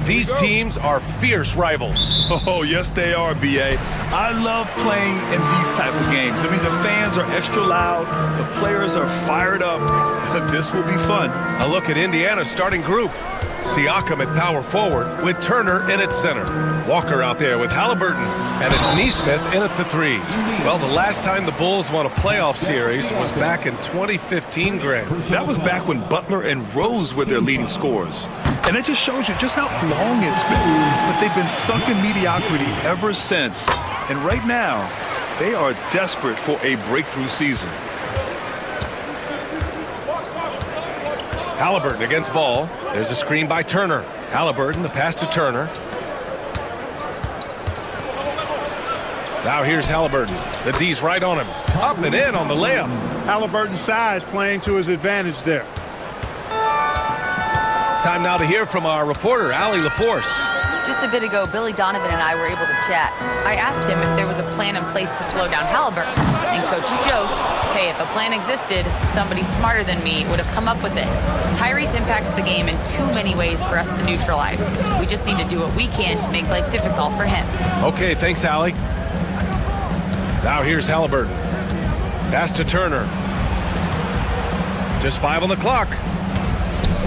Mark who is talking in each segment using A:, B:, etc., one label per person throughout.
A: These teams are fierce rivals.
B: Oh, yes, they are, B.A. I love playing in these type of games. I mean, the fans are extra loud. The players are fired up. This will be fun.
A: A look at Indiana's starting group. Siakam at power forward with Turner in at center. Walker out there with Halliburton. And it's Nesmith in at the three. Well, the last time the Bulls won a playoff series was back in 2015, Greg.
B: That was back when Butler and Rose were their leading scorers. And it just shows you just how long it's been. But they've been stuck in mediocrity ever since. And right now, they are desperate for a breakthrough season.
A: Halliburton against ball. There's a screen by Turner. Halliburton, the pass to Turner. Now here's Halliburton. The D's right on him. Up and in on the layup.
C: Halliburton's size playing to his advantage there.
A: Time now to hear from our reporter, Allie LaForce.
D: Just a bit ago, Billy Donovan and I were able to chat. I asked him if there was a plan in place to slow down Halliburton. And Coach joked, hey, if a plan existed, somebody smarter than me would have come up with it. Tyrese impacts the game in too many ways for us to neutralize. We just need to do what we can to make life difficult for him.
A: Okay, thanks, Allie. Now here's Halliburton. Pass to Turner. Just 5 on the clock.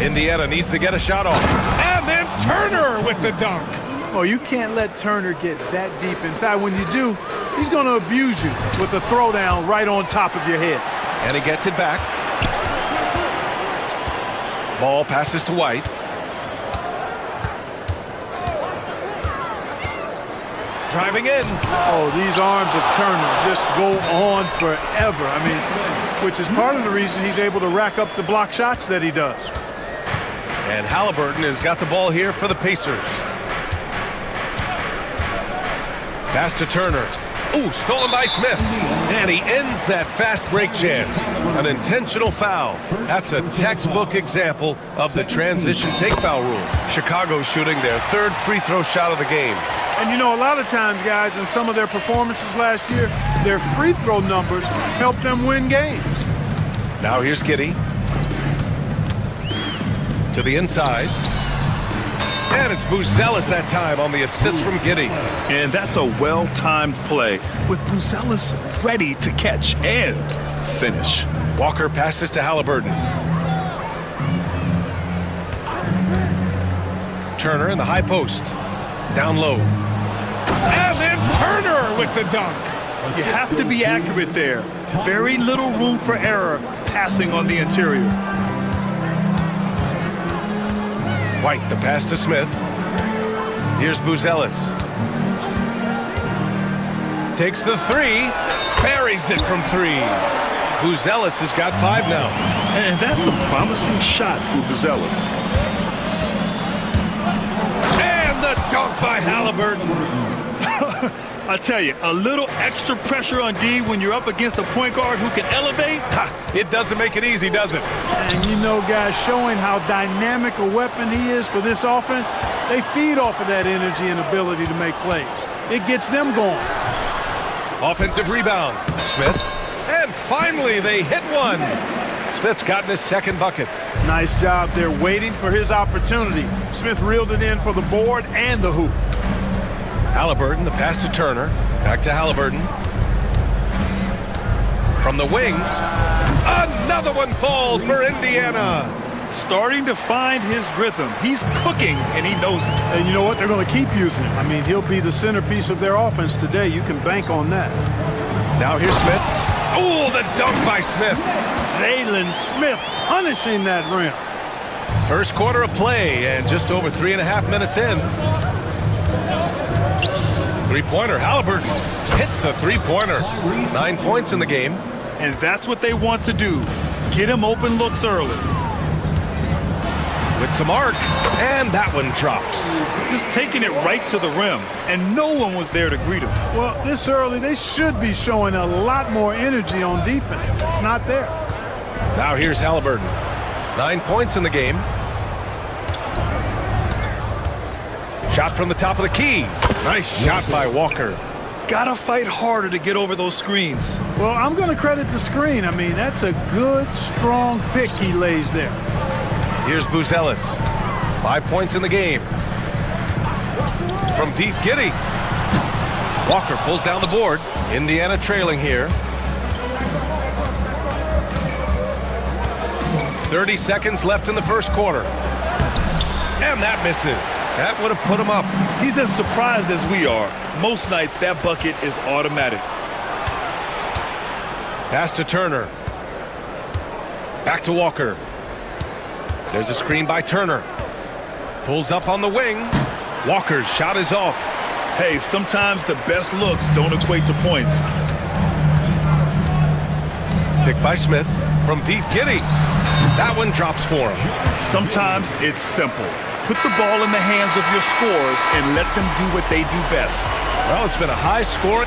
A: Indiana needs to get a shot off. And then Turner with the dunk.
C: Oh, you can't let Turner get that deep inside. When you do, he's going to abuse you with a throwdown right on top of your head.
A: And he gets it back. Ball passes to White. Driving in.
C: Oh, these arms of Turner just go on forever. I mean, which is part of the reason he's able to rack up the block shots that he does.
A: And Halliburton has got the ball here for the Pacers. Pass to Turner. Ooh, stolen by Smith. And he ends that fast break chance. An intentional foul. That's a textbook example of the transition take foul rule. Chicago shooting their 3rd free throw shot of the game.
C: And you know, a lot of times, guys, in some of their performances last year, their free throw numbers helped them win games.
A: Now here's Giddey. To the inside. And it's Buzelis that time on the assist from Giddey.
B: And that's a well-timed play with Buzelis ready to catch and finish.
A: Walker passes to Halliburton. Turner in the high post. Down low. And then Turner with the dunk.
B: You have to be accurate there. Very little room for error passing on the interior.
A: White, the pass to Smith. Here's Buzelis. Takes the three. Buries it from 3. Buzelis has got 5 now.
B: And that's a promising shot for Buzelis.
A: And the dunk by Halliburton.
B: I tell you, a little extra pressure on D when you're up against a point guard who can elevate.
A: It doesn't make it easy, does it?
C: And you know, guys, showing how dynamic a weapon he is for this offense, they feed off of that energy and ability to make plays. It gets them going.
A: Offensive rebound. Smith. And finally, they hit one. Smith's gotten his 2nd bucket.
C: Nice job there waiting for his opportunity. Smith reeled it in for the board and the hoop.
A: Halliburton, the pass to Turner. Back to Halliburton. From the wing. Another one falls for Indiana.
B: Starting to find his rhythm. He's cooking, and he knows it.
C: And you know what? They're going to keep using him. I mean, he'll be the centerpiece of their offense today. You can bank on that.
A: Now here's Smith. Oh, the dunk by Smith.
C: Jalen Smith punishing that rim.
A: First quarter of play, and just over 3.5 minutes in. Three-pointer, Halliburton hits the three-pointer. 9 points in the game.
B: And that's what they want to do. Get him open looks early.
A: With some arc, and that one drops.
B: Just taking it right to the rim, and no one was there to greet him.
C: Well, this early, they should be showing a lot more energy on defense. It's not there.
A: Now here's Halliburton. 9 points in the game. Shot from the top of the key. Nice shot by Walker.
B: Gotta fight harder to get over those screens.
C: Well, I'm going to credit the screen. I mean, that's a good, strong pick he lays there.
A: Here's Buzelis. 5 points in the game. From deep, Giddy. Walker pulls down the board. Indiana trailing here. 30 seconds left in the first quarter. And that misses. That would have put him up.
B: He's as surprised as we are. Most nights, that bucket is automatic.
A: Pass to Turner. Back to Walker. There's a screen by Turner. Pulls up on the wing. Walker's shot is off.
B: Hey, sometimes the best looks don't equate to points.
A: Picked by Smith. From deep, Giddy. That one drops for him.
B: Sometimes it's simple. Put the ball in the hands of your scorers and let them do what they do best.
A: Well, it's been a high score.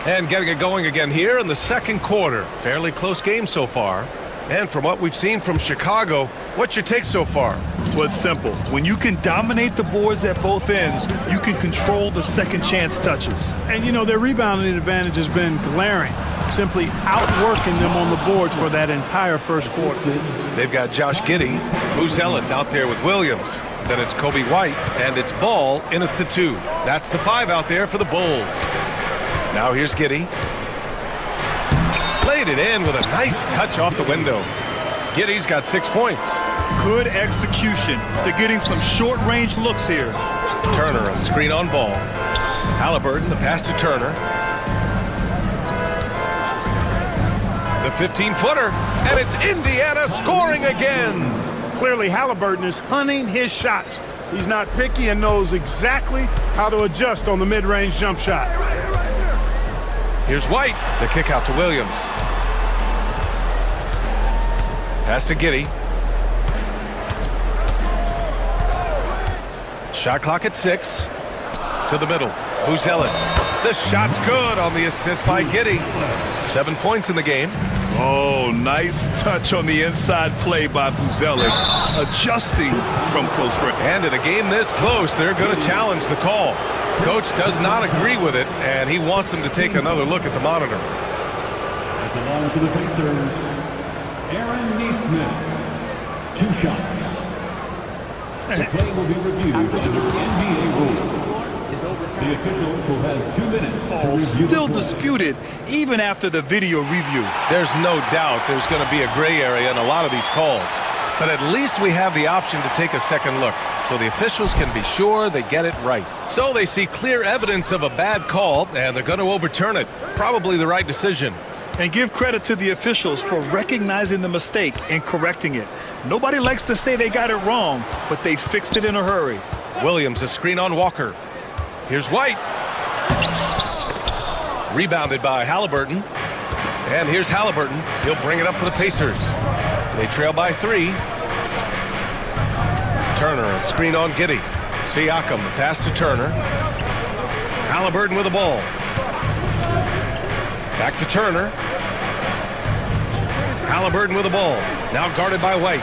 A: And getting it going again here in the second quarter. Fairly close game so far. And from what we've seen from Chicago, what's your take so far?
B: Well, it's simple. When you can dominate the boards at both ends, you can control the second chance touches.
C: And, you know, their rebounding advantage has been glaring, simply outworking them on the boards for that entire first quarter.
A: They've got Josh Giddey, Moose Ellis out there with Williams. Then it's Kobe White, and it's Ball in at the 2. That's the 5 out there for the Bulls. Now here's Giddey. Laid it in with a nice touch off the window. Giddey's got 6 points.
B: Good execution. They're getting some short-range looks here.
A: Turner, a screen on Ball. Halliburton, the pass to Turner. The 15-footer, and it's Indiana scoring again.
C: Clearly, Halliburton is hunting his shots. He's not picky and knows exactly how to adjust on the mid-range jump shot.
A: Here's White, the kick out to Williams. Pass to Giddey. Shot clock at 6. To the middle. Moose Ellis. The shot's good on the assist by Giddey. 7 points in the game.
B: Oh, nice touch on the inside play by Buzelis, adjusting from close range.
A: And in a game this close, they're going to challenge the call. Coach does not agree with it, and he wants them to take another look at the monitor.
E: At the line for the Pacers, Aaron Neesmith, 2 shots. The play will be reviewed under NBA rules. The officials will have 2 minutes to review.
B: Still disputed even after the video review.
A: There's no doubt there's going to be a gray area in a lot of these calls. But at least we have the option to take a second look, so the officials can be sure they get it right. So they see clear evidence of a bad call, and they're going to overturn it. Probably the right decision.
B: And give credit to the officials for recognizing the mistake and correcting it. Nobody likes to say they got it wrong, but they fixed it in a hurry.
A: Williams, a screen on Walker. Here's White. Rebounded by Halliburton. And here's Halliburton. He'll bring it up for the Pacers. They trail by 3. Turner, a screen on Giddey. Siakam, the pass to Turner. Halliburton with the ball. Back to Turner. Halliburton with the ball. Now guarded by White.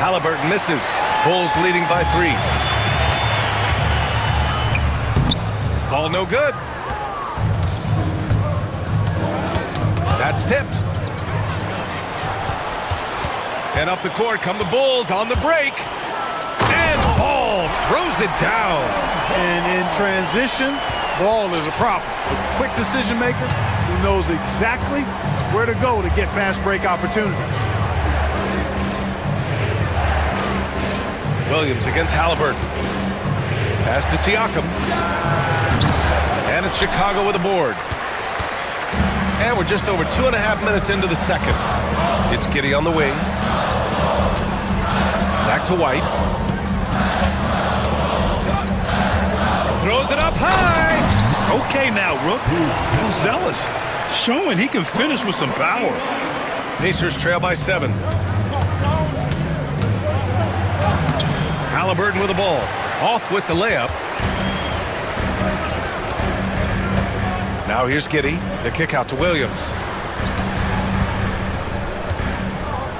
A: Halliburton misses. Bulls leading by 3. Ball no good. That's tipped. And up the court come the Bulls on the break. And Ball throws it down.
C: And in transition, Ball is a problem. A quick decision maker who knows exactly where to go to get fast break opportunities.
A: Williams against Halliburton. Pass to Siakam. And it's Chicago with a board. And we're just over 2.5 minutes into the second. It's Giddey on the wing. Back to White. Throws it up high.
B: Okay now, Rook. Buzelis showing he can finish with some power.
A: Pacers trail by 7. Halliburton with the ball. Off with the layup. Now here's Giddey. The kick out to Williams.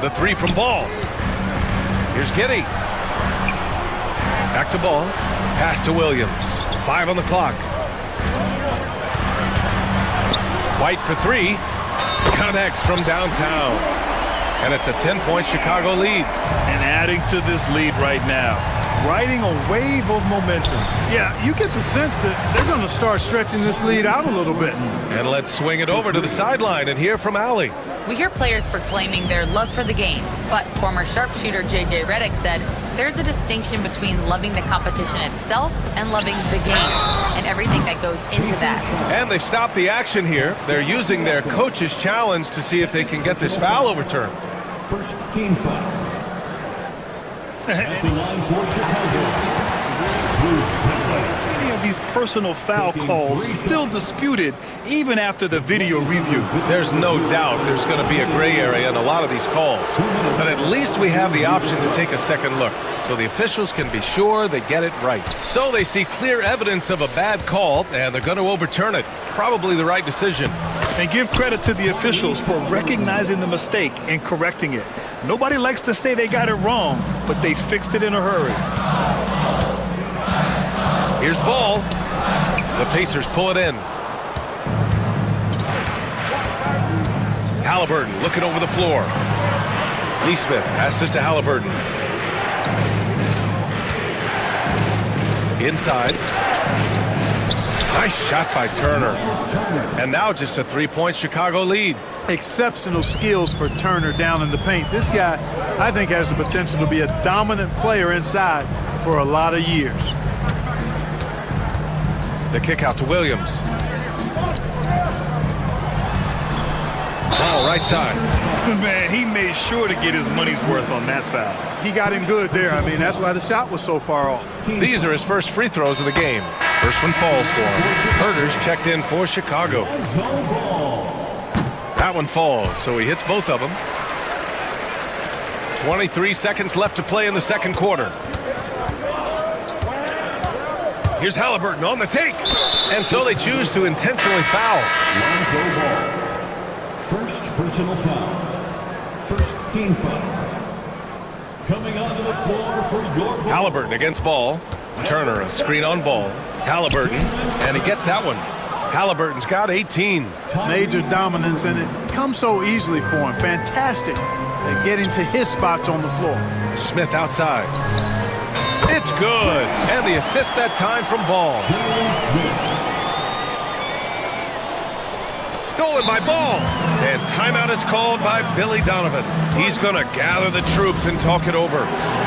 A: The 3 from Ball. Here's Giddey. Back to Ball. Pass to Williams. 5 on the clock. White for 3. Connects from downtown. And it's a 10-point Chicago lead.
B: And adding to this lead right now, riding a wave of momentum.
C: Yeah, you get the sense that they're going to start stretching this lead out a little bit.
A: And let's swing it over to the sideline and hear from Allie.
D: We hear players proclaiming their love for the game, but former sharpshooter J.J. Redick said there's a distinction between loving the competition itself and loving the game and everything that goes into that.
A: And they've stopped the action here. They're using their coach's challenge to see if they can get this foul overturned.
E: First team foul. At the line for Chicago.
B: Many of these personal foul calls still disputed even after the video review.
A: There's no doubt there's going to be a gray area in a lot of these calls. But at least we have the option to take a second look, so the officials can be sure they get it right. So they see clear evidence of a bad call, and they're going to overturn it. Probably the right decision.
B: And give credit to the officials for recognizing the mistake and correcting it. Nobody likes to say they got it wrong, but they fixed it in a hurry.
A: Here's ball. The Pacers pull it in. Halliburton looking over the floor. Neesmith passes to Halliburton. Inside. Nice shot by Turner. And now just a three-point Chicago lead.
C: Exceptional skills for Turner down in the paint. This guy, I think, has the potential to be a dominant player inside for a lot of years.
A: The kick out to Williams. Ball right side.
B: Man, he made sure to get his money's worth on that foul.
C: He got him good there. I mean, that's why the shot was so far off.
A: These are his first free throws of the game. First one falls for him. Herter's checked in for Chicago. That one falls, so he hits both of them. 23 seconds left to play in the second quarter. Here's Halliburton on the take. And so they choose to intentionally foul.
E: First personal foul. First team foul. Coming onto the floor for your ball.
A: Halliburton against ball. Turner, a screen on ball. Halliburton, and he gets that one. Halliburton's got 18.
C: Major dominance, and it comes so easily for him. Fantastic at getting to his spots on the floor.
A: Smith outside. It's good. And the assist that time from Ball. Stolen by Ball. And timeout is called by Billy Donovan. He's going to gather the troops and talk it over.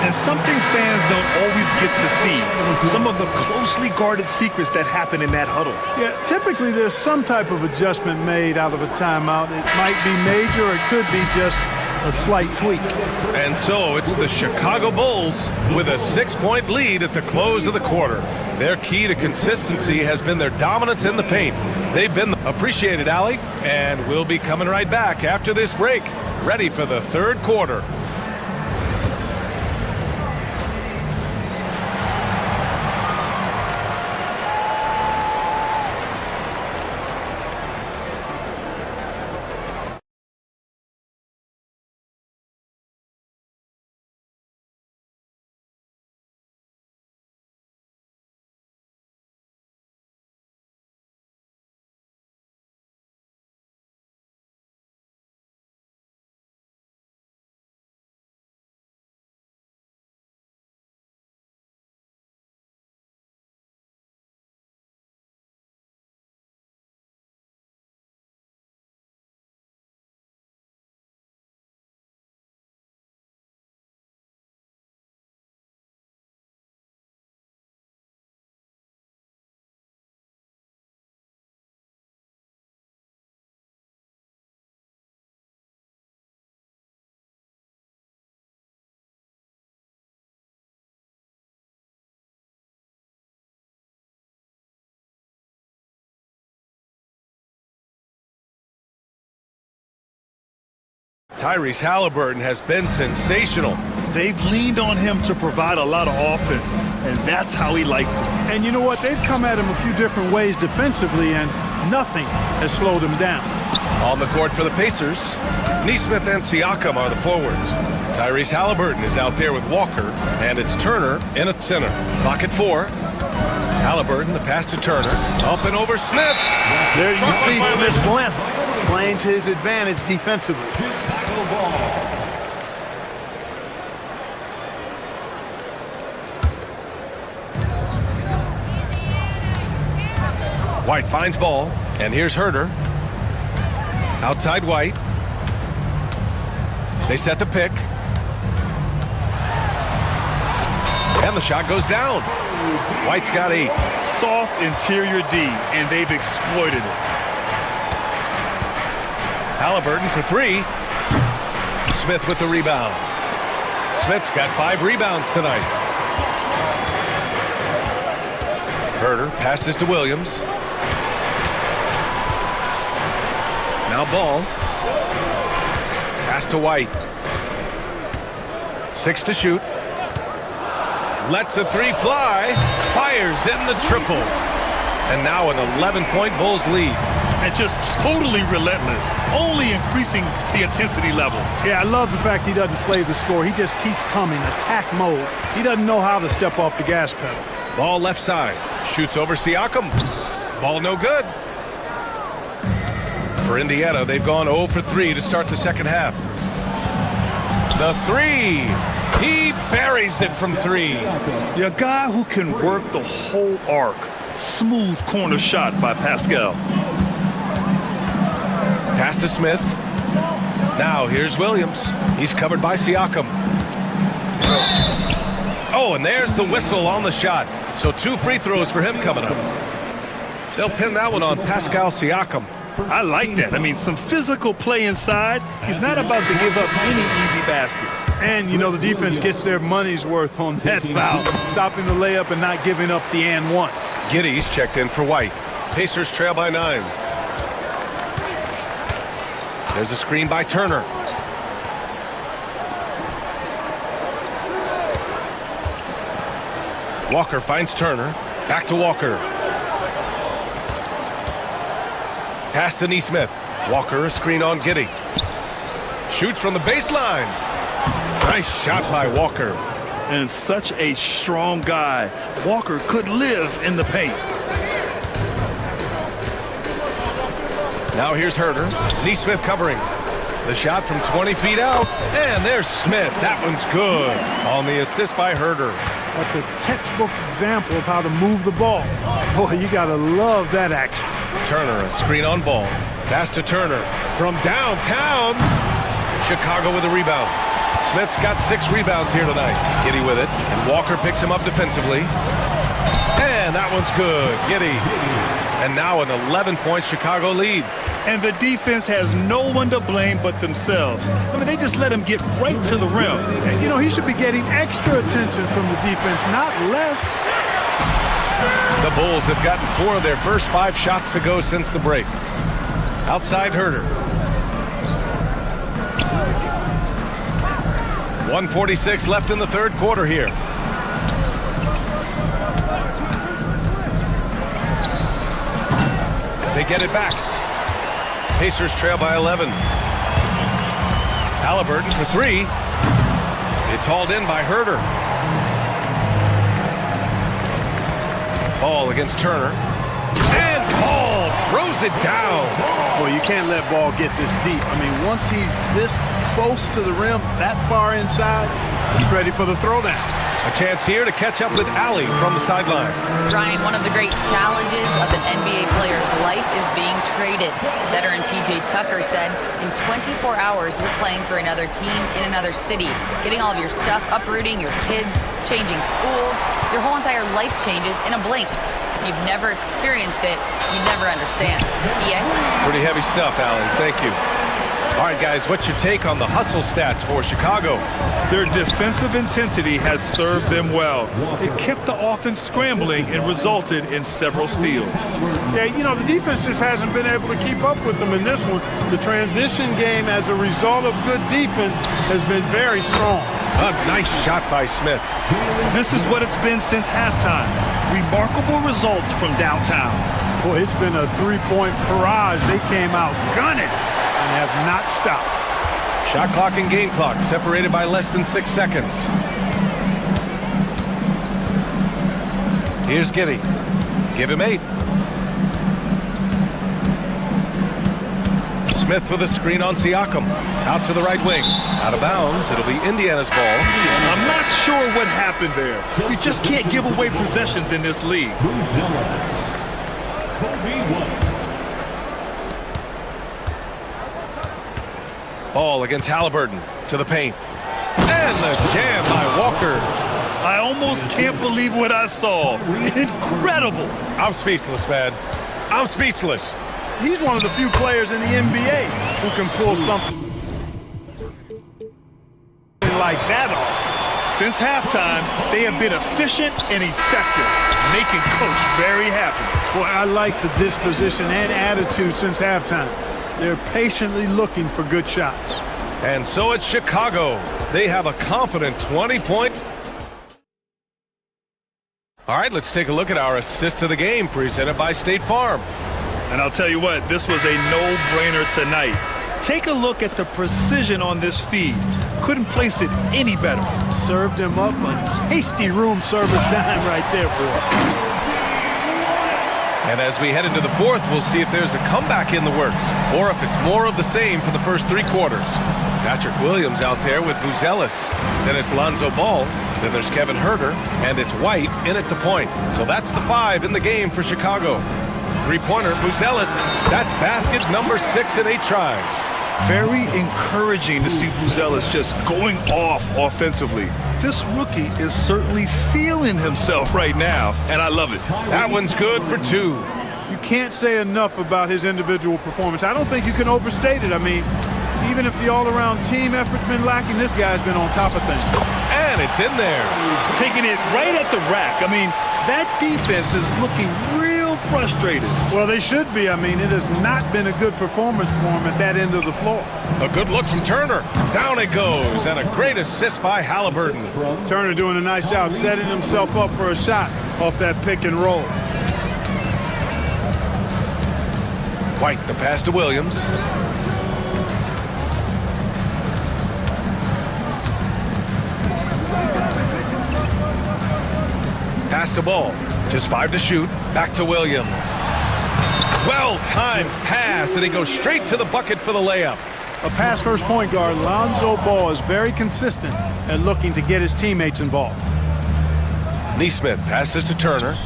B: And something fans don't always get to see. Some of the closely guarded secrets that happen in that huddle.
C: Yeah, typically there's some type of adjustment made out of a timeout. It might be major, or it could be just a slight tweak.
A: And so it's the Chicago Bulls with a 6-point lead at the close of the quarter. Their key to consistency has been their dominance in the paint. They've been appreciated, Allie, and we'll be coming right back after this break, ready for the third quarter. Tyrese Halliburton has been sensational.
B: They've leaned on him to provide a lot of offense, and that's how he likes it.
C: And you know what? They've come at him a few different ways defensively, and nothing has slowed him down.
A: On the court for the Pacers, Neesmith and Siakam are the forwards. Tyrese Halliburton is out there with Walker, and it's Turner in at center. Clock at 4. Halliburton, the pass to Turner. Up and over Smith.
C: There you see Smith's length playing to his advantage defensively.
A: White finds ball, and here's Herder. Outside White. They set the pick. And the shot goes down. White's got 8.
B: Soft interior D, and they've exploited it.
A: Halliburton for 3. Smith with the rebound. Smith's got 5 rebounds tonight. Herder passes to Williams. Now Ball. Pass to White. 6 to shoot. Lets the 3 fly. Fires in the triple. And now an 11-point Bulls lead.
B: And just totally relentless, only increasing the intensity level.
C: Yeah, I love the fact he doesn't play the score. He just keeps coming, attack mode. He doesn't know how to step off the gas pedal.
A: Ball left side. Shoots over Siakam. Ball no good. For Indiana, they've gone 0 for 3 to start the second half. The 3. He buries it from 3.
B: A guy who can work the whole arc. Smooth corner shot by Pascal.
A: Pass to Smith. Now here's Williams. He's covered by Siakam. Oh, and there's the whistle on the shot. So 2 free throws for him coming up. They'll pin that one on Pascal Siakam.
B: I like that. I mean, some physical play inside. He's not about to give up any easy baskets.
C: And, you know, the defense gets their money's worth on that foul. Stopping the layup and not giving up the and 1.
A: Giddey's checked in for White. Pacers trail by 9. There's a screen by Turner. Walker finds Turner. Back to Walker. Pass to Neesmith. Walker, a screen on Giddey. Shoots from the baseline. Nice shot by Walker.
B: And such a strong guy. Walker could live in the paint.
A: Now here's Herder. Neesmith covering. The shot from 20 feet out. And there's Smith. That one's good. On the assist by Herder.
C: That's a textbook example of how to move the ball. Boy, you gotta love that action.
A: Turner, a screen on Ball. Pass to Turner. From downtown. Chicago with a rebound. Smith's got 6 rebounds here tonight. Giddey with it. And Walker picks him up defensively. And that one's good. Giddey. And now an 11-point Chicago lead.
B: And the defense has no one to blame but themselves. I mean, they just let him get right to the rim.
C: And, you know, he should be getting extra attention from the defense, not less.
A: The Bulls have gotten 4 of their first 5 shots to go since the break. Outside Herder. 1:46 left in the third quarter here. They get it back. Pacers trail by 11. Halliburton for 3. It's hauled in by Herder. Ball against Turner. And Ball throws it down.
C: Well, you can't let Ball get this deep. I mean, once he's this close to the rim, that far inside, he's ready for the throwdown.
A: A chance here to catch up with Allie from the sideline.
D: Ryan, one of the great challenges of an NBA player's life is being traded. Veteran PJ Tucker said, in 24 hours, you're playing for another team in another city, getting all of your stuff, uprooting your kids, changing schools. Your whole entire life changes in a blink. If you've never experienced it, you never understand. EA?
A: Pretty heavy stuff, Allie. Thank you. All right, guys, what's your take on the hustle stats for Chicago?
B: Their defensive intensity has served them well. It kept the offense scrambling and resulted in several steals.
C: Yeah, you know, the defense just hasn't been able to keep up with them in this one. The transition game, as a result of good defense, has been very strong.
A: A nice shot by Smith.
B: This is what it's been since halftime. Remarkable results from downtown.
C: Boy, it's been a 3-point barrage. They came out gunning and have not stopped.
A: Shot clock and game clock separated by less than 6 seconds. Here's Giddey. Give him 8. Smith with a screen on Siakam. Out to the right wing. Out of bounds. It'll be Indiana's ball.
B: I'm not sure what happened there. You just can't give away possessions in this league.
A: Ball against Halliburton to the paint. And the jam by Walker.
B: I almost can't believe what I saw. Incredible.
A: I'm speechless, man. I'm speechless.
C: He's one of the few players in the NBA who can pull something like that off.
B: Since halftime, they have been efficient and effective, making Coach very happy.
C: Boy, I like the disposition and attitude since halftime. They're patiently looking for good shots.
A: And so it's Chicago. They have a confident 20-point. All right, let's take a look at our assist of the game presented by State Farm.
B: And I'll tell you what, this was a no-brainer tonight. Take a look at the precision on this feed. Couldn't place it any better.
C: Served him up a tasty room service dime right there, boy.
A: And as we head into the fourth, we'll see if there's a comeback in the works or if it's more of the same for the first three quarters. Patrick Williams out there with Buzelis. Then it's Lonzo Ball. Then there's Kevin Herter. And it's White in at the point. So that's the 5 in the game for Chicago. Three-pointer, Buzelis. That's basket number 6 in 8 tries.
B: Very encouraging to see Buzelis just going off offensively. This rookie is certainly feeling himself right now, and I love it.
A: That one's good for 2.
C: You can't say enough about his individual performance. I don't think you can overstate it. I mean, even if the all-around team effort's been lacking, this guy's been on top of things.
A: And it's in there.
B: Taking it right at the rack. I mean, that defense is looking real frustrated.
C: Well, they should be. I mean, it has not been a good performance for him at that end of the floor.
A: A good look from Turner. Down it goes, and a great assist by Halliburton.
C: Turner doing a nice job setting himself up for a shot off that pick and roll.
A: White, the pass to Williams. Pass to Ball. Just 5 to shoot. Back to Williams. Well-timed pass, and he goes straight to the bucket for the layup.
C: A pass-first point guard, Lonzo Ball is very consistent at looking to get his teammates involved.
A: Neesmith passes to Turner.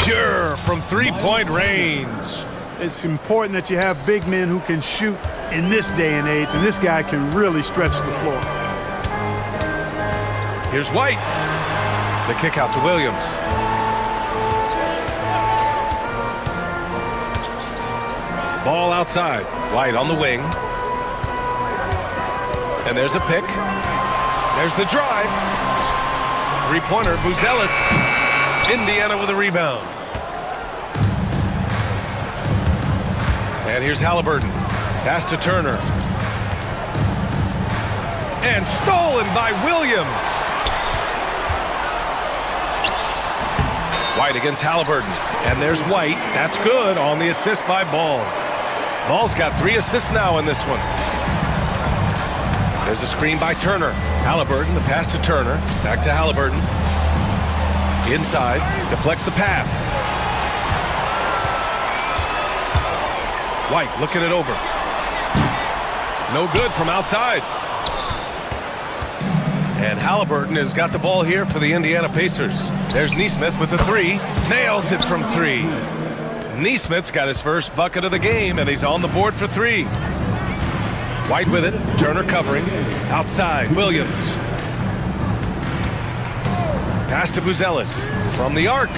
A: Pure from three-point range.
C: It's important that you have big men who can shoot in this day and age, and this guy can really stretch the floor.
A: Here's White. The kick out to Williams. Ball outside. White on the wing. And there's a pick. There's the drive. Three-pointer, Buzelis. Indiana with a rebound. And here's Halliburton. Pass to Turner. And stolen by Williams. White against Halliburton. And there's White. That's good on the assist by Ball. Ball's got 3 assists now in this one. There's a screen by Turner. Halliburton, the pass to Turner. Back to Halliburton. Inside. Deflects the pass. White looking it over. No good from outside. And Halliburton has got the ball here for the Indiana Pacers. There's Neesmith with the 3. Nails it from 3. Neesmith's got his first bucket of the game, and he's on the board for 3. White with it. Turner covering. Outside. Williams. Pass to Buzelis. From the arc.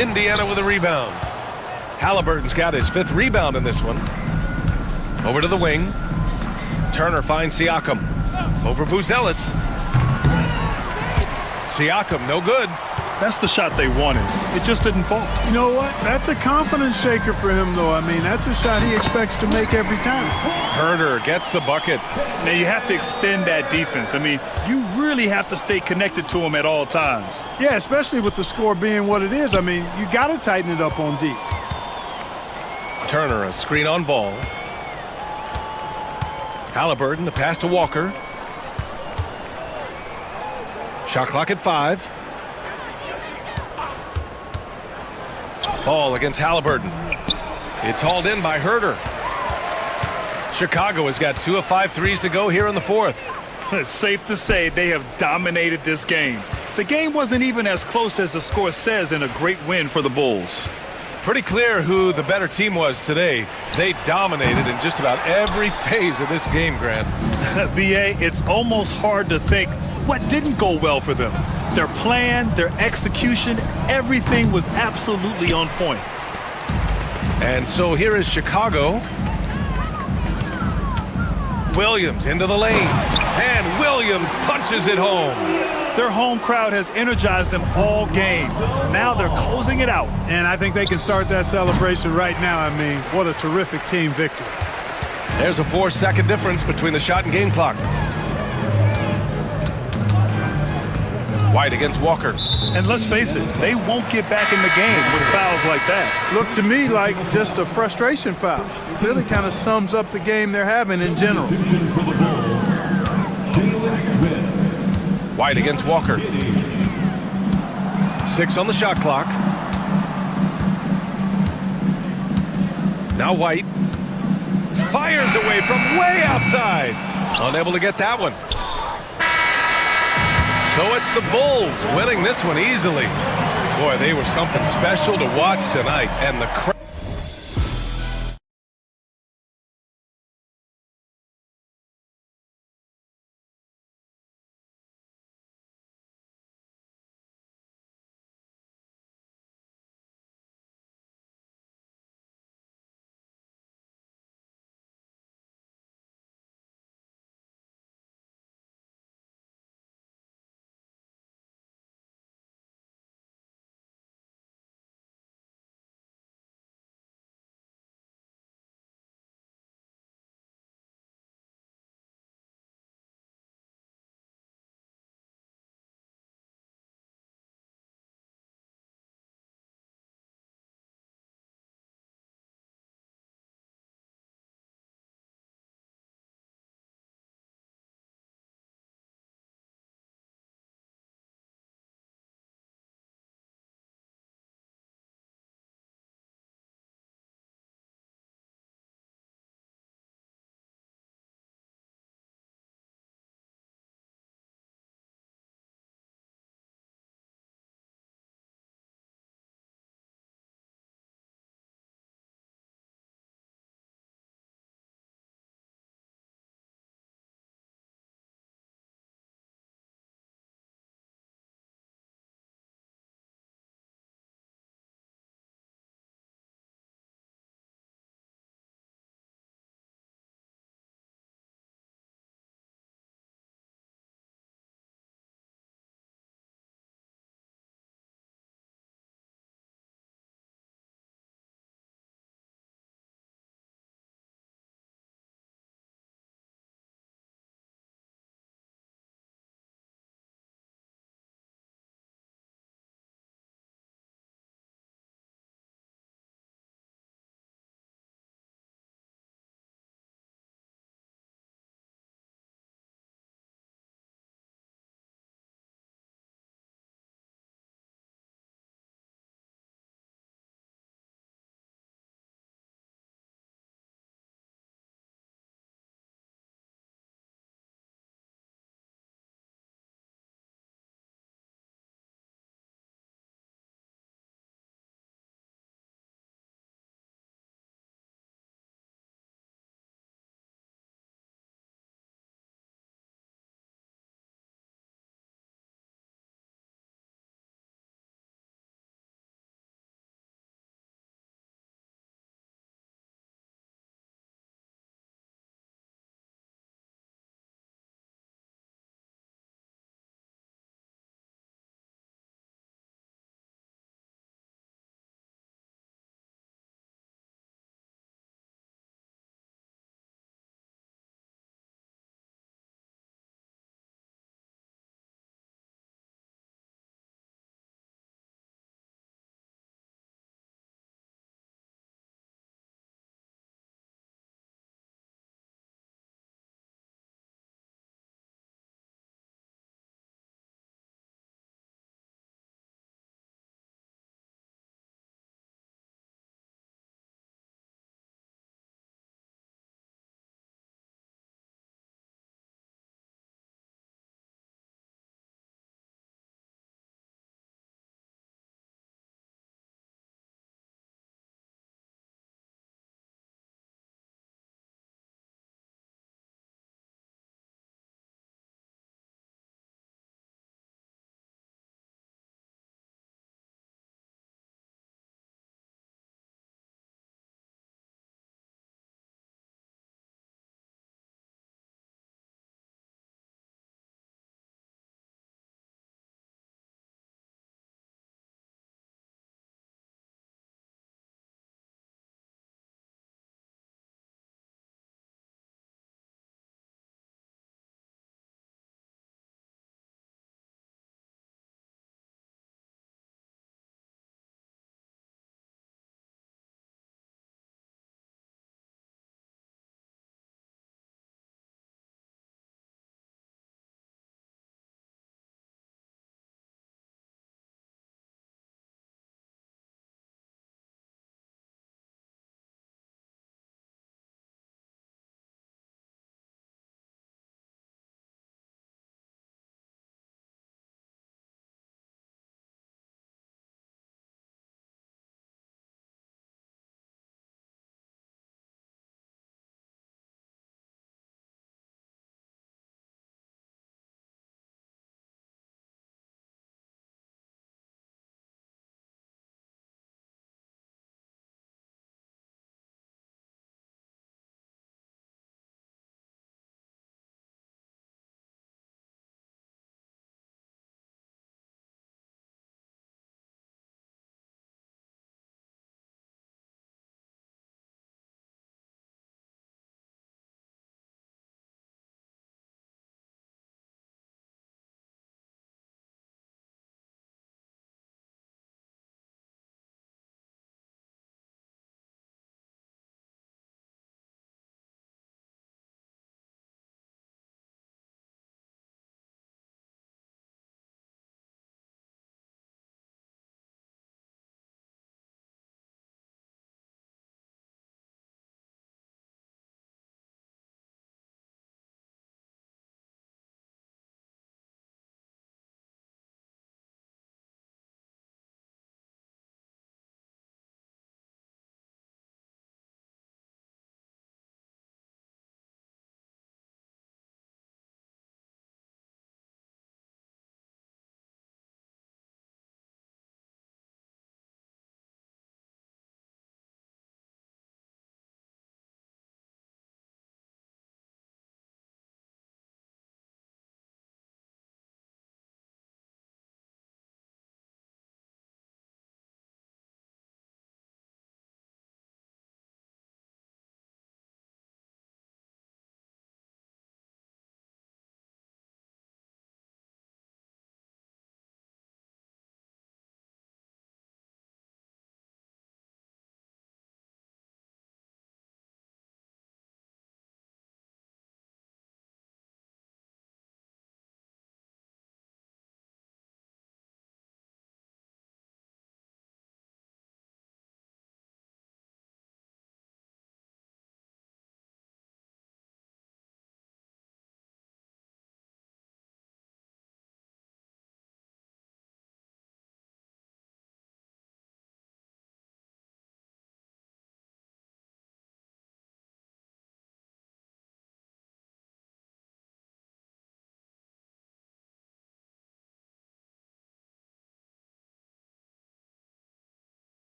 A: Indiana with a rebound. Halliburton's got his 5th rebound in this one. Over to the wing. Turner finds Siakam. Over Buzelis. Siakam, no good.
B: That's the shot they wanted. It just didn't fall.
C: You know what? That's a confidence shaker for him, though. I mean, that's a shot he expects to make every time.
A: Herter gets the bucket.
B: Now, you have to extend that defense. I mean, you really have to stay connected to him at all times.
C: Yeah, especially with the score being what it is. I mean, you got to tighten it up on D.
A: Turner, a screen on Ball. Halliburton, the pass to Walker. Shot clock at 5. Ball against Halliburton. It's hauled in by Herter. Chicago has got 2 of 5 threes to go here in the fourth.
B: It's safe to say they have dominated this game. The game wasn't even as close as the score says in a great win for the Bulls.
A: Pretty clear who the better team was today. They dominated in just about every phase of this game, Grant.
B: BA, it's almost hard to think what didn't go well for them. Their plan, their execution, everything was absolutely on point.
A: And so here is Chicago. Williams into the lane. And Williams punches it home.
B: Their home crowd has energized them all game. Now they're closing it out.
C: And I think they can start that celebration right now. I mean, what a terrific team victory.
A: There's a 4-second difference between the shot and game clock. White against Walker.
B: And let's face it, they won't get back in the game with fouls like that.
C: Looked to me like just a frustration foul. Really kind of sums up the game they're having in general.
E: Substitution for the ball, Jalen Smith.
A: White against Walker. 6 on the shot clock. Now White fires away from way outside. Unable to get that one. So it's the Bulls winning this one easily. Boy, they were something special to watch tonight, and the crowd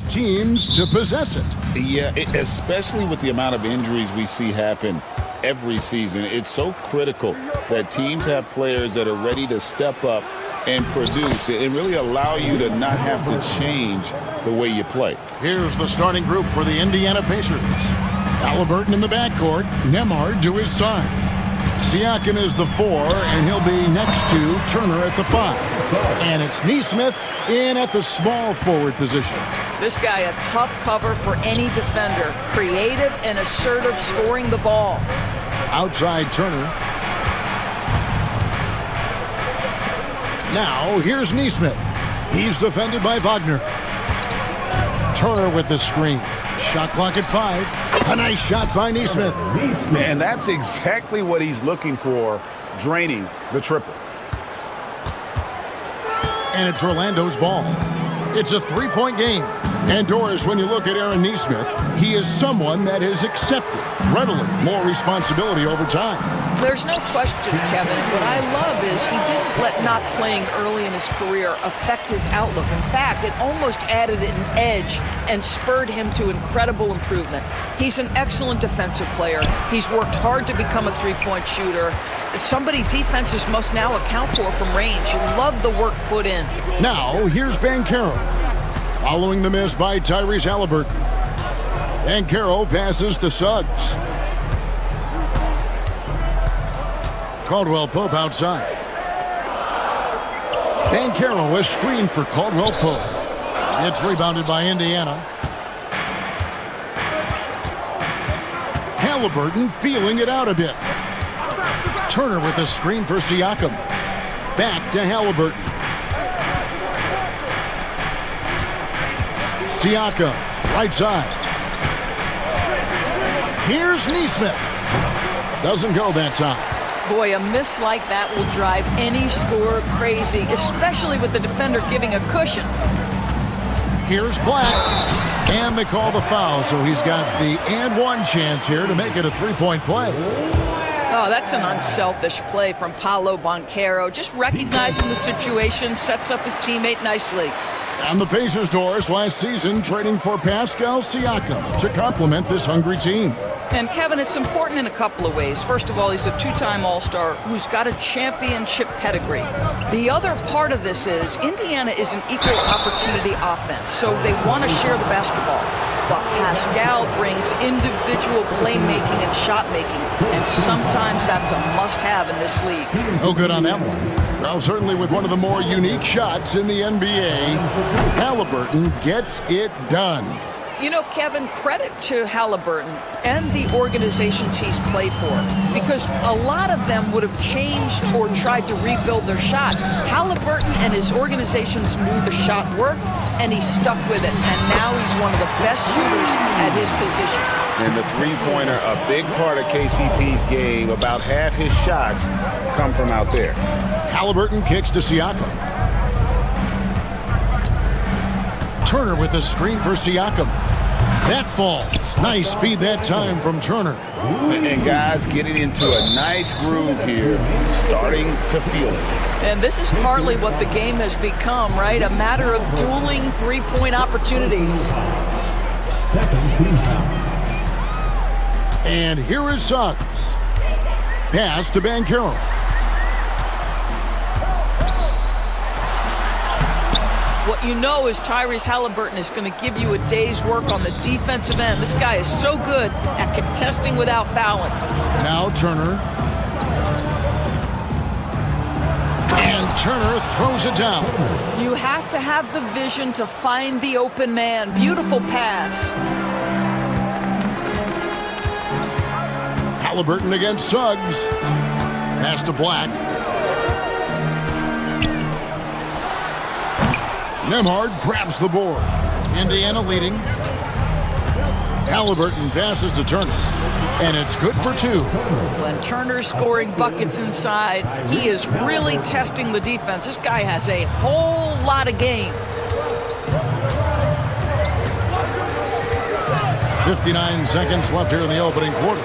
F: teams to possess it.
G: Yeah, especially with the amount of injuries we see happen every season. It's so critical that teams have players that are ready to step up and produce and really allow you to not have to change the way you play.
F: Here's the starting group for the Indiana Pacers. Halliburton in the backcourt, Nembhard to his side. Siakam is the 4, and he'll be next to Turner at the 5. And it's Nesmith in at the small forward position.
H: This guy a tough cover for any defender. Creative and assertive scoring the ball.
F: Outside Turner. Now here's Nesmith. He's defended by Wagner. Turner with the screen. Shot clock at 5. A nice shot by Nesmith.
B: And that's exactly what he's looking for, draining the triple.
F: And it's Orlando's ball. It's a 3-point game. And Doris, when you look at Aaron Nesmith, he is someone that has accepted readily more responsibility over time.
H: There's no question, Kevin. What I love is he didn't let not playing early in his career affect his outlook. In fact, it almost added an edge and spurred him to incredible improvement. He's an excellent defensive player. He's worked hard to become a three-point shooter. It's somebody defenses must now account for from range. You love the work put in.
F: Now, here's Banchero. Following the miss by Tyrese Halliburton. Banchero passes to Suggs. Caldwell Pope outside. Banchero is screened for Caldwell Pope. It's rebounded by Indiana. Halliburton feeling it out a bit. Turner with a screen for Siakam. Back to Halliburton. Siakam, right side. Here's Nesmith. Doesn't go that time.
H: Boy, a miss like that will drive any scorer crazy, especially with the defender giving a cushion.
F: Here's Black. And they call the foul, so he's got the and one chance here to make it a three-point play.
H: Oh, that's an unselfish play from Paolo Banchero. Just recognizing the situation, sets up his teammate nicely.
F: And the Pacers, Doris, last season trading for Pascal Siakam to complement this hungry team.
H: And Kevin, it's important in a couple of ways. First of all, he's a two-time All-Star who's got a championship pedigree. The other part of this is Indiana is an equal opportunity offense, so they want to share the basketball. But Pascal brings individual playmaking and shot making, and sometimes that's a must-have in this league.
F: No good on that one. Well, certainly with one of the more unique shots in the NBA, Halliburton gets it done.
H: You know, Kevin, credit to Halliburton and the organizations he's played for, because a lot of them would have changed or tried to rebuild their shot. Halliburton and his organizations knew the shot worked, and he stuck with it, and now he's one of the best shooters at his position.
G: And the three-pointer, a big part of KCP's game. About half his shots come from out there.
F: Halliburton kicks to Siakam. Turner with a screen for Siakam. That falls. Nice feed that time from Turner.
G: And guys getting into a nice groove here, starting to feel it.
H: And this is partly what the game has become, right? A matter of dueling three-point opportunities.
E: Second team foul.
F: And here is Suggs. Pass to Banchero.
H: What you know is Tyrese Halliburton is going to give you a day's work on the defensive end. This guy is so good at contesting without fouling.
F: Now Turner. And Turner throws it down.
H: You have to have the vision to find the open man. Beautiful pass.
F: Halliburton against Suggs. Pass to Black. Nembhard grabs the board. Indiana leading. Halliburton passes to Turner. And it's good for two.
H: When Turner's scoring buckets inside, he is really testing the defense. This guy has a whole lot of game.
F: 59 seconds left here in the opening quarter.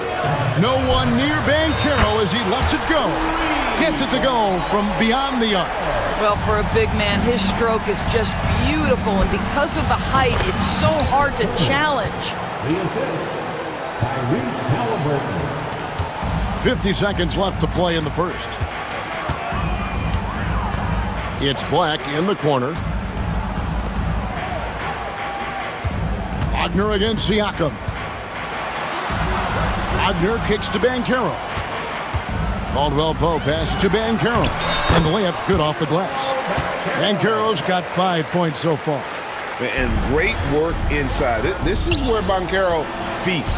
F: No one near Banchero as he lets it go. Gets it to go from beyond the arc.
H: Well, for a big man, his stroke is just beautiful, and because of the height, it's so hard to challenge.
E: The assist, Tyrese Halliburton.
F: 50 seconds left to play in the first. It's Black in the corner. Wagner against Siakam. Wagner kicks to Banchero. Caldwell-Pope passes to Banchero. And the layup's good off the glass. Banchero's got 5 points so far.
G: And great work inside. This is where Banchero feasts.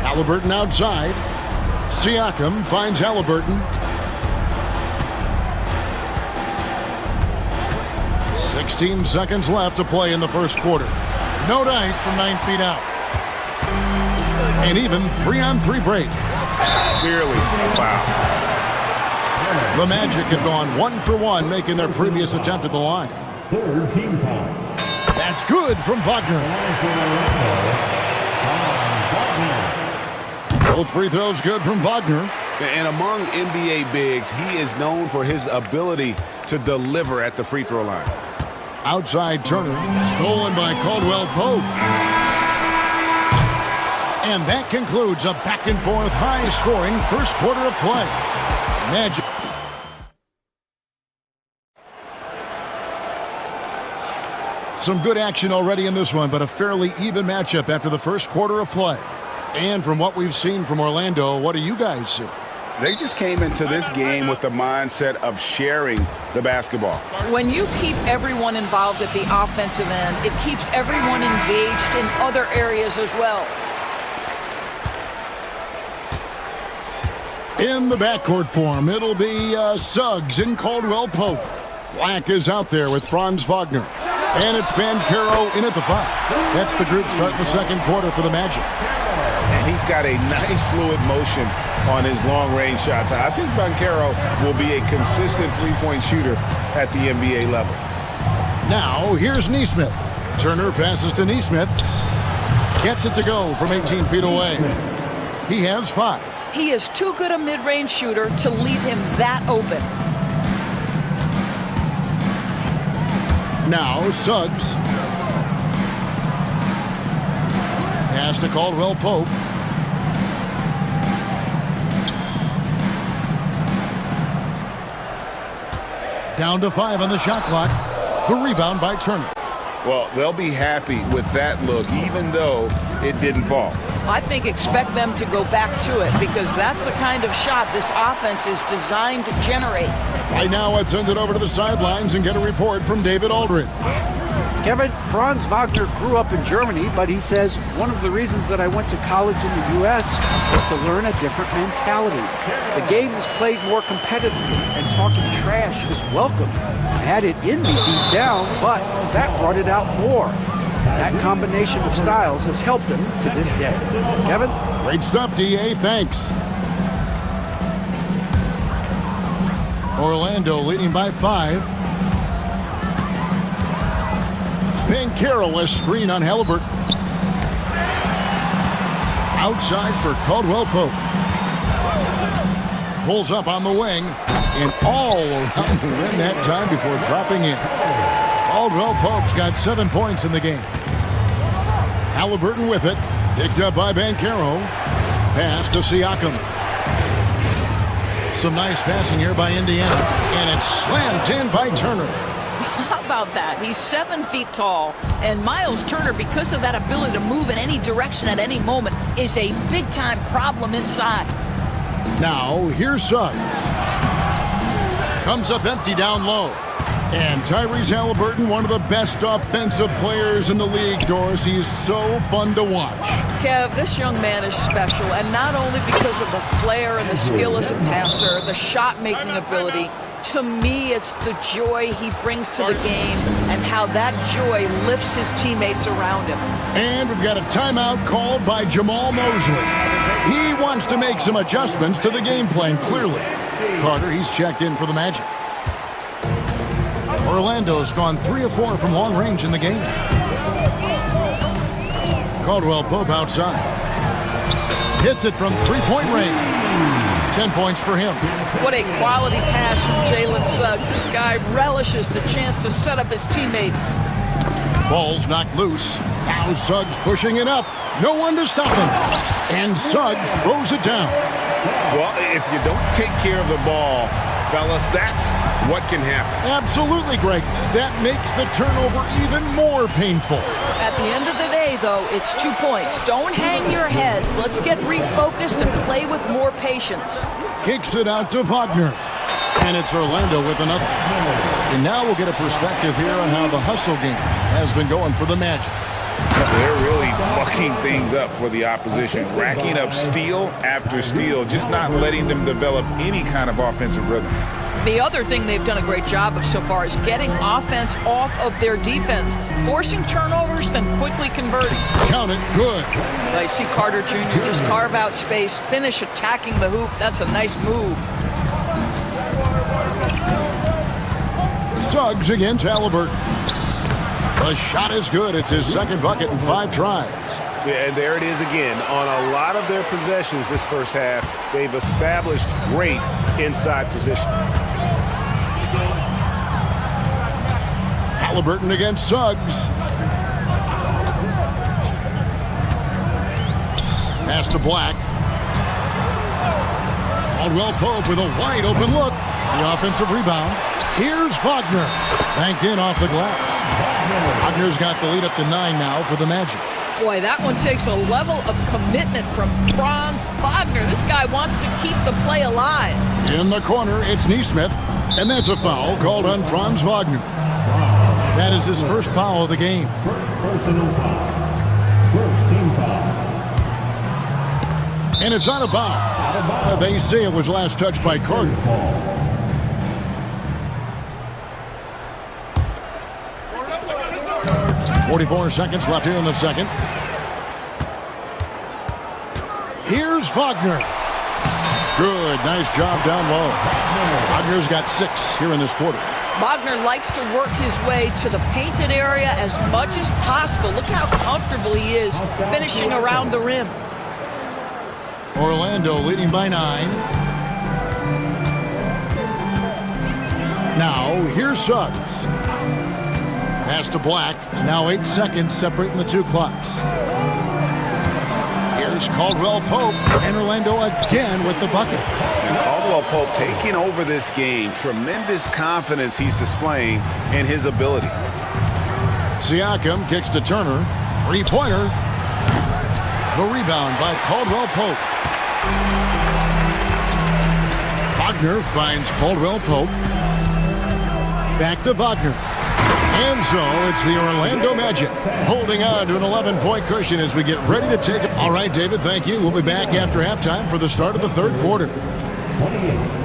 F: Halliburton outside. Siakam finds Halliburton. 16 seconds left to play in the first quarter. No dice from 9 feet out. And even 3-on-3 break.
G: Clearly a foul.
F: The Magic have gone 1 for 1, making their previous attempt at the line.
E: Third team foul.
F: That's good from Wagner. Both free throws good from Wagner.
G: And among NBA bigs, he is known for his ability to deliver at the free throw line.
F: Outside Turner, stolen by Caldwell-Pope. And that concludes a back-and-forth, high-scoring first quarter of play. Magic. Some good action already in this one, but a fairly even matchup after the first quarter of play. And from what we've seen from Orlando, what do you guys see?
G: They just came into this game with the mindset of sharing the basketball.
H: When you keep everyone involved at the offensive end, it keeps everyone engaged in other areas as well.
F: In the backcourt form, it'll be Suggs and Caldwell-Pope. Black is out there with Franz Wagner. And it's Banchero in at the 5. That's the group starting the second quarter for the Magic.
G: And he's got a nice fluid motion on his long-range shots. I think Banchero will be a consistent three-point shooter at the NBA level.
F: Now, here's Nesmith. Turner passes to Nesmith. Gets it to go from 18 feet away. He has 5.
H: He is too good a mid-range shooter to leave him that open.
F: Now, Suggs. Pass to Caldwell-Pope. Down to 5 on the shot clock. The rebound by Turner.
G: Well, they'll be happy with that look, even though it didn't fall.
H: I think expect them to go back to it because that's the kind of shot this offense is designed to generate.
F: Right now, let's send it over to the sidelines and get a report from David Aldridge.
I: Kevin, Franz Wagner grew up in Germany, but he says one of the reasons that I went to college in the U.S. was to learn a different mentality. The game is played more competitively, and talking trash is welcome. I had it in me deep down, but that brought it out more. That combination of styles has helped him to this day. Kevin?
F: Great stuff, D.A. Thanks. Orlando leading by 5. Banchero, a screen on Halliburton. Outside for Caldwell-Pope. Pulls up on the wing and all around the rim that time before dropping in. Caldwell-Pope's got 7 points in the game. Halliburton with it. Picked up by Banchero. Pass to Siakam. Some nice passing here by Indiana. And it's slammed in by Turner.
H: How about that? He's 7 feet tall, and Miles Turner, because of that ability to move in any direction at any moment, is a big-time problem inside.
F: Now, here's Suggs. Comes up empty down low. And Tyrese Halliburton, one of the best offensive players in the league, Doris. He's so fun to watch.
H: Kev, this young man is special, and not only because of the flair and the skill as a passer, the shot-making ability. To me, it's the joy he brings to the game and how that joy lifts his teammates around him.
F: And we've got a timeout called by Jamal Mosley. He wants to make some adjustments to the game plan, clearly. Carter, he's checked in for the Magic. Orlando's gone 3 of 4 from long range in the game. Caldwell-Pope outside. Hits it from 3-point range. 10 points for him.
H: What a quality pass from Jalen Suggs. This guy relishes the chance to set up his teammates.
F: Ball's knocked loose. Now Suggs pushing it up. No one to stop him. And Suggs throws it down.
G: Well, if you don't take care of the ball, fellas, that's what can happen.
F: Absolutely, Greg. That makes the turnover even more painful.
H: At the end of the day, though, it's 2 points. Don't hang your heads. Let's get refocused and play with more patience.
F: Kicks it out to Wagner. And it's Orlando with another. And now we'll get a perspective here on how the hustle game has been going for the Magic.
G: They're really mucking things up for the opposition, racking up steal after steal, just not letting them develop any kind of offensive rhythm.
H: The other thing they've done a great job of so far is getting offense off of their defense, forcing turnovers, then quickly converting.
F: Count it, good.
H: I see Carter Jr. just carve out space, finish attacking the hoop. That's a nice move.
F: Suggs against Halliburton. The shot is good. It's his second bucket in 5 tries.
G: Yeah, and there it is again. On a lot of their possessions this first half, they've established great inside position.
F: Halliburton against Suggs. Pass to Black. Caldwell Pope with a wide open look. The offensive rebound. Here's Wagner. Banked in off the glass. Wagner's got the lead up to 9 now for the Magic.
H: Boy, that one takes a level of commitment from Franz Wagner. This guy wants to keep the play alive.
F: In the corner, it's Neesmith. And that's a foul called on Franz Wagner. That is his first foul of the game.
E: First personal foul. First team foul.
F: And it's out of bounds. They say it was last touched by Carter. 44 seconds left here in the second. Here's Wagner. Good, nice job down low. Wagner's got 6 here in this quarter.
H: Wagner likes to work his way to the painted area as much as possible. Look how comfortable he is finishing around the rim.
F: Orlando leading by 9. Now, here's Suggs. Pass to Black. Now 8 seconds separating the 2 clocks. Here's Caldwell Pope. And Orlando again with the bucket.
G: And Caldwell Pope taking over this game. Tremendous confidence he's displaying in his ability.
F: Siakam kicks to Turner. 3-pointer. The rebound by Caldwell Pope. Wagner finds Caldwell Pope. Back to Wagner. And so it's the Orlando Magic holding on to an 11-point cushion as we get ready to take it. All right, David, thank you. We'll be back after halftime for the start of the third quarter.
E: 28.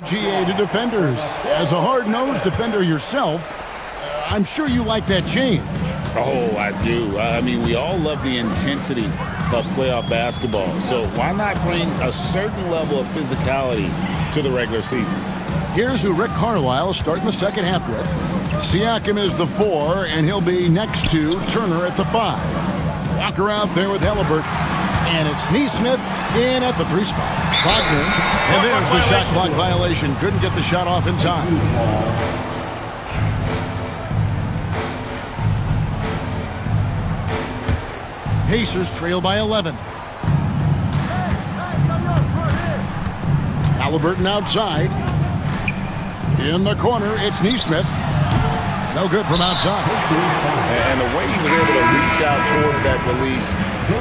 F: GA to defenders. As a hard-nosed defender yourself, I'm sure you like that change.
G: Oh, I do. I mean, we all love the intensity of playoff basketball. So why not bring a certain level of physicality to the regular season?
F: Here's who Rick Carlisle is starting the second half with. Siakam is the 4, and he'll be next to Turner at the 5. Walker out there with Halliburton. And it's Neesmith in at the 3 spot. Wagner, and there's the shot clock violation. Couldn't get the shot off in time. Pacers trail by 11. Halliburton outside. In the corner, it's Neesmith. No good from outside.
G: And the way he was able to reach out towards that release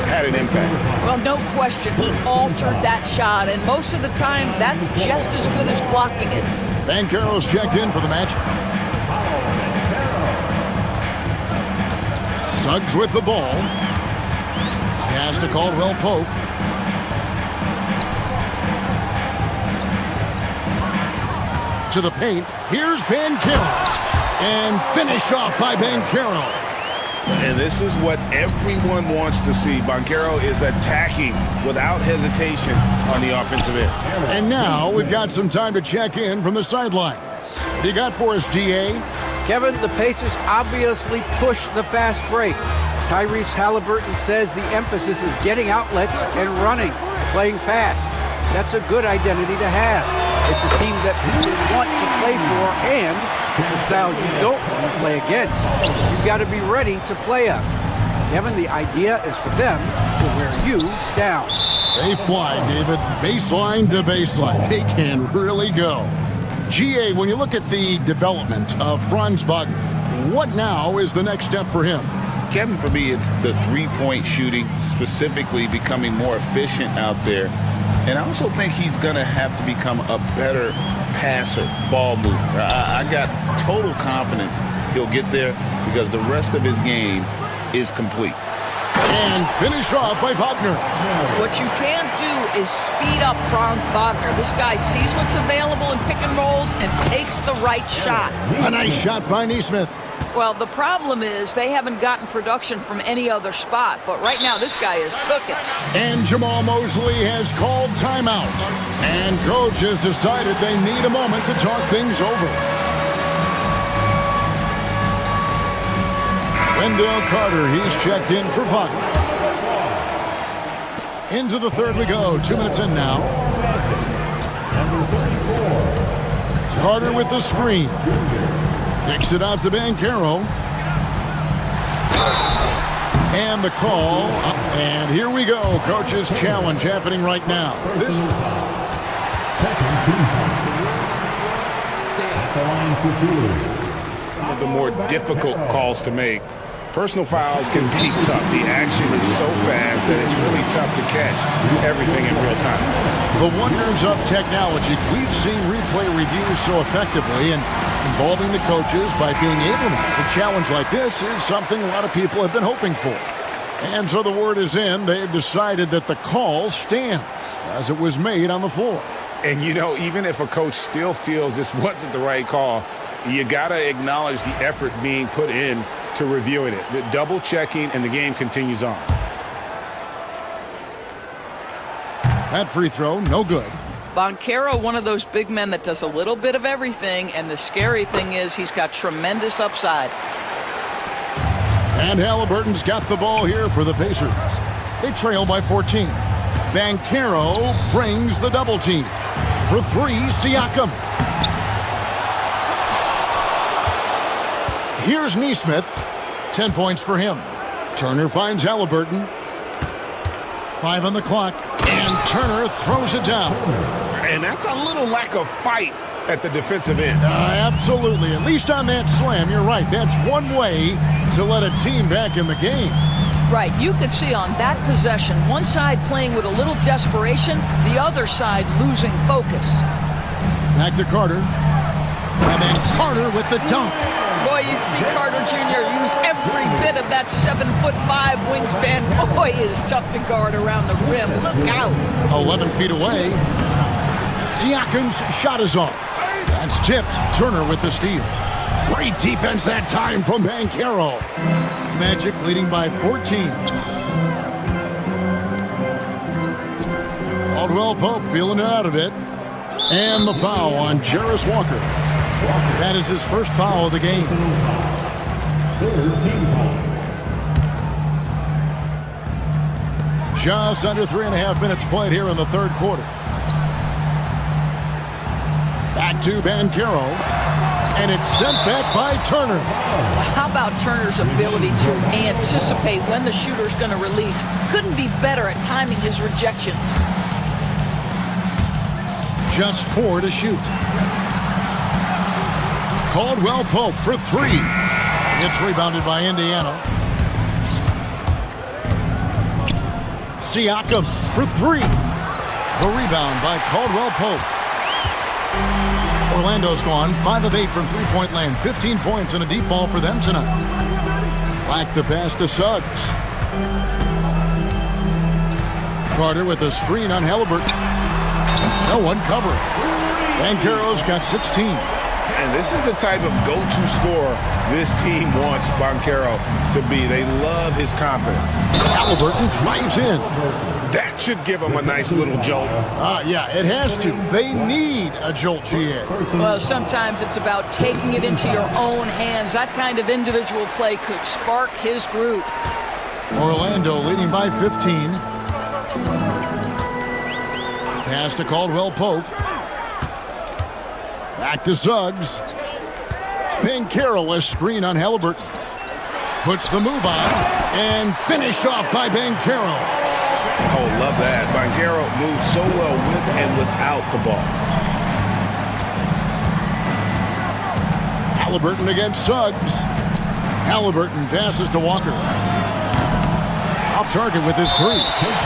G: had an impact.
H: Well, no question. He altered that shot, and most of the time, that's just as good as blocking it.
F: Banchero's checked in for the match. Suggs with the ball. Pass to Caldwell Pope. To the paint. Here's Banchero. And finished off by Banchero.
G: And this is what everyone wants to see. Banchero is attacking without hesitation on the offensive end.
F: And now we've got some time to check in from the sidelines. You got for us, DA?
I: Kevin, the Pacers obviously push the fast break. Tyrese Halliburton says the emphasis is getting outlets and running, playing fast. That's a good identity to have. It's a team that you want to play for, and it's a style you don't want to play against. You've got to be ready to play us. Kevin, the idea is for them to wear you down.
F: They fly, David. Baseline to baseline. They can really go. GA, when you look at the development of Franz Wagner, what now is the next step for him?
G: Kevin, for me, it's the three-point shooting, specifically becoming more efficient out there. And I also think he's going to have to become a better passer, ball mover. I got total confidence he'll get there because the rest of his game is complete.
F: And finished off by Wagner.
H: What you can't do is speed up Franz Wagner. This guy sees what's available in pick and rolls and takes the right shot.
F: A nice shot by Neesmith.
H: Well, the problem is they haven't gotten production from any other spot, but right now this guy is cooking.
F: And Jamal Mosley has called timeout. And coach has decided they need a moment to talk things over. Wendell Carter, he's checked in for Wagner. Into the third we go. 2 minutes in now. Carter with the screen. Kicks it out to Banchero. And the call. And here we go. Coach's challenge happening right now. This
G: Some of the more difficult calls to make. Personal fouls can be tough. The action is so fast that it's really tough to catch everything in real time.
F: The wonders of technology. We've seen replay reviews so effectively, and involving the coaches by being able to challenge like this is something a lot of people have been hoping for. And so the word is in. They've decided that the call stands as it was made on the floor.
G: And, you know, even if a coach still feels this wasn't the right call, you got to acknowledge the effort being put in to reviewing it. The double checking, and the game continues on.
F: That free throw, no good.
H: Banchero, one of those big men that does a little bit of everything, and the scary thing is he's got tremendous upside.
F: And Halliburton's got the ball here for the Pacers. They trail by 14. Banchero brings the double team. For 3, Siakam. Here's Neesmith. 10 points for him. Turner finds Halliburton. 5 on the clock. And Turner throws it down.
G: And that's a little lack of fight at the defensive end.
F: Absolutely. At least on that slam, you're right. That's one way to let a team back in the game.
H: Right. You could see on that possession, one side playing with a little desperation, the other side losing focus.
F: Back to Carter. And then Carter with the dunk.
H: Boy, you see Carter Jr. use every bit of that 7'5" wingspan. Boy, it is tough to guard around the rim. Look out.
F: 11 feet away. Siakam's shot is off. That's tipped. Turner with the steal. Great defense that time from Banchero. Magic leading by 14. Caldwell Pope feeling it out a bit. And the foul on Jarris Walker. That is his first foul of the game.
E: Third team foul.
F: Just under 3.5 minutes played here in the third quarter. Back to Banchero, and it's sent back by Turner.
H: How about Turner's ability to anticipate when the shooter's going to release? Couldn't be better at timing his rejections.
F: Just 4 to shoot. Caldwell Pope for 3. It's rebounded by Indiana. Siakam for 3. The rebound by Caldwell Pope. Orlando's gone 5 of 8 from three-point land. 15 points and a deep ball for them tonight. Black the pass to Suggs. Carter with a screen on Halliburton. No one covering. Banchero's got 16.
G: And this is the type of go-to scorer this team wants Banchero to be. They love his confidence.
F: Halliburton drives in.
G: That should give him a nice little jolt.
F: Yeah, it has to. They need a jolt, GA.
H: Well, sometimes it's about taking it into your own hands. That kind of individual play could spark his group.
F: Orlando leading by 15. Pass to Caldwell Pope. Back to Suggs. Banchero, a screen on Halliburton. Puts the move on and finished off by Banchero.
G: Oh, love that. Banchero moves so well with and without the ball.
F: Halliburton against Suggs. Halliburton passes to Walker. Off target with his 3.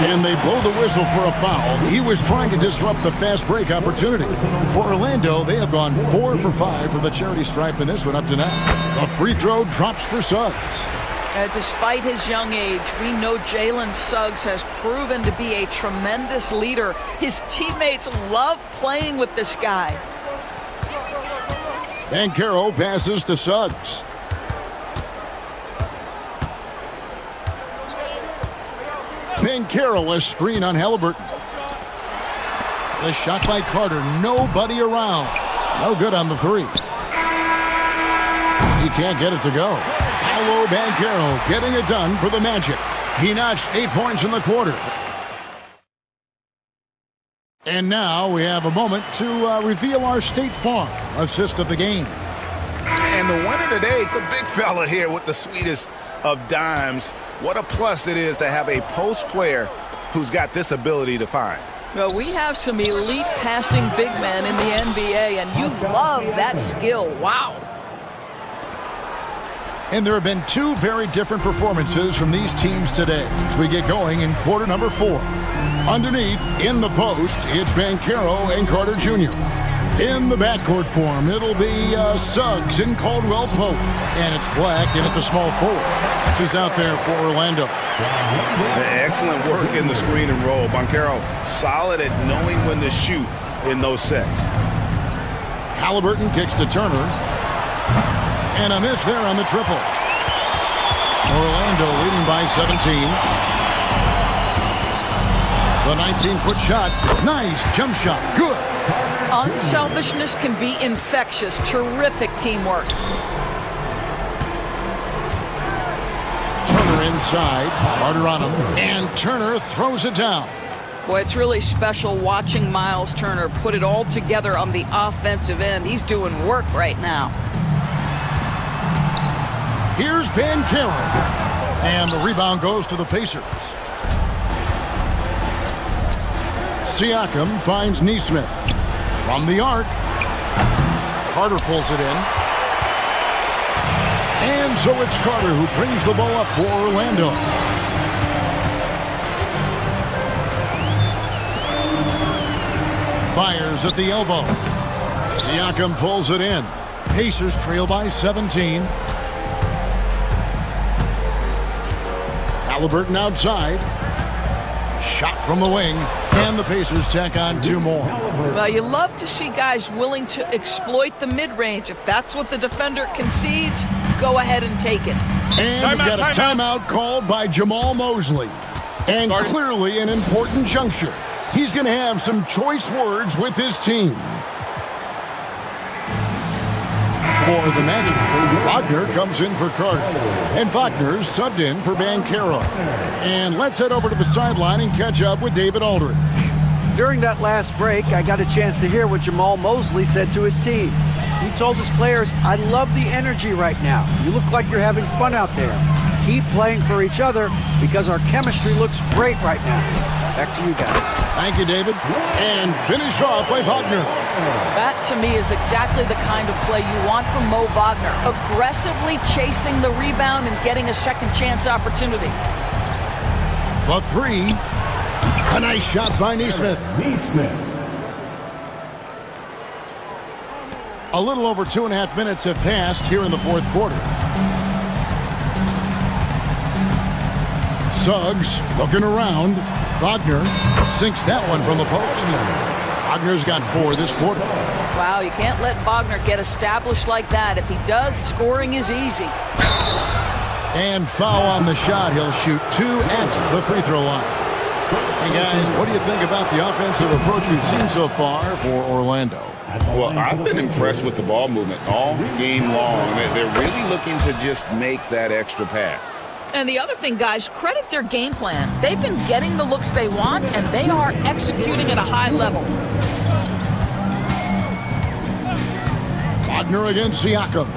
F: And they blow the whistle for a foul. He was trying to disrupt the fast break opportunity. For Orlando, they have gone 4 for 5 from the charity stripe in this one up to now. A free throw drops for Suggs.
H: Despite his young age, we know Jalen Suggs has proven to be a tremendous leader. His teammates love playing with this guy.
F: Banchero passes to Suggs. Banchero, a screen on Halliburton. The shot by Carter, nobody around. No good on the 3. He can't get it to go. Paolo Banchero getting it done for the Magic. He notched 8 points in the quarter. And now we have a moment to reveal our State Farm assist of the game.
G: And the winner today, the big fella here with the sweetest of dimes. What a plus it is to have a post player who's got this ability to find.
H: Well, we have some elite passing big men in the NBA, and you love that skill. Wow.
F: And there have been 2 very different performances from these teams today as we get going in quarter number 4. Underneath, in the post, it's Banchero and Carter Jr. In the backcourt form, it'll be Suggs and Caldwell Pope. And it's Black in at the small forward. This is out there for Orlando.
G: Excellent work in the screen and roll. Banchero solid at knowing when to shoot in those sets.
F: Halliburton kicks to Turner. And a miss there on the triple. Orlando leading by 17. The 19-foot shot. Nice jump shot. Good.
H: Unselfishness can be infectious. Terrific teamwork.
F: Turner inside. Carter on him. And Turner throws it down.
H: Boy, it's really special watching Miles Turner put it all together on the offensive end. He's doing work right now.
F: Here's Banchero. And the rebound goes to the Pacers. Siakam finds Neesmith. From the arc. Carter pulls it in. And so it's Carter who brings the ball up for Orlando. Fires at the elbow. Siakam pulls it in. Pacers trail by 17. Halliburton outside. Shot from the wing. And the Pacers tack on 2 more.
H: Well, you love to see guys willing to exploit the mid-range. If that's what the defender concedes, go ahead and take it.
F: And we've got a timeout called by Jamal Mosley. And clearly an important juncture. He's going to have some choice words with his team. For the Magic, Wagner comes in for Carter. And Wagner's subbed in for Bancaro. And let's head over to the sideline and catch up with David Aldridge.
I: During that last break, I got a chance to hear what Jamal Mosley said to his team. He told his players, "I love the energy right now. You look like you're having fun out there. Keep playing for each other because our chemistry looks great right now." Back to you guys.
F: Thank you, David. And finished off by Wagner.
H: That, to me, is exactly the kind of play you want from Mo Wagner. Aggressively chasing the rebound and getting a second chance opportunity.
F: The three. A nice shot by Neesmith. A little over 2.5 minutes have passed here in the fourth quarter. Suggs looking around. Wagner sinks that one from the post. Wagner's got 4 this quarter.
H: Wow, you can't let Wagner get established like that. If he does, scoring is easy.
F: And foul on the shot. He'll shoot 2 at the free throw line. Hey guys, what do you think about the offensive approach we've seen so far for Orlando?
G: Well, I've been impressed with the ball movement all game long. They're really looking to just make that extra pass.
H: And the other thing, guys, credit their game plan. They've been getting the looks they want, and they are executing at a high level.
F: Wagner against Siakam.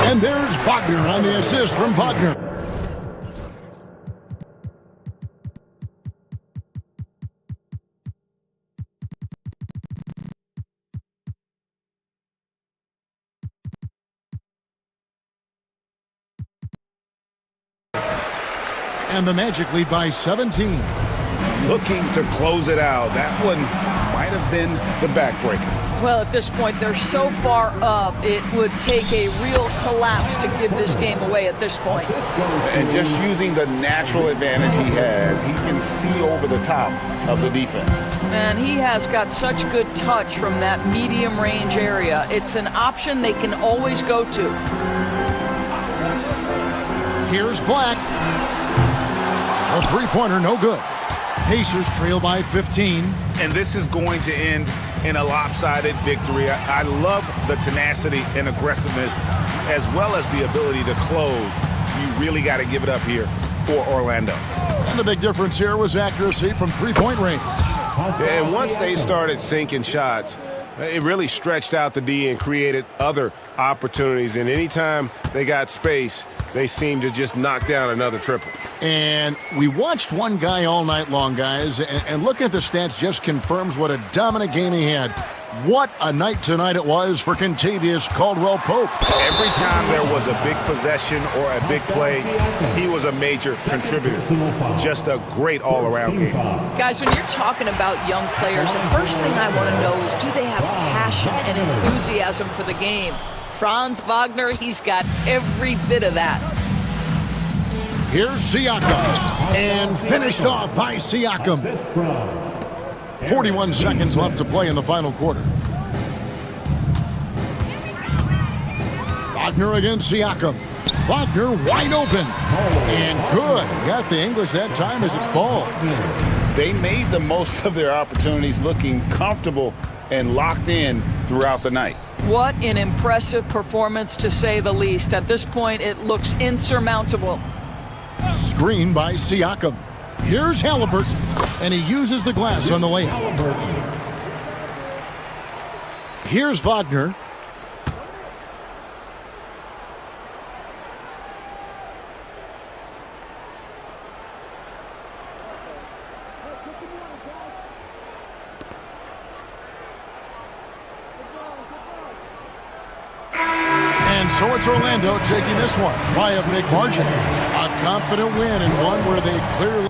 F: And there's Wagner on the assist from Wagner. And the Magic lead by 17.
G: Looking to close it out. That one might have been the backbreaker.
H: Well, at this point, they're so far up, it would take a real collapse to give this game away at this point.
G: And just using the natural advantage he has, he can see over the top of the defense.
H: And he has got such good touch from that medium range area. It's an option they can always go to.
F: Here's Black. A three-pointer, no good. Pacers trail by 15.
G: And this is going to end in a lopsided victory. I love the tenacity and aggressiveness as well as the ability to close. You really got to give it up here for Orlando.
F: And the big difference here was accuracy from three-point range.
A: And once they started sinking shots, it really stretched out the D and created other opportunities. And anytime they got space, they seemed to just knock down another triple.
F: And we watched one guy all night long, guys, and looking at the stats just confirms what a dominant game he had. What a night tonight it was for Kentavious Caldwell-Pope.
G: Every time there was a big possession or a big play, he was a major contributor. Just a great all-around game.
H: Guys, when you're talking about young players, the first thing I want to know is, do they have passion and enthusiasm for the game? Franz Wagner, he's got every bit of that.
F: Here's Siakam, and finished off by Siakam. 41 seconds left to play in the final quarter. Wagner against Siakam. Wagner wide open. And good. Got the English that time as it falls.
G: They made the most of their opportunities, looking comfortable and locked in throughout the night.
H: What an impressive performance, to say the least. At this point, it looks insurmountable.
F: Screen by Siakam. Here's Halliburton, and he uses the glass on the layup. Here's Wagner. And so it's Orlando taking this one by a big margin. A confident win, and one where they clearly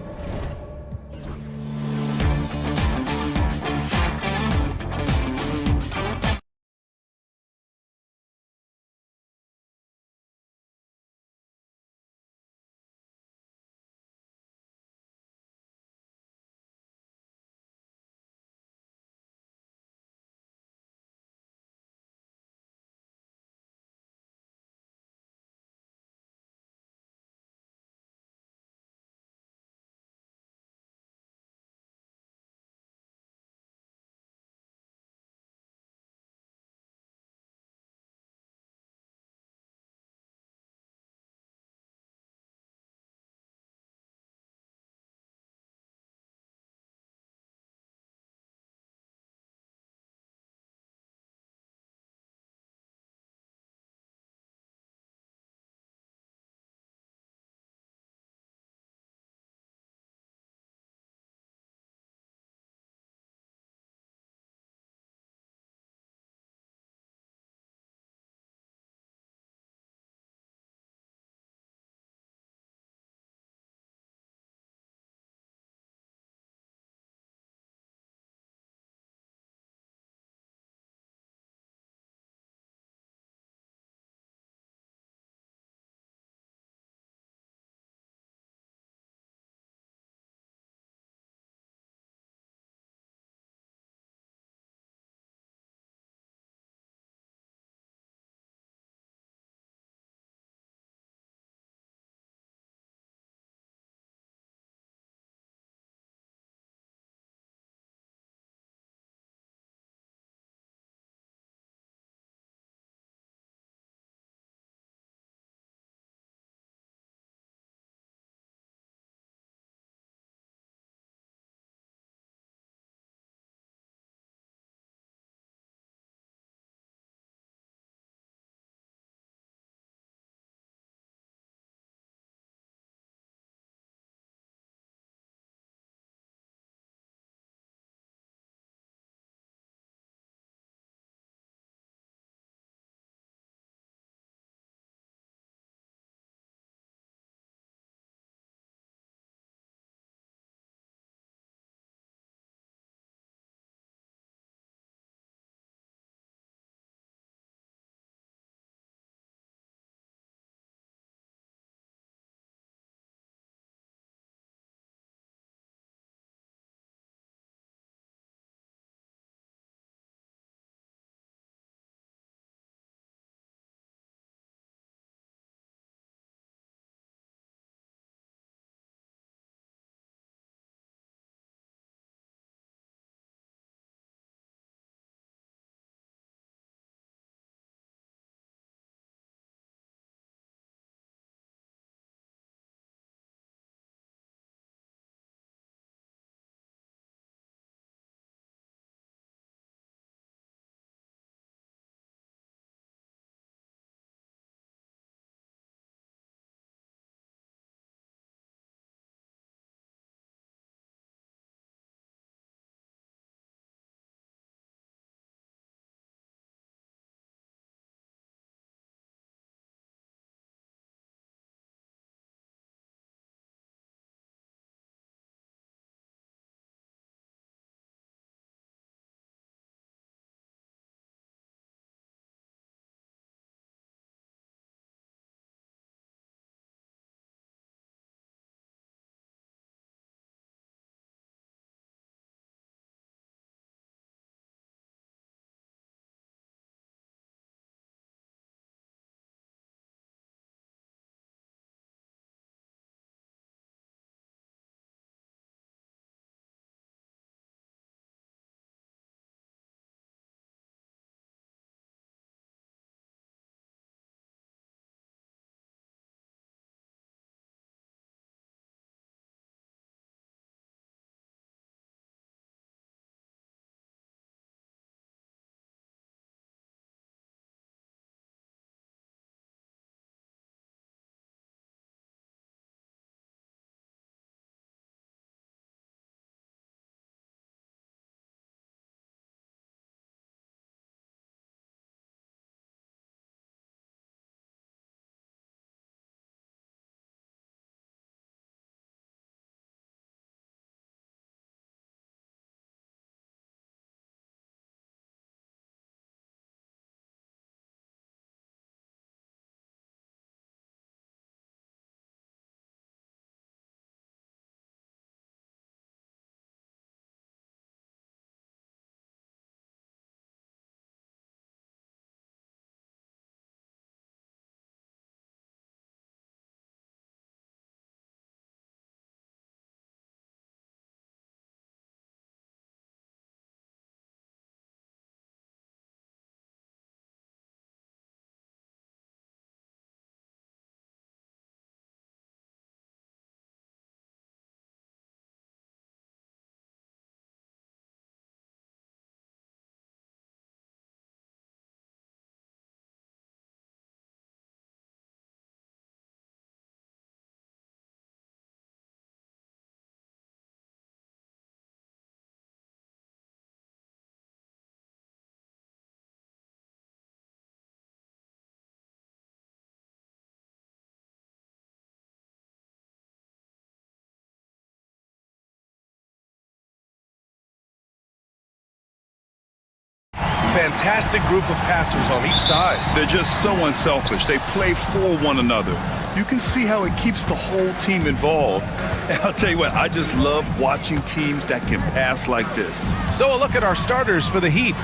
A: fantastic group of passers on each side.
B: They're just so unselfish. They play for one another. You can see how it keeps the whole team involved. And I'll tell you what, I just love watching teams that can pass like this.
A: So a look at our starters for the Heat.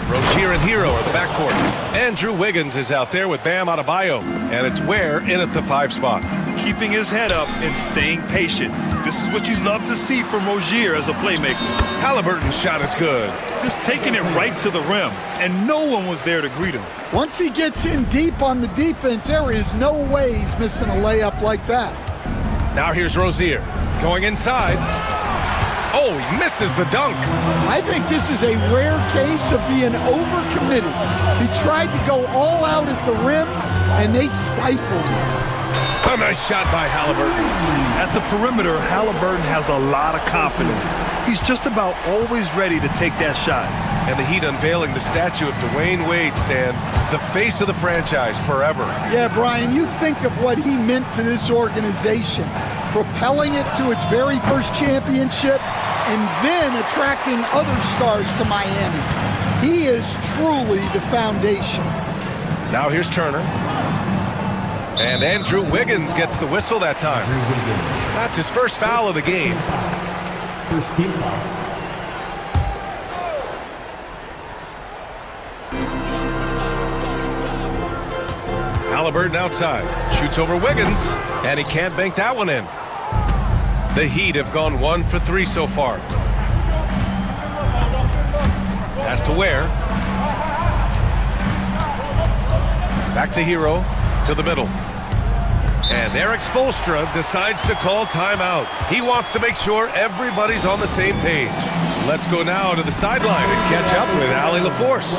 A: Rozier and Hero are the backcourt. Andrew Wiggins is out there with Bam Adebayo. And it's Ware in at the 5 spot.
B: Keeping his head up and staying patient. This is what you love to see from Rozier as a playmaker.
A: Halliburton's shot is good.
B: Just taking it right to the rim, and no one was there to greet him.
J: Once he gets in deep on the defense, there is no way he's missing a layup like that.
A: Now here's Rozier going inside. Oh, he misses the dunk.
J: I think this is a rare case of being overcommitted. He tried to go all out at the rim, and they stifled him.
A: A nice shot by Halliburton.
B: At the perimeter, Halliburton has a lot of confidence. He's just about always ready to take that shot.
A: And the Heat unveiling the statue of Dwayne Wade, Stan, the face of the franchise forever.
J: Yeah, Brian, you think of what he meant to this organization, propelling it to its very first championship and then attracting other stars to Miami. He is truly the foundation.
A: Now here's Turner. And Andrew Wiggins gets the whistle that time. That's his first foul of the game.
E: First team foul.
A: Halliburton outside. Shoots over Wiggins. And he can't bank that one in. The Heat have gone 1 for 3 so far. Pass to Ware. Back to Hero. To the middle. And Eric Spoelstra decides to call timeout. He wants to make sure everybody's on the same page. Let's go now to the sideline and catch up with Allie LaForce.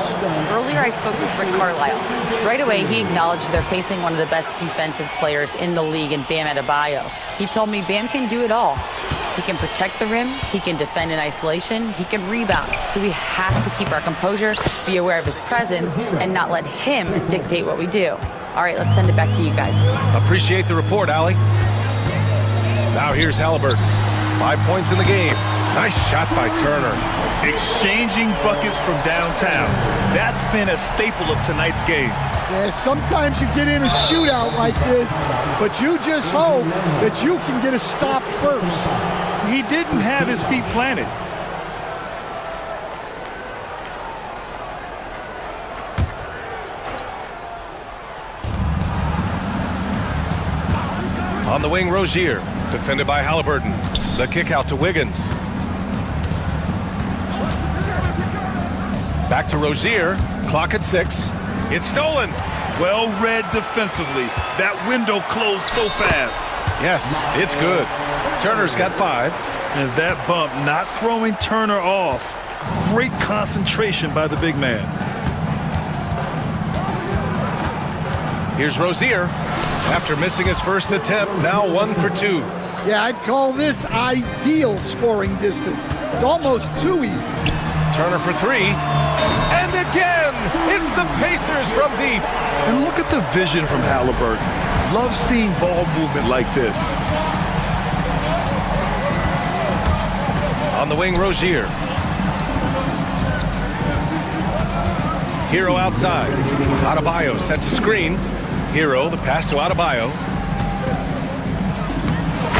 D: Earlier, I spoke with Rick Carlisle. Right away, he acknowledged they're facing one of the best defensive players in the league in Bam Adebayo. He told me Bam can do it all. He can protect the rim, he can defend in isolation, he can rebound. So we have to keep our composure, be aware of his presence, and not let him dictate what we do. All right, let's send it back to you guys.
A: Appreciate the report, Allie. Now here's Halliburton. 5 points in the game. Nice shot by Turner.
B: Exchanging buckets from downtown. That's been a staple of tonight's game.
J: Yeah, sometimes you get in a shootout like this, but you just hope that you can get a stop first.
B: He didn't have his feet planted.
A: On the wing, Rozier, defended by Halliburton. The kick out to Wiggins. Back to Rozier, clock at 6. It's stolen.
B: Well read defensively. That window closed so fast.
A: Yes, it's good. Turner's got 5.
B: And that bump not throwing Turner off. Great concentration by the big man.
A: Here's Rozier. After missing his first attempt, now 1 for 2.
J: Yeah, I'd call this ideal scoring distance. It's almost too easy.
A: Turner for 3. And again, it's the Pacers from deep.
B: And look at the vision from Halliburton. Love seeing ball movement like this.
A: On the wing, Rozier. Hero outside. Adebayo sets a screen. Hero, the pass to Adebayo.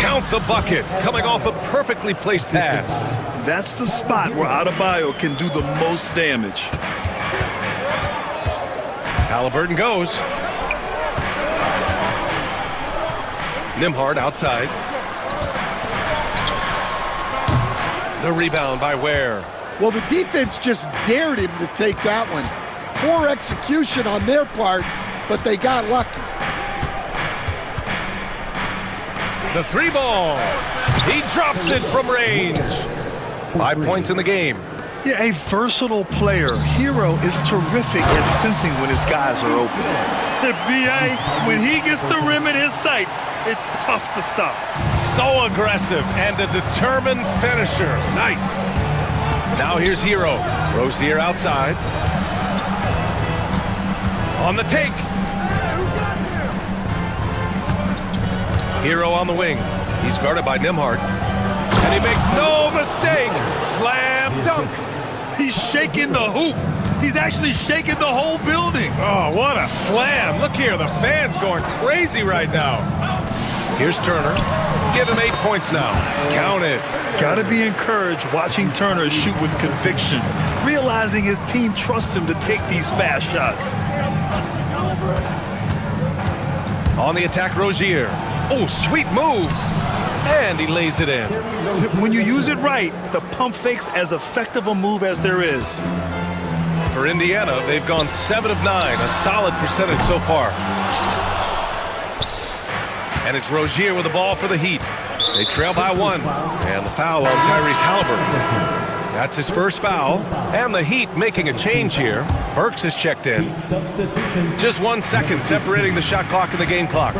A: Count the bucket, coming off a perfectly placed pass.
B: That's the spot where Adebayo can do the most damage.
A: Halliburton goes. Nembhard outside. The rebound by Ware.
J: Well, the defense just dared him to take that one. Poor execution on their part, but they got lucky.
A: The 3 ball. He drops it from range. 5 points in the game.
B: Yeah, a versatile player. Hero is terrific at sensing when his guys are open. B.A., when he gets the rim in his sights, it's tough to stop.
A: So aggressive and a determined finisher. Nice. Now here's Hero. Rozier outside. On the take. Hero on the wing. He's guarded by Nembhard. And he makes no mistake. Slam dunk.
B: He's shaking the hoop. He's actually shaking the whole building.
A: Oh, what a slam. Look here, the fans going crazy right now. Here's Turner. Give him 8 points now. Count it.
B: Gotta be encouraged watching Turner shoot with conviction, realizing his team trusts him to take these fast shots.
A: On the attack, Rozier. Oh, sweet move. And he lays it in.
B: When you use it right, the pump fake's as effective a move as there is.
A: For Indiana, they've gone 7 of 9, a solid percentage so far. And it's Rozier with the ball for the Heat. They trail by 1. And the foul on Tyrese Halliburton. That's his first foul. And the Heat making a change here. Burks is checked in. Just 1 second separating the shot clock and the game clock.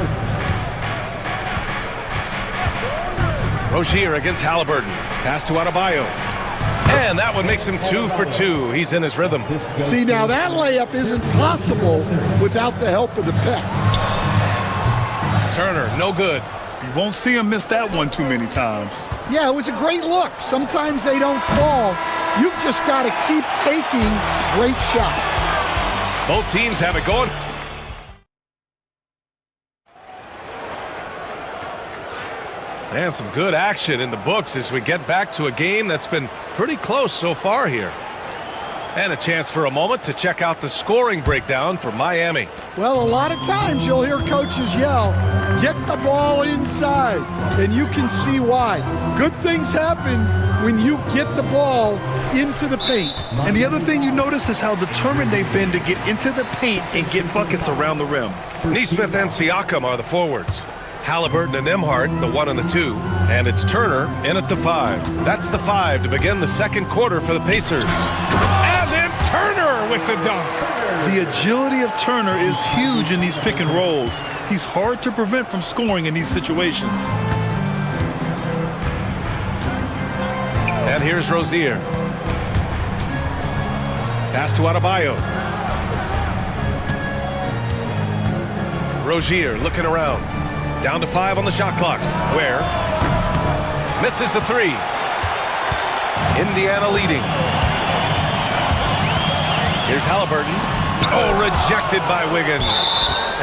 A: Rozier against Halliburton. Pass to Adebayo. And that one makes him 2 for 2. He's in his rhythm.
J: See, now that layup isn't possible without the help of the pec.
A: Turner, no good.
B: You won't see him miss that one too many times.
J: Yeah, it was a great look. Sometimes they don't fall. You've just got to keep taking great shots.
A: Both teams have it going. And some good action in the books as we get back to a game that's been pretty close so far here. And a chance for a moment to check out the scoring breakdown for Miami.
J: Well, a lot of times you'll hear coaches yell, get the ball inside, and you can see why. Good things happen when you get the ball into the paint.
B: And the other thing you notice is how determined they've been to get into the paint and get buckets around the rim.
A: Neesmith and Siakam are the forwards. Halliburton and Nembhard, the 1 and the 2. And it's Turner in at the 5. That's the 5 to begin the second quarter for the Pacers. And then Turner with the dunk.
B: The agility of Turner is huge in these pick and rolls. He's hard to prevent from scoring in these situations.
A: And here's Rozier. Pass to Adebayo. Rozier looking around. Down to 5 on the shot clock. Where? Misses the 3. Indiana leading. Here's Halliburton. Oh, rejected by Wiggins.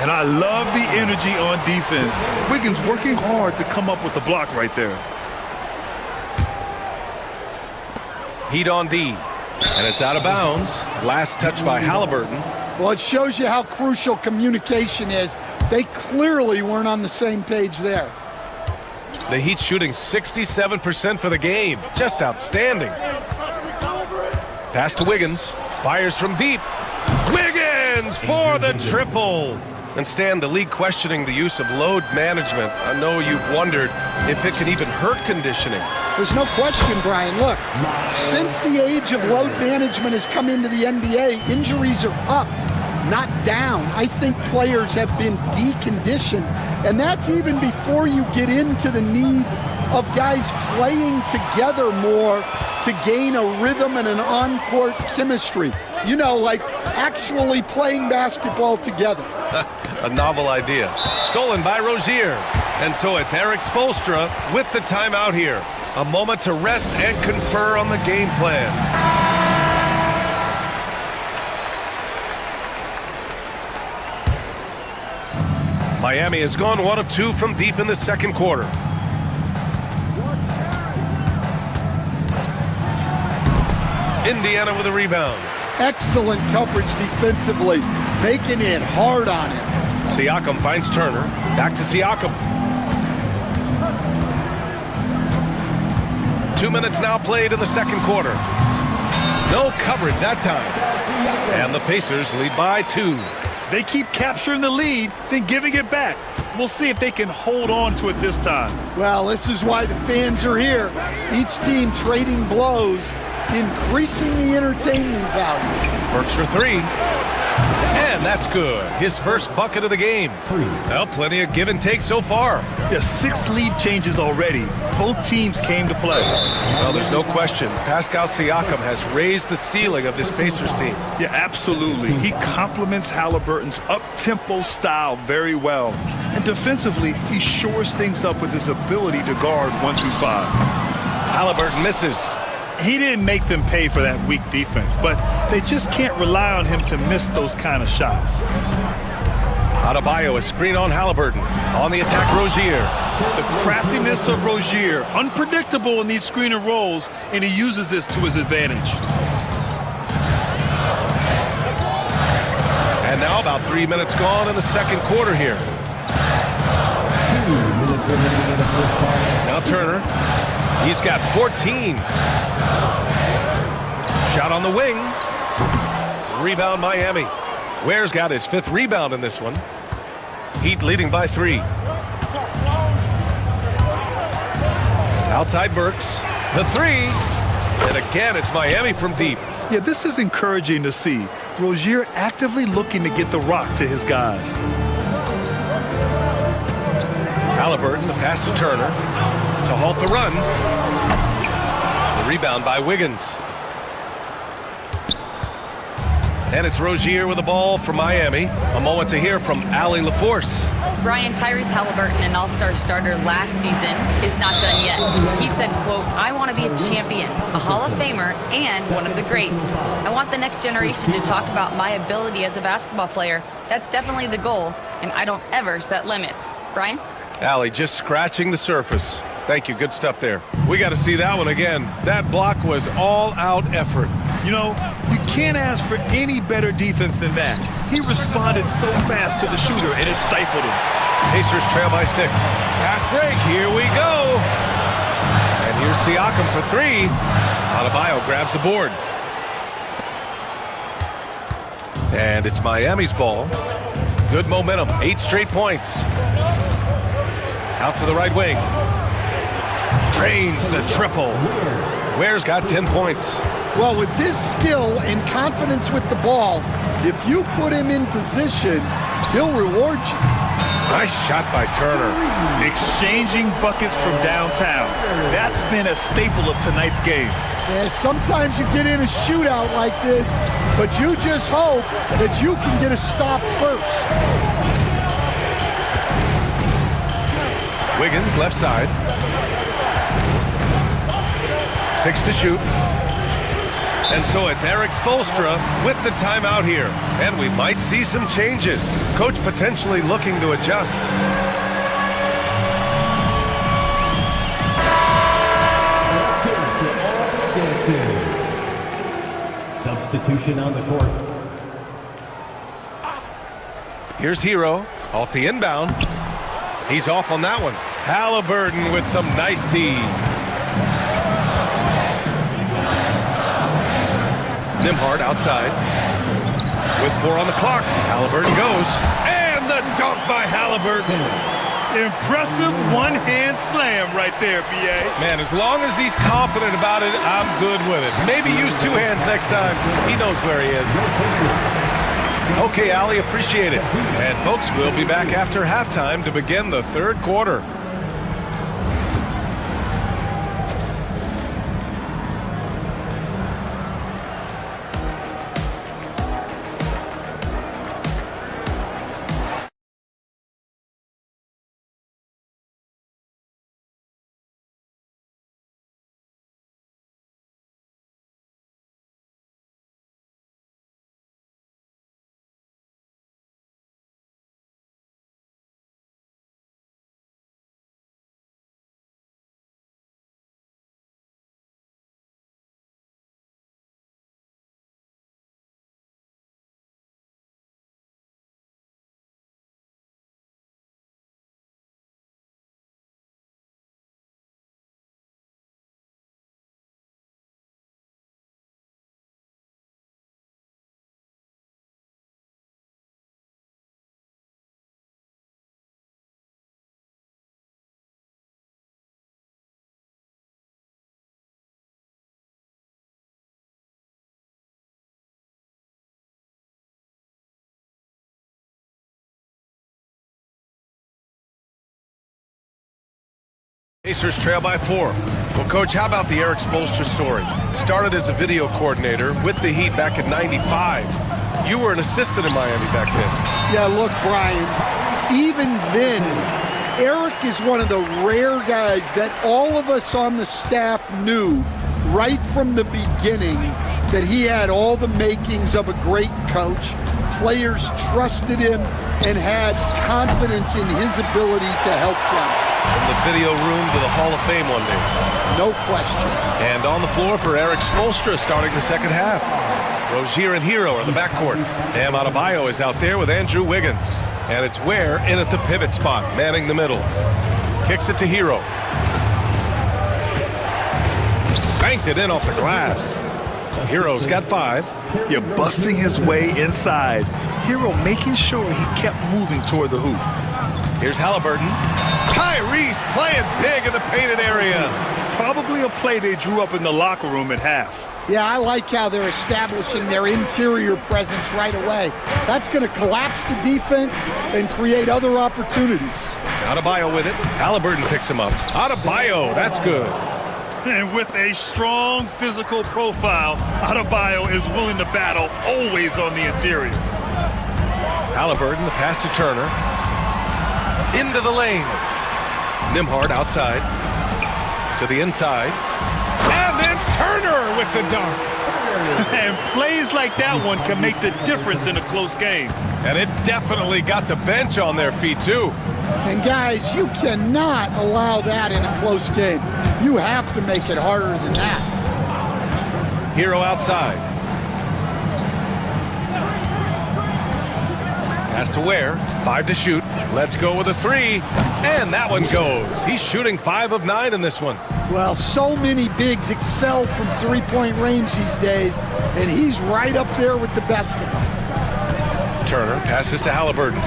B: And I love the energy on defense. Wiggins working hard to come up with the block right there.
A: Heat on D. And it's out of bounds. Last touch by Halliburton.
J: Well, it shows you how crucial communication is. They clearly weren't on the same page there.
A: The Heat shooting 67% for the game. Just outstanding. Pass to Wiggins. Fires from deep. Wiggins for the triple. And Stan, the league questioning the use of load management. I know you've wondered if it can even hurt conditioning.
J: There's no question, Brian. Look, since the age of load management has come into the NBA, injuries are up, not down. I think players have been deconditioned, and that's even before you get into the need of guys playing together more to gain a rhythm and an on-court chemistry. You know, like actually playing basketball together.
A: A novel idea. Stolen by Rozier. And so it's Eric Spoelstra with the timeout here. A moment to rest and confer on the game plan. Miami has gone 1 of 2 from deep in the second quarter. Indiana with a rebound.
J: Excellent coverage defensively, making it hard on him.
A: Siakam finds Turner. Back to Siakam. 2 minutes now played in the second quarter. No coverage that time. And the Pacers lead by 2.
B: They keep capturing the lead, then giving it back. We'll see if they can hold on to it this time.
J: Well, this is why the fans are here. Each team trading blows, increasing the entertainment value.
A: Works for 3. And that's good. His first bucket of the game. Well, plenty of give and take so far.
B: Yeah, 6 lead changes already. Both teams came to play.
A: Well, there's no question. Pascal Siakam has raised the ceiling of this Pacers team.
B: Yeah, absolutely. He complements Halliburton's up-tempo style very well. And defensively, he shores things up with his ability to guard 1 through 5.
A: Halliburton misses.
B: he didn't make them pay for that weak defense, but they just can't rely on him to miss those kind of shots.
A: Adebayo, a screen on Halliburton. On the attack, Rozier.
B: The craftiness of Rozier, unpredictable in these screen and rolls, and he uses this to his advantage.
A: And now about 3 minutes gone in the second quarter here.
E: 2 minutes remaining in the first half.
A: Now Turner. He's got 14. Shot on the wing. Rebound Miami. Ware's got his 5th rebound in this one. Heat leading by 3. Outside Burks. The 3. And again, it's Miami from deep.
B: Yeah, this is encouraging to see. Rozier actively looking to get the rock to his guys.
A: Halliburton, the pass to Turner to halt the run. The rebound by Wiggins. And it's Rozier with the ball for Miami. A moment to hear from Allie LaForce.
D: Brian, Tyrese Halliburton, an all-star starter last season, is not done yet. He said, quote, "I want to be a champion, a Hall of Famer, and one of the greats. I want the next generation to talk about my ability as a basketball player. That's definitely the goal, and I don't ever set limits." Brian?
A: Allie just scratching the surface. Thank you, good stuff there. We got to see that one again. That block was all-out effort.
B: You know, you can't ask for any better defense than that. He responded so fast to the shooter, and it stifled him.
A: Pacers trail by 6. Fast break, here we go. And here's Siakam for 3. Adebayo grabs the board. And it's Miami's ball. Good momentum, 8 straight points. Out to the right wing. Drains the triple. Ware's got 10 points.
J: Well, with his skill and confidence with the ball, if you put him in position, he'll reward you.
A: Nice shot by Turner.
B: Exchanging buckets from downtown. That's been a staple of tonight's game.
J: Yeah, sometimes you get in a shootout like this, but you just hope that you can get a stop first.
A: Wiggins, left side. 6 to shoot. And so it's Eric Spoelstra with the timeout here. And we might see some changes. Coach potentially looking to adjust.
E: Substitution on the court.
A: Here's Hero off the inbound. He's off on that one. Halliburton with some nice D. Nimhard outside with 4 on the clock. Halliburton goes. And the dunk by Halliburton.
B: Impressive one-hand slam right there, B.A.
A: Man, as long as he's confident about it, I'm good with it. Maybe use 2 hands next time. He knows where he is. Okay, Allie, appreciate it. And folks, we'll be back after halftime to begin the third quarter. Pacers trail by 4. Well, Coach, how about the Eric Spoelstra story? Started as a video coordinator with the Heat back in '95. You were an assistant in Miami back then.
J: Yeah, look, Brian, even then, Eric is one of the rare guys that all of us on the staff knew right from the beginning that he had all the makings of a great coach. Players trusted him and had confidence in his ability to help them.
A: From the video room to the Hall of Fame one day.
J: No question.
A: And on the floor for Eric Spoelstra starting the second half. Rozier and Hero are in the backcourt. Bam Adebayo is out there with Andrew Wiggins. And it's Ware in at the pivot spot, manning the middle. Kicks it to Hero. Banked it in off the glass. Hero's got 5.
B: You're busting his way inside. Hero making sure he kept moving toward the hoop.
A: Here's Halliburton. Tyrese playing big in the painted area.
B: Probably a play they drew up in the locker room at half.
J: Yeah, I like how they're establishing their interior presence right away. That's going to collapse the defense and create other opportunities.
A: Adebayo with it. Halliburton picks him up. Adebayo, that's good.
B: And with a strong physical profile, Adebayo is willing to battle, always on the interior.
A: Halliburton, the pass to Turner. Into the lane. Nembhard outside. To the inside. And then Turner with the dunk.
B: And plays like that one can make the difference in a close game.
A: And it definitely got the bench on their feet, too.
J: And guys, you cannot allow that in a close game. You have to make it harder than that.
A: Hero outside. Pass to Ware. 5 to shoot. Let's go with a 3. And that one goes. He's shooting 5 of 9 in this one.
J: Well, so many bigs excel from three-point range these days, and he's right up there with the best of them.
A: Turner passes to Halliburton.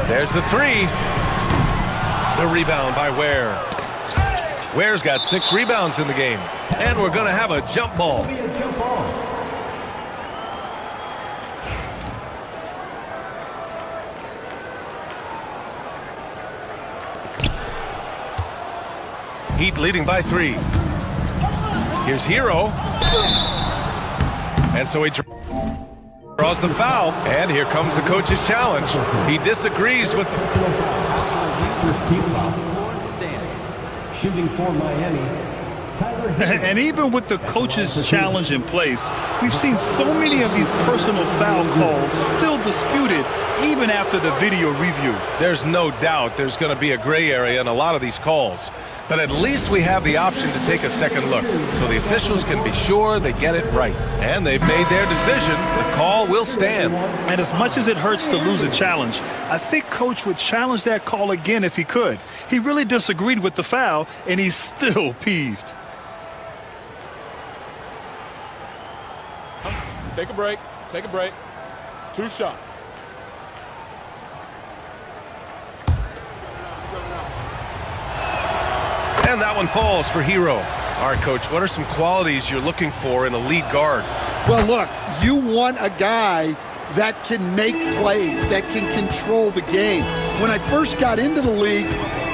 A: There's the 3. The rebound by Ware. Ware's got 6 rebounds in the game. And we're going to have a jump ball. Heat leading by 3. Here's Hero. And so he draws the foul. And here comes the coach's challenge. He disagrees with the
E: First team foul. Stance. Shooting for Miami.
B: And even with the coach's challenge in place, we've seen so many of these personal foul calls still disputed even after the video review.
A: There's no doubt there's going to be a gray area in a lot of these calls. But at least we have the option to take a second look so the officials can be sure they get it right. And they've made their decision. The call will stand.
B: And as much as it hurts to lose a challenge, I think Coach would challenge that call again if he could. He really disagreed with the foul, and he's still peeved.
K: Take a break. Take a break. 2 shots.
A: And that one falls for Hero. All right, Coach, what are some qualities you're looking for in a lead guard?
J: Well, look, you want a guy that can make plays, that can control the game. When I first got into the league,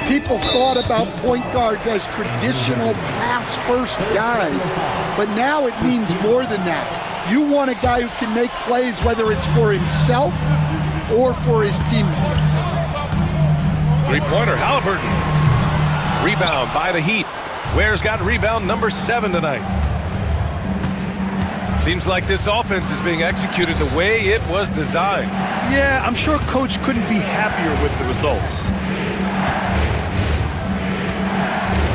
J: people thought about point guards as traditional pass-first guys. But now it means more than that. You want a guy who can make plays, whether it's for himself or for his teammates.
A: 3-pointer, Halliburton. Rebound by the Heat. Ware's got rebound number 7 tonight. Seems like this offense is being executed the way it was designed.
B: Yeah, I'm sure Coach couldn't be happier with the results.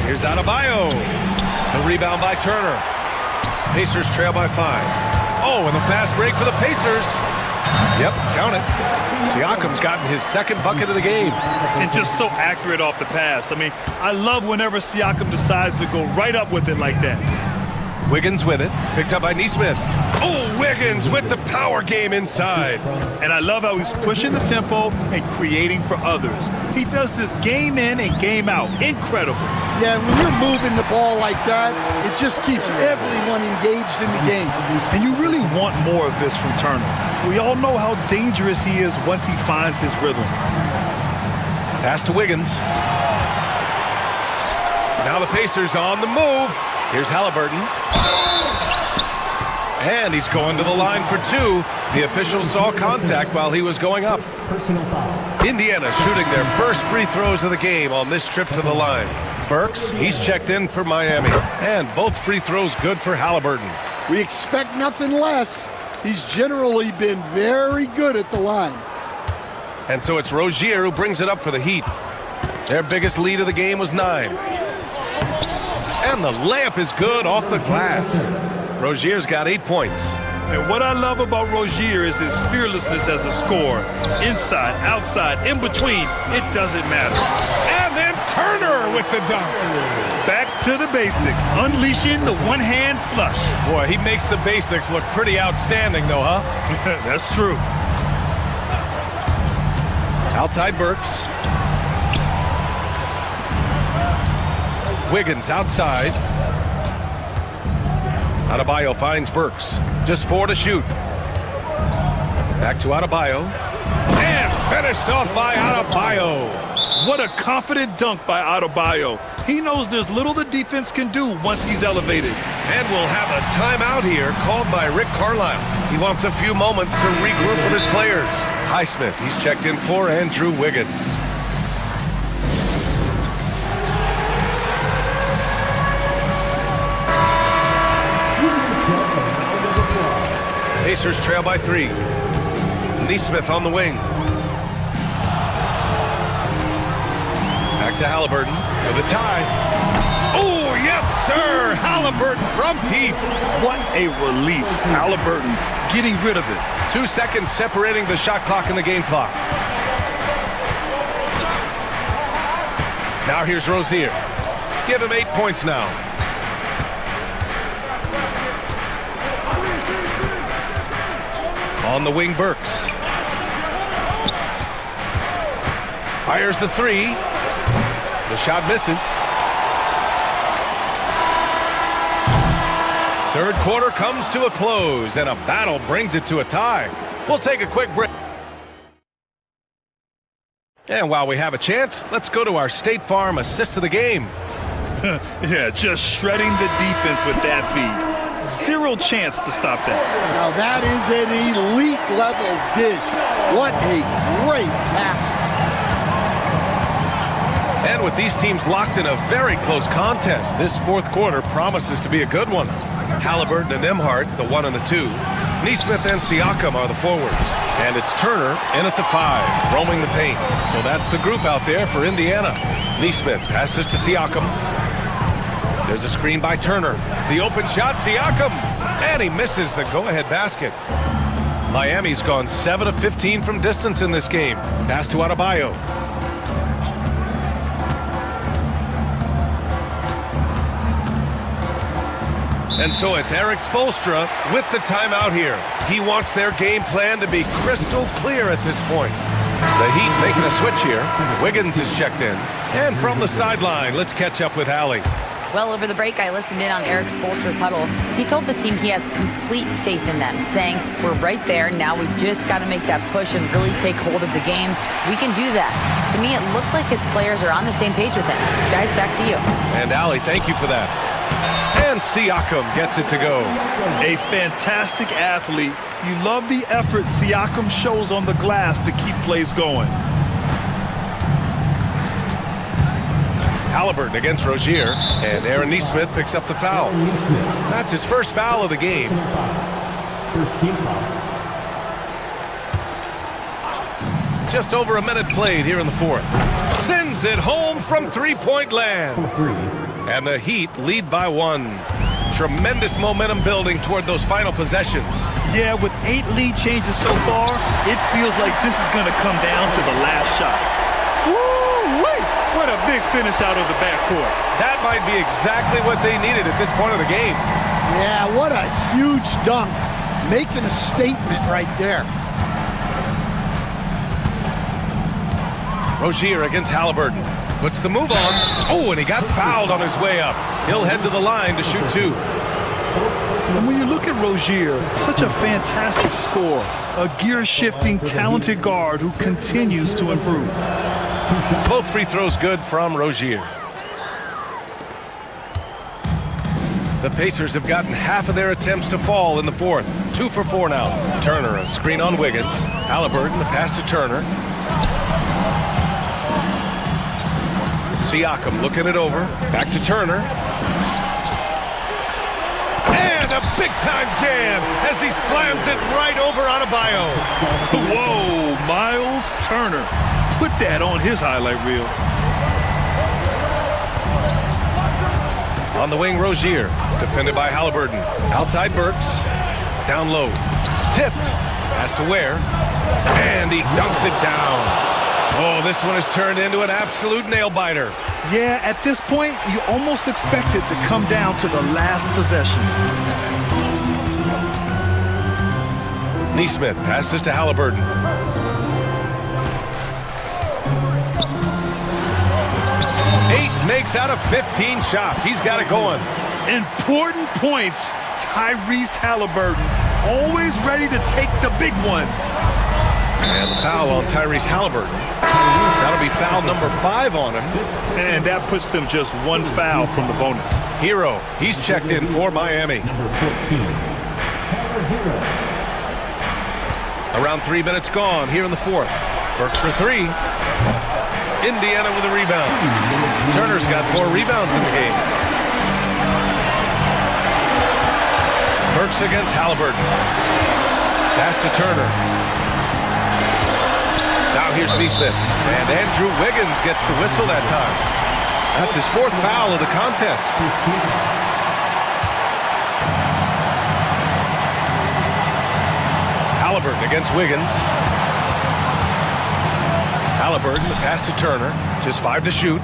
A: Here's Adebayo. The rebound by Turner. Pacers trail by 5. Oh, and the fast break for the Pacers. Yep, count it. Siakam's gotten his 2nd bucket of the game.
B: And just so accurate off the pass. I mean, I love whenever Siakam decides to go right up with it like that.
A: Wiggins with it. Picked up by Neesmith. Oh, Wiggins with the power game inside.
B: And I love how he's pushing the tempo and creating for others. He does this game in and game out. Incredible.
J: Yeah, when you're moving the ball like that, it just keeps everyone engaged in the game.
B: And you really want more of this from Turner. We all know how dangerous he is once he finds his rhythm.
A: Pass to Wiggins. Now the Pacers on the move. Here's Halliburton. And he's going to the line for 2. The official saw contact while he was going up. Indiana shooting their first free throws of the game on this trip to the line. Burks, he's checked in for Miami. And both free throws good for Halliburton.
J: We expect nothing less. He's generally been very good at the line.
A: And so it's Rozier who brings it up for the Heat. Their biggest lead of the game was 9. And the layup is good off the glass. Rozier's got 8 points.
B: And what I love about Rozier is his fearlessness as a scorer. Inside, outside, in between, it doesn't matter.
A: And then Turner with the dunk.
B: Back to the basics, unleashing the one-hand flush.
A: Boy, he makes the basics look pretty outstanding though, huh?
B: That's true.
A: Outside Burks. Wiggins outside. Adebayo finds Burks. Just 4 to shoot. Back to Adebayo. And finished off by Adebayo.
B: What a confident dunk by Adebayo. He knows there's little the defense can do once he's elevated.
A: And we'll have a timeout here called by Rick Carlisle. He wants a few moments to regroup with his players. Highsmith, he's checked in for Andrew Wiggins. Pacers trail by 3. Neesmith on the wing. Back to Halliburton for the tie. Oh, yes, sir! Halliburton from deep.
B: What a release. Halliburton getting rid of it.
A: 2 seconds separating the shot clock and the game clock. Now here's Rozier. Give him 8 points now. On the wing, Burks. Fires the 3. The shot misses. Third quarter comes to a close, and a battle brings it to a tie. We'll take a quick break. And while we have a chance, let's go to our State Farm assist of the game.
B: Yeah, just shredding the defense with that feed. Zero chance to stop that.
J: Now that is an elite level dish. What a great pass.
A: And with these teams locked in a very close contest, this fourth quarter promises to be a good one. Halliburton and Emhart, the 1 and the 2. Neesmith and Siakam are the forwards. And it's Turner in at the 5, roaming the paint. So that's the group out there for Indiana. Neesmith passes to Siakam. There's a screen by Turner. The open shot, Siakam. And he misses the go-ahead basket. Miami's gone 7 of 15 from distance in this game. Pass to Adebayo. And so it's Eric Spoelstra with the timeout here. He wants their game plan to be crystal clear at this point. The Heat making a switch here. Wiggins is checked in. And from the sideline, let's catch up with Allie.
D: Well, over the break, I listened in on Eric Spoelstra's huddle. He told the team he has complete faith in them, saying, we're right there. Now we just got to make that push and really take hold of the game. We can do that. To me, it looked like his players are on the same page with him. Guys, back to you.
A: And Allie, thank you for that. And Siakam gets it to go.
B: A fantastic athlete. You love the effort Siakam shows on the glass to keep plays going.
A: Halliburton against Rozier, and Aaron Neesmith picks up the foul. That's his first foul of the game.
E: First team foul.
A: Just over a minute played here in the fourth. Sends it home from three-point land.
E: For 3.
A: And the Heat lead by 1. Tremendous momentum building toward those final possessions.
B: Yeah, with 8 lead changes so far, it feels like this is going to come down to the last shot. Woo-wee! What a big finish out of the backcourt.
A: That might be exactly what they needed at this point of the game.
J: Yeah, what a huge dunk. Making a statement right there.
A: Rozier against Halliburton. Puts the move on. Oh, and he got fouled on his way up. He'll head to the line to shoot 2.
B: And when you look at Rozier, such a fantastic scorer, a gear-shifting, talented guard who continues to improve.
A: Both free throws good from Rozier. The Pacers have gotten half of their attempts to fall in the fourth. 2 for 4 now. Turner, a screen on Wiggins. Halliburton, the pass to Turner. Siakam looking it over. Back to Turner. And a big-time jam as he slams it right over Adebayo.
B: Whoa, Miles Turner. Put that on his highlight reel.
A: On the wing, Rozier. Defended by Halliburton. Outside Burks. Down low. Tipped. Pass to Ware. And he dunks it down. Oh, this one has turned into an absolute nail-biter.
B: Yeah, at this point, you almost expect it to come down to the last possession.
A: Neesmith passes to Halliburton. Makes out of 15 shots. He's got it going.
B: Important points. Tyrese Halliburton, always ready to take the big one.
A: And the foul on Tyrese Halliburton. That'll be foul number 5 on him.
B: And that puts them just one foul from the bonus.
A: Hero, he's checked in for Miami. Around 3 minutes gone here in the fourth. Burks for 3. Indiana with a rebound. Turner's got 4 rebounds in the game. Burks against Halliburton. Pass to Turner. Now here's Neesmith. And Andrew Wiggins gets the whistle that time. That's his 4th foul of the contest. Halliburton against Wiggins. Halliburton, the pass to Turner. Just 5 to shoot.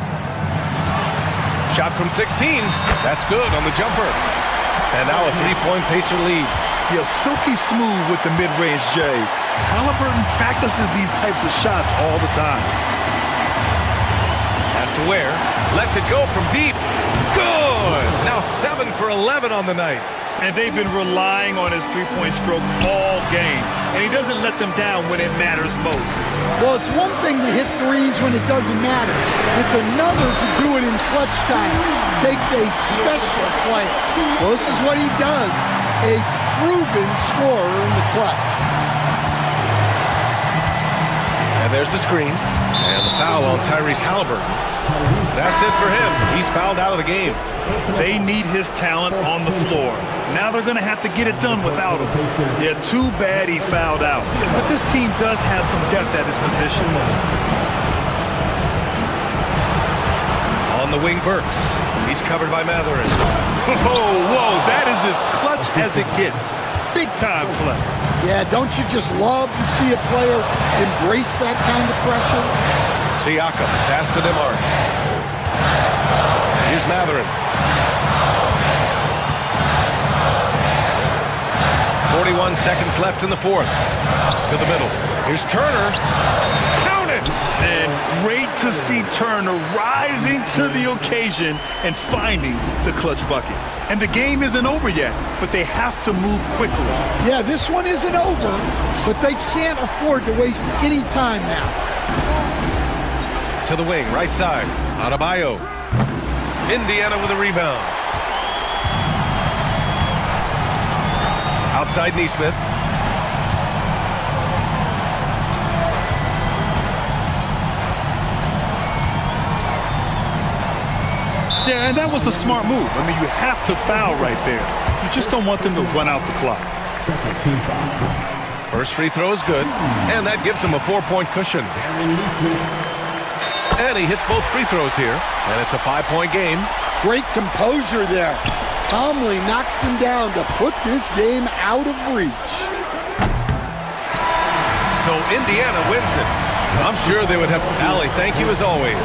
A: Shot from 16. That's good on the jumper. And now a 3-point Pacer lead.
B: Yeah, silky smooth with the mid-range, Jay. Halliburton practices these types of shots all the time.
A: Pass to Ware. Lets it go from deep. Good! Now 7 for 11 on the night.
B: And they've been relying on his three-point stroke all game. And he doesn't let them down when it matters most.
J: Well, it's one thing to hit threes when it doesn't matter. It's another to do it in clutch time. Takes a special player. Well, this is what he does. A proven scorer in the clutch.
A: And there's the screen. And the foul on Tyrese Halliburton. That's it for him. He's fouled out of the game.
B: They need his talent on the floor. Now they're going to have to get it done without him. Yeah, too bad he fouled out. But this team does have some depth at his position.
A: On the wing, Burks. He's covered by Matherin.
B: Whoa, that is as clutch as it gets. Big time play.
J: Yeah, don't you just love to see a player embrace that kind of pressure?
A: Siakam, pass to Demar. Here's Matherin. 41 seconds left in the fourth. To the middle. Here's Turner. Count it!
B: And great to see Turner rising to the occasion and finding the clutch bucket. And the game isn't over yet, but they have to move quickly.
J: Yeah, this one isn't over, but they can't afford to waste any time now.
A: To the wing, right side. Adebayo. Indiana with a rebound. Outside Neesmith.
B: Yeah, and that was a smart move. I mean, you have to foul right there. You just don't want them to run out the clock.
A: First free throw is good, and that gives him a 4-point cushion. And he hits both free throws here, and it's a 5-point game.
J: Great composure there. Calmly knocks them down to put this game out of reach.
A: So Indiana wins it. I'm sure they would have. Allie, thank you as always.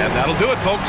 A: And that'll do it, folks.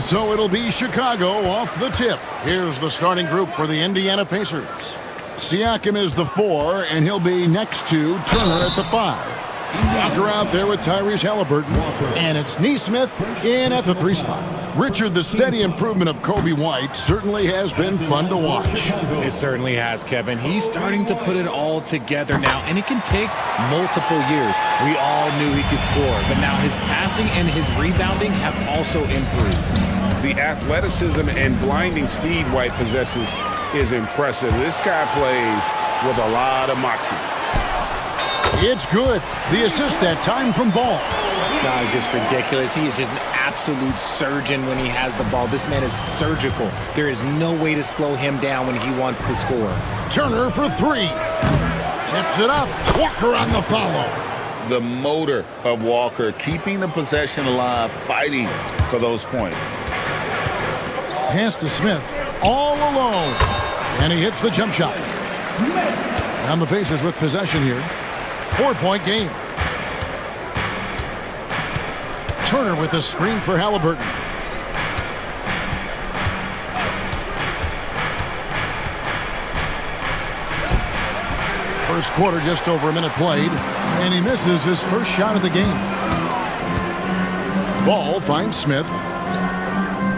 F: So it'll be Chicago off the tip. Here's the starting group for the Indiana Pacers. Siakam is the 4, and he'll be next to Turner at the 5. Walker out there with Tyrese Halliburton. And it's Neesmith in at the 3 spot. Richard, the steady improvement of Kobe White certainly has been fun to watch.
L: It certainly has, Kevin. He's starting to put it all together now, and it can take multiple years. We all knew he could score, but now his passing and his rebounding have also improved.
G: The athleticism and blinding speed White possesses is impressive. This guy plays with a lot of moxie.
F: It's good. The assist that time from Ball.
L: No, it's just ridiculous. He is just an absolute surgeon when he has the ball. This man is surgical. There is no way to slow him down when he wants to score.
F: Turner for 3. Tips it up. Walker on the follow.
G: The motor of Walker, keeping the possession alive, fighting for those points.
F: Pass to Smith, all alone. And he hits the jump shot. And the Pacers with possession here. 4-point game. Turner with a screen for Halliburton. First quarter, just over a minute played, and he misses his first shot of the game. Ball finds Smith.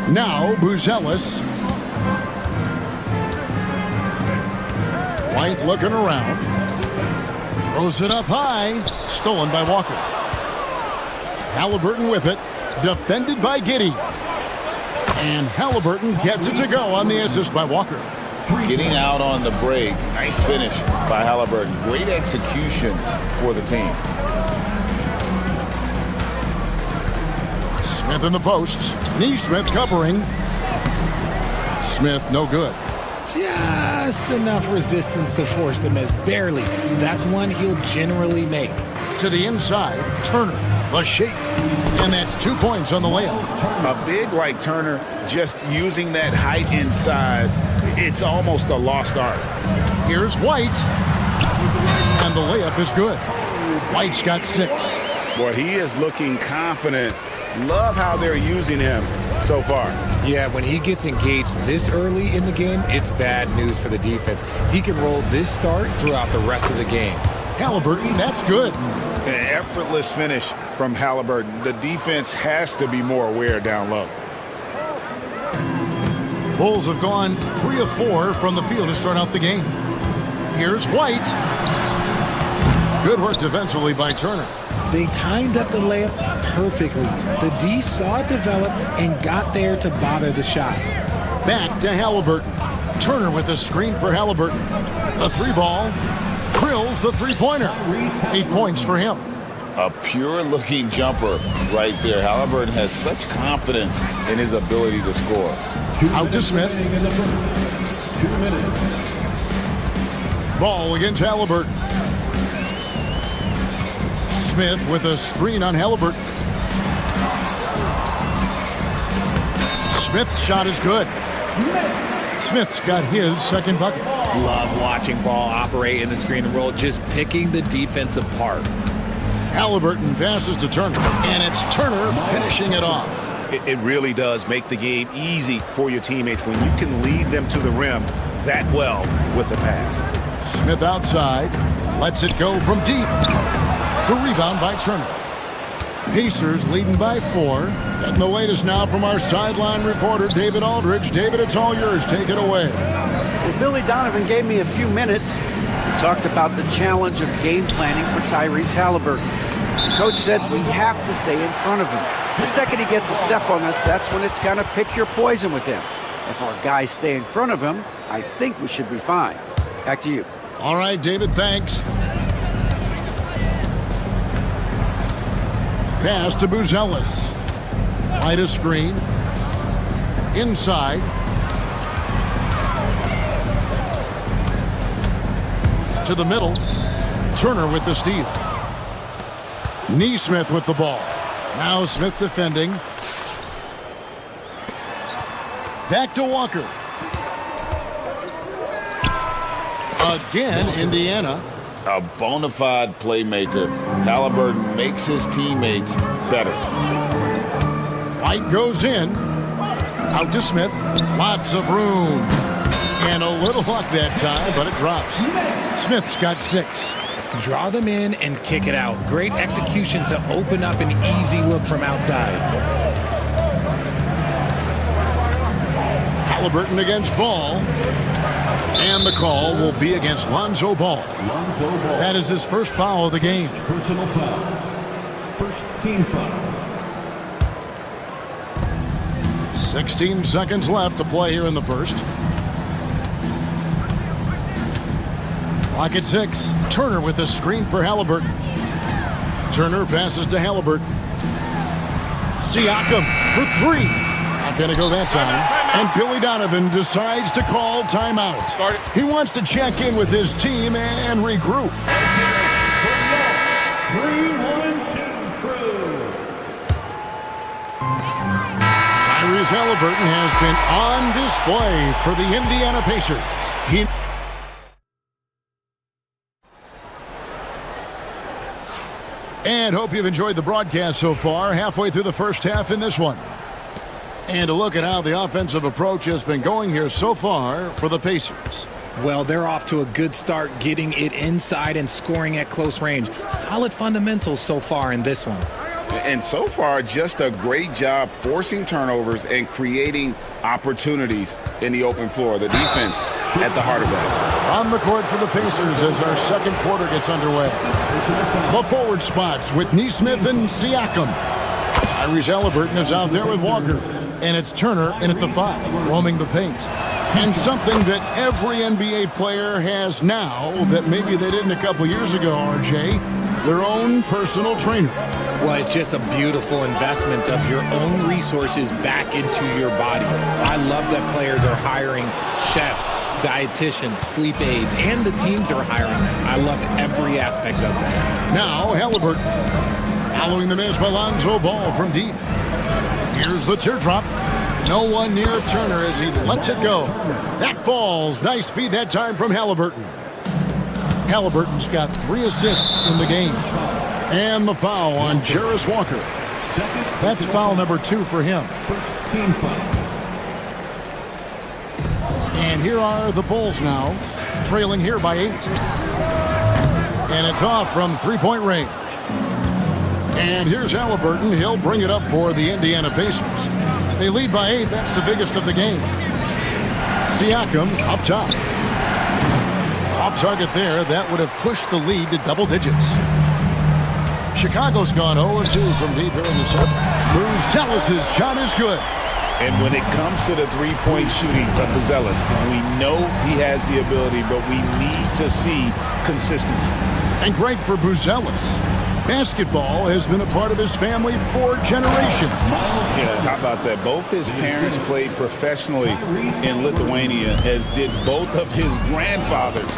F: Now Buzelis. White looking around. Throws it up high. Stolen by Walker. Halliburton with it. Defended by Giddey. And Halliburton gets it to go on the assist by Walker.
G: Getting out on the break. Nice finish by Halliburton. Great execution for the team.
F: Smith in the posts. Neesmith covering. Smith no good.
L: Just enough resistance to force the miss. Barely. That's one he'll generally make.
F: To the inside, Turner, the shape. And that's 2 points on the layup.
G: A big like Turner, just using that height inside, it's almost a lost art.
F: Here's White. And the layup is good. White's got 6.
G: Boy, he is looking confident. Love how they're using him so far.
L: Yeah, when he gets engaged this early in the game, it's bad news for the defense. He can roll this start throughout the rest of the game.
F: Halliburton, that's good.
G: An effortless finish from Halliburton. The defense has to be more aware down low.
F: Bulls have gone 3 of 4 from the field to start out the game. Here's White. Good work defensively by Turner.
L: They timed up the layup perfectly. The D saw it develop and got there to bother the shot.
F: Back to Halliburton. Turner with a screen for Halliburton. The 3-ball. Drills the 3-pointer. 8 points for him.
G: A pure-looking jumper right there. Halliburton has such confidence in his ability to score.
F: Out to Smith.
E: 2 minutes.
F: Ball against Halliburton. Smith with a screen on Halliburton. Smith's shot is good. Smith's got his second bucket.
L: Love watching Ball operate in the screen and roll, just picking the defense apart.
F: Halliburton passes to Turner, and it's Turner finishing it off.
A: It really does make the game easy for your teammates when you can lead them to the rim that well with a pass.
F: Smith outside, lets it go from deep. The rebound by Turner. Pacers leading by 4. Getting the latest now from our sideline reporter, David Aldridge. David, it's all yours. Take it away.
I: Well, Billy Donovan gave me a few minutes. We talked about the challenge of game planning for Tyrese Halliburton. The coach said we have to stay in front of him. The second he gets a step on us, that's when it's kind of pick your poison with him. If our guys stay in front of him, I think we should be fine. Back to you.
F: All right, David, thanks. Pass to Buzelis. Light a screen. Inside. To the middle. Turner with the steal. Neesmith with the ball. Now Smith defending. Back to Walker. Again, Indiana.
G: A bona fide playmaker. Halliburton makes his teammates better.
F: White goes in. Out to Smith. Lots of room. And a little luck that time, but it drops. Smith's got 6.
L: Draw them in and kick it out. Great execution to open up an easy look from outside.
F: Halliburton against Ball. And the call will be against Lonzo Ball. That is his first foul of the game.
E: Personal foul. First team foul.
F: 16 seconds left to play here in the first. Clock at 6. Turner with a screen for Halliburton. Turner passes to Halliburton. Siakam for 3. Not going to go that time. And Billy Donovan decides to call timeout. He wants to check in with his team and regroup.
E: 3-1-2 crew.
F: Tyrese Halliburton has been on display for the Indiana Pacers. And hope you've enjoyed the broadcast so far. Halfway through the first half in this one. And a look at how the offensive approach has been going here so far for the Pacers.
L: Well, they're off to a good start getting it inside and scoring at close range. Solid fundamentals so far in this one.
G: And so far, just a great job forcing turnovers and creating opportunities in the open floor. The defense at the heart of that.
F: On the court for the Pacers as our second quarter gets underway. The forward spots with Neesmith and Siakam. Tyrese Halliburton is out there with Walker. And it's Turner in at the 5, roaming the paint. And something that every NBA player has now that maybe they didn't a couple years ago, RJ, their own personal trainer.
L: Well, it's just a beautiful investment of your own resources back into your body. I love that players are hiring chefs, dietitians, sleep aides, and the teams are hiring them. I love every aspect of that.
F: Now, Halliburton following the miss by Lonzo Ball from deep. Here's the teardrop. No one near Turner as he lets it go. That falls. Nice feed that time from Halliburton. Halliburton's got 3 assists in the game. And the foul on Jarris Walker. That's foul number 2 for him.
E: First team foul.
F: And here are the Bulls now, trailing here by 8. And it's off from three-point range. And here's Halliburton. He'll bring it up for the Indiana Pacers. They lead by 8. That's the biggest of the game. Siakam up top. Off target there. That would have pushed the lead to double digits. Chicago's gone 0-2 from deep here in the 7th. Buzelis' shot is good.
G: And when it comes to the three-point shooting of Buzelis, we know he has the ability, but we need to see consistency.
F: And great for Buzelis. Basketball has been a part of his family for generations.
G: Yeah, how about that? Both his parents played professionally in Lithuania, as did both of his grandfathers.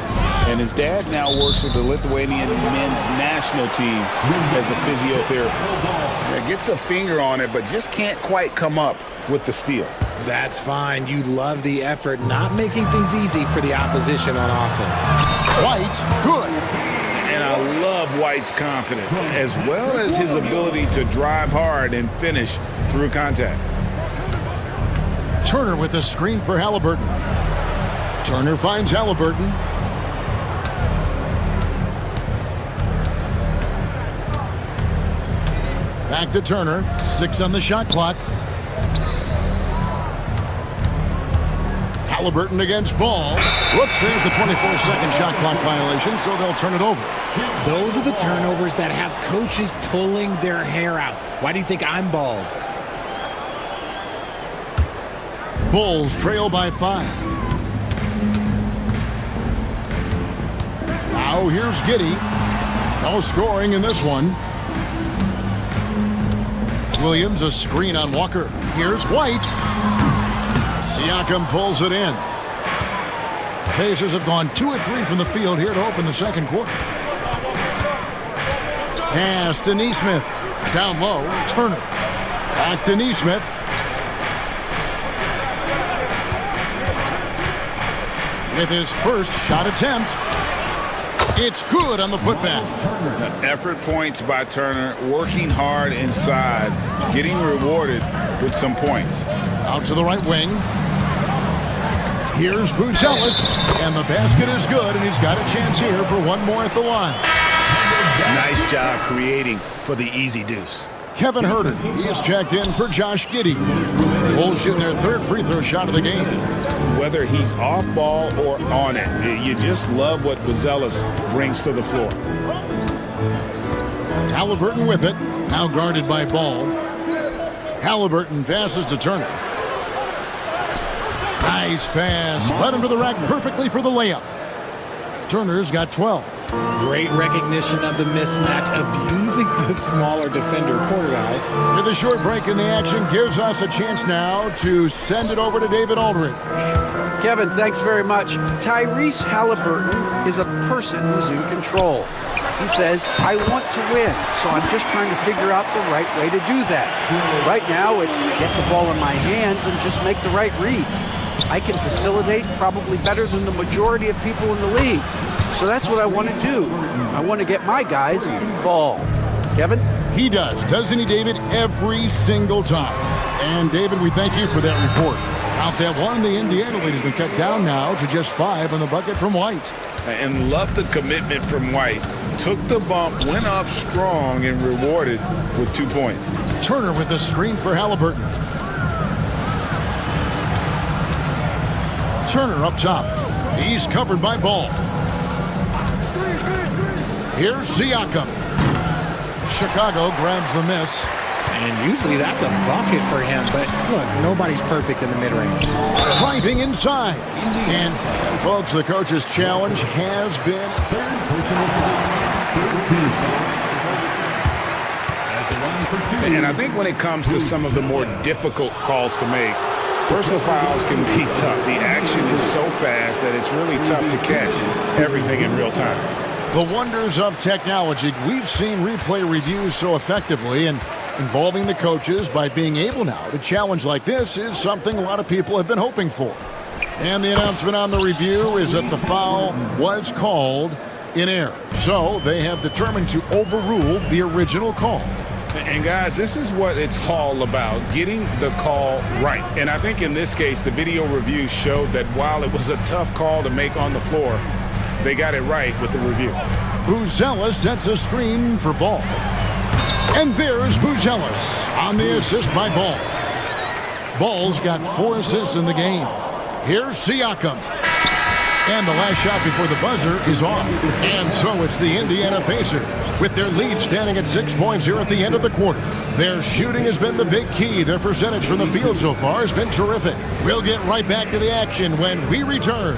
G: And his dad now works with the Lithuanian men's national team as a physiotherapist. Yeah, gets a finger on it, but just can't quite come up with the steal.
L: That's fine. You love the effort, not making things easy for the opposition on offense.
F: White, good.
G: And I love White's confidence, as well as his ability to drive hard and finish through contact.
F: Turner with a screen for Halliburton. Turner finds Halliburton. Back to Turner. 6 on the shot clock. Halliburton against Ball. Whoops, there's the 24-second shot clock violation, so they'll turn it over.
L: Those are the turnovers that have coaches pulling their hair out. Why do you think I'm bald?
F: Bulls trail by 5. Now here's Giddey. No scoring in this one. Williams a screen on Walker. Here's White. Siakam pulls it in. The Pacers have gone 2 of 3 from the field here to open the second quarter. Pass to Neesmith. Down low, Turner. Back to Neesmith. With his first shot attempt. It's good on the putback.
G: Effort points by Turner, working hard inside, getting rewarded with some points.
F: Out to the right wing. Here's Buzelis, and the basket is good, and he's got a chance here for one more at the line.
B: Nice job creating for the easy deuce.
F: Kevin Herter, he is checked in for Josh Giddey. Bulls in their third free throw shot of the game.
G: Whether he's off ball or on it, you just love what Buzelis brings to the floor.
F: Halliburton with it, now guarded by Ball. Halliburton passes to Turner. Nice pass, led him to the rack perfectly for the layup. Turner's got 12.
L: Great recognition of the mismatch, abusing the smaller defender, poor guy.
F: With a short break in the action, gives us a chance now to send it over to David Aldridge.
I: Kevin, thanks very much. Tyrese Halliburton is a person who's in control. He says, I want to win, so I'm just trying to figure out the right way to do that. Right now, it's get the ball in my hands and just make the right reads. I can facilitate probably better than the majority of people in the league. So that's what I want to do. I want to get my guys involved. Kevin?
F: He does, doesn't he, David? Every single time. And, David, we thank you for that report. Out that one, the Indiana lead has been cut down now to just 5 on the bucket from White.
G: And love the commitment from White. Took the bump, went up strong, and rewarded with 2 points.
F: Turner with the screen for Halliburton. Turner up top. He's covered by Ball. Here's Siakam. Chicago grabs the miss.
L: And usually that's a bucket for him, but look, nobody's perfect in the mid-range.
F: Driving inside. And, folks, the coach's challenge has been...
G: And I think when it comes to some of the more difficult calls to make, personal fouls can be tough. The action is so fast that it's really tough to catch everything in real time.
F: The wonders of technology. We've seen replay reviews so effectively, and involving the coaches by being able now to challenge like this is something a lot of people have been hoping for. And the announcement on the review is that the foul was called in error. So they have determined to overrule the original call.
G: And guys, this is what it's all about, getting the call right. And I think in this case, the video review showed that while it was a tough call to make on the floor, they got it right with the review.
F: Buzelis sets a screen for Ball. And there's Buzelis on the assist by Ball. Ball's got 4 assists in the game. Here's Siakam. And the last shot before the buzzer is off. And so it's the Indiana Pacers, with their lead standing at 6 points here at the end of the quarter. Their shooting has been the big key. Their percentage from the field so far has been terrific. We'll get right back to the action when we return.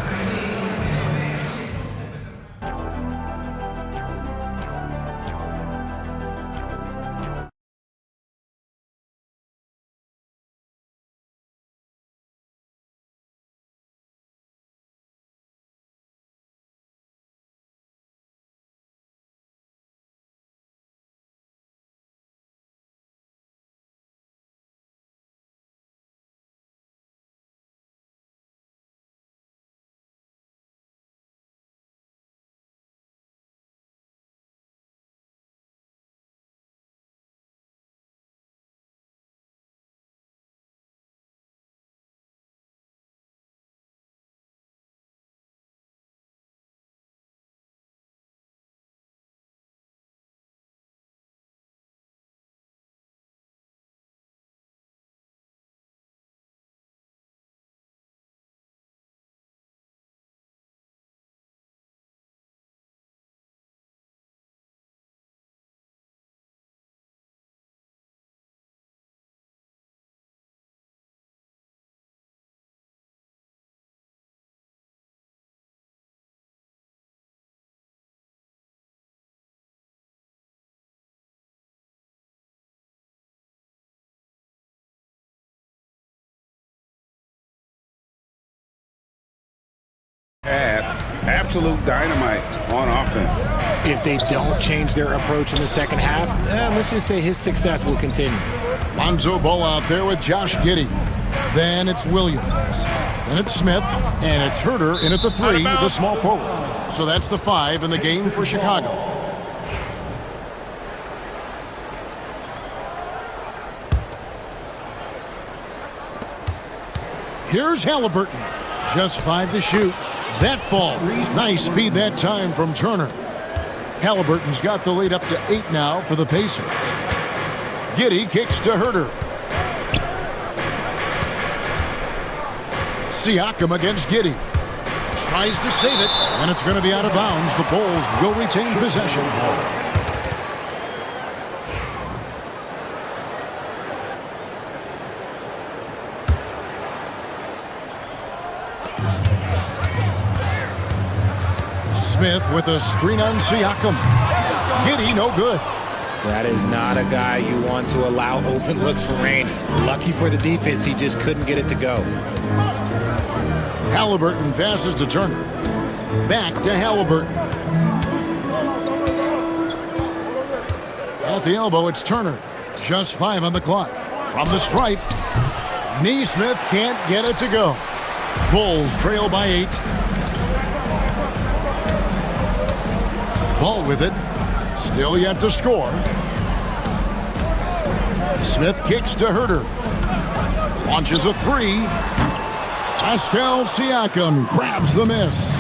G: Absolute dynamite on offense.
L: If they don't change their approach in the second half, let's just say his success will continue.
F: Lonzo Ball out there with Josh Giddey. Then it's Williams. Then it's Smith. And it's Herter in at the 3, the small forward. So that's the 5 in the game for Chicago. Here's Halliburton. Just 5 to shoot. That falls. Nice feed that time from Turner. Halliburton's got the lead up to 8 now for the Pacers. Giddey kicks to Herter. Siakam against Giddey. Tries to save it, and it's going to be out of bounds. The Bulls will retain possession. Smith with a screen on Siakam. Giddey, no good.
L: That is not a guy you want to allow open looks from range. Lucky for the defense, he just couldn't get it to go.
F: Halliburton passes to Turner. Back to Halliburton. At the elbow, it's Turner. Just 5 on the clock. From the stripe. Neesmith can't get it to go. Bulls trail by 8. Ball with it. Still yet to score. Smith kicks to Herter. Launches a 3. Pascal Siakam grabs the miss.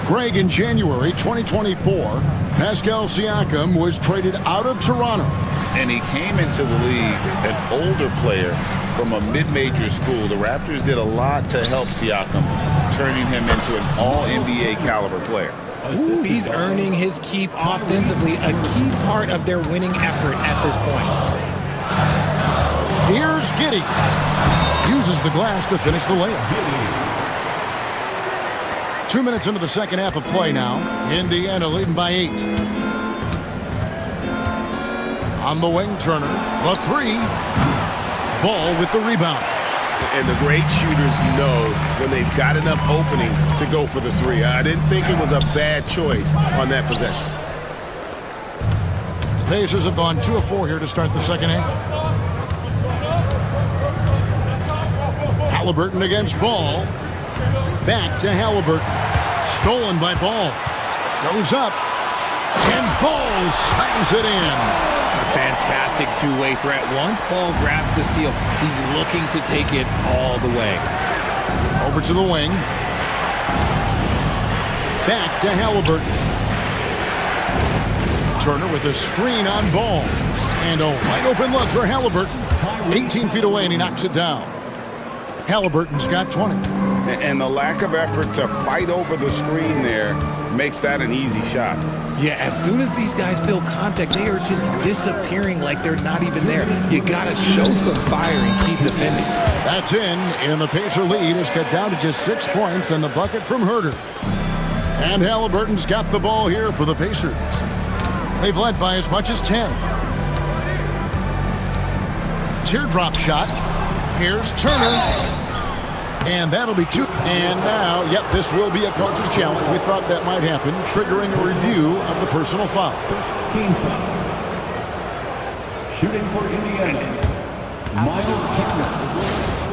F: Greg, in January 2024, Pascal Siakam was traded out of Toronto.
G: And he came into the league an older player from a mid-major school. The Raptors did a lot to help Siakam, turning him into an all-NBA caliber player.
L: Ooh, he's earning his keep offensively, a key part of their winning effort at this point.
F: Here's Giddey. Uses the glass to finish the layup. 2 minutes into the second half of play now. Indiana leading by 8. On the wing, Turner. The 3. Ball with the rebound.
A: And the great shooters know when they've got enough opening to go for the 3. I didn't think it was a bad choice on that possession.
F: The Pacers have gone 2 of 4 here to start the second half. Halliburton against Ball. Back to Halliburton. Stolen by Ball. Goes up. And Ball slams it in.
L: A fantastic two-way threat. Once Ball grabs the steal, he's looking to take it all the way.
F: Over to the wing. Back to Halliburton. Turner with a screen on Ball. And a wide open look for Halliburton. 18 feet away, and he knocks it down. Halliburton's got 20.
G: And the lack of effort to fight over the screen there makes that an easy shot.
L: Yeah, as soon as these guys feel contact, they are just disappearing like they're not even there. You gotta show some fire and keep defending.
F: That's in, and the Pacer lead is cut down to just 6 points and the bucket from Herter. And Halliburton's got the ball here for the Pacers. They've led by as much as 10. Teardrop shot. Here's Turner. And that'll be 2. And now, yep, this will be a coach's challenge. We thought that might happen, triggering a review of the personal foul.
E: Team foul. Shooting for Indiana. Miles Turner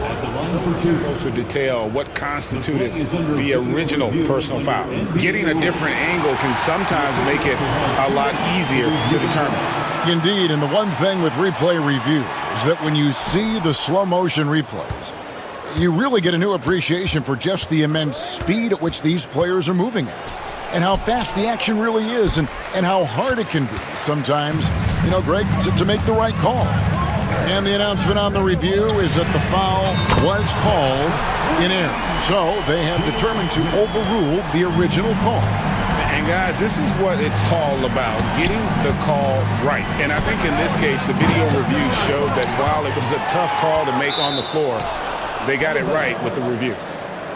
E: at the line for 2.
G: Closer detail what constituted the original personal foul. Getting a different angle can sometimes make it a lot easier to determine.
F: Indeed, and the one thing with replay review is that when you see the slow motion replays, you really get a new appreciation for just the immense speed at which these players are moving at, and how fast the action really is, and how hard it can be sometimes, you know, Greg, to make the right call. And the announcement on the review is that the foul was called in error. So they have determined to overrule the original call.
G: And guys, this is what it's all about, getting the call right. And I think in this case, the video review showed that while it was a tough call to make on the floor, they got it right with the review.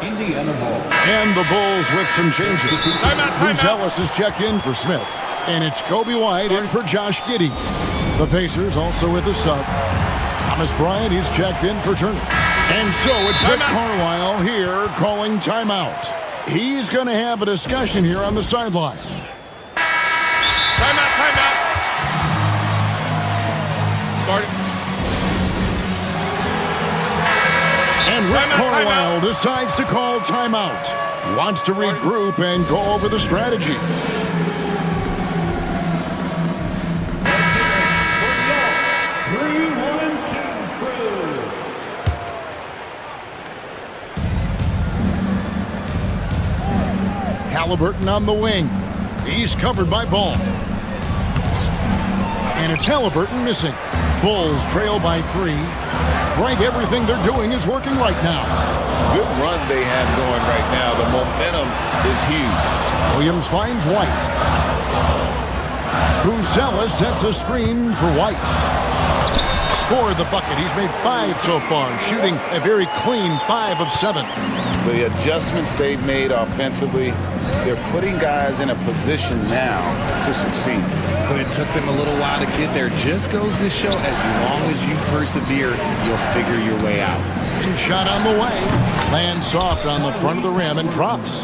E: Indiana ball.
F: And the Bulls with some changes.
A: Timeout.
F: Ellis is checked in for Smith. And it's Kobe White in for Josh Giddey. The Pacers also with a sub. Thomas Bryant, he's checked in for Turner. And so it's Rick Carlisle here calling timeout. He's going to have a discussion here on the sideline.
K: Timeout. Starting.
F: And Rick Carlisle decides to call timeout. He wants to regroup and go over the strategy. Halliburton on the wing. He's covered by Ball. And it's Halliburton missing. Bulls trail by 3. Frank, everything they're doing is working right now.
G: Good run they have going right now. The momentum is huge.
F: Williams finds White. Buzella sets a screen for White. Scored the bucket. He's made 5 so far, shooting a very clean 5 of 7.
G: The adjustments they've made offensively, they're putting guys in a position now to succeed.
L: But it took them a little while to get there. Just goes to show, as long as you persevere, you'll figure your way out.
F: And shot on the way. Lands soft on the front of the rim and drops.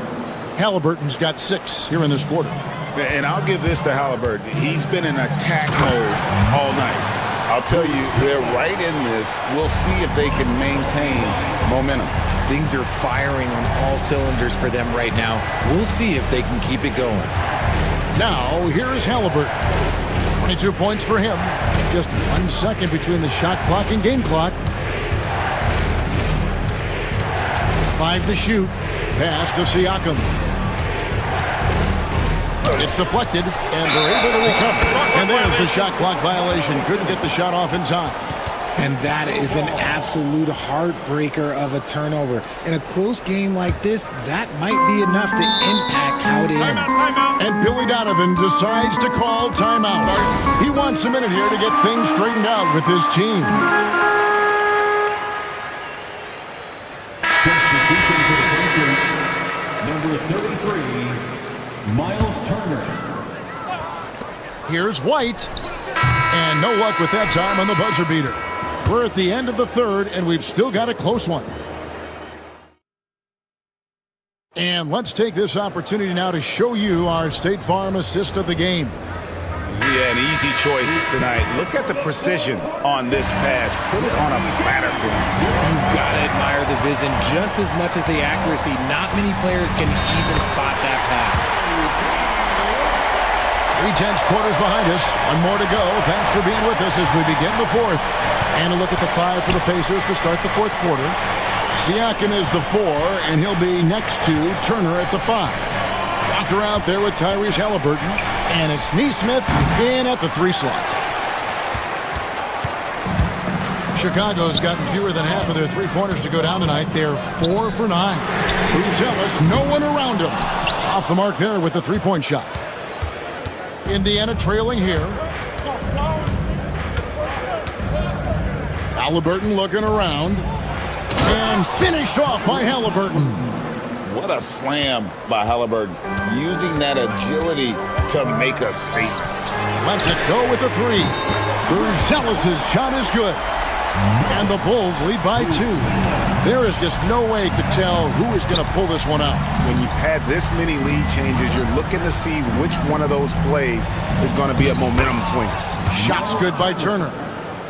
F: Halliburton's got 6 here in this quarter.
G: And I'll give this to Halliburton. He's been in attack mode all night. I'll tell you, they're right in this. We'll see if they can maintain momentum.
L: Things are firing on all cylinders for them right now. We'll see if they can keep it going.
F: Now, here is Halliburton. 22 points for him. Just 1 second between the shot clock and game clock. 5 to shoot. Pass to Siakam. It's deflected, and they're able to recover. And there's the shot clock violation. Couldn't get the shot off in time.
L: And that is an absolute heartbreaker of a turnover. In a close game like this, that might be enough to impact how it ends.
F: And Billy Donovan decides to call timeout. He wants a minute here to get things straightened out with his team.
E: Substitution for the Pacers, number 33, Miles Turner.
F: Here's White. And no luck with that time on the buzzer beater. We're at the end of the third, and we've still got a close one. And let's take this opportunity now to show you our State Farm assist of the game.
G: Yeah, an easy choice tonight. Look at the precision on this pass. Put it on a platter for him.
L: You've got to admire the vision just as much as the accuracy. Not many players can even spot that pass.
F: 3/10 quarters behind us. 1 more to go. Thanks for being with us as we begin the fourth. And a look at the 5 for the Pacers to start the fourth quarter. Siakam is the 4, and he'll be next to Turner at the 5. Walker out there with Tyrese Halliburton. And it's Neesmith in at the 3 slot. Chicago's gotten fewer than half of their 3-pointers to go down tonight. They're 4 for 9. Buzelis, no one around him. Off the mark there with the 3-point shot. Indiana trailing here. Halliburton looking around. And finished off by Halliburton.
G: What a slam by Halliburton. Using that agility to make a statement.
F: Lets it go with a 3. Buzelis' shot is good. And the Bulls lead by 2. There is just no way to tell who is going to pull this one out.
G: When you've had this many lead changes, you're looking to see which one of those plays is going to be a momentum swing.
F: Shot's good by Turner.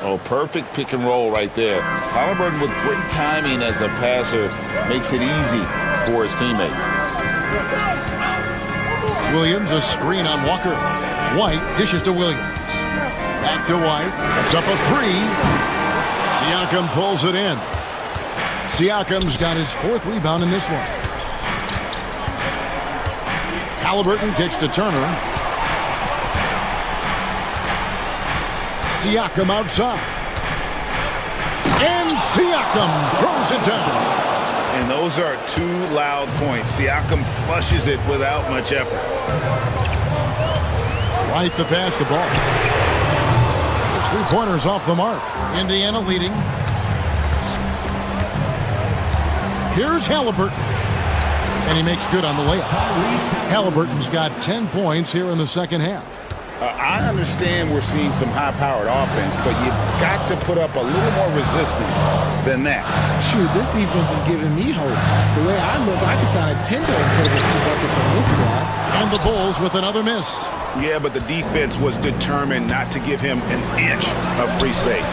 G: Oh, perfect pick and roll right there. Halliburton with great timing as a passer makes it easy for his teammates.
F: Williams, a screen on Walker. White dishes to Williams. Back to White. It's up a 3. Siakam pulls it in. Siakam's got his 4th rebound in this one. Halliburton kicks to Turner. Siakam outside. And Siakam throws it down.
G: And those are 2 loud points. Siakam flushes it without much effort.
F: Right the pass to Ball. There's 3-pointers off the mark. Indiana leading. Here's Halliburton. And he makes good on the layup. Halliburton's got 10 points here in the second half.
G: I understand we're seeing some high-powered offense, but you've got to put up a little more resistance than that.
L: Shoot, this defense is giving me hope. The way I look, I could sign a 10 and put up a few buckets on this squad.
F: And the Bulls with another miss.
G: Yeah, but the defense was determined not to give him an inch of free space.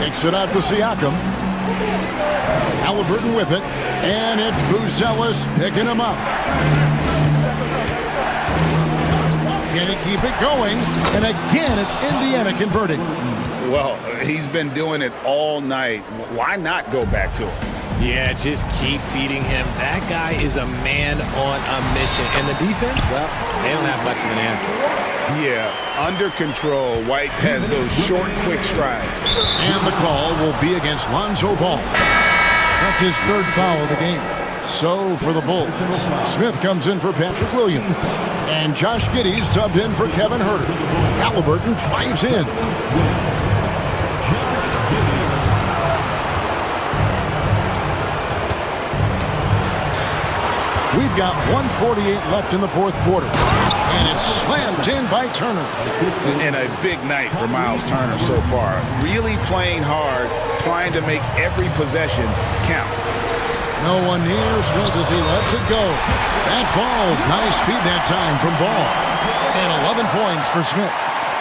F: Takes it out to Siakam. Halliburton with it. And it's Buzelis picking him up. Can he keep it going? And again, it's Indiana converting.
G: Well, he's been doing it all night. Why not go back to him?
L: Yeah, just keep feeding him. That guy is a man on a mission. And the defense, well, they don't have much of an answer.
G: Yeah, under control. White has those short, quick strides.
F: And the call will be against Lonzo Ball. That's his third foul of the game. So for the Bulls, Smith comes in for Patrick Williams. And Josh Giddey subbed in for Kevin Herter. Halliburton drives in. We've got 1:48 left in the fourth quarter. And it's slammed in by Turner.
G: And a big night for Miles Turner so far. Really playing hard, trying to make every possession count.
F: No one near Smith as he lets it go. That falls. Nice feed that time from Ball. And 11 points for Smith.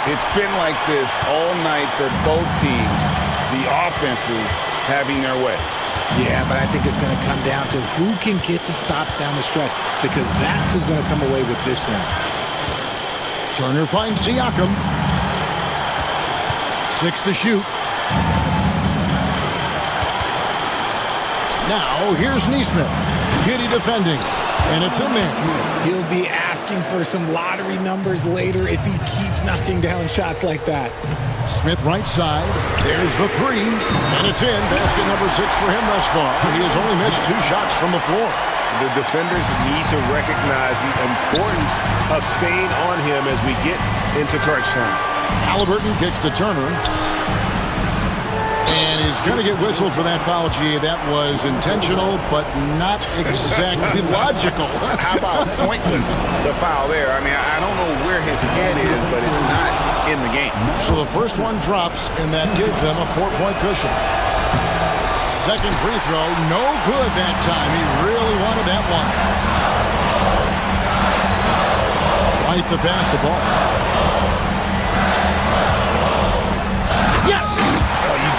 G: It's been like this all night for both teams. The offenses having their way.
L: Yeah, but I think it's going to come down to who can get the stops down the stretch, because that's who's going to come away with this one.
F: Turner finds Siakam. 6 to shoot. Now, here's Neesmith. Giddey defending, and it's in there.
L: He'll be asking for some lottery numbers later if he keeps knocking down shots like that.
F: Smith right side. There's the three, and it's in. Basket number 6 for him thus far. He has only missed 2 shots from the floor.
A: The defenders need to recognize the importance of staying on him as we get into crunch time.
F: Halliburton kicks to Turner. And he's going to get whistled for that foul, G. That was intentional, but not exactly logical.
G: How about pointless to foul there? I mean, I don't know where his head is, but it's not in the game.
F: So the first one drops, and that gives them a 4-point cushion. Second free throw, no good that time. He really wanted that one. Right the pass to Ball. Yes!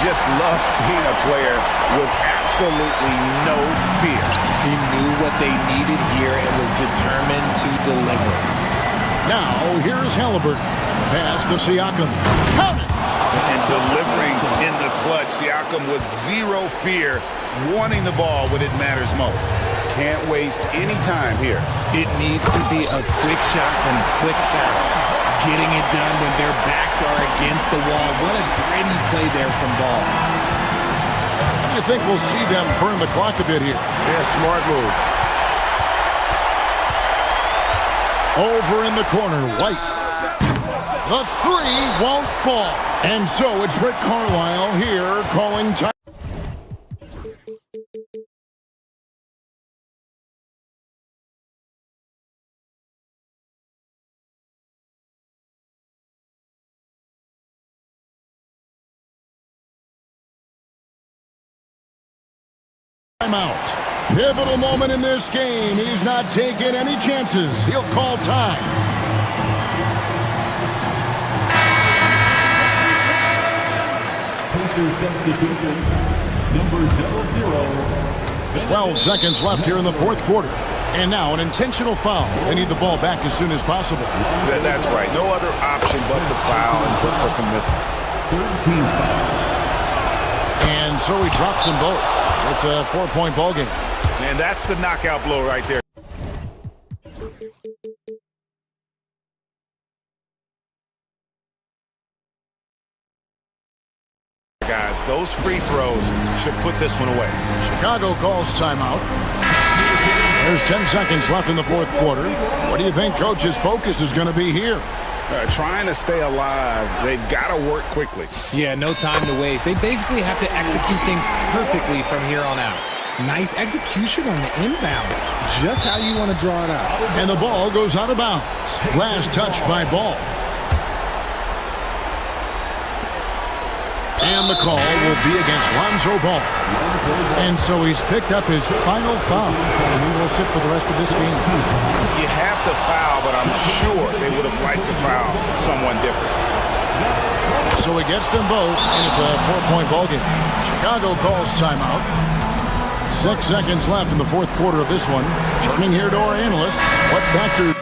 A: Just love seeing a player with absolutely no fear.
L: He knew what they needed here and was determined to deliver.
F: Now, here's Halliburton. Pass to Siakam. Count it!
G: And delivering in the clutch. Siakam with zero fear, wanting the ball when it matters most. Can't waste any time here.
L: It needs to be a quick shot and a quick foul. Getting it done when their backs are against the wall. What a gritty play there from Ball.
F: I think we'll see them burn the clock a bit here.
A: Yeah, smart move.
F: Over in the corner, White. The three won't fall. And so it's Rick Carlisle here calling time. Timeout. Pivotal moment in this game. He's not taking any chances. He'll call time.
E: Substitution, number 00.
F: 12 seconds left here in the fourth quarter. And now an intentional foul. They need the ball back as soon as possible.
G: That's right. No other option but to foul and look for some misses.
E: 13 foul.
F: And so he drops them both. It's a 4-point ball game.
G: And that's the knockout blow right there. Guys, those free throws should put this one away.
F: Chicago calls timeout. There's 10 seconds left in the fourth quarter. What do you think Coach's focus is going to be here?
G: Trying to stay alive. They've got to work quickly.
L: Yeah, no time to waste. They basically have to execute things perfectly from here on out. Nice execution on the inbound. Just how you want to draw it up.
F: And the ball goes out of bounds. Last touch by Ball. And the call will be against Lonzo Ball. And so he's picked up his final foul. And he will sit for the rest of this game.
G: You have to foul, but I'm sure they would have liked to foul someone different.
F: So he gets them both, and it's a 4-point ball game. Chicago calls timeout. 6 seconds left in the fourth quarter of this one. Turning here to our analysts. What factor?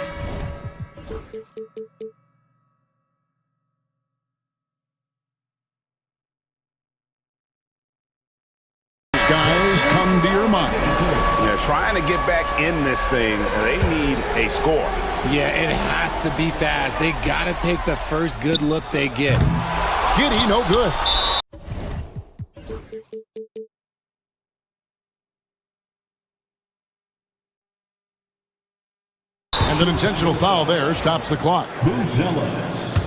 F: Guys, come to your
M: trying to get back in this thing, they need a score.
L: Yeah, it has to be fast. They got to take the first good look they get.
F: Giddy, no good. And an intentional foul there stops the clock.
E: Buzelas.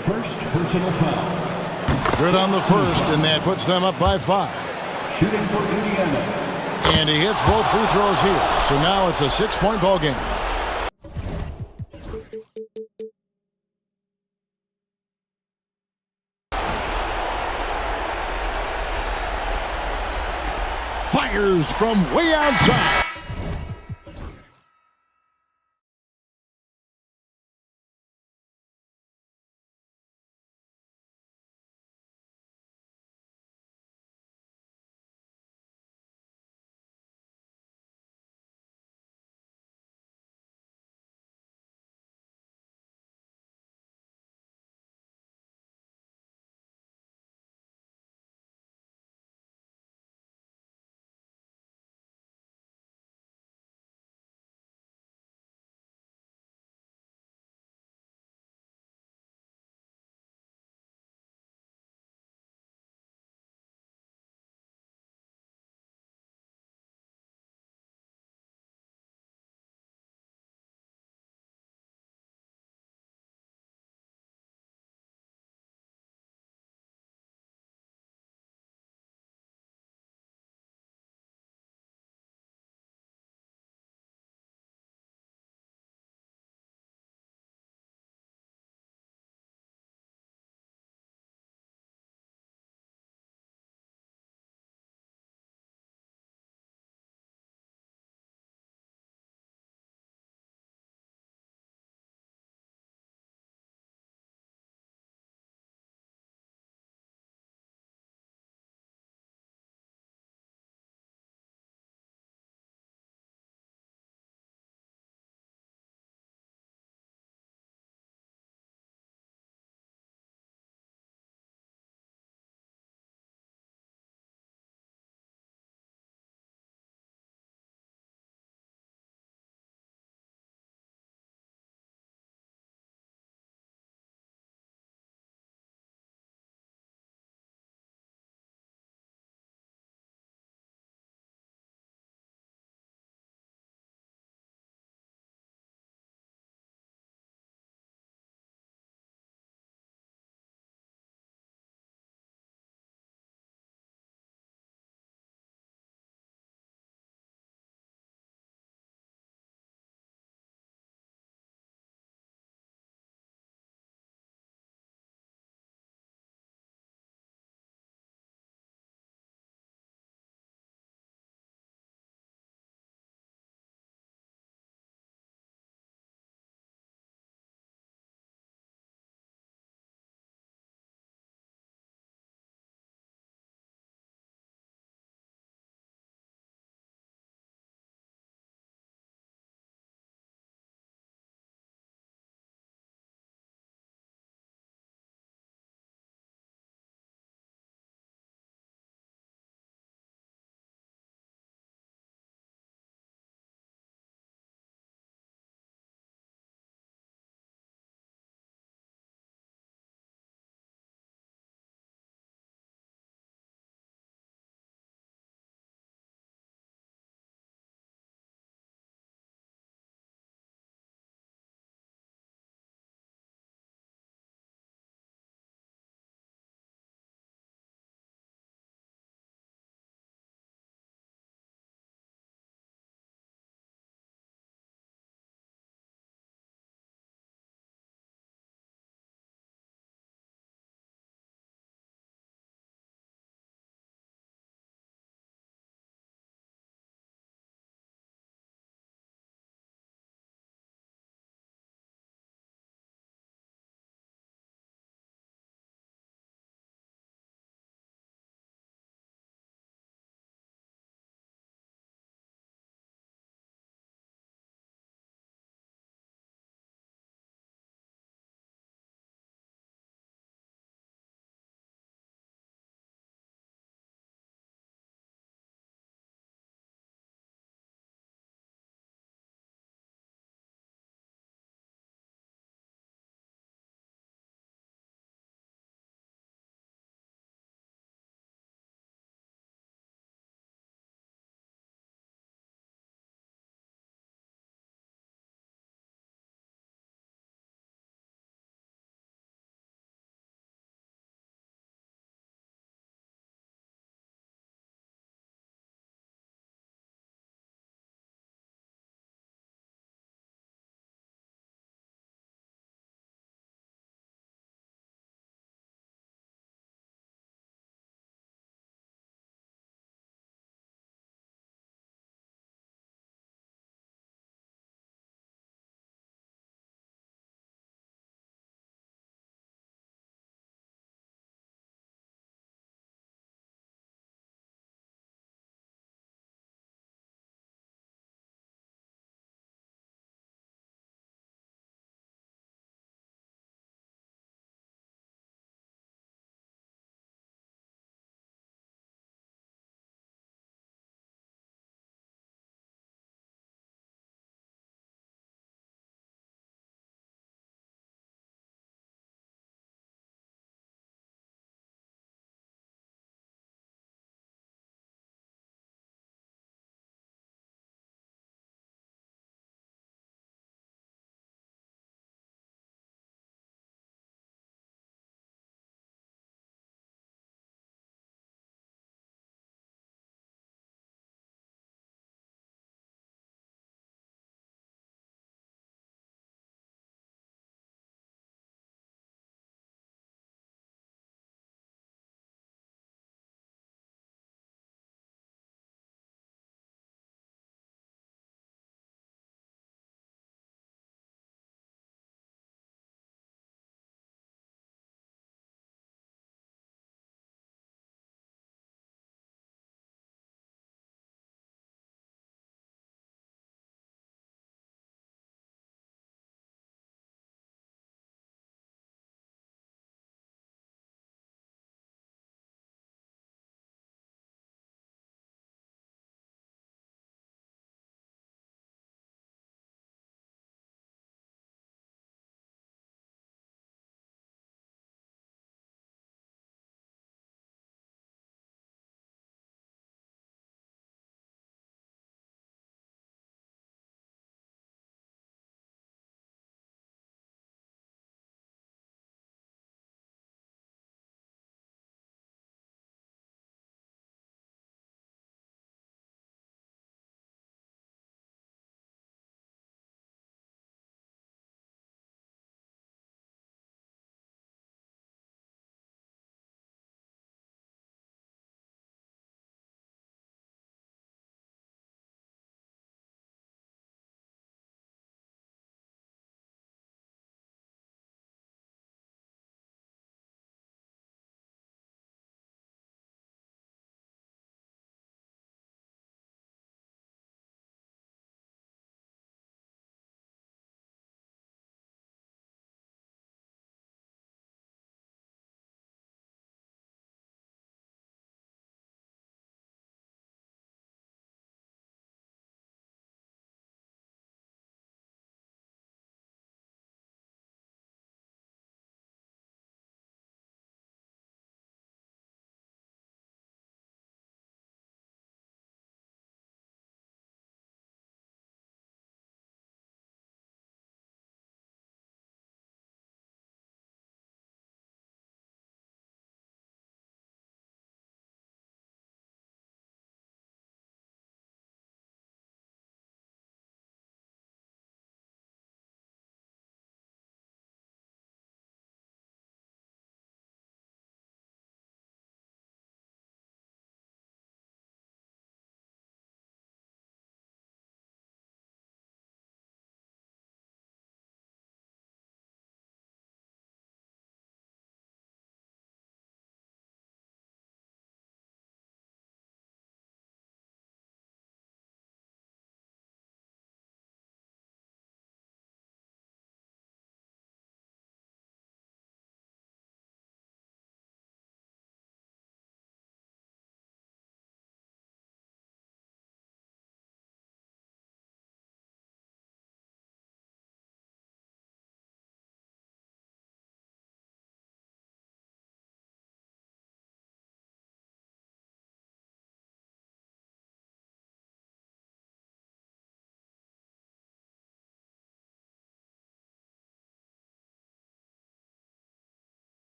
E: First personal foul.
F: Good on the first, and that puts them up by 5.
E: Shooting for Indiana.
F: And he hits both free throws here. So now it's a 6-point ball game. Fires from way outside.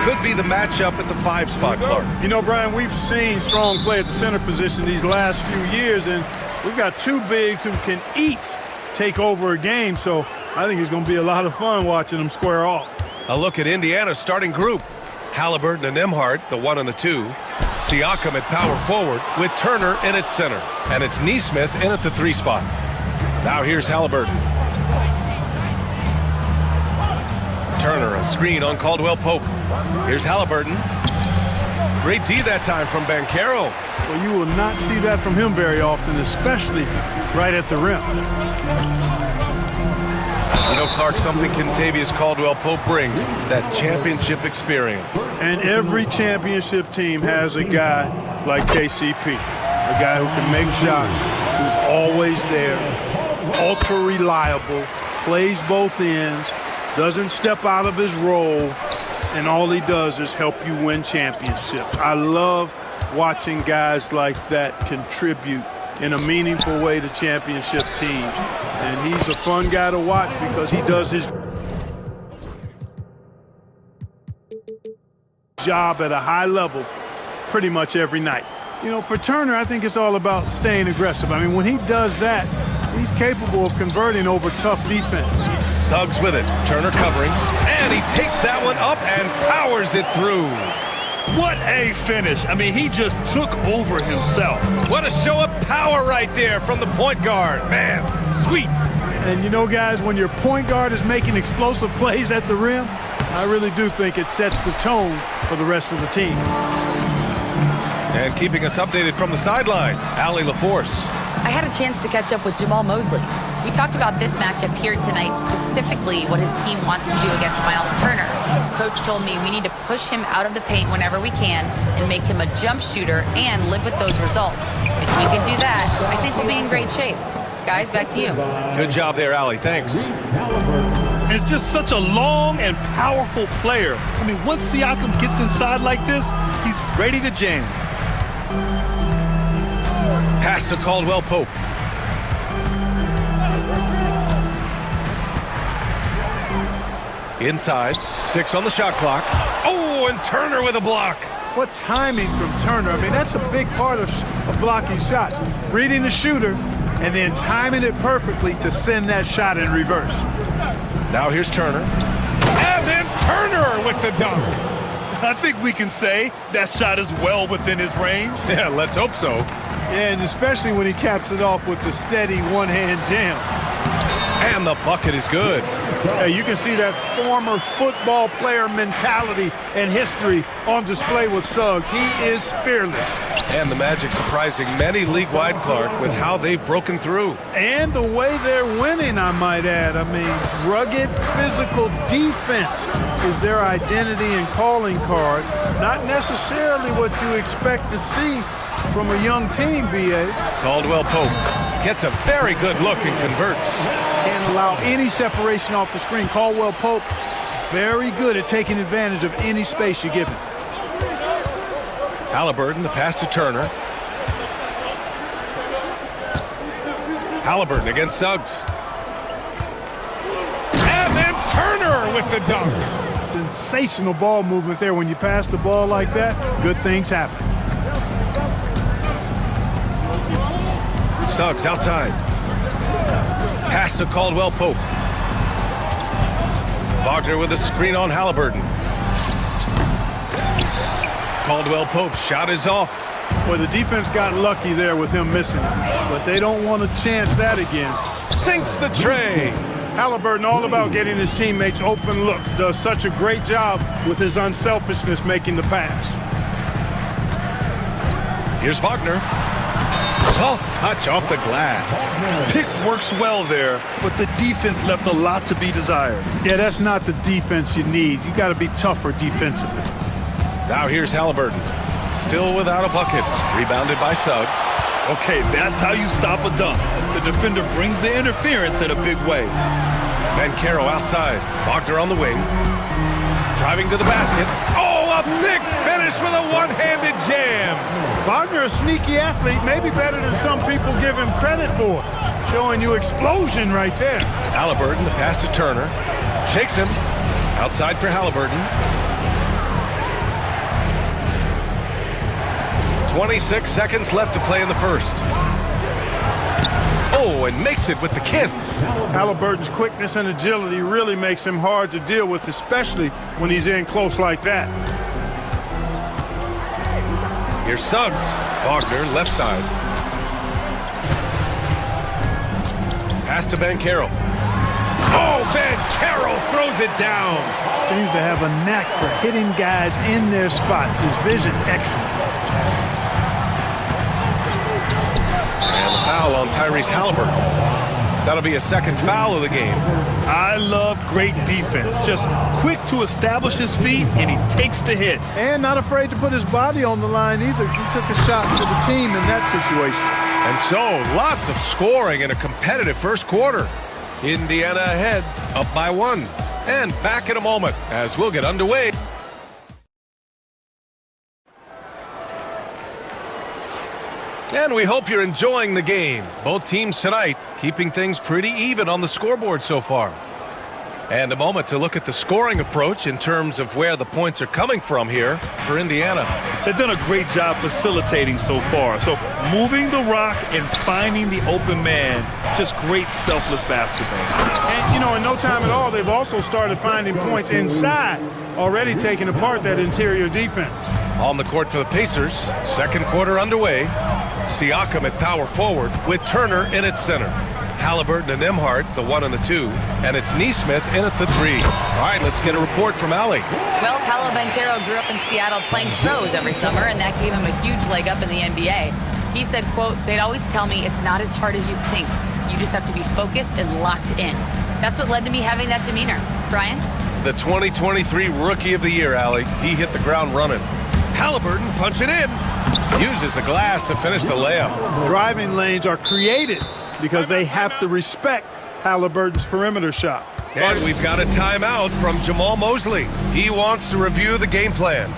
A: could be the matchup at the 5 spot, Clark.
C: You know, Brian, we've seen strong play at the center position these last few years, and we've got 2 bigs who can each take over a game, so I think it's going to be a lot of fun watching them square off.
A: A look at Indiana's starting group. Halliburton and Nembhard, the 1 and the 2. Siakam at power forward with Turner in at center. And it's Neesmith in at the 3 spot. Now here's Halliburton. Turner, a screen on Caldwell Pope. Here's Halliburton. Great D that time from Banchero.
C: Well, you will not see that from him very often, especially right at the rim.
A: You know, Clark, something Kentavious Caldwell-Pope brings, that championship experience.
C: And every championship team has a guy like KCP, a guy who can make shots, who's always there, ultra reliable, plays both ends, doesn't step out of his role, and all he does is help you win championships. I love watching guys like that contribute in a meaningful way to championship teams. And he's a fun guy to watch because he does his job at a high level pretty much every night. You know, for Turner, I think it's all about staying aggressive. I mean, when he does that, he's capable of converting over tough defense.
A: Suggs with it. Turner covering. And he takes that one up and powers it through.
B: What a finish. I mean, he just took over himself.
A: What a show of power right there from the point guard. Man, sweet.
C: And you know, guys, when your point guard is making explosive plays at the rim, I really do think it sets the tone for the rest of the team.
A: And keeping us updated from the sideline, Allie LaForce.
D: I had a chance to catch up with Jamal Mosley. We talked about this matchup here tonight, specifically what his team wants to do against Miles Turner. Coach told me we need to push him out of the paint whenever we can and make him a jump shooter and live with those results. If we can do that, I think we'll be in great shape. Guys, back to you.
A: Good job there, Allie. Thanks.
B: It's just such a long and powerful player. I mean, once Siakam gets inside like this, he's ready to jam.
A: Pass to Caldwell-Pope. Inside, 6 on the shot clock. Oh, and Turner with a block.
C: What timing from Turner. I mean, that's a big part of blocking shots. Reading the shooter and then timing it perfectly to send that shot in reverse.
A: Now here's Turner. And then Turner with the dunk.
B: I think we can say that shot is well within his range.
A: Yeah, let's hope so.
C: Yeah, and especially when he caps it off with the steady one-hand jam.
A: And the bucket is good.
C: Hey, you can see that former football player mentality and history on display with Suggs. He is fearless.
A: And the Magic surprising many league-wide, Clark, with how they've broken through.
C: And the way they're winning, I might add. I mean, rugged physical defense is their identity and calling card. Not necessarily what you expect to see from a young team, B.A.
A: Caldwell-Pope gets a very good look and converts.
C: Can't allow any separation off the screen. Caldwell-Pope, very good at taking advantage of any space you give him.
A: Halliburton, the pass to Turner. Halliburton against Suggs. And then Turner with the dunk.
C: Sensational ball movement there. When you pass the ball like that, good things happen.
A: Suggs outside. Pass to Caldwell-Pope. Wagner with a screen on Halliburton. Caldwell-Pope's shot is off.
C: Well, the defense got lucky there with him missing it, but they don't want to chance that again.
A: Sinks the tray.
C: Halliburton all about getting his teammates open looks. Does such a great job with his unselfishness making the pass.
A: Here's Wagner. Soft touch off the glass.
B: Pick works well there, but the defense left a lot to be desired.
C: Yeah, that's not the defense you need. You got to be tougher defensively.
A: Now here's Halliburton. Still without a bucket. Rebounded by Suggs.
B: Okay, that's how you stop a dunk. The defender brings the interference in a big way.
A: Banchero outside. Wagner on the wing. Driving to the basket. Oh, a big finish with a one-handed jam.
C: Wagner, a sneaky athlete, maybe better than some people give him credit for. Showing you explosion right there.
A: Halliburton, the pass to Turner. Shakes him. Outside for Halliburton. 26 seconds left to play in the first. Oh, and makes it with the kiss.
C: Halliburton's quickness and agility really makes him hard to deal with, especially when he's in close like that.
A: Here's Suggs. Wagner, left side. Pass to Banchero. Oh, Banchero throws it down.
B: Seems to have a knack for hitting guys in their spots. His vision, excellent.
A: And the foul on Tyrese Halliburton. That'll be a second foul of the game.
B: I love great defense. Just quick to establish his feet, and he takes the hit.
C: And not afraid to put his body on the line either. He took a shot for the team in that situation.
A: And so, lots of scoring in a competitive first quarter. Indiana ahead, up by 1. And back in a moment as we'll get underway. And we hope you're enjoying the game. Both teams tonight keeping things pretty even on the scoreboard so far. And a moment to look at the scoring approach in terms of where the points are coming from here for Indiana.
B: They've done a great job facilitating so far. So moving the rock and finding the open man, just great selfless basketball.
C: And, you know, in no time at all, they've also started finding points inside, already taking apart that interior defense.
A: On the court for the Pacers, second quarter underway. Siakam at power forward with Turner in at center. Halliburton and Nembhard, the 1 and the 2, and it's Neesmith in at the 3. All right, let's get a report from Ali.
D: Well, Paolo Banchero grew up in Seattle playing pros every summer, and that gave him a huge leg up in the NBA. He said, quote, "They'd always tell me it's not as hard as you think. You just have to be focused and locked in." That's what led to me having that demeanor. Brian?
A: The 2023 Rookie of the Year, Ali. He hit the ground running. Halliburton punching in. Uses the glass to finish the layup.
C: Driving lanes are created because they have to respect Halliburton's perimeter shot.
A: And we've got a timeout from Jamal Mosley. He wants to review the game plan.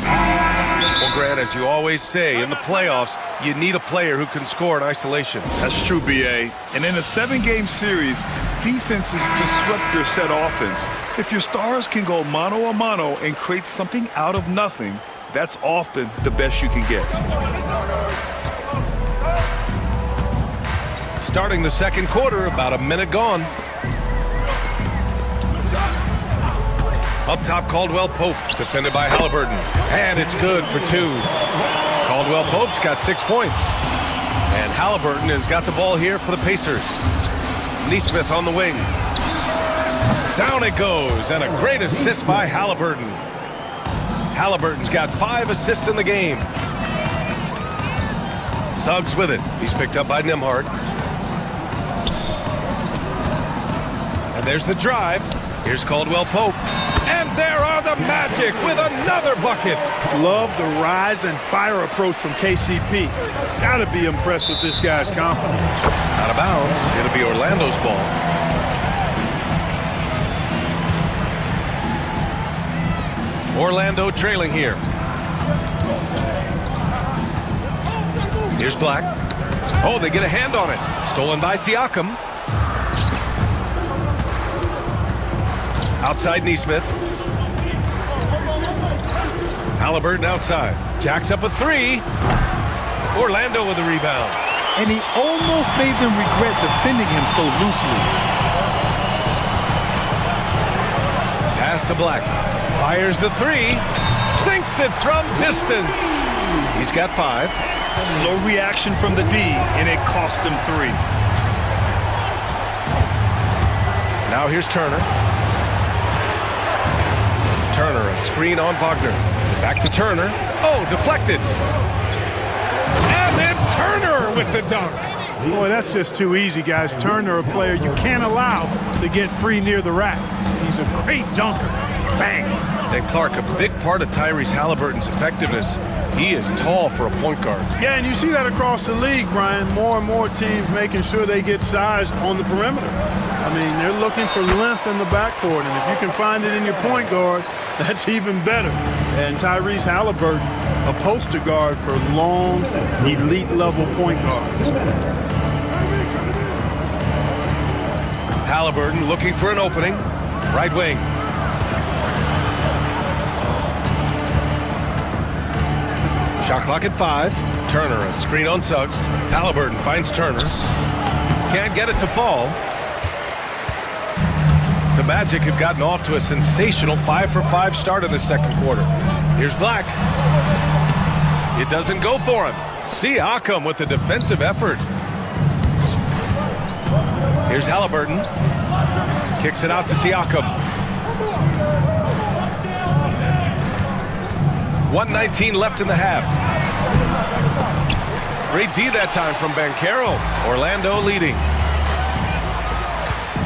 A: Well, Grant, as you always say, in the playoffs, you need a player who can score in isolation.
B: That's true, B.A. And in a 7-game series, defenses disrupt your set offense. If your stars can go mano-a-mano and create something out of nothing, that's often the best you can get.
A: Starting the second quarter, about a minute gone. Up top, Caldwell Pope, defended by Halliburton. And it's good for 2. Caldwell Pope's got 6 points. And Halliburton has got the ball here for the Pacers. Neesmith on the wing. Down it goes, and a great assist by Halliburton. Halliburton's got 5 assists in the game. Suggs with it. He's picked up by Nembhard. And there's the drive. Here's Caldwell Pope. And there are the Magic with another bucket.
C: Love the rise and fire approach from KCP. Gotta be impressed with this guy's confidence.
A: Out of bounds. It'll be Orlando's ball. Orlando trailing here. Here's Black. Oh, they get a hand on it. Stolen by Siakam. Outside Neesmith. Halliburton outside. Jacks up a 3. Orlando with the rebound.
B: And he almost made them regret defending him so loosely.
A: Pass to Black. Fires the 3. Sinks it from distance. He's got 5.
B: Slow reaction from the D, and it cost him 3.
A: Now here's Turner. Turner, a screen on Wagner. Back to Turner. Oh, deflected. And then Turner with the dunk.
C: Boy, that's just too easy, guys. Turner, a player you can't allow to get free near the rack. He's a great dunker. Bang.
A: And Clark, a big part of Tyrese Halliburton's effectiveness, he is tall for a point guard.
C: Yeah, and you see that across the league, Brian. More and more teams making sure they get size on the perimeter. I mean, they're looking for length in the backcourt, and if you can find it in your point guard, that's even better. And Tyrese Halliburton, a poster guard for long, elite-level point guards.
A: Halliburton looking for an opening. Right wing. Shot clock at 5. Turner, a screen on Suggs. Halliburton finds Turner. Can't get it to fall. The Magic have gotten off to a sensational 5-for-5 start in the second quarter. Here's Black. It doesn't go for him. Siakam with the defensive effort. Here's Halliburton. Kicks it out to Siakam. 1:19 left in the half. Great D that time from Banchero. Orlando leading.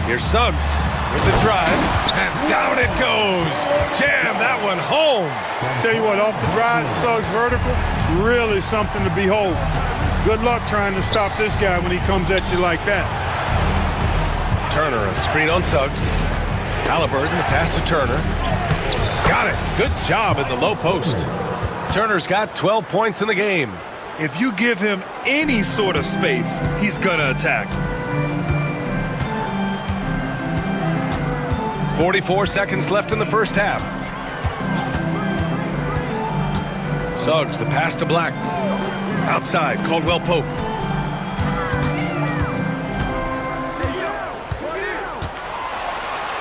A: Here's Suggs with the drive, and down it goes. Jam that one home.
C: Tell you what, off the drive, Suggs vertical, really something to behold. Good luck trying to stop this guy when he comes at you like that.
A: Turner, a screen on Suggs. Halliburton, the pass to Turner. Got it. Good job in the low post. Turner's got 12 points in the game.
B: If you give him any sort of space, he's gonna attack.
A: 44 seconds left in the first half. Suggs, the pass to Black. Outside, Caldwell Pope.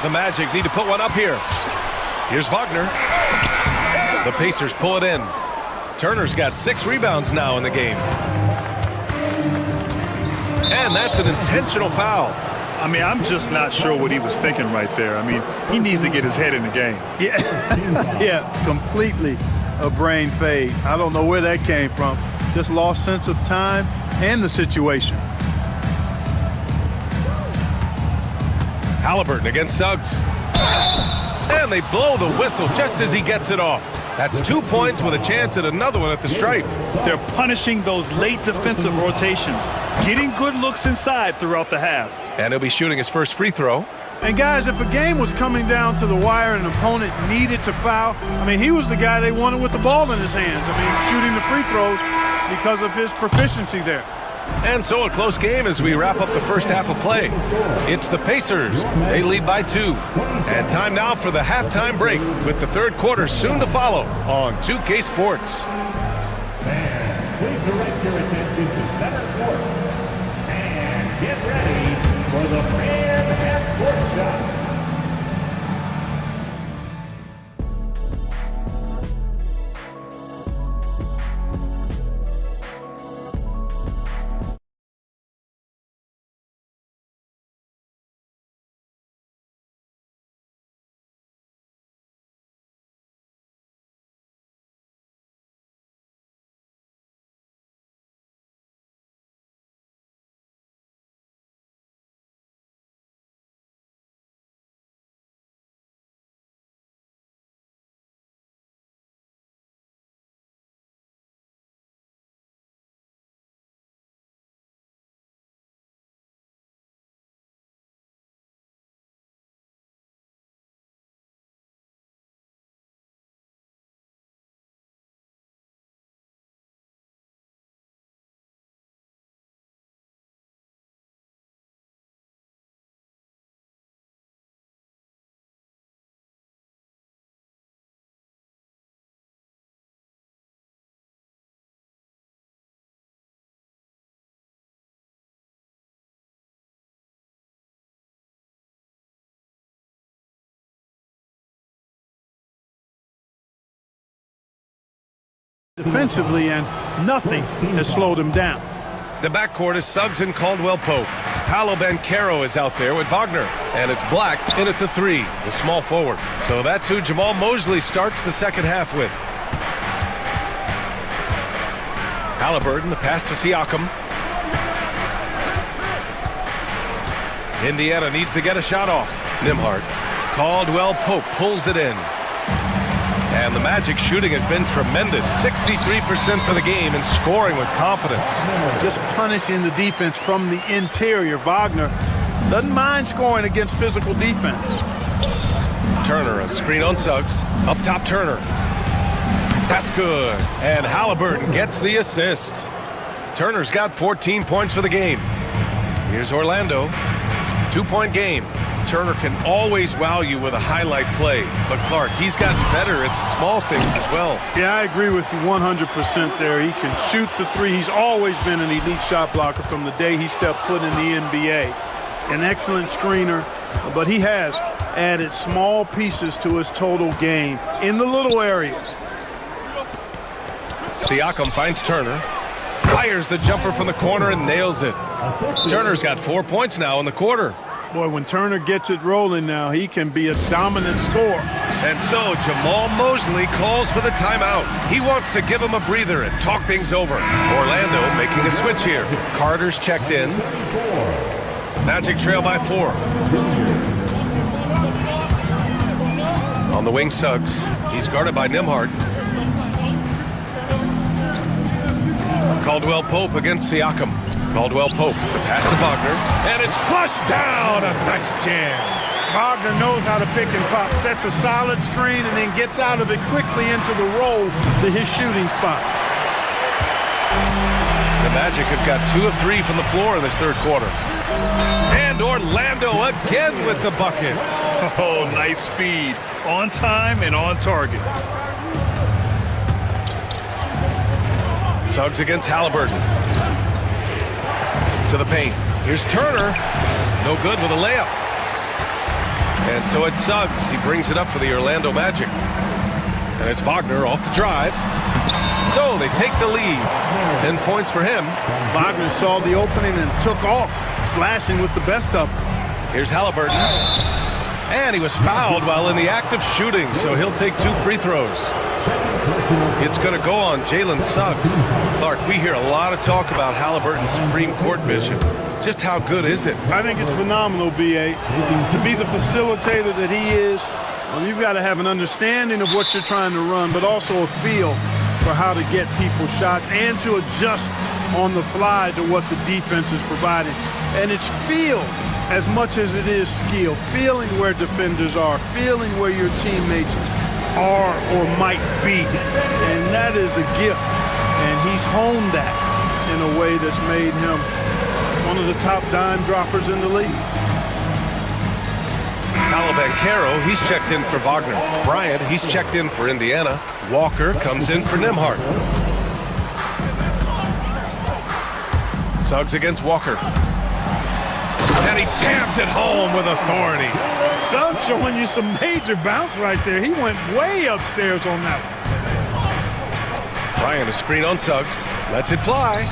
A: The Magic need to put one up here. Here's Wagner. The Pacers pull it in. Turner's got 6 rebounds now in the game. And that's an intentional foul.
B: I mean, I'm just not sure what he was thinking right there. I mean, he needs to get his head in the game.
C: Yeah, yeah, completely a brain fade. I don't know where that came from. Just lost sense of time and the situation.
A: Halliburton against Suggs. And they blow the whistle just as he gets it off. That's 2 points with a chance at another one at the stripe.
B: They're punishing those late defensive rotations, getting good looks inside throughout the half.
A: And he'll be shooting his first free throw.
C: And guys, if a game was coming down to the wire and an opponent needed to foul, I mean, he was the guy they wanted with the ball in his hands. I mean, shooting the free throws because of his proficiency there.
A: And so a close game as we wrap up the first half of play. It's the Pacers. They lead by 2. And time now for the halftime break with the third quarter soon to follow on 2K Sports.
E: Fans, please direct your attention to center court. And get ready for the fan half-court shot.
C: Defensively, and nothing has slowed him down.
A: The backcourt is Suggs and Caldwell Pope. Paolo Banchero is out there with Wagner. And it's Black in at the 3, the small forward. So that's who Jamal Mosley starts the second half with. Halliburton, the pass to Siakam. Indiana needs to get a shot off. Nimhart. Caldwell Pope pulls it in. And the Magic shooting has been tremendous. 63% for the game and scoring with confidence.
C: Just punishing the defense from the interior. Wagner doesn't mind scoring against physical defense.
A: Turner, a screen on Suggs. Up top, Turner. That's good. And Halliburton gets the assist. Turner's got 14 points for the game. Here's Orlando. 2-point game. Turner can always wow you with a highlight play, but Clark, he's gotten better at the small things as well.
C: Yeah, I agree with you 100% there. He can shoot the three. He's always been an elite shot blocker from the day he stepped foot in the NBA. An excellent screener, but he has added small pieces to his total game in the little areas.
A: Siakam finds Turner, fires the jumper from the corner and nails it. Turner's got 4 points now in the quarter.
C: Boy, when Turner gets it rolling now, he can be a dominant scorer.
A: And so Jamal Mosley calls for the timeout. He wants to give him a breather and talk things over. Orlando making a switch here. Carter's checked in. Magic trail by 4. On the wing, Suggs. He's guarded by Nembhard. Caldwell Pope against Siakam. Caldwell Pope, the pass to Wagner, and it's flushed down. A nice jam.
C: Wagner knows how to pick and pop, sets a solid screen, and then gets out of it quickly into the roll to his shooting spot.
A: The Magic have got 2 of 3 from the floor in this third quarter. And Orlando again with the bucket.
B: Oh, nice feed. On time and on target.
A: Suggs against Halliburton. To the paint. Here's Turner. No good with a layup. And so it's Suggs. He brings it up for the Orlando Magic. And it's Wagner off the drive. So they take the lead. 10 points for him.
C: Wagner saw the opening and took off, slashing with the best of them.
A: Here's Halliburton. And he was fouled while in the act of shooting, so he'll take 2 free throws. It's going to go on Jalen Suggs. Clark, we hear a lot of talk about Halliburton's Supreme Court vision. Just how good is it?
C: I think it's phenomenal, B.A. To be the facilitator that he is, well, you've got to have an understanding of what you're trying to run, but also a feel for how to get people shots and to adjust on the fly to what the defense is providing. And it's feel as much as it is skill, feeling where defenders are, feeling where your teammates are or might be. And that is a gift. And he's honed that in a way that's made him one of the top dime droppers in the league.
A: Paolo Banchero, he's checked in for Wagner. Bryant, he's checked in for Indiana. Walker comes in for Nembhard. Suggs against Walker. And he jams it home with authority.
C: Suggs showing you some major bounce right there. He went way upstairs on that one.
A: Bryant, a screen on Suggs. Lets it fly.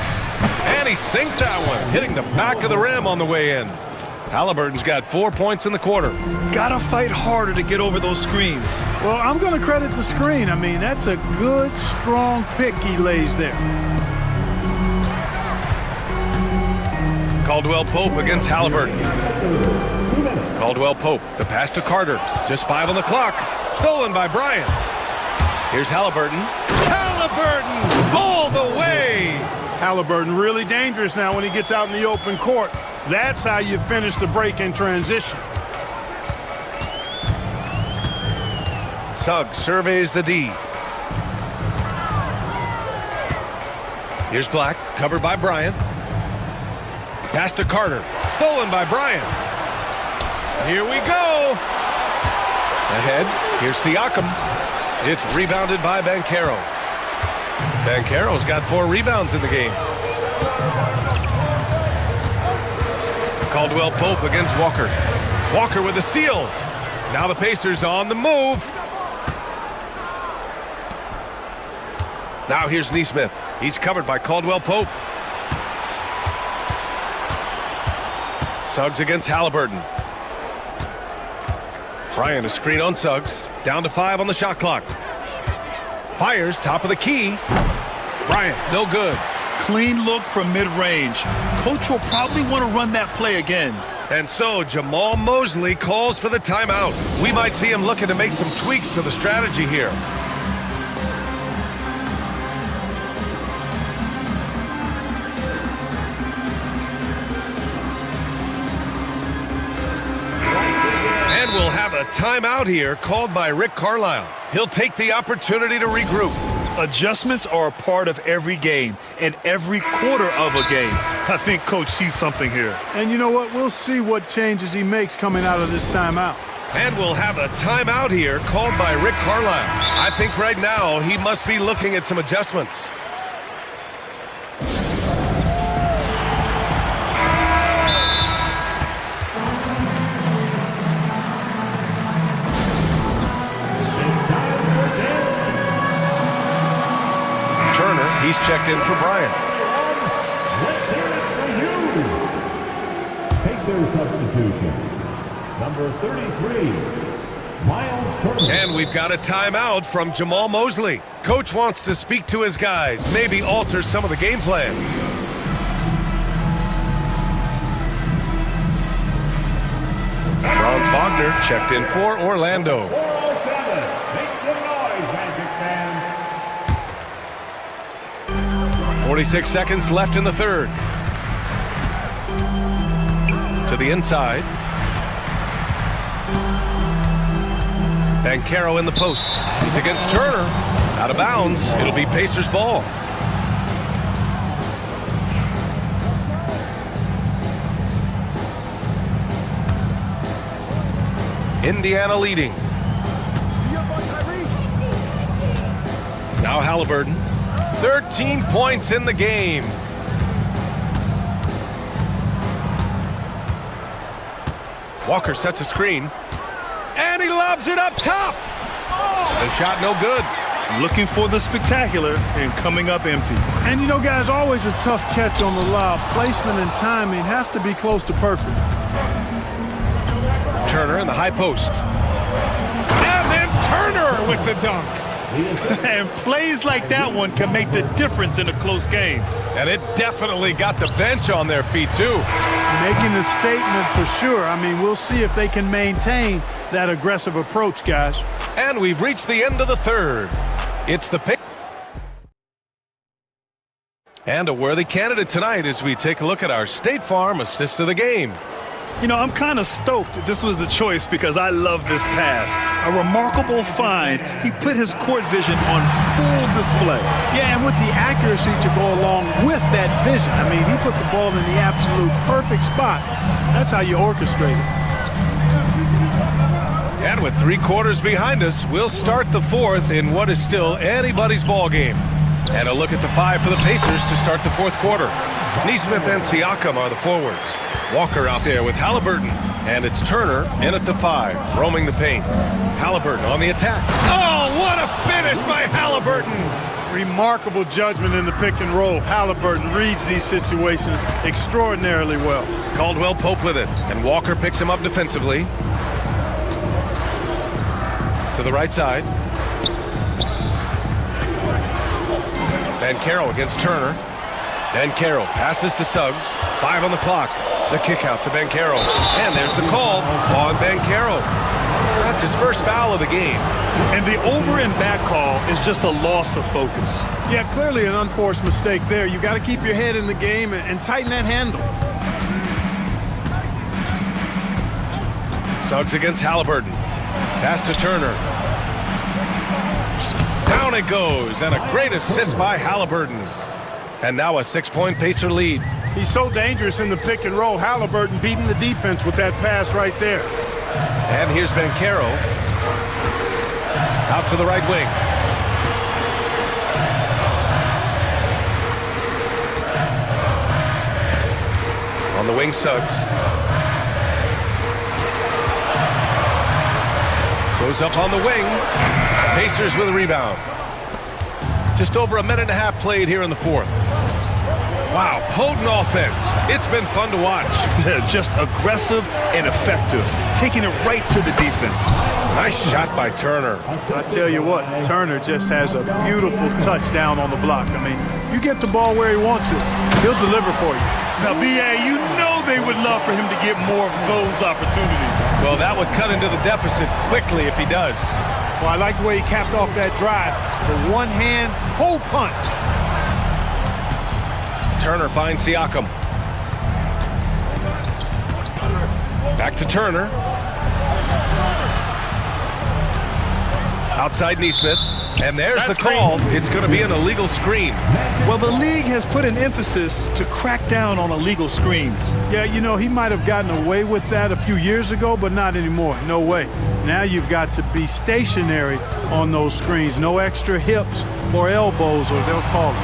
A: And he sinks that one, hitting the back of the rim on the way in. Halliburton's got 4 points in the quarter.
B: Gotta fight harder to get over those screens.
C: Well, I'm going to credit the screen. I mean, that's a good, strong pick he lays there.
A: Caldwell Pope against Halliburton. Caldwell Pope, the pass to Carter. Just 5 on the clock. Stolen by Bryant. Here's Halliburton. Halliburton all the way.
C: Halliburton really dangerous now when he gets out in the open court. That's how you finish the break in transition.
A: Suggs surveys the D. Here's Black, covered by Bryant. Pass to Carter, stolen by Bryant. Here we go. Ahead, here's Siakam. It's rebounded by Banchero. Banchero's got 4 rebounds in the game. Caldwell Pope against Walker. Walker with a steal. Now the Pacers on the move. Now here's Nesmith. He's covered by Caldwell Pope. Suggs against Halliburton. Bryant, a screen on Suggs. Down to 5 on the shot clock. Fires, top of the key. Bryant, no good.
B: Clean look from mid-range. Coach will probably want to run that play again.
A: And so Jamal Mosley calls for the timeout. We might see him looking to make some tweaks to the strategy here. And we'll have a timeout here called by Rick Carlisle. He'll take the opportunity to regroup.
B: Adjustments are a part of every game and every quarter of a game. I think Coach sees something here.
C: And you know what? We'll see what changes he makes coming out of this timeout.
A: And we'll have a timeout here called by Rick Carlisle. I think right now he must be looking at some adjustments. Turner, he's checked in for Bryant.
E: Let's hear it for you. Pacer substitution. Number 33, Miles Turner.
A: And we've got a timeout from Jamal Mosley. Coach wants to speak to his guys, maybe alter some of the game plan. Franz Wagner checked in for Orlando.
E: 407. Make some noise, Magic fans.
A: 46 seconds left in the third. To the inside. Bancaro in the post. He's against Turner. Out of bounds. It'll be Pacers ball. Indiana leading. Now Halliburton. 13 points in the game. Walker sets a screen. And he lobs it up top. The shot no good.
B: Looking for the spectacular and coming up empty.
C: And you know, guys, always a tough catch on the lob. Placement and timing have to be close to perfect.
A: Turner in the high post. And then Turner with the dunk.
B: And plays like that one can make the difference in a close game.
A: And it definitely got the bench on their feet, too.
C: Making a statement for sure. I mean, we'll see if they can maintain that aggressive approach, guys.
A: And we've reached the end of the third. It's the pick. And a worthy candidate tonight as we take a look at our State Farm assist of the game.
B: You know, I'm kind of stoked this was a choice because I love this pass. A remarkable find. He put his court vision on full display.
C: Yeah, and with the accuracy to go along with that vision. I mean, he put the ball in the absolute perfect spot. That's how you orchestrate it.
A: And with 3 quarters behind us, we'll start the fourth in what is still anybody's ball game. And a look at the 5 for the Pacers to start the fourth quarter. Neesmith and Siakam are the forwards. Walker out there with Halliburton. And it's Turner in at the 5, roaming the paint. Halliburton on the attack. Oh, what a finish by Halliburton!
C: Remarkable judgment in the pick and roll. Halliburton reads these situations extraordinarily well.
A: Caldwell Pope with it. And Walker picks him up defensively. To the right side. Bancaro against Turner. Bancaro passes to Suggs. 5 on the clock. The kick out to Bancaro. And there's the call on Bancaro. That's his first foul of the game.
B: And the over and back call is just a loss of focus.
C: Yeah, clearly an unforced mistake there. You got to keep your head in the game and tighten that handle.
A: Suggs against Halliburton. Pass to Turner. Down it goes, and a great assist by Halliburton. And now a 6-point Pacer lead.
C: He's so dangerous in the pick and roll. Halliburton beating the defense with that pass right there.
A: And here's Bancaro. Out to the right wing. On the wing, Suggs. Goes up on the wing. Pacers with a rebound. Just over a minute and a half played here in the fourth. Wow, potent offense. It's been fun to watch.
B: Just aggressive and effective, taking it right to the defense.
A: Nice shot by Turner.
C: I tell you what, Turner just has a beautiful touchdown on the block. I mean, if you get the ball where he wants it, he'll deliver for you.
B: Now, B.A., you know they would love for him to get more of those opportunities.
A: Well, that would cut into the deficit quickly if he does.
C: Well, I like the way he capped off that drive. The one-hand hole punch.
A: Turner finds Siakam. Back to Turner. Outside Neesmith. And there's the call. It's going to be an illegal screen.
B: Well, the league has put an emphasis to crack down on illegal screens.
C: Yeah, you know, he might have gotten away with that a few years ago, but not anymore. No way. Now you've got to be stationary on those screens. No extra hips or elbows, or they'll call it.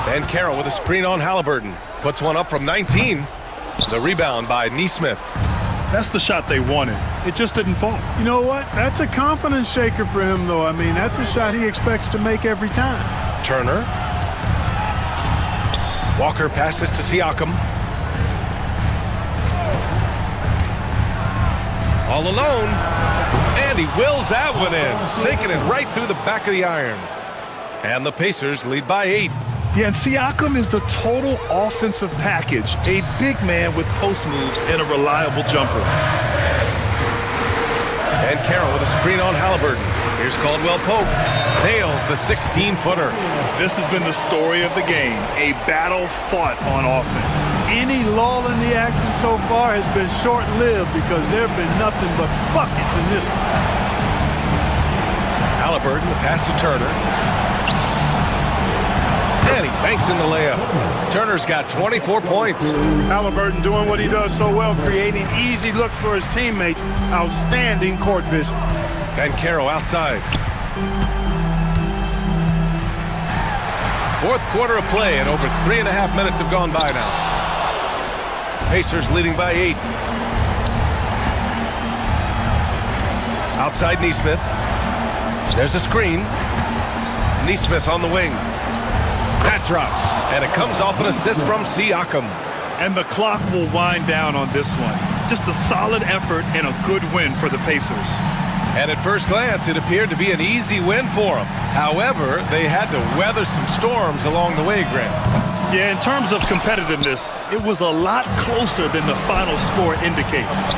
A: Ben Carroll with a screen on Halliburton. Puts one up from 19. The rebound by Neesmith.
B: That's the shot they wanted. It just didn't fall.
C: You know what? That's a confidence shaker for him, though. I mean, that's a shot he expects to make every time.
A: Turner. Walker passes to Siakam. All alone. And he wills that one in, sinking it right through the back of the iron. And the Pacers lead by 8.
B: Yeah, and Siakam is the total offensive package. A big man with post moves and a reliable jumper.
A: And Carroll with a screen on Halliburton. Here's Caldwell Pope. Nails the 16-footer.
B: This has been the story of the game. A battle fought on offense.
C: Any lull in the action so far has been short-lived because there have been nothing but buckets in this one.
A: Halliburton, the pass to Turner. And he banks in the layup. Turner's got 24 points.
C: Halliburton doing what he does so well, creating easy looks for his teammates. Outstanding court vision.
A: And Carroll outside. Fourth quarter of play, and over 3.5 minutes have gone by now. Pacers leading by 8. Outside Neesmith. There's a screen. Neesmith on the wing. That drops, and it comes off an assist from Siakam.
B: And the clock will wind down on this one. Just a solid effort and a good win for the Pacers.
A: And at first glance, it appeared to be an easy win for them. However, they had to weather some storms along the way, Grant.
B: Yeah, in terms of competitiveness, it was a lot closer than the final score indicates.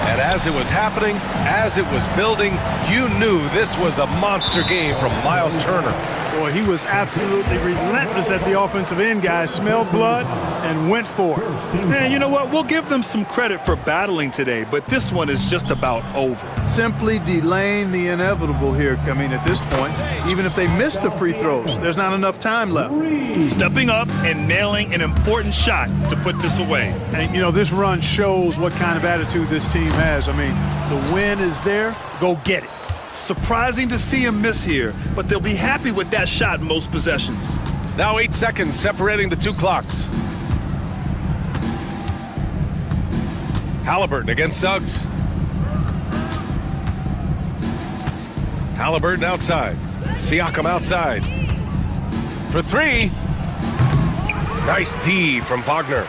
A: And as it was happening, as it was building, you knew this was a monster game from Miles Turner.
C: Boy, he was absolutely relentless at the offensive end, guys. Smelled blood and went for it.
B: Man, you know what? We'll give them some credit for battling today, but this one is just about over.
C: Simply delaying the inevitable here. I mean, at this point, even if they miss the free throws, there's not enough time left.
B: Stepping up and nailing an important shot to put this away.
C: And, you know, this run shows what kind of attitude this team has. I mean, the win is there. Go get it.
B: Surprising to see him miss here, but they'll be happy with that shot in most possessions.
A: Now 8 seconds separating the two clocks. Halliburton against Suggs. Halliburton outside. Siakam outside. For 3. Nice D from Wagner.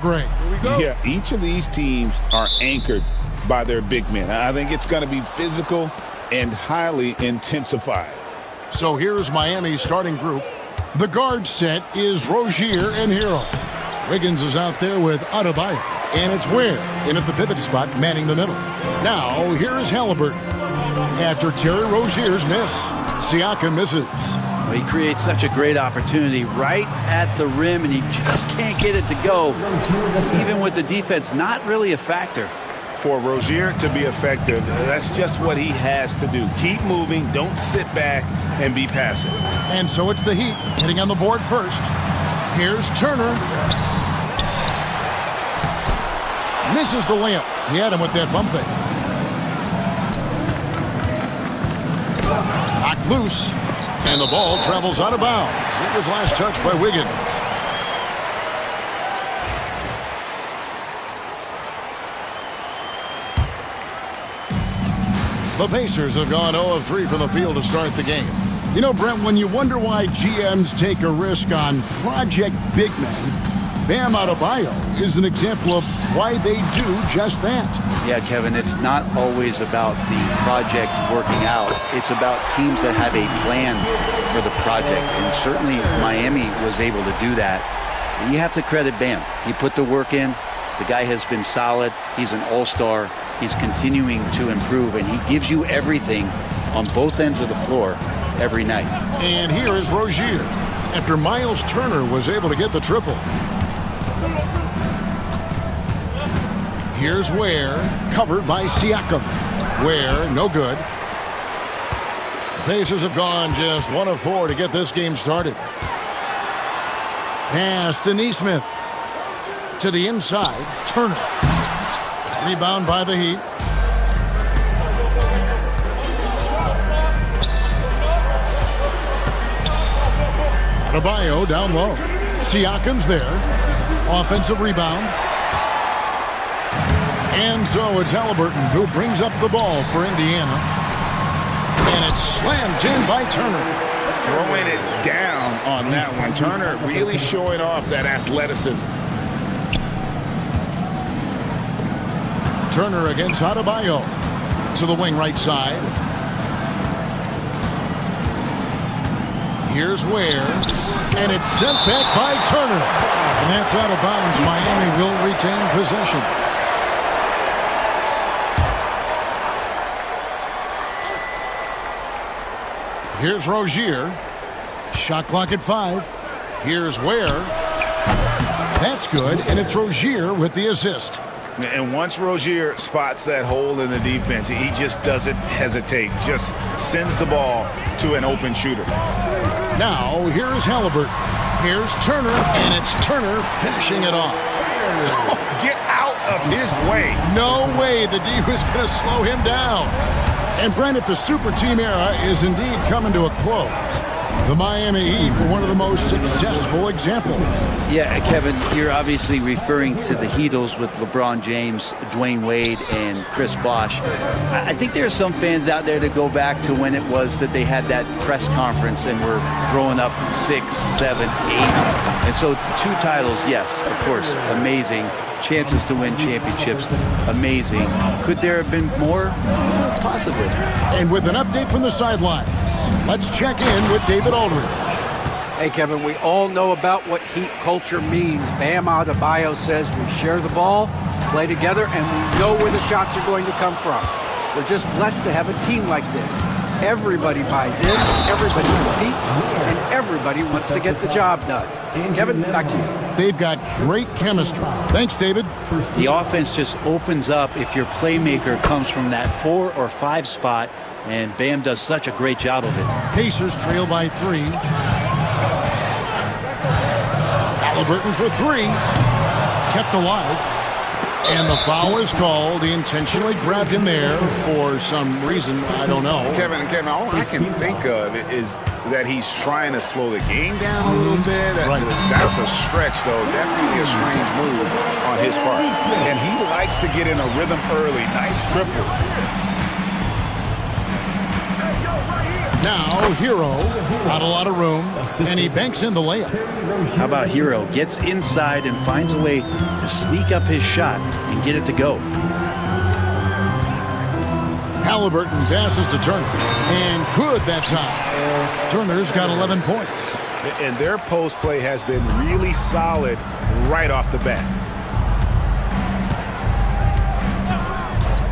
F: break.
G: Yeah, each of these teams are anchored by their big men. I think it's going to be physical and highly intensified.
F: So here's Miami's starting group. The guard set is Rozier and Hero. Wiggins is out there with Adebayo. And it's Ware in at the pivot spot, manning the middle. Now, here is Halliburton. After Terry Rozier's miss, Siakam misses.
N: Well, he creates such a great opportunity right at the rim, and he just can't get it to go. Even with the defense, not really a factor.
M: For Rozier to be effective, that's just what he has to do. Keep moving, don't sit back and be passive.
F: And so it's the Heat hitting on the board first. Here's Turner. Misses the layup. He had him with that bump fake. Knocked loose. And the ball travels out of bounds. It was last touched by Wiggins. The Pacers have gone 0 of 3 from the field to start the game. You know, Brent, when you wonder why GMs take a risk on project big men, Bam Adebayo is an example of why they do just that.
N: Yeah, Kevin, it's not always about the project working out. It's about teams that have a plan for the project, and certainly Miami was able to do that. And you have to credit Bam. He put the work in. The guy has been solid. He's an all-star. He's continuing to improve, and he gives you everything on both ends of the floor every night.
F: And here is Rozier, after Miles Turner was able to get the triple. Here's Ware, covered by Siakam. Ware, no good. The Pacers have gone just 1 of 4 to get this game started. Pass to Neesmith. To the inside, Turner. Rebound by the Heat. Adebayo down low. Siakam's there. Offensive rebound. And so it's Halliburton who brings up the ball for Indiana. And it's slammed in by Turner.
G: Throwing it down on that one. Turner really showing off that athleticism.
F: Turner against Adebayo. To the wing right side. Here's Ware. And it's sent back by Turner. And that's out of bounds. Miami will retain possession. Here's Rozier. Shot clock at 5. Here's Ware. That's good, and it's Rozier with the assist.
M: And once Rozier spots that hole in the defense, he just doesn't hesitate. Just sends the ball to an open shooter.
F: Now, here's Halliburton. Here's Turner, and it's Turner finishing it off.
M: Get out of his way.
F: No way the D was going to slow him down. And Brent, if the super team era is indeed coming to a close, the Miami Heat were one of the most successful examples.
N: Yeah, Kevin, you're obviously referring to the Heatles with LeBron James, Dwayne Wade, and Chris Bosh. I think there are some fans out there that go back to when it was that they had that press conference and were throwing up 6, 7, 8. And so 2 titles, yes, of course, amazing. Chances to win championships, amazing. Could there have been more? Possibly.
F: And with an update from the sidelines, let's check in with David Aldridge.
I: Hey, Kevin, we all know about what Heat culture means. Bam Adebayo says we share the ball, play together, and we know where the shots are going to come from. We're just blessed to have a team like this. Everybody buys in, everybody competes, and everybody wants to get the job done. Kevin, back to you.
F: They've got great chemistry. Thanks, David.
N: The offense just opens up if your playmaker comes from that 4 or 5 spot, and Bam does such a great job of it.
F: Pacers trail by 3. Halliburton for 3. Kept alive. And the foul is called. He intentionally grabbed him there for some reason. I don't know.
G: Kevin, all I can think of is that he's trying to slow the game down a little bit.
F: Right.
G: That's a stretch, though. Definitely a strange move on his part.
M: And he likes to get in a rhythm early. Nice triple.
F: Now, Hero, not a lot of room, and he banks in the layup.
N: How about Hero? Gets inside and finds a way to sneak up his shot and get it to go.
F: Halliburton passes to Turner, and good that time. Turner's got 11 points.
M: And their post play has been really solid right off the bat.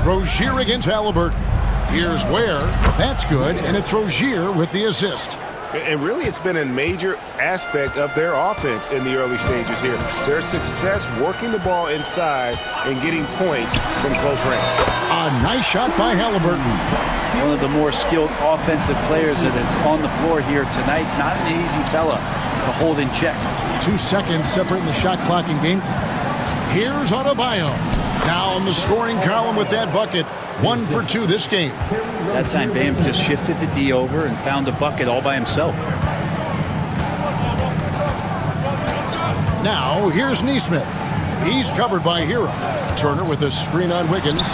F: Rozier against Halliburton. Here's Ware. That's good, and it's Rozier with the assist.
M: And really, it's been a major aspect of their offense in the early stages here. Their success working the ball inside and getting points from close range.
F: A nice shot by Halliburton.
N: One of the more skilled offensive players that is on the floor here tonight. Not an easy fella to hold in check.
F: 2 seconds separating the shot clock and game clock. Here's Adebayo. Now in the scoring column with that bucket. 1 for 2 this game.
N: That time Bam just shifted the D over and found a bucket all by himself.
F: Now here's Neesmith. He's covered by Hero. Turner with a screen on Wiggins.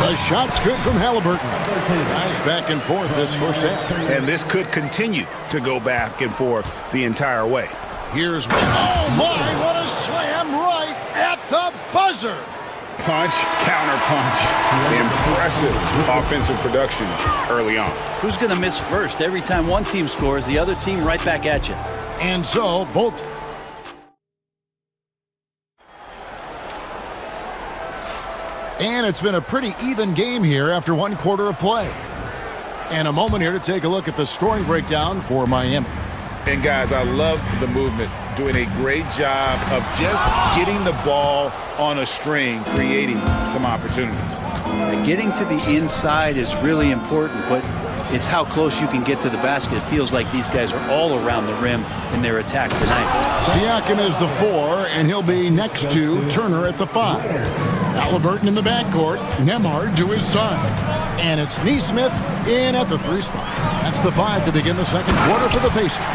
F: The shot's good from Halliburton. Nice back and forth this first half.
M: And this could continue to go back and forth the entire way.
F: Here's oh my, what a slam right at the buzzer.
G: Punch, counter punch. Impressive offensive production early on.
N: Who's going to miss first? Every time one team scores, the other team right back at you.
F: And so, both. And it's been a pretty even game here after 1 quarter of play. And a moment here to take a look at the scoring breakdown for Miami.
G: And guys, I love the movement. Doing a great job of just getting the ball on a string, creating some opportunities.
N: Getting to the inside is really important, but it's how close you can get to the basket. It feels like these guys are all around the rim in their attack tonight.
F: Siakam is the 4, and he'll be next to Turner at the 5. Halliburton in the backcourt, Nembhard to his side. And it's Neesmith in at the 3 spot. That's the 5 to begin the second quarter for the Pacers.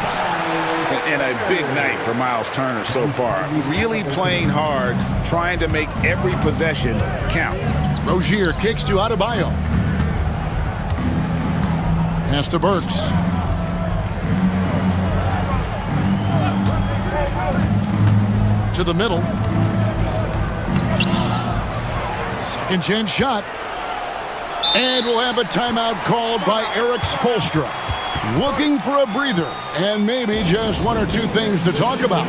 G: And a big night for Miles Turner so far. Really playing hard, trying to make every possession count.
F: Rozier kicks to Adebayo. Pass to Burks. To the middle. Second chance shot. And we'll have a timeout called by Eric Spoelstra. Looking for a breather and maybe just 1 or 2 things to talk about.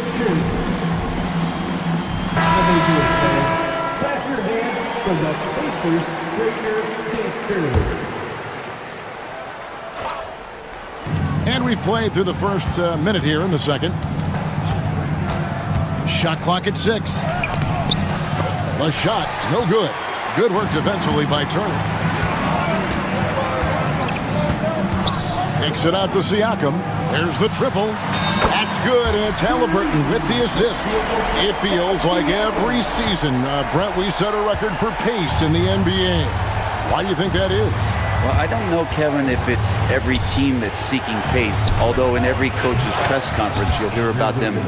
E: Clap your hands for the Pacers Breaker dance period.
F: And we've played through the first minute here in the second. Shot clock at 6. The shot, no good. Good work defensively by Turner. Kicks it out to Siakam. There's the triple. That's good, and it's Halliburton with the assist. It feels like every season, Brent, we set a record for pace in the NBA. Why do you think that is?
N: Well, I don't know, Kevin, if it's every team that's seeking pace, although in every coach's press conference you'll hear about them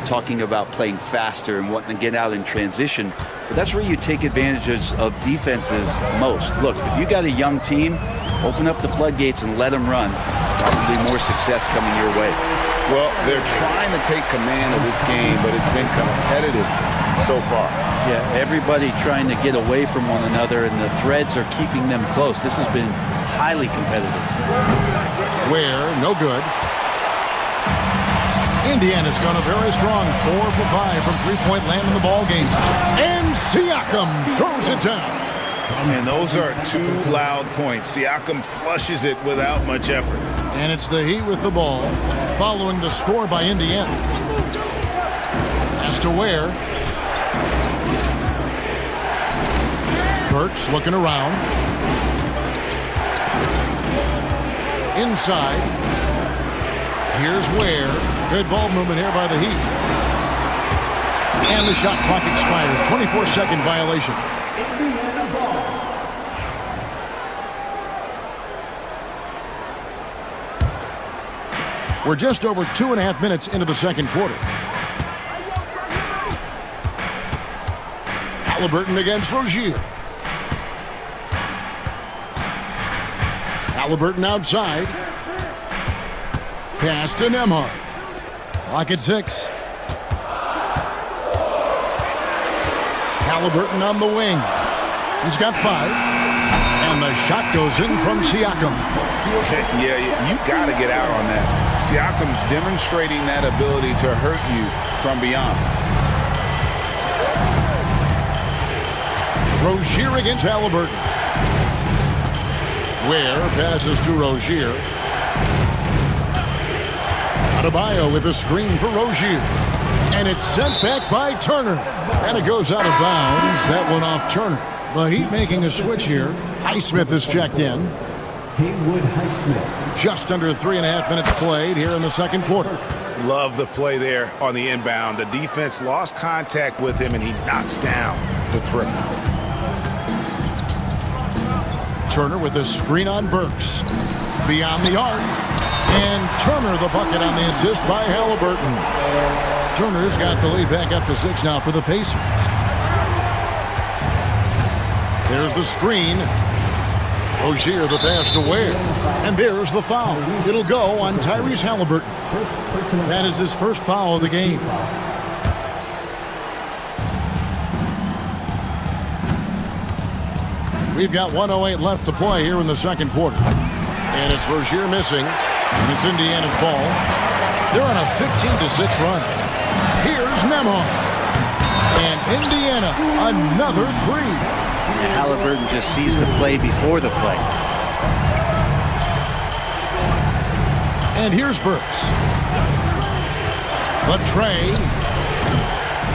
N: talking about playing faster and wanting to get out in transition. But that's where you take advantages of defenses most. Look, if you got a young team, open up the floodgates and let them run. Probably more success coming your way.
G: Well, they're trying to take command of this game, but it's been competitive so far.
N: Yeah, everybody trying to get away from one another, and the threads are keeping them close. This has been highly competitive.
F: Ware, no good. Indiana's gone a very strong 4 for 5 from three-point land in the ball game. And Siakam throws it down.
G: And those are 2 loud points. Siakam flushes it without much effort.
F: And it's the Heat with the ball, following the score by Indiana. Pass to Ware. Burks looking around. Inside. Here's Ware. Good ball movement here by the Heat. And the shot clock expires. 24-second violation. We're just over 2.5 minutes into the second quarter. Halliburton against Rozier. Halliburton outside. Pass to Nemhard. Clock at 6. Halliburton on the wing. He's got 5. And the shot goes in from Siakam.
G: Yeah, you got to get out on that. Siakam demonstrating that ability to hurt you from beyond.
F: Rozier against Halliburton. Ware passes to Rozier. Adebayo with a screen for Rozier. And it's sent back by Turner. And it goes out of bounds. That one off Turner. The Heat making a switch here. Highsmith is checked in.
E: Haywood Highsmith.
F: Just under 3.5 minutes played here in the second quarter.
M: Love the play there on the inbound. The defense lost contact with him, and he knocks down the triple.
F: Turner with a screen on Burks. Beyond the arc. And Turner the bucket on the assist by Halliburton. Turner's got the lead back up to 6 now for the Pacers. There's the screen. Rozier the pass to Ware. And there's the foul. It'll go on Tyrese Halliburton. That is his first foul of the game. We've got 1:08 left to play here in the second quarter. And it's Rozier missing. And it's Indiana's ball. They're on a 15-6 run. Here's Nemhard. And Indiana, another 3.
N: And Halliburton just sees the play before the play.
F: And here's Burks. The tray.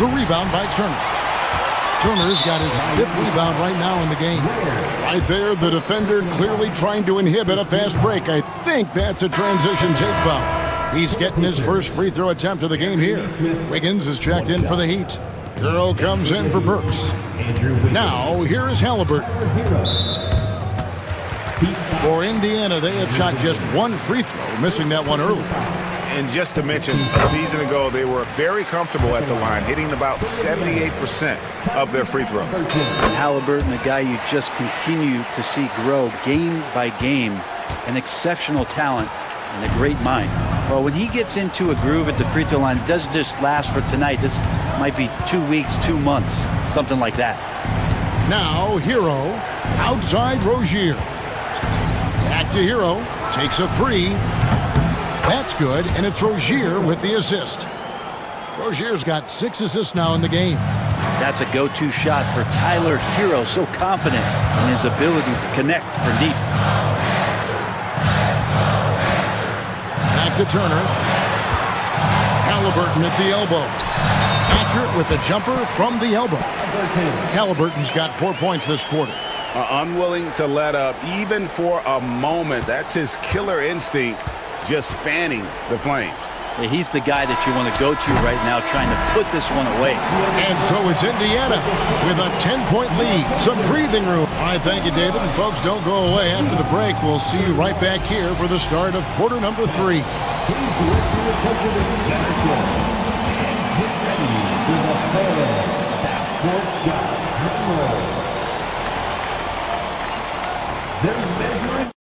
F: The rebound by Turner. Turner's got his 5th rebound right now in the game. Right there, the defender clearly trying to inhibit a fast break. I think that's a transition take foul. He's getting his first free throw attempt of the game here. Wiggins is checked in for the Heat. Hero comes in for Burks. Now, here is Halliburton. For Indiana, they have shot just 1 free throw, missing that one early.
M: And just to mention, a season ago, they were very comfortable at the line, hitting about 78% of their free throws.
N: And Halliburton, a guy you just continue to see grow game by game, an exceptional talent and a great mind. Well, when he gets into a groove at the free throw line, it doesn't just last for tonight. This might be 2 weeks, 2 months, something like that.
F: Now, Hero, outside Rozier. Back to Hero, takes a 3. That's good, and it's Rozier with the assist. Rozier's got 6 assists now in the game.
N: That's a go-to shot for Tyler Hero, so confident in his ability to connect from deep.
F: Back to Turner. Halliburton at the elbow. Accurate with the jumper from the elbow. Halliburton's got 4 points this quarter.
M: Unwilling to let up even for a moment. That's his killer instinct, just fanning the flames.
N: Yeah, he's the guy that you want to go to right now, trying to put this one away.
F: And so it's Indiana with a 10-point lead. Some breathing room. All right, thank you, David. And folks, don't go away. After the break, we'll see you right back here for the start of quarter number 3.
E: He's directing the coach of the center court. Get ready for the third backcourt shot. Drum roll. They're measuring.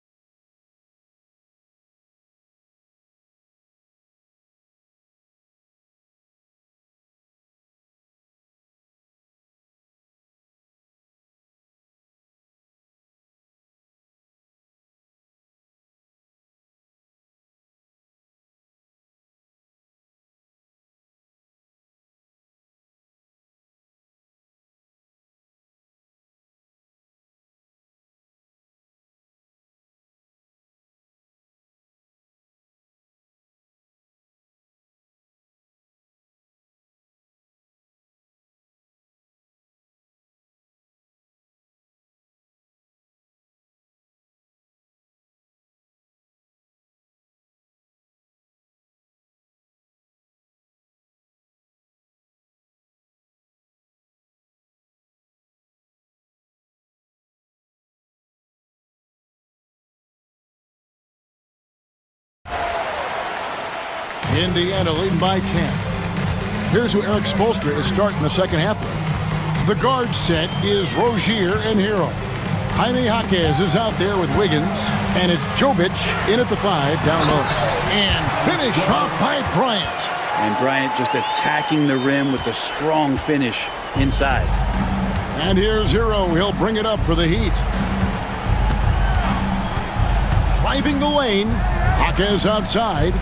F: Indiana leading by 10. Here's who Eric Spoelstra is starting the second half with. The guard set is Rozier and Hero. Jaime Jaquez is out there with Wiggins, and it's Jovic in at the 5 down low. And finish off by Bryant.
N: And Bryant just attacking the rim with a strong finish inside.
F: And here's Hero. He'll bring it up for the Heat. Driving the lane. Jaquez outside.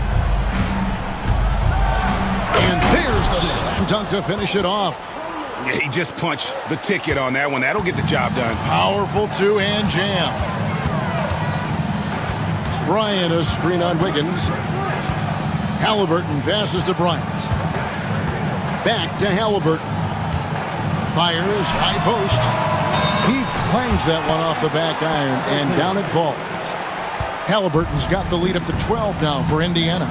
F: And there's the slam dunk to finish it off.
M: Yeah, he just punched the ticket on that one. That'll get the job done.
F: Powerful two-hand jam. Bryant, a screen on Wiggins. Halliburton passes to Bryant. Back to Halliburton. Fires, high post. He clangs that one off the back iron, and down it falls. Halliburton's got the lead up to 12 now for Indiana.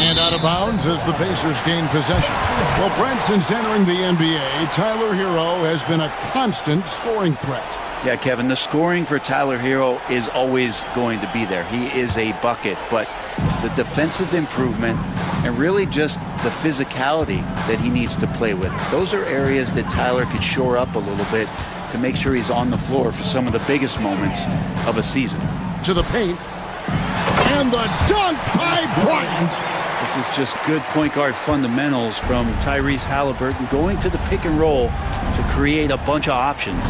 F: And out of bounds as the Pacers gain possession. Well, Brent, since entering the NBA, Tyler Hero has been a constant scoring threat.
N: Yeah, Kevin, the scoring for Tyler Hero is always going to be there. He is a bucket, but the defensive improvement and really just the physicality that he needs to play with. Those are areas that Tyler could shore up a little bit to make sure he's on the floor for some of the biggest moments of a season.
F: To the paint. And the dunk by Bryant.
N: This is just good point guard fundamentals from Tyrese Halliburton, going to the pick and roll to create a bunch of options.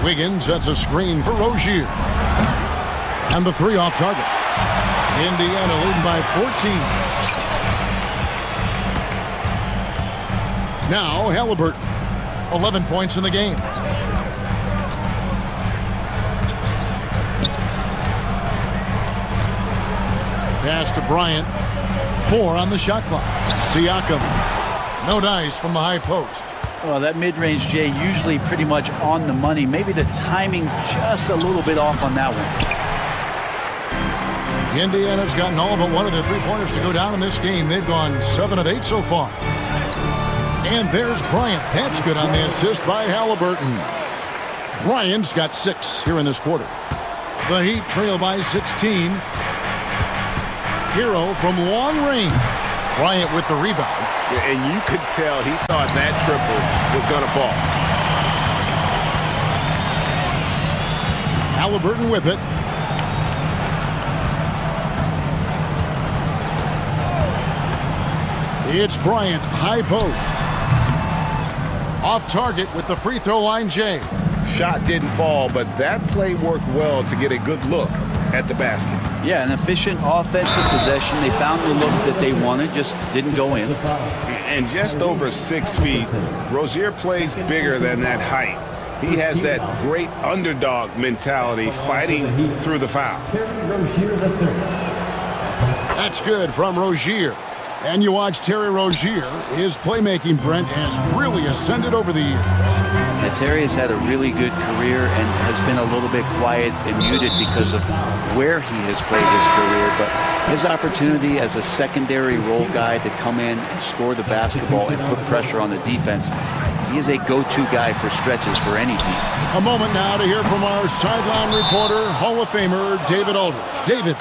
F: Wiggins sets a screen for Rozier. And the 3 off target. Indiana leading by 14. Now Halliburton, 11 points in the game. Pass to Bryant. 4 on the shot clock. Siakam. No dice from the high post.
N: Well, that mid-range, Jay, usually pretty much on the money. Maybe the timing just a little bit off on that one.
F: Indiana's gotten all but one of the 3-pointers to go down in this game. They've gone 7 of 8 so far. And there's Bryant. That's good on the assist by Halliburton. Bryant's got 6 here in this quarter. The Heat trail by 16. Hero from long range. Bryant with the rebound.
M: Yeah, and you could tell he thought that triple was going to fall.
F: Halliburton with it. It's Bryant, high post. Off target with the free throw line, Jay.
M: Shot didn't fall, but that play worked well to get a good look at the basket.
N: Yeah, an efficient offensive possession. They found the look that they wanted, just didn't go in.
M: And just over 6 feet, Rozier plays bigger than that height. He has that great underdog mentality, fighting through the foul.
F: That's good from Rozier. And you watch Terry Rozier, his playmaking, Brent, has really ascended over the years.
N: Yeah, Terry has had a really good career and has been a little bit quiet and muted because of where he has played his career. But his opportunity as a secondary role guy to come in and score the basketball and put pressure on the defense, he is a go-to guy for stretches for any team.
F: A moment now to hear from our sideline reporter, Hall of Famer David Aldridge. David.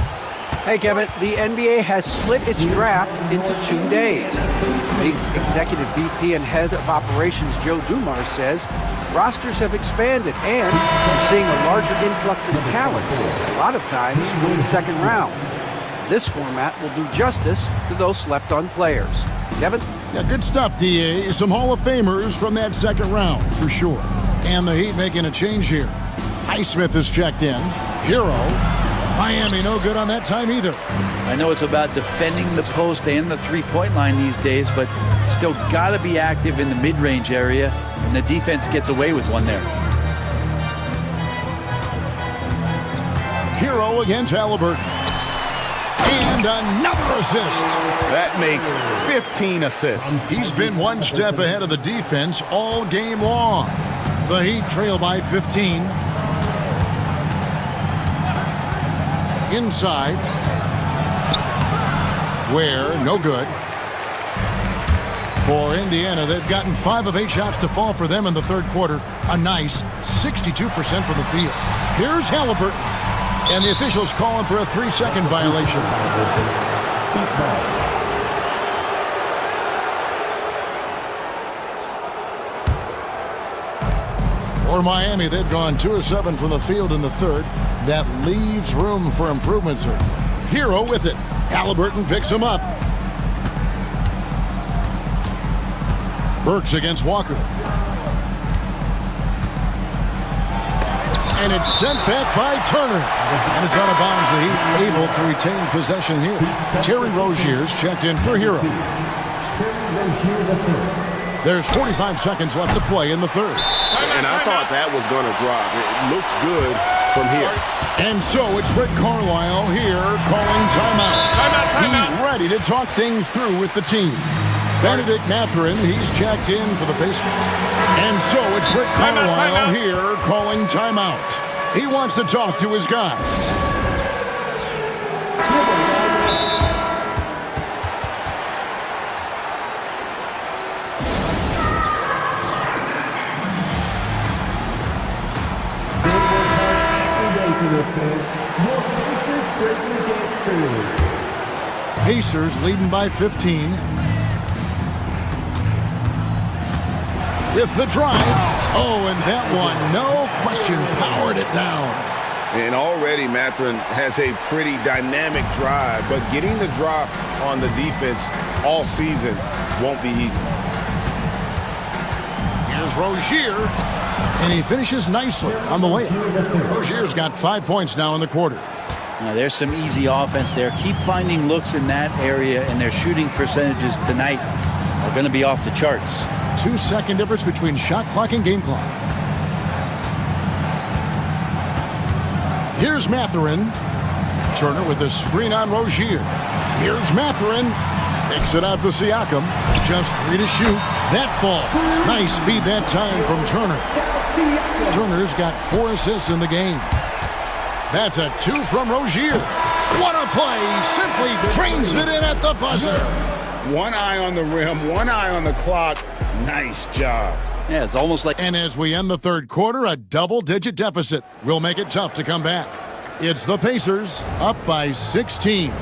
I: Hey, Kevin, the NBA has split its draft into 2 days. League's executive VP and head of operations Joe Dumars says rosters have expanded and we're seeing a larger influx of talent, a lot of times in the second round. This format will do justice to those slept-on players. Kevin?
F: Yeah, good stuff, DA. Some Hall of Famers from that second round, for sure. And the Heat making a change here. Highsmith has checked in. Hero. Miami no good on that time either.
N: I know it's about defending the post and the three-point line these days, but still got to be active in the mid-range area, and the defense gets away with one there.
F: Hero against Halliburton. And another assist.
M: That makes 15 assists.
F: He's been one step ahead of the defense all game long. The Heat trail by 15. Inside. Where, no good. For Indiana, they've gotten 5 of 8 shots to fall for them in the third quarter. A nice 62% from the field. Here's Halliburton. And the officials calling for a 3-second violation. For Miami, they've gone 2 of 7 from the field in the third. That leaves room for improvement, sir. Hero with it. Halliburton picks him up. Burks against Walker. And it's sent back by Turner. And it's out of bounds. The Heat able to retain possession here. Terry Rozier's checked in for Hero. There's 45 seconds left to play in the third.
M: And I thought that was going to drop. It looked good from here.
F: And so it's Rick Carlisle here calling timeout. He's ready to talk things through with the team. Benedict Mathurin, he's checked in for the Pacers. And so it's Rick Carlisle here calling timeout. He wants to talk to his guys. Pacers leading by 15. With the drive. Oh, and that one, no question, powered it down.
M: And already Mathurin has a pretty dynamic drive, but getting the drop on the defense all season won't be easy.
F: Here's Rozier, and he finishes nicely on the layup. Rozier's got 5 points now in the quarter.
N: Now, there's some easy offense there. Keep finding looks in that area, and their shooting percentages tonight are going to be off the charts.
F: 2-second difference between shot clock and game clock. Here's Mathurin. Turner with a screen on Rozier. Here's Mathurin. Picks it out to Siakam. Just 3 to shoot. That falls. Nice speed that time from Turner. Turner's got 4 assists in the game. That's a 2 from Rozier. What a play. Simply drains it in at the buzzer.
G: One eye on the rim, one eye on the clock. Nice job.
N: Yeah, it's almost like...
F: And as we end the third quarter, a double-digit deficit will make it tough to come back. It's the Pacers up by 16.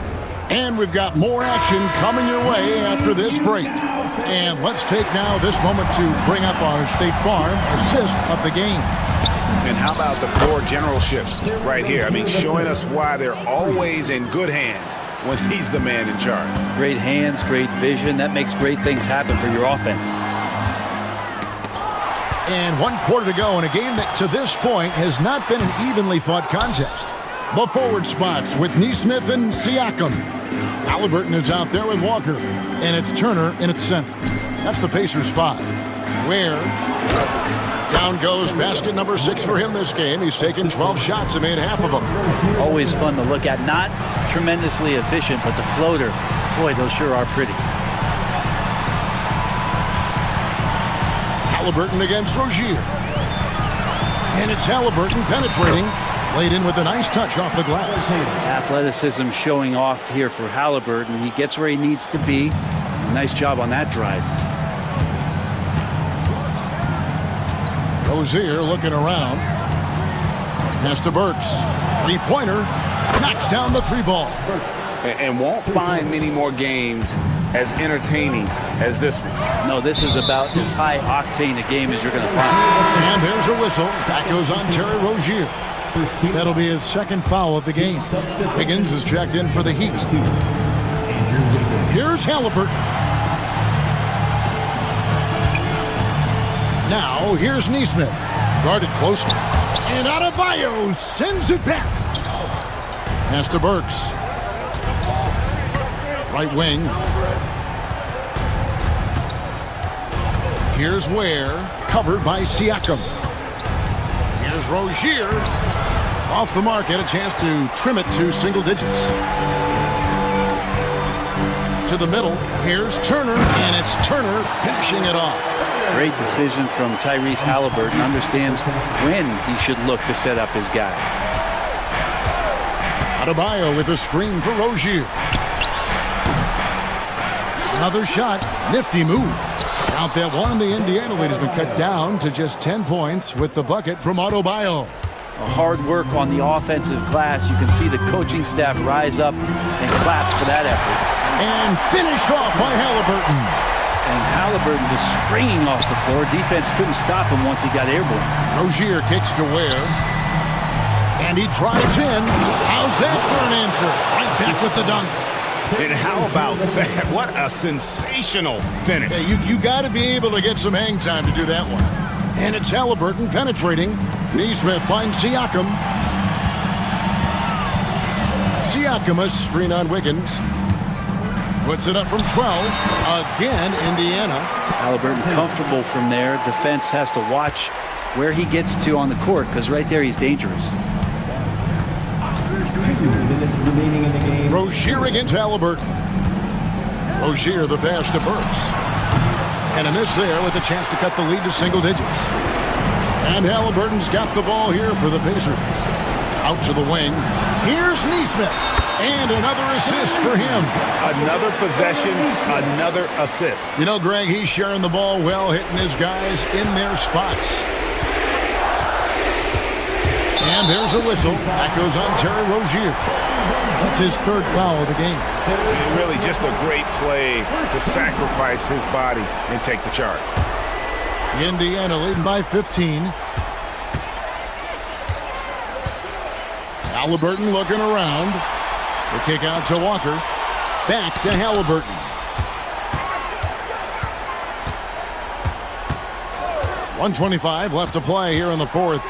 F: And we've got more action coming your way after this break. And let's take now this moment to bring up our State Farm assist of the game.
M: And how about the floor generalship right here? I mean, showing us why they're always in good hands when he's the man in charge.
N: Great hands, great vision. That makes great things happen for your offense.
F: And 1 quarter to go in a game that to this point has not been an evenly fought contest. The forward spots with Neesmith and Siakam. Halliburton is out there with Walker. And it's Turner in its center. That's the Pacers 5. Where down goes basket number 6 for him this game. He's taken 12 shots and made half of them.
N: Always fun to look at. Not tremendously efficient, but the floater, boy, those sure are pretty.
F: Halliburton against Rozier. And it's Halliburton penetrating. Laid in with a nice touch off the glass.
N: Athleticism showing off here for Halliburton. He gets where he needs to be. Nice job on that drive.
F: Rozier looking around. Pass to Burks. Three-pointer. Knocks down the 3 ball.
G: And won't find many more games as entertaining as this one.
N: No, this is about as high octane a game as you're going to find.
F: And there's a whistle. That goes on Terry Rozier. That'll be his second foul of the game. Higgins is checked in for the Heat. Here's Halliburton. Now, here's Neesmith. Guarded closely. And Adebayo sends it back. Pass to Burks. Right wing. Here's Ware. Covered by Siakam. Here's Rozier. Off the mark. Had a chance to trim it to single digits. To the middle. Here's Turner. And it's Turner finishing it off.
N: Great decision from Tyrese Halliburton. Understands when he should look to set up his guy.
F: Adebayo with a screen for Rozier. Another shot. Nifty move. Out that one, the Indiana lead has been cut down to just 10 points with the bucket from Adebayo.
N: Hard work on the offensive glass. You can see the coaching staff rise up and clap for that effort.
F: And finished off by Halliburton.
N: And Halliburton just springing off the floor. Defense couldn't stop him once he got airborne.
F: Rozier kicks to Ware. And he drives in. How's that for an answer? Right back with the dunk.
M: And how about that? What a sensational finish.
F: Yeah, you got to be able to get some hang time to do that one. And it's Halliburton penetrating. Neesmith finds Siakam. Siakam, a screen on Wiggins. Puts it up from 12. Again, Indiana.
N: Halliburton comfortable from there. Defense has to watch where he gets to on the court, because right there he's dangerous.
E: 2 minutes remaining in the game.
F: Rozier against Halliburton. Rozier the pass to Burks. And a miss there with a chance to cut the lead to single digits. And Halliburton's got the ball here for the Pacers. Out to the wing. Here's Neesmith. And another assist for him.
M: Another possession, another assist.
F: You know, Greg, he's sharing the ball well, hitting his guys in their spots. And there's a whistle. That goes on Terry Rozier. That's his third foul of the game.
M: Really just a great play to sacrifice his body and take the charge.
F: Indiana leading by 15. Halliburton looking around. The kick out to Walker. Back to Halliburton. .125 left to play here in the fourth.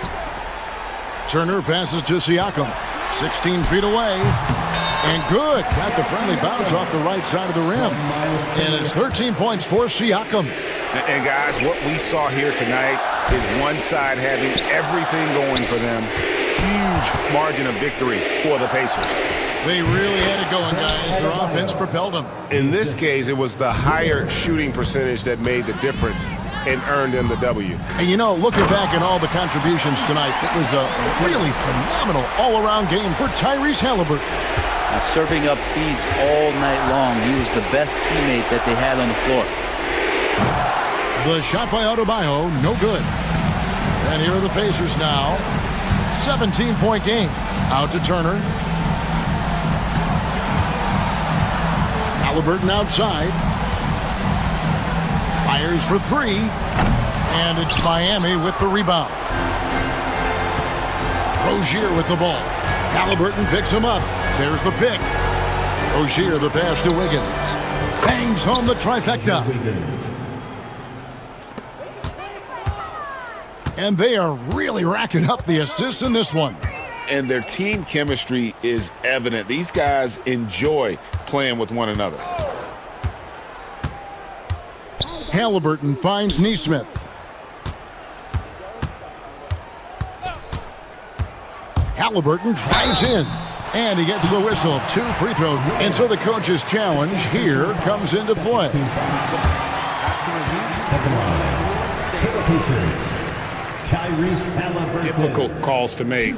F: Turner passes to Siakam. 16 feet away. And good. Got the friendly bounce off the right side of the rim. And it's 13 points for Siakam.
M: And guys, what we saw here tonight is one side having everything going for them. Huge margin of victory for the Pacers.
F: They really had it going, guys. Their offense propelled them.
M: In this case, it was the higher shooting percentage that made the difference and earned them the W.
F: And you know, looking back at all the contributions tonight, it was a really phenomenal all-around game for Tyrese Halliburton.
N: Serving up feeds all night long. He was the best teammate that they had on the floor.
F: The shot by Adebayo, no good. And here are the Pacers now. 17-point game. Out to Turner. Halliburton outside. Fires for three. And it's Miami with the rebound. Rozier with the ball. Halliburton picks him up. There's the pick. Rozier the pass to Wiggins. Bangs home the trifecta. And they are really racking up the assists in this one.
G: And their team chemistry is evident. These guys enjoy playing with one another.
F: Halliburton finds Neesmith. Halliburton drives in. And he gets the whistle. 2 free throws. And so the coach's challenge here comes into play.
M: Difficult calls to make.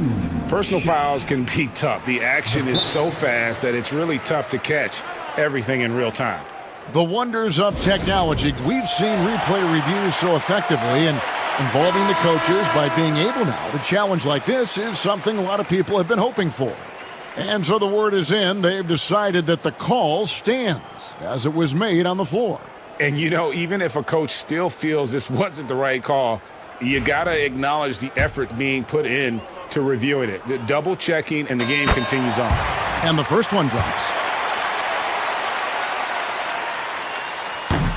M: Personal fouls can be tough. The action is so fast that it's really tough to catch everything in real time.
F: The wonders of technology. We've seen replay reviews so effectively, and involving the coaches by being able now to challenge like this is something a lot of people have been hoping for. And so the word is in. They've decided that the call stands as it was made on the floor.
M: And you know, even if a coach still feels this wasn't the right call, you got to acknowledge the effort being put in to reviewing it. The double checking, and the game continues on.
F: And the first one drops.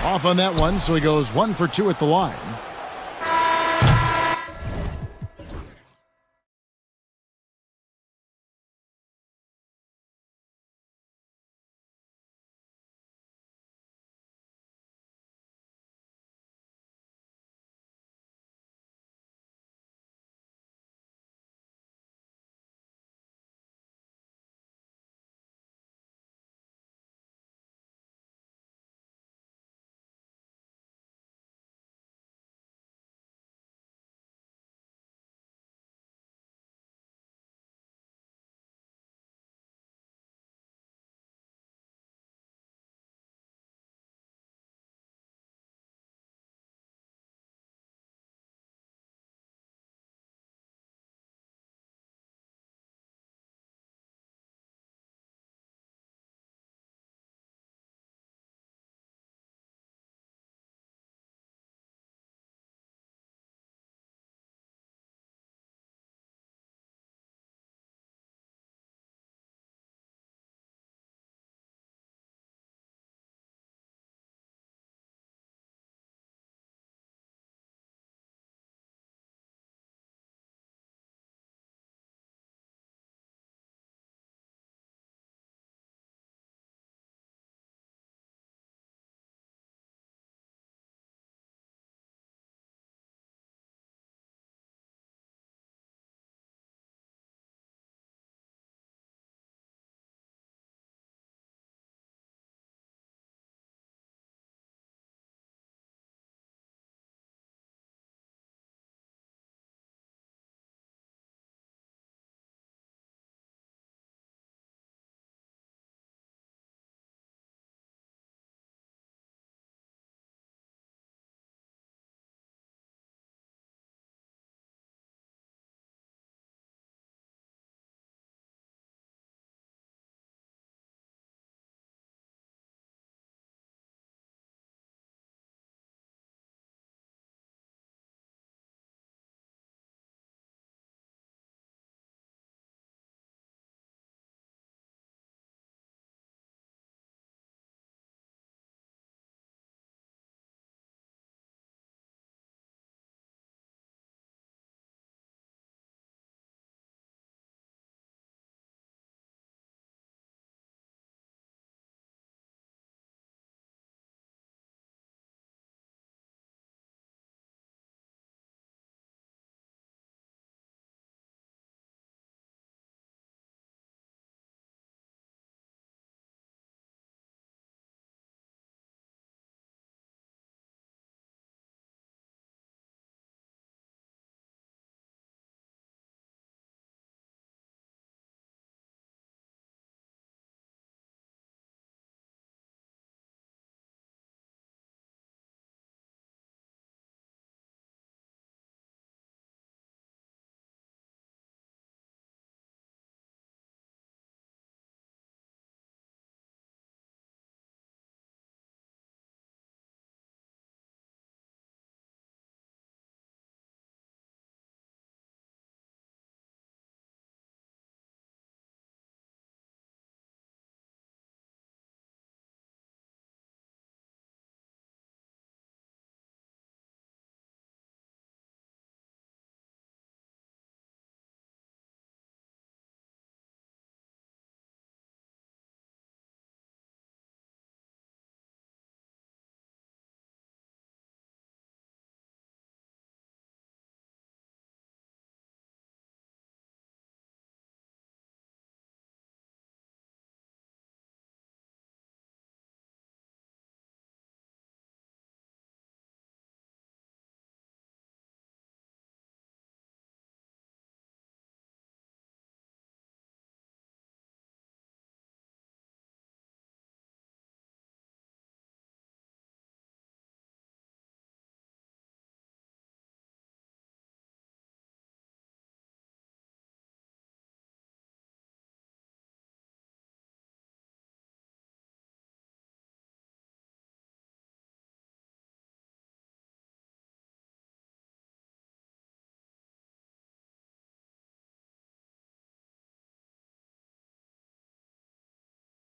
F: Off on that one, so he goes 1 for 2 at the line.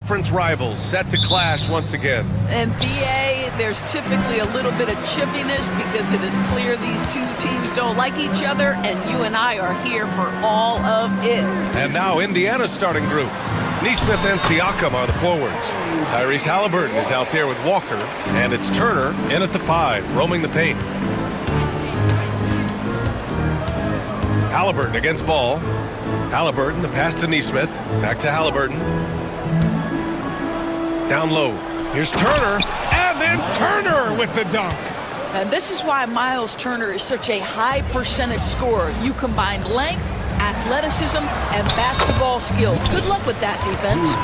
A: Conference rivals set to clash once again.
H: And BA, there's typically a little bit of chippiness because it is clear these two teams don't like each other, and you and I are here for all of it.
A: And now Indiana's starting group. Neesmith and Siakam are the forwards. Tyrese Halliburton is out there with Walker, and it's Turner in at the 5, roaming the paint. Halliburton against ball. Halliburton, the pass to Neesmith. Back to Halliburton. Down low. Here's Turner, and then Turner with the dunk.
H: And this is why Miles Turner is such a high percentage scorer. You combine length, athleticism, and basketball skills. Good luck with that, defense.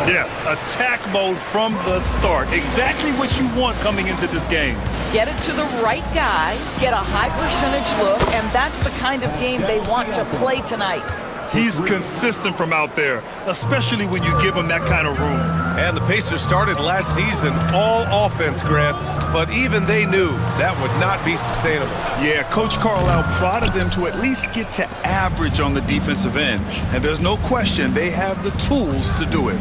B: Yeah, attack mode from the start. Exactly what you want coming into this game.
H: Get it to the right guy, get a high percentage look, and that's the kind of game they want to play tonight.
B: He's consistent from out there, especially when you give him that kind of room.
A: And the Pacers started last season all offense, Grant, but even they knew that would not be sustainable.
B: Yeah, Coach Carlisle prodded them to at least get to average on the defensive end. And there's no question they have the tools to do it.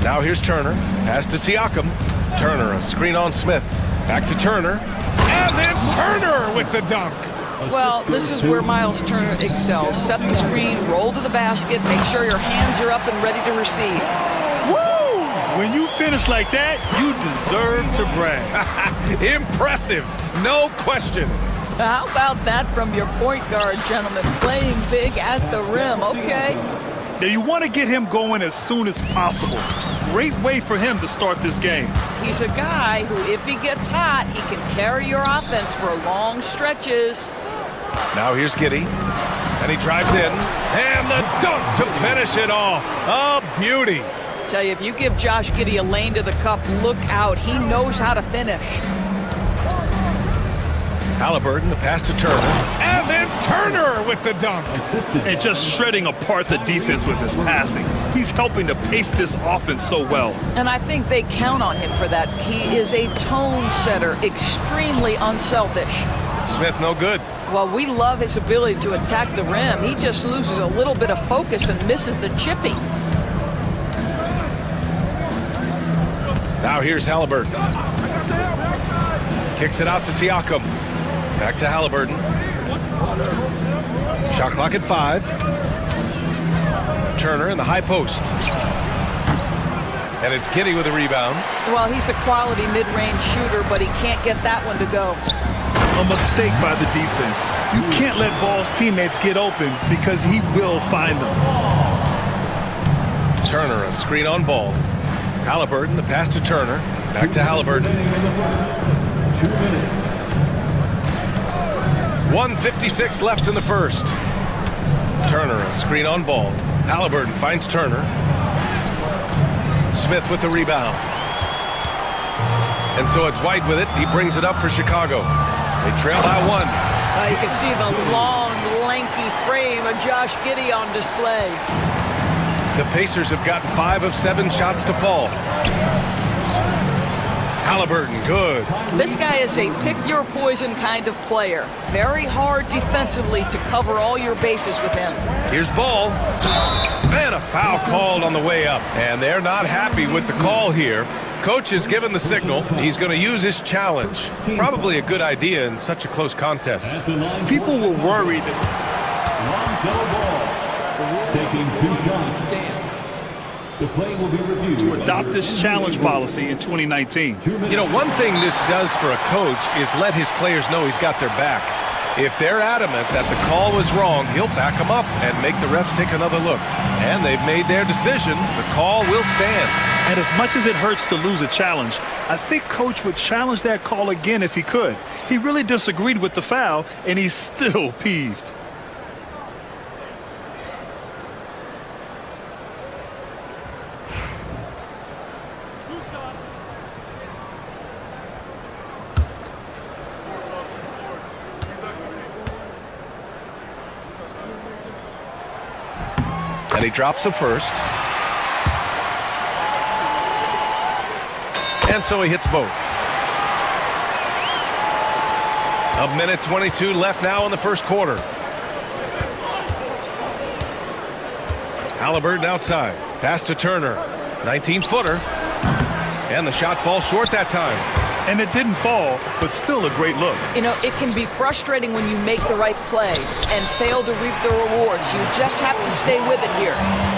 A: Now here's Turner. Pass to Siakam. Turner, a screen on Smith. Back to Turner. And then Turner with the dunk.
H: Well, this is where Miles Turner excels. Set the screen, roll to the basket, make sure your hands are up and ready to receive.
B: Woo! When you finish like that, you deserve to brag.
A: Impressive, no question.
H: How about that from your point guard, gentlemen? Playing big at the rim, okay?
B: Now you want to get him going as soon as possible. Great way for him to start this game.
H: He's a guy who, if he gets hot, he can carry your offense for long stretches.
A: Now here's Giddey, and he drives in, and the dunk to finish it off. A beauty.
H: Tell you, if you give Josh Giddey a lane to the cup, look out. He knows how to finish.
A: Halliburton, the pass to Turner, and then Turner with the dunk.
B: And just shredding apart the defense with his passing. He's helping to pace this offense so well.
H: And I think they count on him for that. He is a tone setter, extremely unselfish.
A: Smith no good.
H: Well, we love his ability to attack the rim. He just loses a little bit of focus and misses the chipping.
A: Now here's Halliburton. Kicks it out to Siakam. Back to Halliburton. Shot clock at 5. Turner in the high post. And it's Giddey with a rebound.
H: Well, he's a quality mid-range shooter, but he can't get that one to go.
B: A mistake by the defense. You can't let Ball's teammates get open because he will find them.
A: Turner, a screen on Ball. Halliburton, the pass to Turner. Back to Halliburton.
E: 2 minutes.
A: 1:56 left in the first. Turner, a screen on Ball. Halliburton finds Turner. Smith with the rebound. And so it's White with it. He brings it up for Chicago. They trail by 1.
H: You can see the long, lanky frame of Josh Giddey on display.
A: The Pacers have gotten 5 of 7 shots to fall. Halliburton, good.
H: This guy is a pick-your-poison kind of player. Very hard defensively to cover all your bases with him.
A: Here's Ball. And a foul called on the way up. And they're not happy with the call here. Coach has given the signal. He's going to use his challenge. Probably a good idea in such a close contest.
B: People were worried that
E: Taking 2 shots. Stance. The play will be reviewed.
B: to adopt this challenge policy in 2019.
A: You know, one thing this does for a coach is let his players know he's got their back. If they're adamant that the call was wrong, he'll back them up and make the refs take another look. And they've made their decision. The call will stand.
B: And as much as it hurts to lose a challenge, I think Coach would challenge that call again if he could. He really disagreed with the foul, and he's still peeved.
A: And he drops the first. And so he hits both. 1:22 left now in the first quarter. Halliburton outside. Pass to Turner. 19-footer. And the shot falls short that time.
B: And it didn't fall, but still a great look.
H: You know, it can be frustrating when you make the right play and fail to reap the rewards. You just have to stay with it here.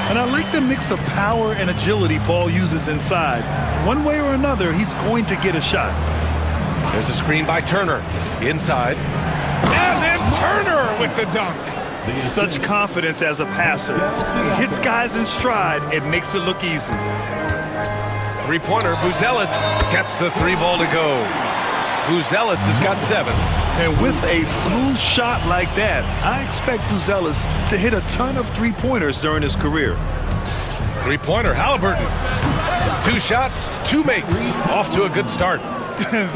B: And I like the mix of power and agility Ball uses inside. One way or another, he's going to get a shot.
A: There's a screen by Turner. Inside. And then Turner with the dunk.
B: Such confidence as a passer. He hits guys in stride and makes it look easy.
A: Three-pointer, Buzelis gets the three ball to go. Buzelis has got 7.
B: And with a smooth shot like that, I expect Buzelis to hit a ton of three-pointers during his career.
A: Three-pointer, Halliburton. 2 shots, 2 makes. Off to a good start.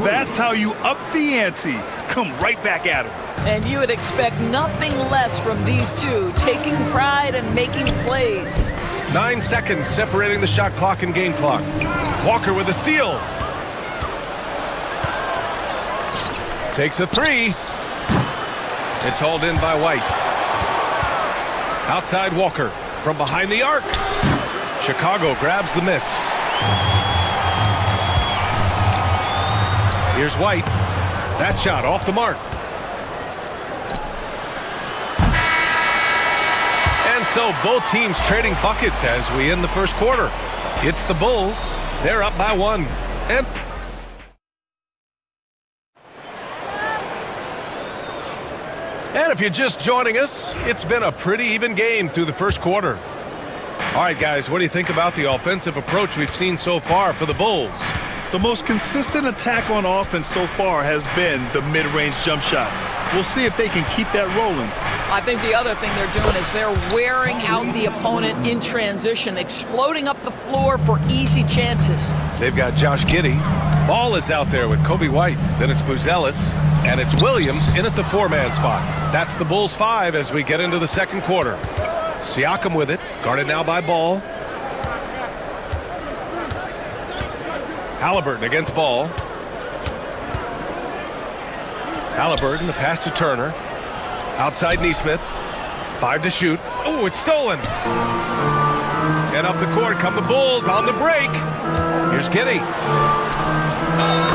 B: That's how you up the ante. Come right back at him.
H: And you would expect nothing less from these two, taking pride and making plays.
A: 9 seconds separating the shot clock and game clock. Walker with a steal. Takes a 3. It's hauled in by White. Outside Walker from behind the arc. Chicago grabs the miss. Here's White. That shot off the mark. And so both teams trading buckets as we end the first quarter. It's the Bulls. They're up by 1. And if you're just joining us, it's been a pretty even game through the first quarter. All right, guys, what do you think about the offensive approach we've seen so far for the Bulls?
B: The most consistent attack on offense so far has been the mid-range jump shot. We'll see if they can keep that rolling.
H: I think the other thing they're doing is they're wearing out the opponent in transition, exploding up the floor for easy chances.
A: They've got Josh Giddey. Ball is out there with Kobe White. Then it's Buzelis. And it's Williams in at the 4-man spot. That's the Bulls 5 as we get into the second quarter. Siakam with it. Guarded now by Ball. Halliburton against Ball. Halliburton, the pass to Turner. Outside Neesmith. 5 to shoot. Oh, it's stolen. And up the court come the Bulls on the break. Here's Giddey.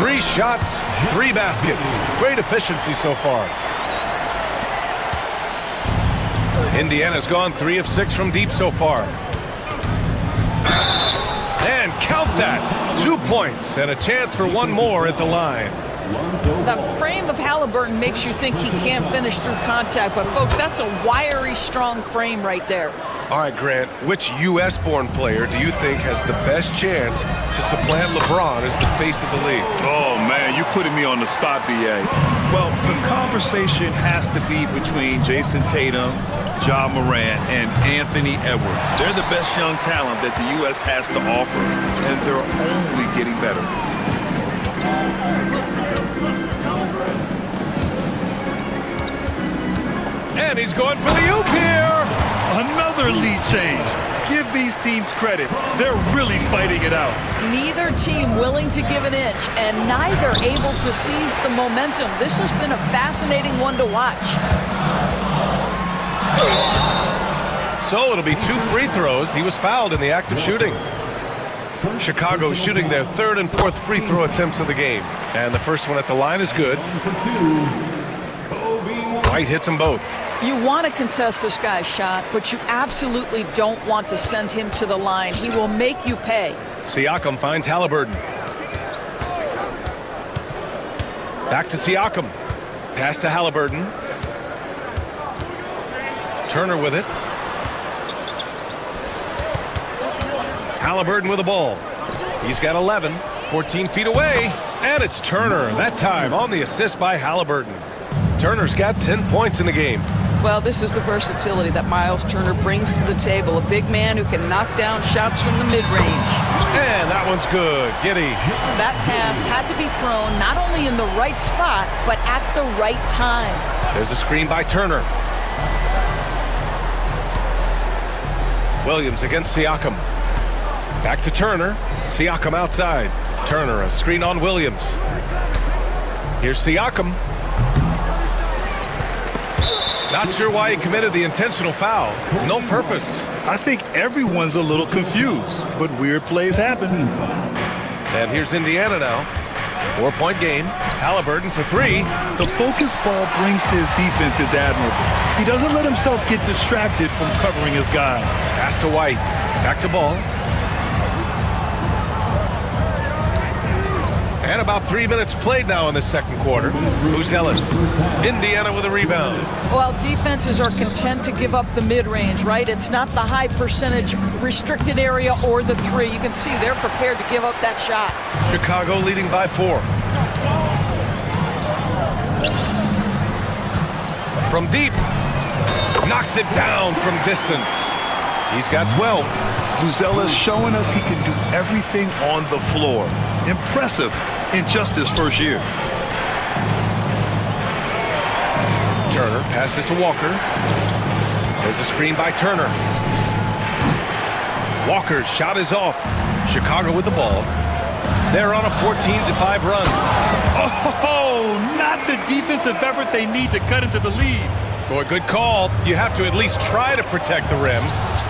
A: 3 shots, 3 baskets. Great efficiency so far. Indiana's gone 3 of 6 from deep so far. And count that. 2 points and a chance for 1 more at the line.
H: The frame of Halliburton makes you think he can't finish through contact, but folks, that's a wiry, strong frame right there.
A: All right, Grant, which U.S.-born player do you think has the best chance to supplant LeBron as the face of the league?
B: Oh, man, you're putting me on the spot, B.A. Well, the conversation has to be between Jason Tatum, Ja Morant, and Anthony Edwards. They're the best young talent that the U.S. has to offer, and they're only getting better.
A: And he's going for the oop here.
B: Another lead change. Give these teams credit. They're really fighting it out.
H: Neither team willing to give an inch, and neither able to seize the momentum. This has been a fascinating one to watch.
A: So it'll be 2 free throws. He was fouled in the act of shooting. Chicago shooting their 3rd and 4th free throw attempts of the game. And the first one at the line is good. White hits them both.
H: You want to contest this guy's shot, but you absolutely don't want to send him to the line. He will make you pay.
A: Siakam finds Halliburton. Back to Siakam. Pass to Halliburton. Turner with it. Halliburton with the ball. He's got 11, 14 feet away, and it's Turner, that time on the assist by Halliburton. Turner's got 10 points in the game.
H: Well, this is the versatility that Miles Turner brings to the table. A big man who can knock down shots from the mid-range.
A: And that one's good. Giddey.
H: That pass had to be thrown not only in the right spot, but at the right time.
A: There's a screen by Turner. Williams against Siakam. Back to Turner. Siakam outside. Turner, a screen on Williams. Here's Siakam. Not sure why he committed the intentional foul. No purpose.
B: I think everyone's a little confused, but weird plays happen.
A: And here's Indiana now. 4-point game. Halliburton for three.
B: The focus ball brings to his defense is admirable. He doesn't let himself get distracted from covering his guy.
A: Pass to White. Back to Ball. And about 3 minutes played now in the second quarter. Who's Ellis? Indiana with a rebound.
H: Well, defenses are content to give up the mid-range, right? It's not the high percentage restricted area or the three. You can see they're prepared to give up that shot.
A: Chicago leading by 4. From deep. Knocks it down from distance. He's got 12.
B: Buzella's showing us he can do everything on the floor. Impressive in just his first year.
A: Turner passes to Walker. There's a screen by Turner. Walker's shot is off. Chicago with the ball. They're on a 14-5 run.
B: Oh, not the defensive effort they need to cut into the lead.
A: Boy, good call. You have to at least try to protect the rim.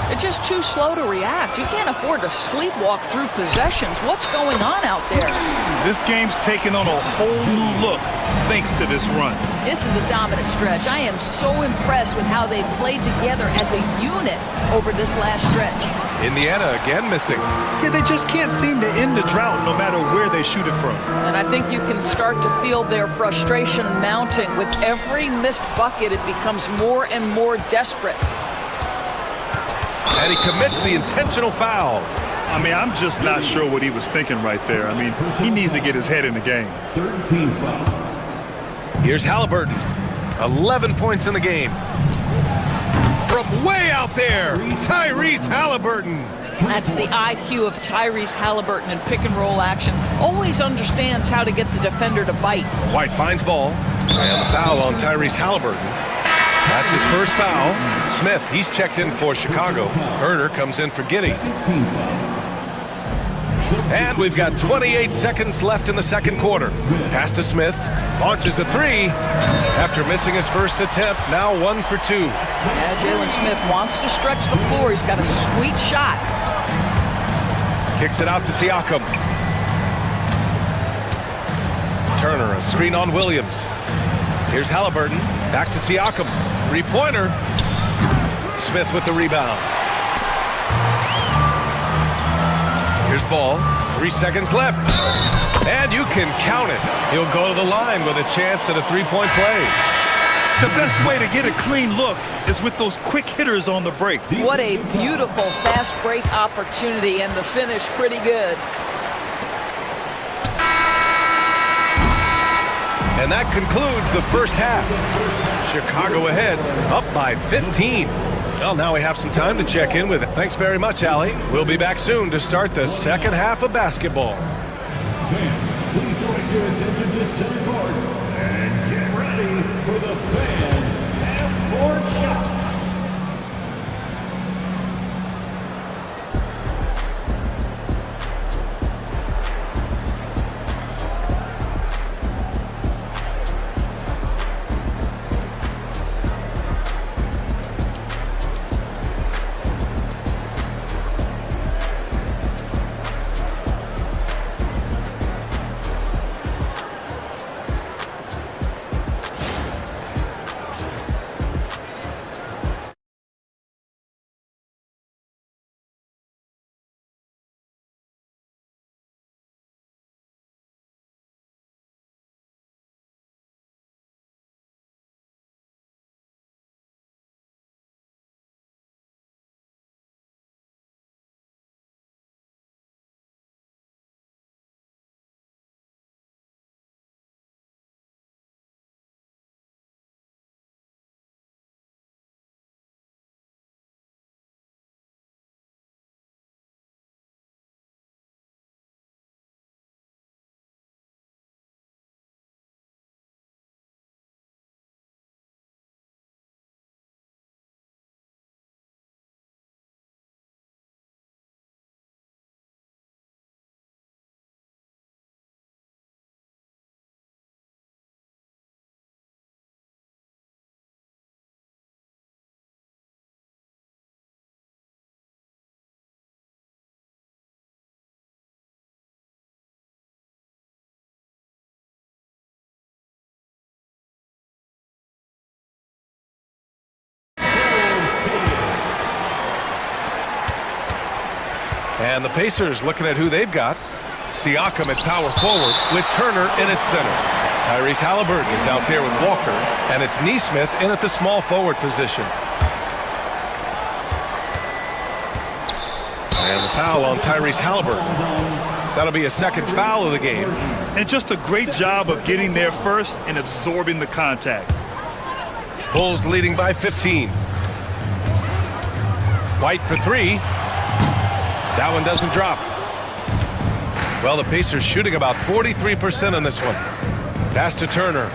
H: They're just too slow to react. You can't afford to sleepwalk through possessions. What's going on out there?
B: This game's taken on a whole new look thanks to this run.
H: This is a dominant stretch. I am so impressed with how they've played together as a unit over this last stretch.
A: Indiana again missing.
B: Yeah, they just can't seem to end the drought no matter where they shoot it from.
H: And I think you can start to feel their frustration mounting. With every missed bucket, it becomes more and more desperate.
A: And he commits the intentional foul.
B: I mean, I'm just not sure what he was thinking right there. I mean, he needs to get his head in the game.
E: 13 foul.
A: Here's Halliburton. 11 points in the game. From way out there, Tyrese Halliburton.
H: That's the IQ of Tyrese Halliburton in pick-and-roll action. Always understands how to get the defender to bite.
A: White finds Ball. And the foul on Tyrese Halliburton. That's his first foul. Smith, he's checked in for Chicago. Herder comes in for Giddey. And we've got 28 seconds left in the second quarter. Pass to Smith. Launches a three. After missing his first attempt, now 1 for 2.
H: Yeah, Jalen Smith wants to stretch the floor. He's got a sweet shot.
A: Kicks it out to Siakam. Turner, a screen on Williams. Here's Halliburton. Back to Siakam. Three-pointer. Smith with the rebound. Here's Ball. 3 seconds left. And you can count it. He'll go to the line with a chance at a three-point play.
B: The best way to get a clean look is with those quick hitters on the break.
H: What a beautiful fast break opportunity, and the finish pretty good.
A: And that concludes the first half. Chicago ahead, up by 15. Well, now we have some time to check in with it. Thanks very much, Allie. We'll be back soon to start the second half of basketball.
E: Fans, please direct your attention to center court and get ready for the fan half-court shots.
A: And the Pacers looking at who they've got. Siakam at power forward with Turner in at center. Tyrese Halliburton is out there with Walker, and it's Neesmith in at the small forward position. And the foul on Tyrese Halliburton. That'll be a second foul of the game.
B: And just a great job of getting there first and absorbing the contact.
A: Bulls leading by 15. White for three. That one doesn't drop. Well, the Pacers shooting about 43% on this one. Pass to Turner.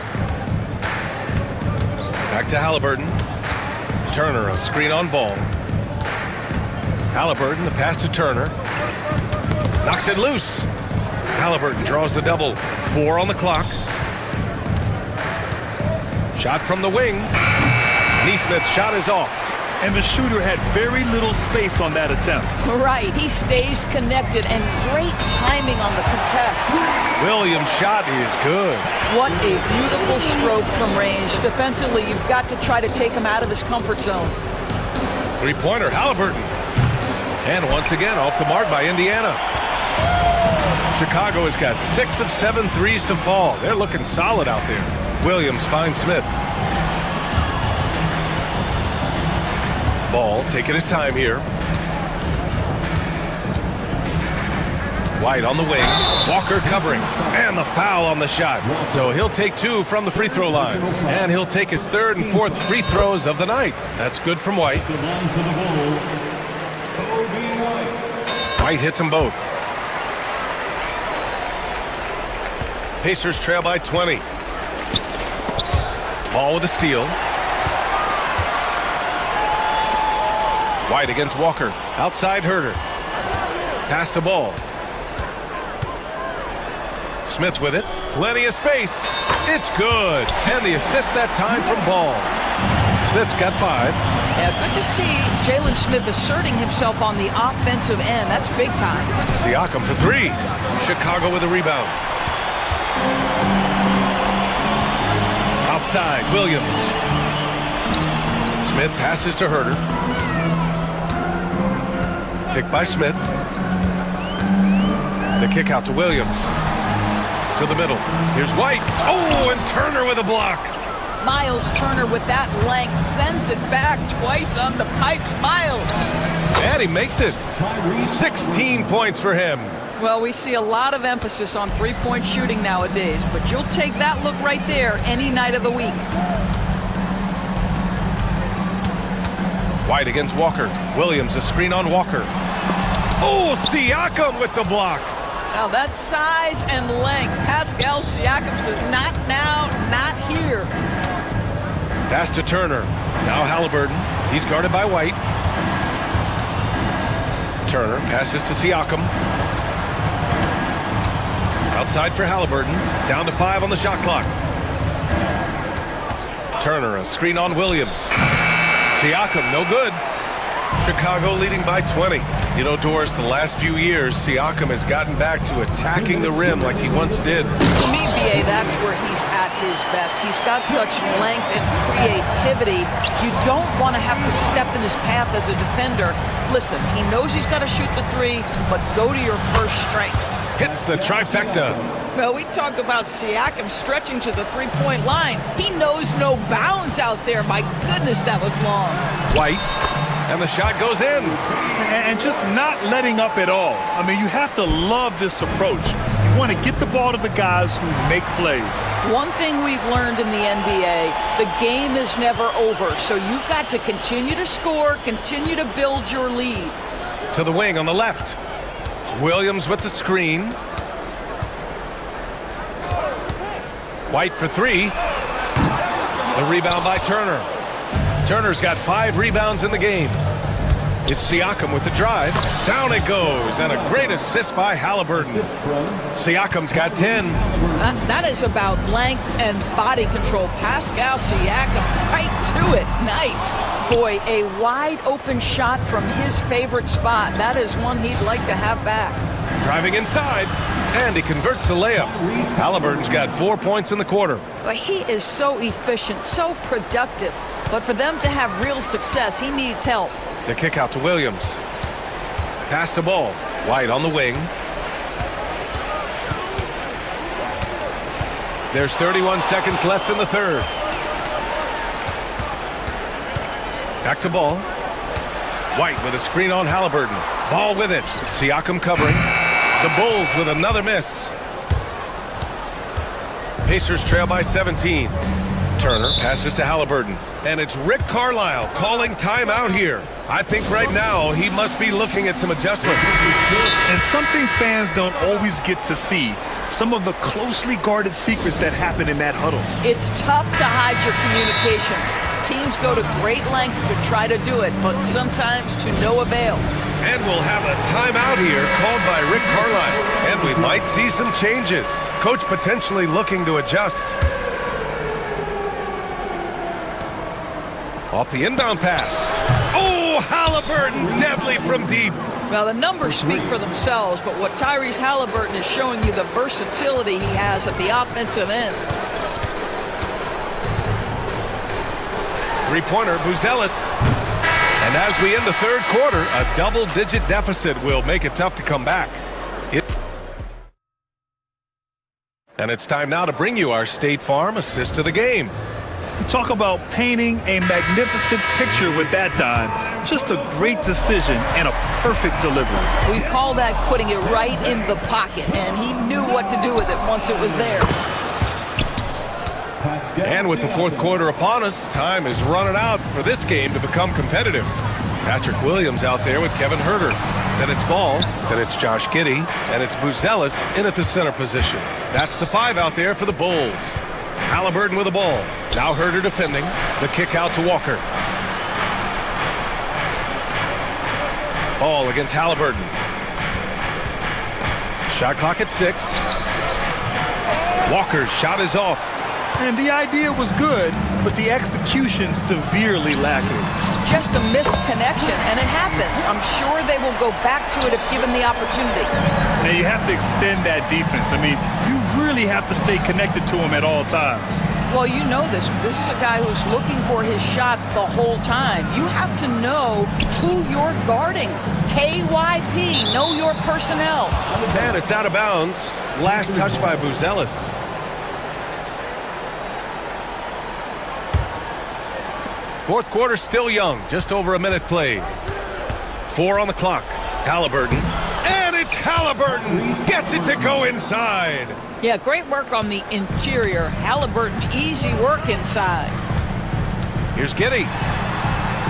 A: Back to Halliburton. Turner, a screen on Ball. Halliburton, the pass to Turner. Knocks it loose. Halliburton draws the double. 4 on the clock. Shot from the wing. Neesmith's shot is off.
B: And the shooter had very little space on that attempt.
H: Right, he stays connected and great timing on the contest.
A: Williams' shot is good.
H: What a beautiful stroke from range. Defensively, you've got to try to take him out of his comfort zone.
A: Three-pointer, Halliburton. And once again, off the mark by Indiana. Chicago has got 6 of 7 threes to fall. They're looking solid out there. Williams finds Smith. Ball taking his time here. White on the wing. Walker covering. And the foul on the shot. So he'll take 2 from the free throw line. And he'll take his 3rd and 4th free throws of the night. That's good from White. White hits them both. Pacers trail by 20. Ball with a steal. White against Walker. Outside Herter. Pass to Ball. Smith with it. Plenty of space. It's good. And the assist that time from Ball. Smith's got 5.
H: Yeah, good to see Jalen Smith asserting himself on the offensive end. That's big time.
A: Siakam for 3. Chicago with a rebound. Outside, Williams. Smith passes to Herter. Picked by Smith. The kick out to Williams. To the middle. Here's White. Oh, and Turner with a block.
H: Miles Turner with that length sends it back twice on the pipes. Miles.
A: And he makes it. 16 points for him.
H: Well, we see a lot of emphasis on three-point shooting nowadays, but you'll take that look right there any night of the week.
A: White against Walker. Williams, a screen on Walker. Oh, Siakam with the block.
H: Now that's size and length. Pascal Siakam says, not now, not here.
A: Pass to Turner. Now Halliburton. He's guarded by White. Turner passes to Siakam. Outside for Halliburton. Down to 5 on the shot clock. Turner, a screen on Williams. Siakam, no good. Chicago leading by 20. You know, Doris, the last few years, Siakam has gotten back to attacking the rim like he once did.
H: To me, B.A., that's where he's at his best. He's got such length and creativity. You don't want to have to step in his path as a defender. Listen, he knows he's got to shoot the 3, but go to your first strength.
A: Hits the trifecta.
H: Well, we talked about Siakam stretching to the three-point line. He knows no bounds out there. My goodness, that was long.
A: White, and the shot goes in.
B: And just not letting up at all. I mean, you have to love this approach. You want to get the ball to the guys who make plays.
H: One thing we've learned in the NBA, the game is never over. So you've got to continue to score, continue to build your lead.
A: To the wing on the left. Williams with the screen. White for 3. The rebound by Turner. Turner's got 5 rebounds in the game. It's Siakam with the drive. Down it goes, and a great assist by Halliburton. Siakam's got 10.
H: That is about length and body control. Pascal Siakam right to it. Nice. Boy, a wide open shot from his favorite spot. That is one he'd like to have back.
A: Driving inside, and he converts the layup. Halliburton's got 4 points in the quarter.
H: Well, he is so efficient, so productive. But for them to have real success, he needs help.
A: The kick out to Williams. Pass to Ball. White on the wing. There's 31 seconds left in the third. Back to Ball. White with a screen on Halliburton. Ball with it. Siakam covering. The Bulls with another miss. Pacers trail by 17. Turner passes to Halliburton. And it's Rick Carlisle calling timeout here. I think right now he must be looking at some adjustments.
B: And something fans don't always get to see. Some of the closely guarded secrets that happen in that huddle.
H: It's tough to hide your communications. Teams go to great lengths to try to do it, but sometimes to no avail.
A: And we'll have a timeout here called by Rick Carlisle. And we might see some changes. Coach potentially looking to adjust. Off the inbound pass. Oh, Halliburton, deadly from deep.
H: Well, the numbers speak for themselves, but what Tyrese Halliburton is showing you the versatility he has at the offensive end.
A: Three-pointer, Buzelis. And as we end the third quarter, a double-digit deficit will make it tough to come back. And it's time now to bring you our State Farm assist of the game.
B: Talk about painting a magnificent picture with that, Don. Just a great decision and a perfect delivery.
H: We call that putting it right in the pocket, and he knew what to do with it once it was there.
A: And with the fourth quarter upon us, time is running out for this game to become competitive. Patrick Williams out there with Kevin Huerter. Then it's Ball, then it's Josh Giddey, and it's Buzelis in at the center position. That's the five out there for the Bulls. Halliburton with the ball. Now Huerter defending. The kick out to Walker. Ball against Halliburton. Shot clock at 6. Walker's shot is off.
B: And the idea was good, but the execution severely lacking.
H: Just a missed connection, and it happens. I'm sure they will go back to it if given the opportunity.
B: And you have to extend that defense. I mean, you really have to stay connected to him at all times.
H: Well, you know this. This is a guy who's looking for his shot the whole time. You have to know who you're guarding. KYP, know your personnel.
A: And it's out of bounds. Last touch by Buzelis. Fourth quarter still young, just over a minute played. 4 on the clock. Halliburton. And it's Halliburton! Gets it to go inside.
H: Yeah, great work on the interior. Halliburton, easy work inside.
A: Here's Giddey.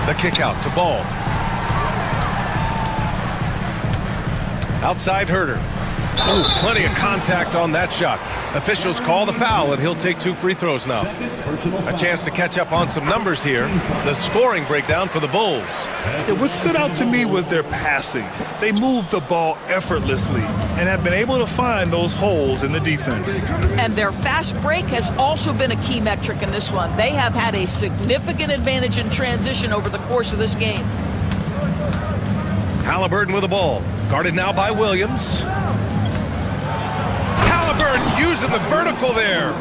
A: The kick out to Ball. Outside Huerter. Oh, plenty of contact on that shot. Officials call the foul, and he'll take 2 free throws now. A chance to catch up on some numbers here. The scoring breakdown for the Bulls.
B: What stood out to me was their passing. They moved the ball effortlessly and have been able to find those holes in the defense.
H: And their fast break has also been a key metric in this one. They have had a significant advantage in transition over the course of this game.
A: Halliburton with the ball. Guarded now by Williams. Halliburton using the vertical there.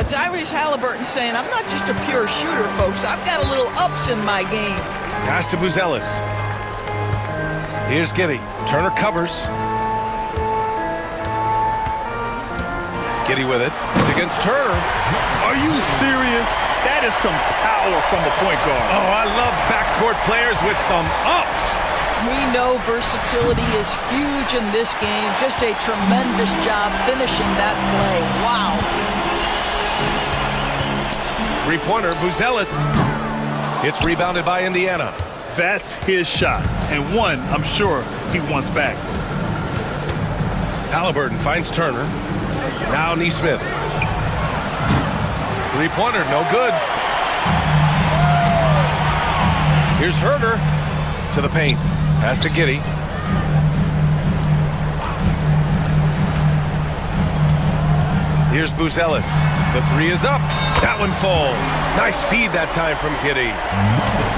H: Tyrese Halliburton saying, I'm not just a pure shooter, folks. I've got a little ups in my game.
A: Pass to Buzelis. Here's Giddey. Turner covers. Giddey with it. It's against Turner.
B: Are you serious? That is some power from the point guard.
A: Oh, I love backcourt players with some ups.
H: We know versatility is huge in this game. Just a tremendous job finishing that play. Wow.
A: Three-pointer, Buzelis. It's rebounded by Indiana.
B: That's his shot, and one I'm sure he wants back.
A: Halliburton finds Turner. Now Neesmith. Three-pointer, no good. Here's Huerter to the paint. Pass to Giddey. Here's Buzelis. The three is up. That one falls. Nice feed that time from Giddey.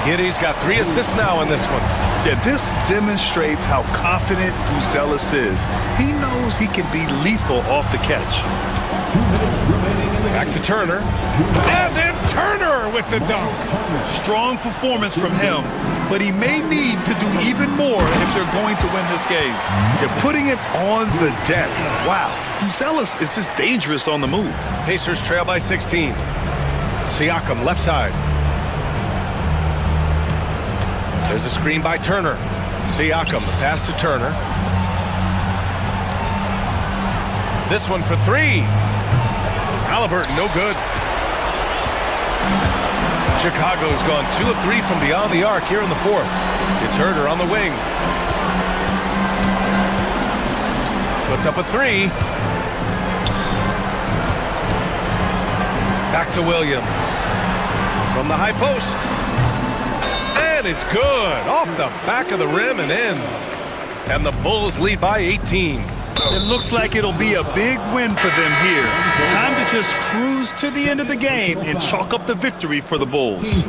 A: Giddey's got 3 assists now in this one.
B: Yeah, this demonstrates how confident Buzelis is. He knows he can be lethal off the catch.
A: Back to Turner. And then Turner with the dunk.
B: Strong performance from him, but he may need to do even more if they're going to win this game. They're putting it on the deck. Wow, Uzelis is just dangerous on the move.
A: Pacers trail by 16. Siakam left side. There's a screen by Turner. Siakam, the pass to Turner. This one for three. Halliburton, no good. Chicago's gone 2 of 3 from beyond the arc here in the fourth. It's Herder on the wing. Puts up a three. Back to Williams. From the high post. And it's good. Off the back of the rim and in. And the Bulls lead by 18.
B: It looks like it'll be a big win for them here. Time to just cruise to the end of the game and chalk up the victory for the Bulls.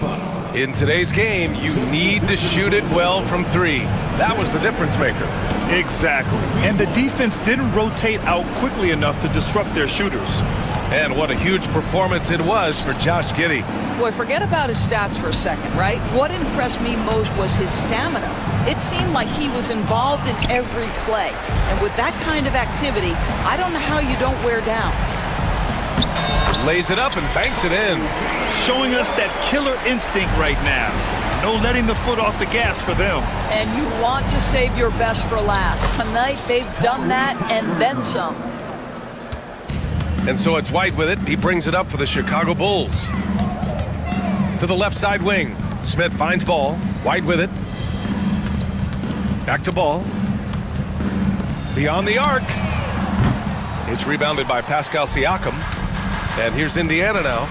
A: In today's game, you need to shoot it well from three. That was the difference maker.
B: Exactly. And the defense didn't rotate out quickly enough to disrupt their shooters.
A: And what a huge performance it was for Josh Giddey.
H: Boy, forget about his stats for a second, right? What impressed me most was his stamina. It seemed like he was involved in every play. And with that kind of activity, I don't know how you don't wear down.
A: Lays it up and banks it in.
B: Showing us that killer instinct right now. No letting the foot off the gas for them.
H: And you want to save your best for last. Tonight, they've done that and then some.
A: And so it's White with it. He brings it up for the Chicago Bulls. To the left side wing. Smith finds ball. White with it. Back to ball. Beyond the arc. It's rebounded by Pascal Siakam. And here's Indiana now.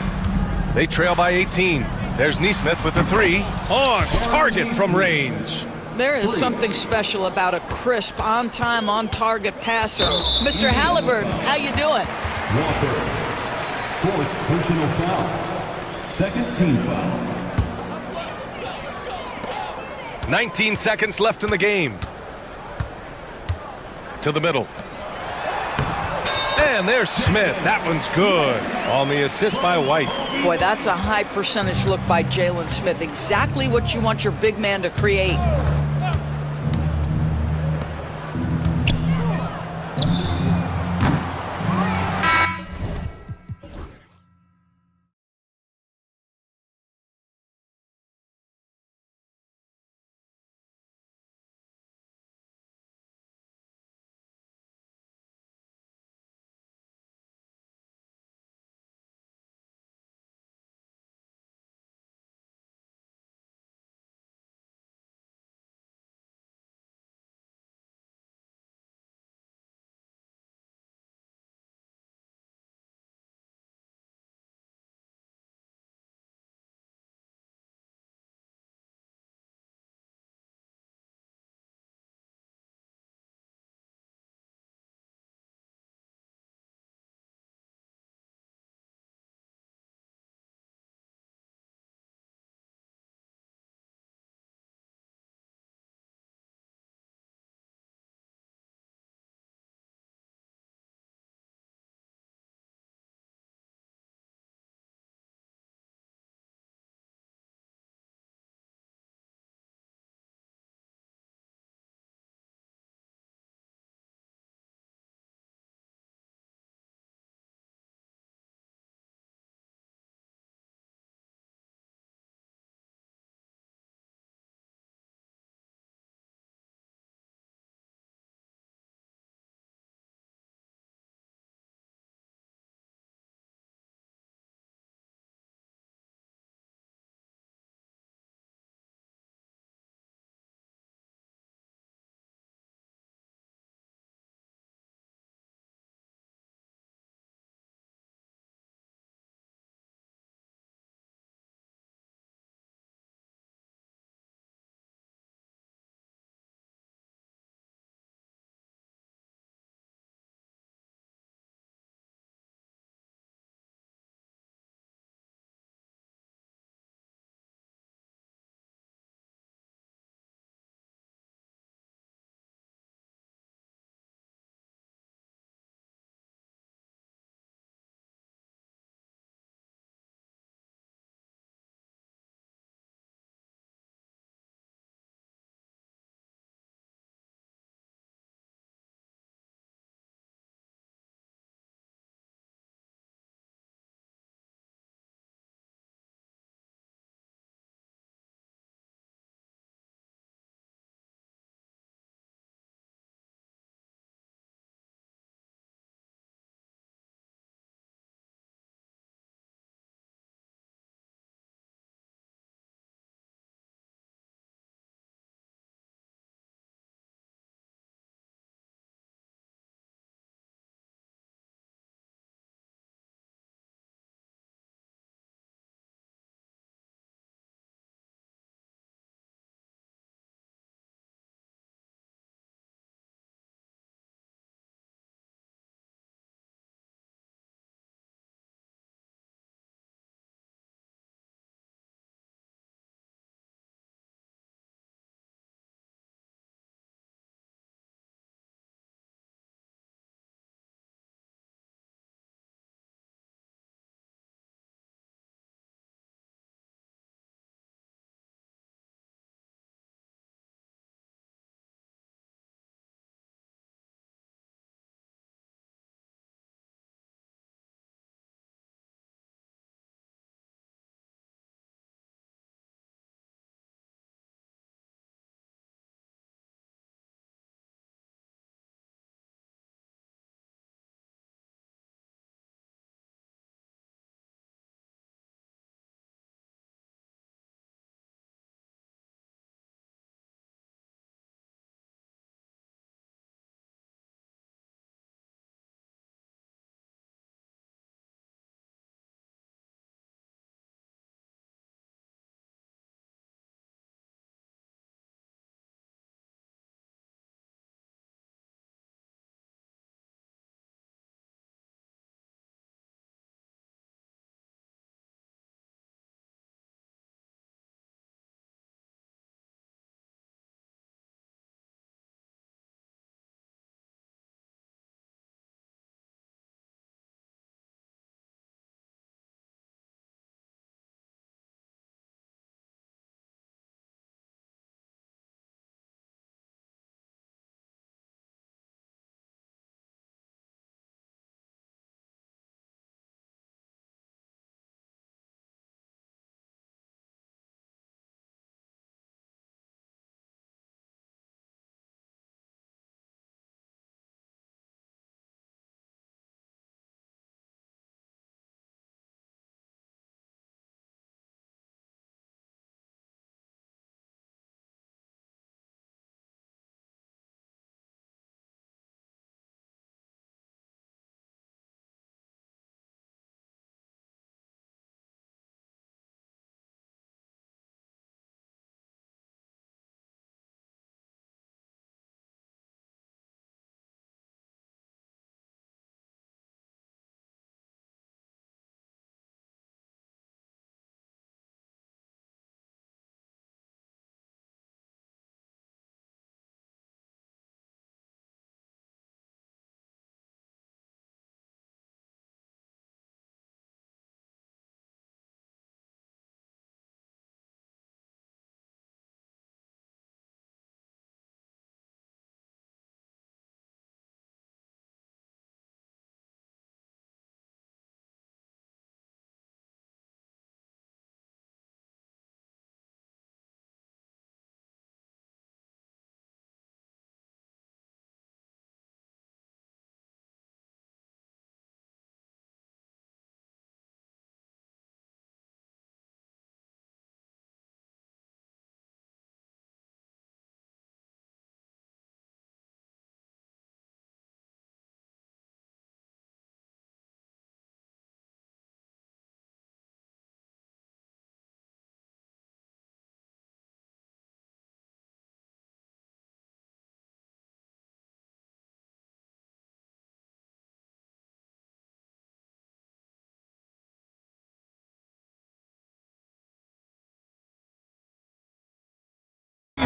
A: They trail by 18. There's Nesmith with a three. On target from range.
H: There is something special about a crisp, on-time, on-target passer. Mr. Halliburton, how you doing?
E: Walker, 4th personal foul. 2nd team foul.
A: 19 seconds left in the game. To the middle. And there's Smith. That one's good. On the assist by White.
H: Boy, that's a high percentage look by Jalen Smith. Exactly what you want your big man to create.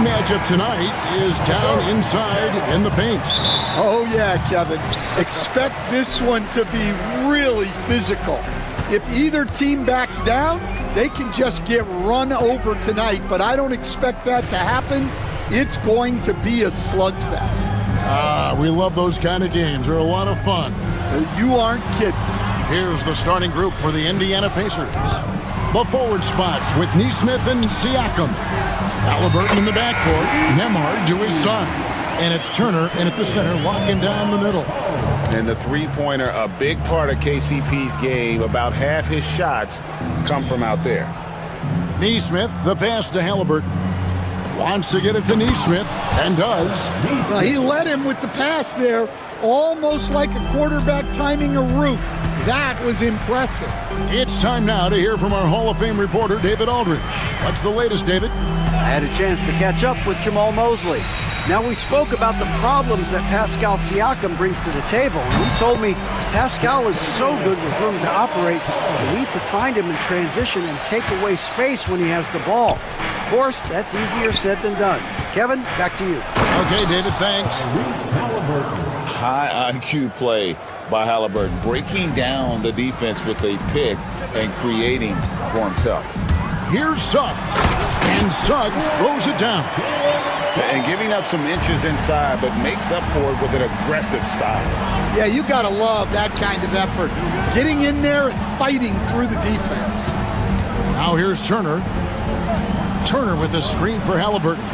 F: matchup tonight is down inside in the paint.
J: Oh, yeah, Kevin. Expect this one to be really physical. If either team backs down, they can just get run over tonight, but I don't expect that to happen. It's going to be a slugfest.
F: We love those kind of games. They're a lot of fun.
J: You aren't kidding.
F: Here's the starting group for the Indiana Pacers. The forward spots with Neesmith and Siakam. Halliburton in the backcourt, Nembhard to his side. And it's Turner in at the center, locking down the middle.
M: And the three-pointer, a big part of KCP's game. About half his shots come from out there.
F: Neesmith, the pass to Halliburton. Wants to get it to Neesmith, and does.
J: Well, he led him with the pass there, almost like a quarterback timing a route. That was impressive.
F: It's time now to hear from our Hall of Fame reporter, David Aldridge. What's the latest, David?
I: I had a chance to catch up with Jamal Mosley. Now, we spoke about the problems that Pascal Siakam brings to the table, and he told me Pascal is so good with room to operate, you need to find him in transition and take away space when he has the ball. Of course, that's easier said than done. Kevin, back to you.
F: Okay, David, thanks.
G: High IQ play by Halliburton, breaking down the defense with a pick and creating for himself.
F: Here's Suggs, and Suggs throws it down.
G: And giving up some inches inside, but makes up for it with an aggressive style.
J: Yeah, you gotta love that kind of effort. Getting in there and fighting through the defense.
F: Now here's Turner. Turner with a screen for Halliburton.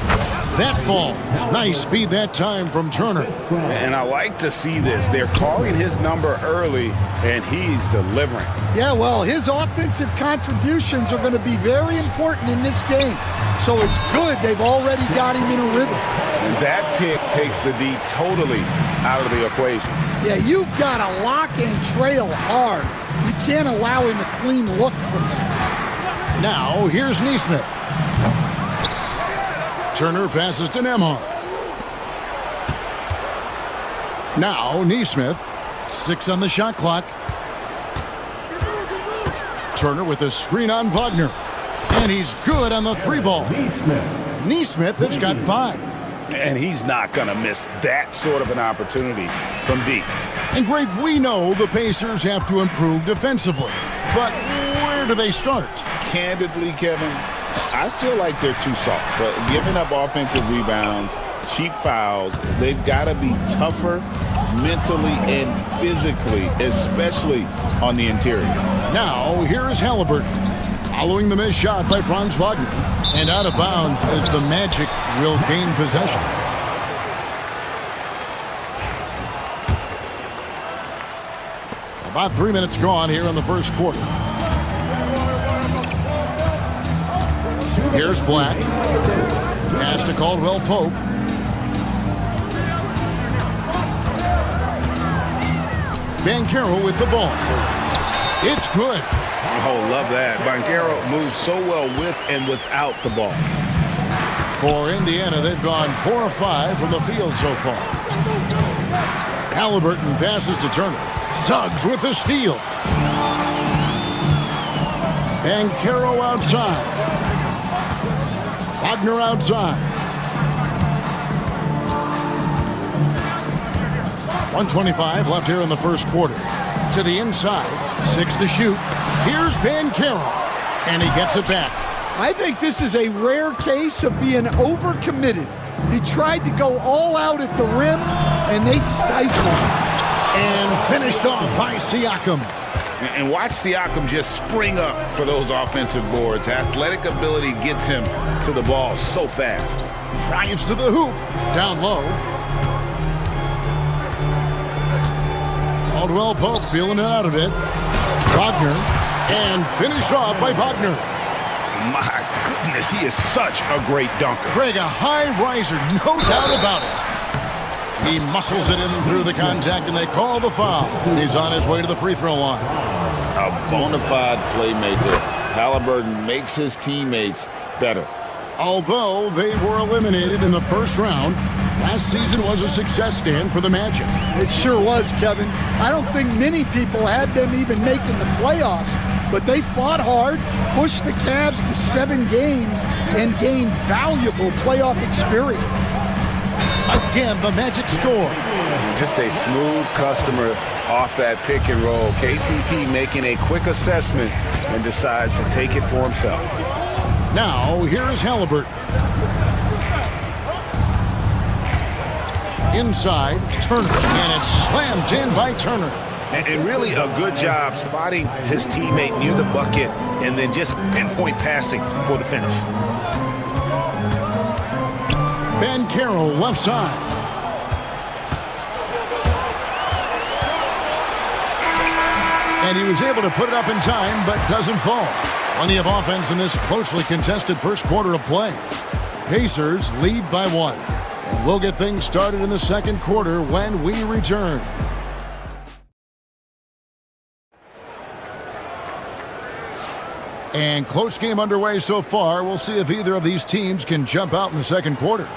F: That falls. Nice feed that time from Turner.
M: And I like to see this. They're calling his number early, and he's delivering.
J: Yeah, well, his offensive contributions are going to be very important in this game. So it's good they've already got him in a rhythm.
M: And that pick takes the D totally out of the equation.
J: Yeah, you've got to lock and trail hard. You can't allow him a clean look from that.
F: Now, here's Neesmith. Turner passes to Nembhard. Now, Neesmith. 6 on the shot clock. Turner with a screen on Wagner. And he's good on the 3-ball. Neesmith has got 5.
M: And he's not going to miss that sort of an opportunity from deep.
F: And Greg, we know the Pacers have to improve defensively. But where do they start?
G: Candidly, Kevin, I feel like they're too soft. But giving up offensive rebounds, cheap fouls, they've got to be tougher mentally and physically, especially on the interior.
F: Now, here is Halliburton. Following the missed shot by Franz Wagner. And out of bounds as the Magic will gain possession. About 3 minutes gone here in the first quarter. Here's Black. Pass to Caldwell Pope. Banchero with the ball. It's good.
M: Oh, love that. Banchero moves so well with and without the ball.
F: For Indiana, they've gone 4 of 5 from the field so far. Halliburton passes to Turner. Suggs with the steal. Banchero outside. Wagner outside. 1:25 left here in the first quarter. To the inside. 6 to shoot. Here's Banchero. And he gets it back.
J: I think this is a rare case of being overcommitted. He tried to go all out at the rim, and they stifled him.
F: And finished off by Siakam.
M: And watch Siakam just spring up for those offensive boards. Athletic ability gets him to the ball so fast.
F: Drives to the hoop. Down low. Caldwell Pope feeling it out of it. Wagner. And finished off by Wagner.
M: My goodness, he is such a great dunker.
F: Greg, a high riser, no doubt about it. He muscles it in through the contact, and they call the foul. He's on his way to the free throw line.
G: A bona fide playmaker. Halliburton makes his teammates better.
F: Although they were eliminated in the first round, last season was a success stand for the Magic.
J: It sure was, Kevin. I don't think many people had them even making the playoffs. but they fought hard, pushed the Cavs to 7 games, and gained valuable playoff experience.
F: Again, the Magic score.
M: Just a smooth customer off that pick and roll. KCP making a quick assessment and decides to take it for himself.
F: Now, here is Halliburton. Inside, Turner, and it's slammed in by Turner.
M: And really a good job spotting his teammate near the bucket and then just pinpoint passing for the finish.
F: Ben Carroll, left side. And he was able to put it up in time, but doesn't fall. Plenty of offense in this closely contested first quarter of play. Pacers lead by 1. And we'll get things started in the second quarter when we return. And close game underway so far. We'll see if either of these teams can jump out in the second quarter.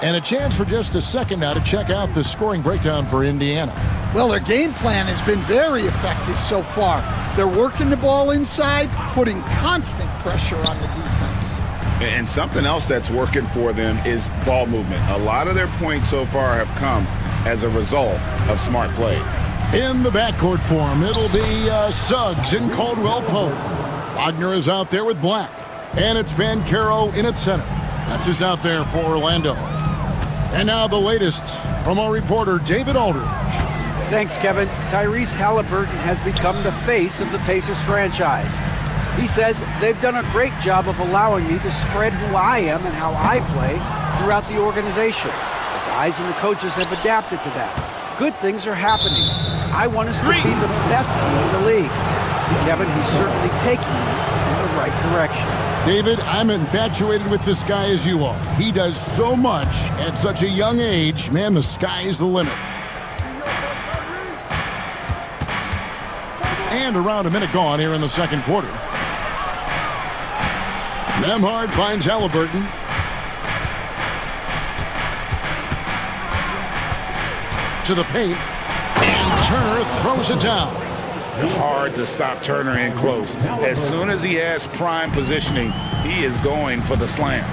F: And a chance for just a second now to check out the scoring breakdown for Indiana.
J: Well, their game plan has been very effective so far. They're working the ball inside, putting constant pressure on the defense.
G: And something else that's working for them is ball movement. A lot of their points so far have come as a result of smart plays.
F: In the backcourt for him, it'll be Suggs and Caldwell Pope. Wagner is out there with Black. And it's Banchero in at center. That's who's out there for Orlando. And now the latest from our reporter, David Aldridge.
I: Thanks, Kevin. Tyrese Halliburton has become the face of the Pacers franchise. He says they've done a great job of allowing me to spread who I am and how I play throughout the organization. The guys and the coaches have adapted to that. Good things are happening. I want us to be the best team in the league. Kevin, he's certainly taking me in the right direction.
F: David, I'm infatuated with this guy as you are. He does so much at such a young age. Man, the sky is the limit. And around a minute gone here in the second quarter. Nembhard finds Halliburton. To the paint. And Turner throws it down.
G: Hard to stop Turner in close. As soon as he has prime positioning, he is going for the slam.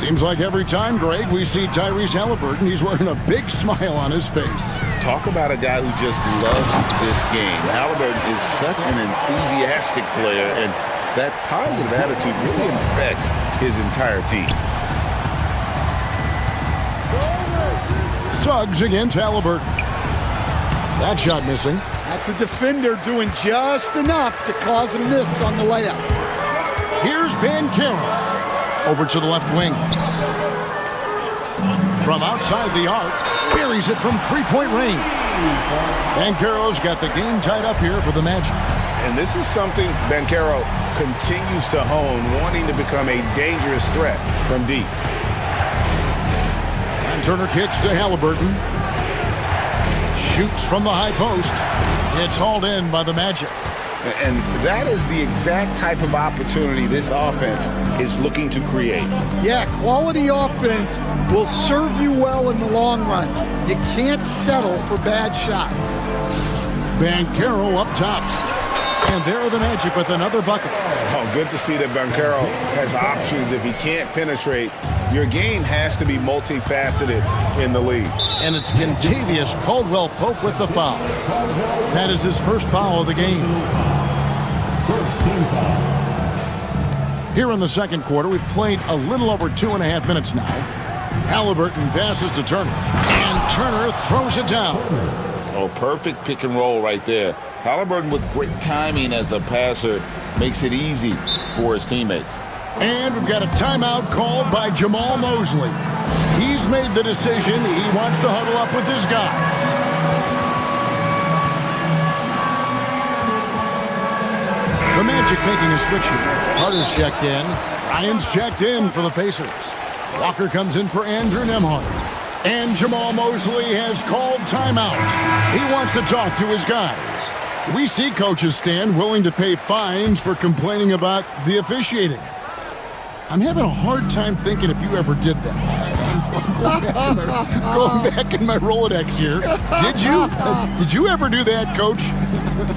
F: Seems like every time, Greg, we see Tyrese Halliburton, he's wearing a big smile on his face.
G: Talk about a guy who just loves this game. Halliburton is such an enthusiastic player, and that positive attitude really infects his entire team.
F: Suggs against Halliburton. That shot missing.
J: That's a defender doing just enough to cause a miss on the layup.
F: Here's Banchero. Over to the left wing. From outside the arc, buries it from three-point range. Banchero's got the game tied up here for the Magic.
M: And this is something Banchero continues to hone, wanting to become a dangerous threat from deep.
F: And Turner kicks to Halliburton. Shoots from the high post. It's hauled in by the Magic.
G: And that is the exact type of opportunity this offense is looking to create.
J: Yeah, quality offense will serve you well in the long run. You can't settle for bad shots.
F: Banchero up top. And there are the Magic with another bucket.
M: Oh, good to see that Banchero has options. If he can't penetrate, your game has to be multifaceted in the league.
F: And it's Kentavious Caldwell Pope with the foul. That is his first foul of the game. Here in the second quarter, we've played a little over 2.5 minutes now. Halliburton passes to Turner. And Turner throws it down.
G: Oh, perfect pick and roll right there. Halliburton with great timing as a passer makes it easy for his teammates.
F: And we've got a timeout called by Jamal Mosley. He's made the decision. He wants to huddle up with his guy. The Magic making a switch here. Carter's checked in. Ryan's checked in for the Pacers. Walker comes in for Andrew Nembhard. And Jamal Mosley has called timeout. He wants to talk to his guys. We see coaches stand willing to pay fines for complaining about the officiating. I'm having a hard time thinking if you ever did that. Going back in my Rolodex here. Did you? Did you ever do that, Coach?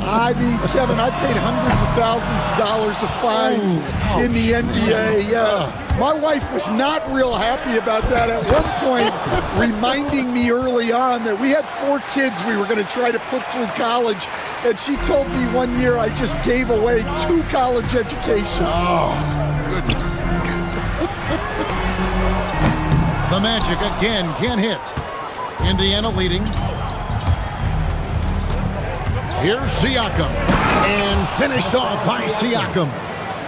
J: I mean, Kevin, I paid hundreds of thousands of dollars of fines in the NBA. Yeah. My wife was not real happy about that at one point, reminding me early on that we had 4 kids we were going to try to put through college. And she told me one year I just gave away 2 college educations.
F: Oh, goodness. The Magic again can't hit. Indiana leading. Here's Siakam. And finished off by Siakam.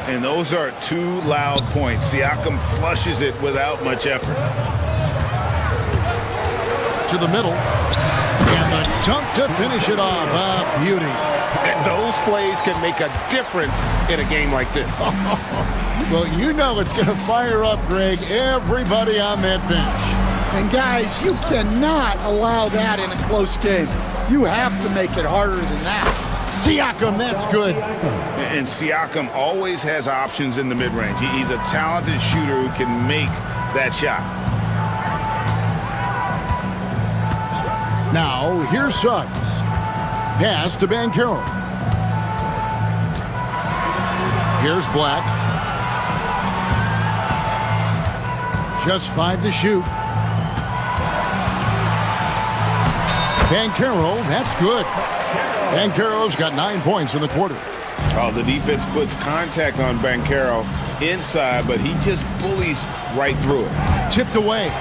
G: And those are 2 loud points. Siakam flushes it without much effort.
F: To the middle. And the dunk to finish it off. A beauty.
G: And those plays can make a difference in a game like this.
F: Well, you know it's going to fire up, Greg, everybody on that bench.
J: And guys, you cannot allow that in a close game. You have to make it harder than that.
F: Siakam, that's good.
G: And Siakam always has options in the mid-range. He's a talented shooter who can make that shot.
F: Now, here's Suggs. Pass to Banchero. Here's Black. Just 5 to shoot. Banchero, that's good. Banchero's got 9 points in the quarter.
G: Oh, the defense puts contact on Banchero inside, but he just bullies right through it.
F: Tipped away.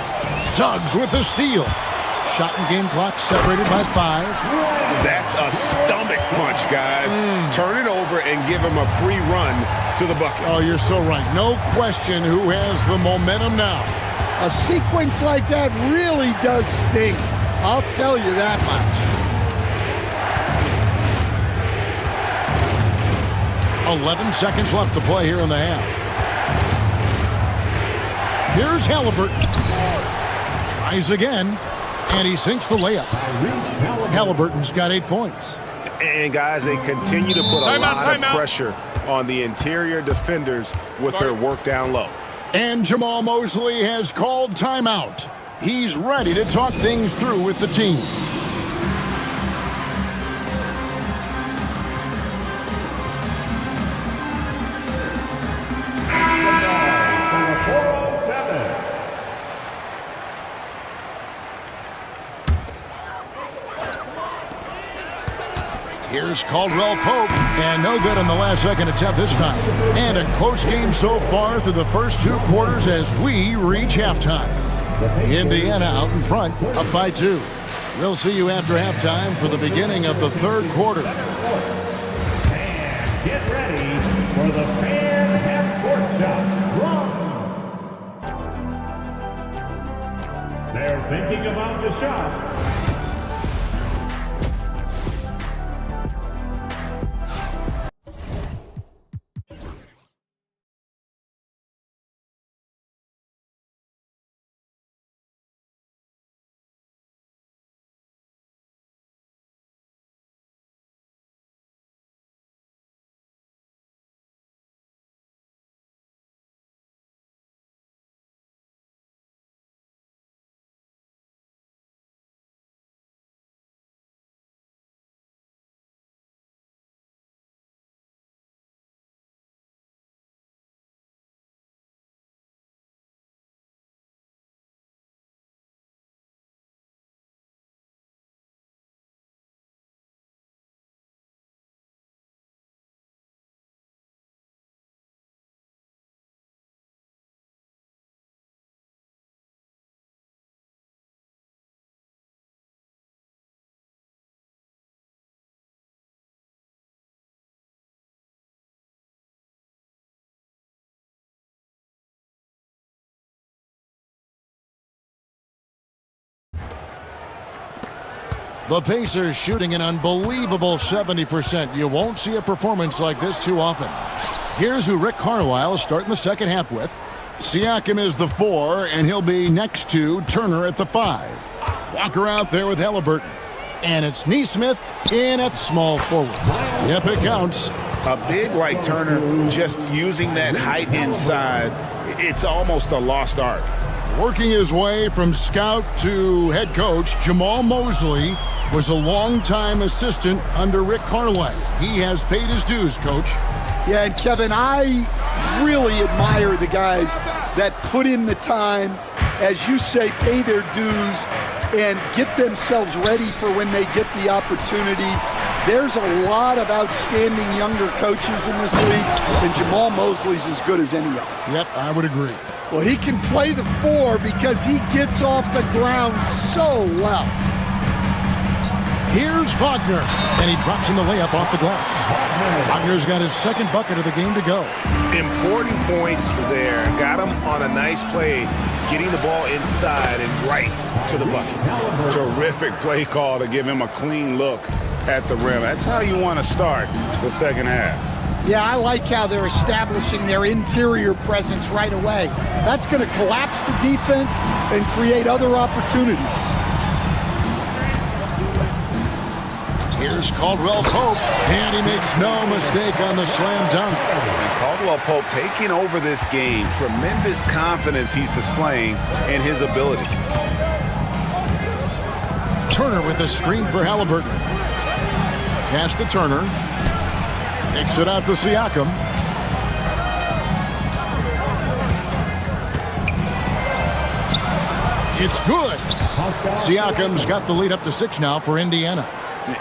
F: Suggs with the steal. Shot and game clock separated by 5.
G: That's a stomach punch, guys. Turn it over and give him a free run to the bucket.
F: Oh, you're so right. No question who has the momentum now.
J: A sequence like that really does sting. I'll tell you that much.
F: 11 seconds left to play here in the half. Here's Halliburton. Tries again, and he sinks the layup. Halliburton's got 8 points.
M: And guys, they continue to put a lot of pressure on the interior defenders with their work down low.
F: And Jamal Mosley has called timeout. He's ready to talk things through with the team. Here's Caldwell Pope, and no good on the last second attempt this time. And a close game so far through the first 2 quarters as we reach halftime. Indiana out in front, up by 2. We'll see you after halftime for the beginning of the 3rd quarter.
E: And get ready for the fan half-court shot. They're thinking about the shot.
F: The Pacers shooting an unbelievable 70%. You won't see a performance like this too often. Here's who Rick Carlisle is starting the second half with. Siakam is the 4, and he'll be next to Turner at the 5. Walker out there with Halliburton. And it's Neesmith in at small forward. Yep, it counts.
G: A big like Turner, just using that height inside, it's almost a lost art.
F: Working his way from scout to head coach, Jamal Mosley was a longtime assistant under Rick Carlisle. He has paid his dues, Coach.
J: Yeah, and Kevin, I really admire the guys that put in the time, as you say, pay their dues, and get themselves ready for when they get the opportunity. There's a lot of outstanding younger coaches in this league, and Jamal Mosley's as good as any of them.
F: Yep, I would agree.
J: Well, he can play the 4 because he gets off the ground so well.
F: Here's Wagner, and he drops in the layup off the glass. Wagner's got his second bucket of the game to go.
M: Important points there. Got him on a nice play, getting the ball inside and right to the bucket. Terrific play call to give him a clean look at the rim. That's how you want to start the second half.
J: Yeah, I like how they're establishing their interior presence right away. That's going to collapse the defense and create other opportunities.
F: Here's Caldwell Pope, and he makes no mistake on the slam dunk.
M: And Caldwell Pope taking over this game. Tremendous confidence he's displaying in his ability.
F: Turner with a screen for Halliburton. Pass to Turner. Takes it out to Siakam. It's good. Siakam's got the lead up to 6 now for Indiana.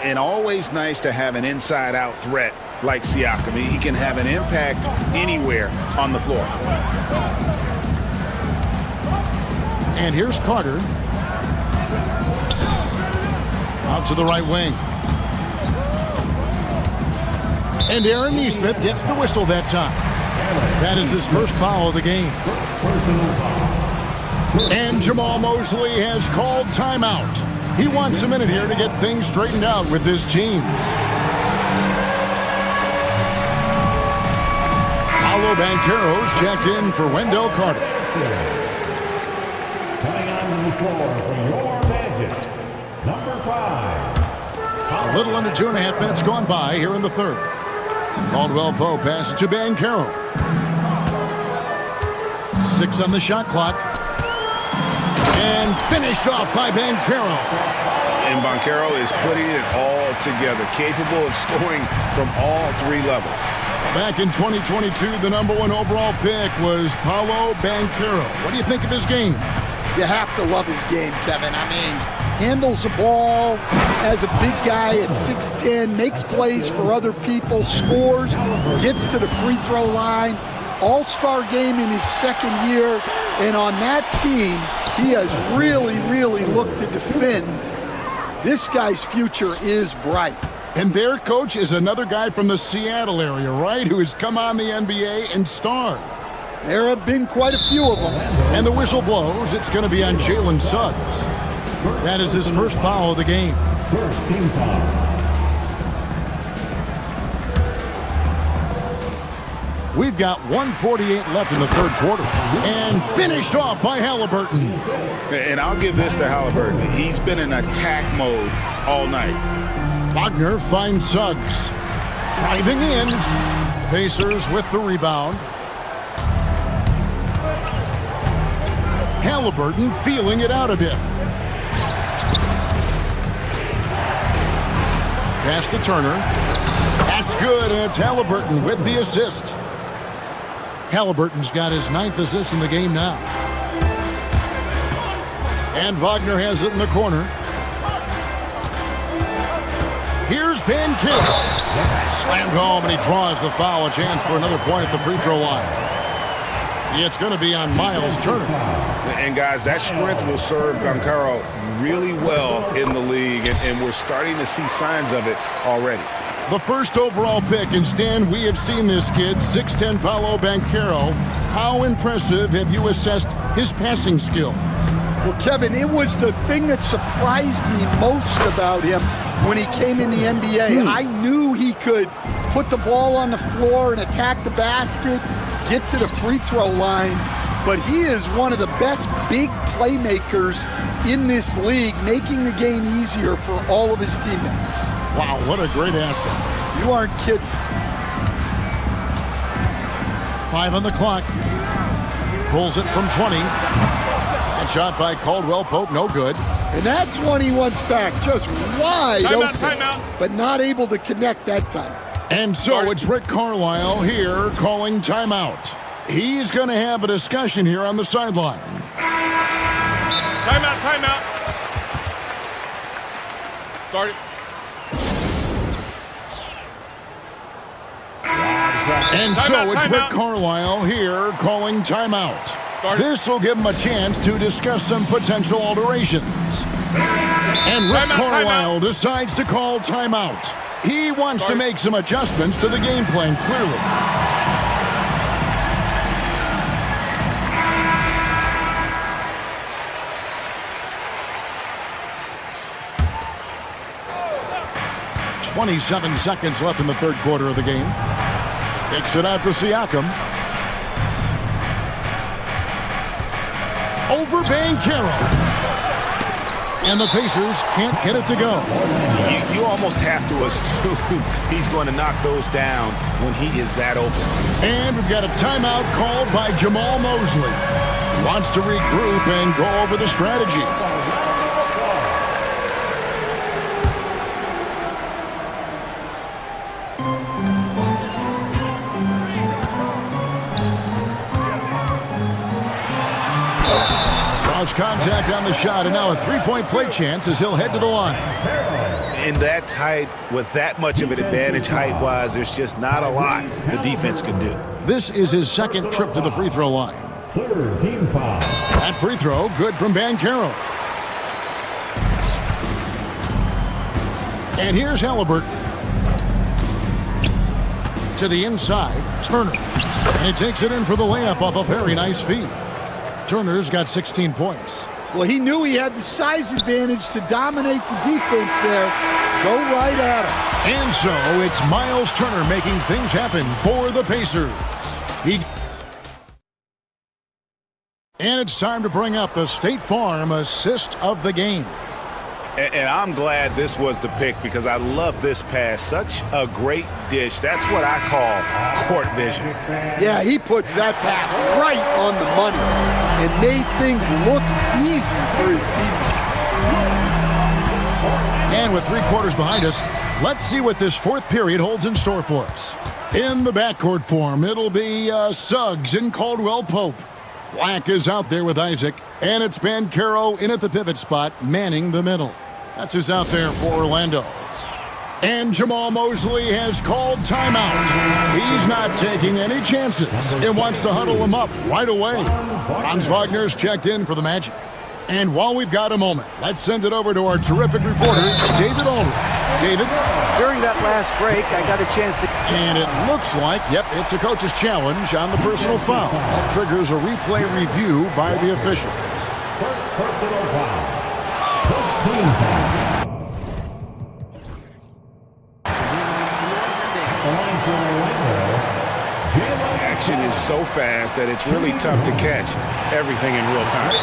G: And always nice to have an inside-out threat like Siakam. He can have an impact anywhere on the floor.
F: And here's Carter. Out to the right wing. And Aaron Nesmith gets the whistle that time. That is his first foul of the game. And Jamal Mosley has called timeout. He wants a minute here to get things straightened out with his team. Paolo Banchero's checked in for Wendell Carter.
E: Coming on the floor for your Magic, number 5.
F: A little under 2.5 minutes gone by here in the third. Caldwell Pope passes to Banchero. 6 on the shot clock. And finished off by Banchero.
M: And Banchero is putting it all together, capable of scoring from all 3 levels.
F: Back in 2022, the number 1 overall pick was Paolo Banchero. What do you think of his game?
J: You have to love his game, Kevin. I mean, handles the ball as a big guy at 6'10", makes plays for other people, scores, gets to the free throw line. All-star game in his second year, and on that team, he has really, really looked to defend. This guy's future is bright.
F: And their coach is another guy from the Seattle area, right, who has come on the NBA and starred.
J: There have been quite a few of them.
F: And the whistle blows. It's going to be on Jalen Suggs. That is his first foul of the game.
E: First team foul.
F: We've got 1:48 left in the third quarter. And finished off by Halliburton.
G: And I'll give this to Halliburton. He's been in attack mode all night.
F: Wagner finds Suggs. Driving in. Pacers with the rebound. Halliburton feeling it out a bit. Pass to Turner. That's good, and it's Halliburton with the assist. Halliburton's got his 9th assist in the game now. And Wagner has it in the corner. Here's Banchero. Slammed home, and he draws the foul. A chance for another point at the free throw line. Yeah, it's going to be on Miles Turner.
M: And guys, that strength will serve Banchero really well in the league, and we're starting to see signs of it already.
F: The first overall pick, and Stan, we have seen this kid, 6'10" Paolo Banchero. How impressive have you assessed his passing skills?
J: Well, Kevin, it was the thing that surprised me most about him when he came in the NBA. I knew he could put the ball on the floor and attack the basket, get to the free throw line, but he is one of the best big playmakers in this league, making the game easier for all of his teammates.
F: Wow, what a great asset.
J: You aren't kidding.
F: 5 on the clock. Pulls it from 20. shot by Caldwell Pope, no good.
J: And that's one he wants back, just wide open.
K: Timeout.
J: But not able to connect that time.
F: And so it's Rick Carlisle here calling timeout. He's going to have a discussion here on the sideline.
K: Timeout. Start it.
F: And so it's Rick Carlisle here calling timeout. This will give him a chance to discuss some potential alterations. And Rick Carlisle decides to call timeout. He wants to make some adjustments to the game plan, clearly. "27 seconds left in the third quarter of the game. Kicks it out to Siakam. Over Banchero. And the Pacers can't get it to go.
M: You almost have to assume he's going to knock those down when he is that open.
F: And we've got a timeout called by Jamal Mosley. He wants to regroup and go over the strategy. Contact on the shot, and now a three-point play chance as he'll head to the line.
M: In that tight, with that much of an advantage height-wise, there's just not a lot the defense can do.
F: This is his second trip to the free throw line.
E: Third team foul.
F: That free throw, good from Banchero. And here's Halliburton. To the inside, Turner. And he takes it in for the layup off a very nice feed. Turner's got 16 points.
J: Well, he knew he had the size advantage to dominate the defense there. Go right at him.
F: And so it's Miles Turner making things happen for the Pacers. And it's time to bring up the State Farm assist of the game.
M: And I'm glad this was the pick because I love this pass. Such a great dish. That's what I call court vision.
J: Yeah, he puts that pass right on the money and made things look easy for his team.
F: And with 3 quarters behind us, let's see what this fourth period holds in store for us. In the backcourt form, it'll be Suggs and Caldwell Pope. Black is out there with Isaac, and it's Banchero in at the pivot spot, manning the middle. That's who's out there for Orlando. And Jamal Mosley has called timeout. He's not taking any chances and wants to huddle him up right away. Franz Wagner's checked in for the Magic. And while we've got a moment, let's send it over to our terrific reporter, David Aldridge. David?
I: During that last break, I got a chance to...
F: And it looks like, yep, it's a coach's challenge on the personal foul. That triggers a replay review by the officials.
E: First personal foul. First team foul.
M: Action is so fast that it's really tough to catch everything in real time.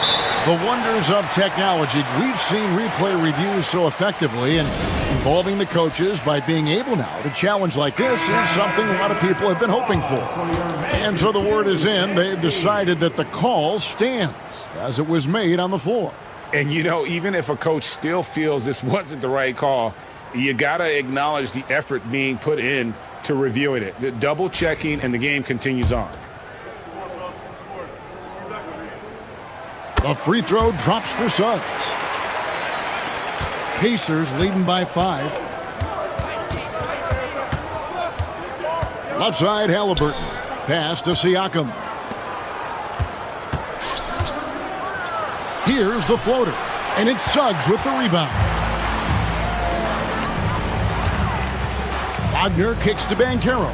F: The wonders of technology. We've seen replay reviews so effectively, and involving the coaches by being able now to challenge like this is something a lot of people have been hoping for. And so the word is in. They've decided that the call stands as it was made on the floor.
M: And, you know, even if a coach still feels this wasn't the right call, you got to acknowledge the effort being put in to reviewing it. The double checking, and the game continues on.
F: The free throw drops for Suggs. Pacers leading by 5. Left side, Halliburton. Pass to Siakam. Here's the floater, and it's Suggs with the rebound. Wagner kicks to Banchero.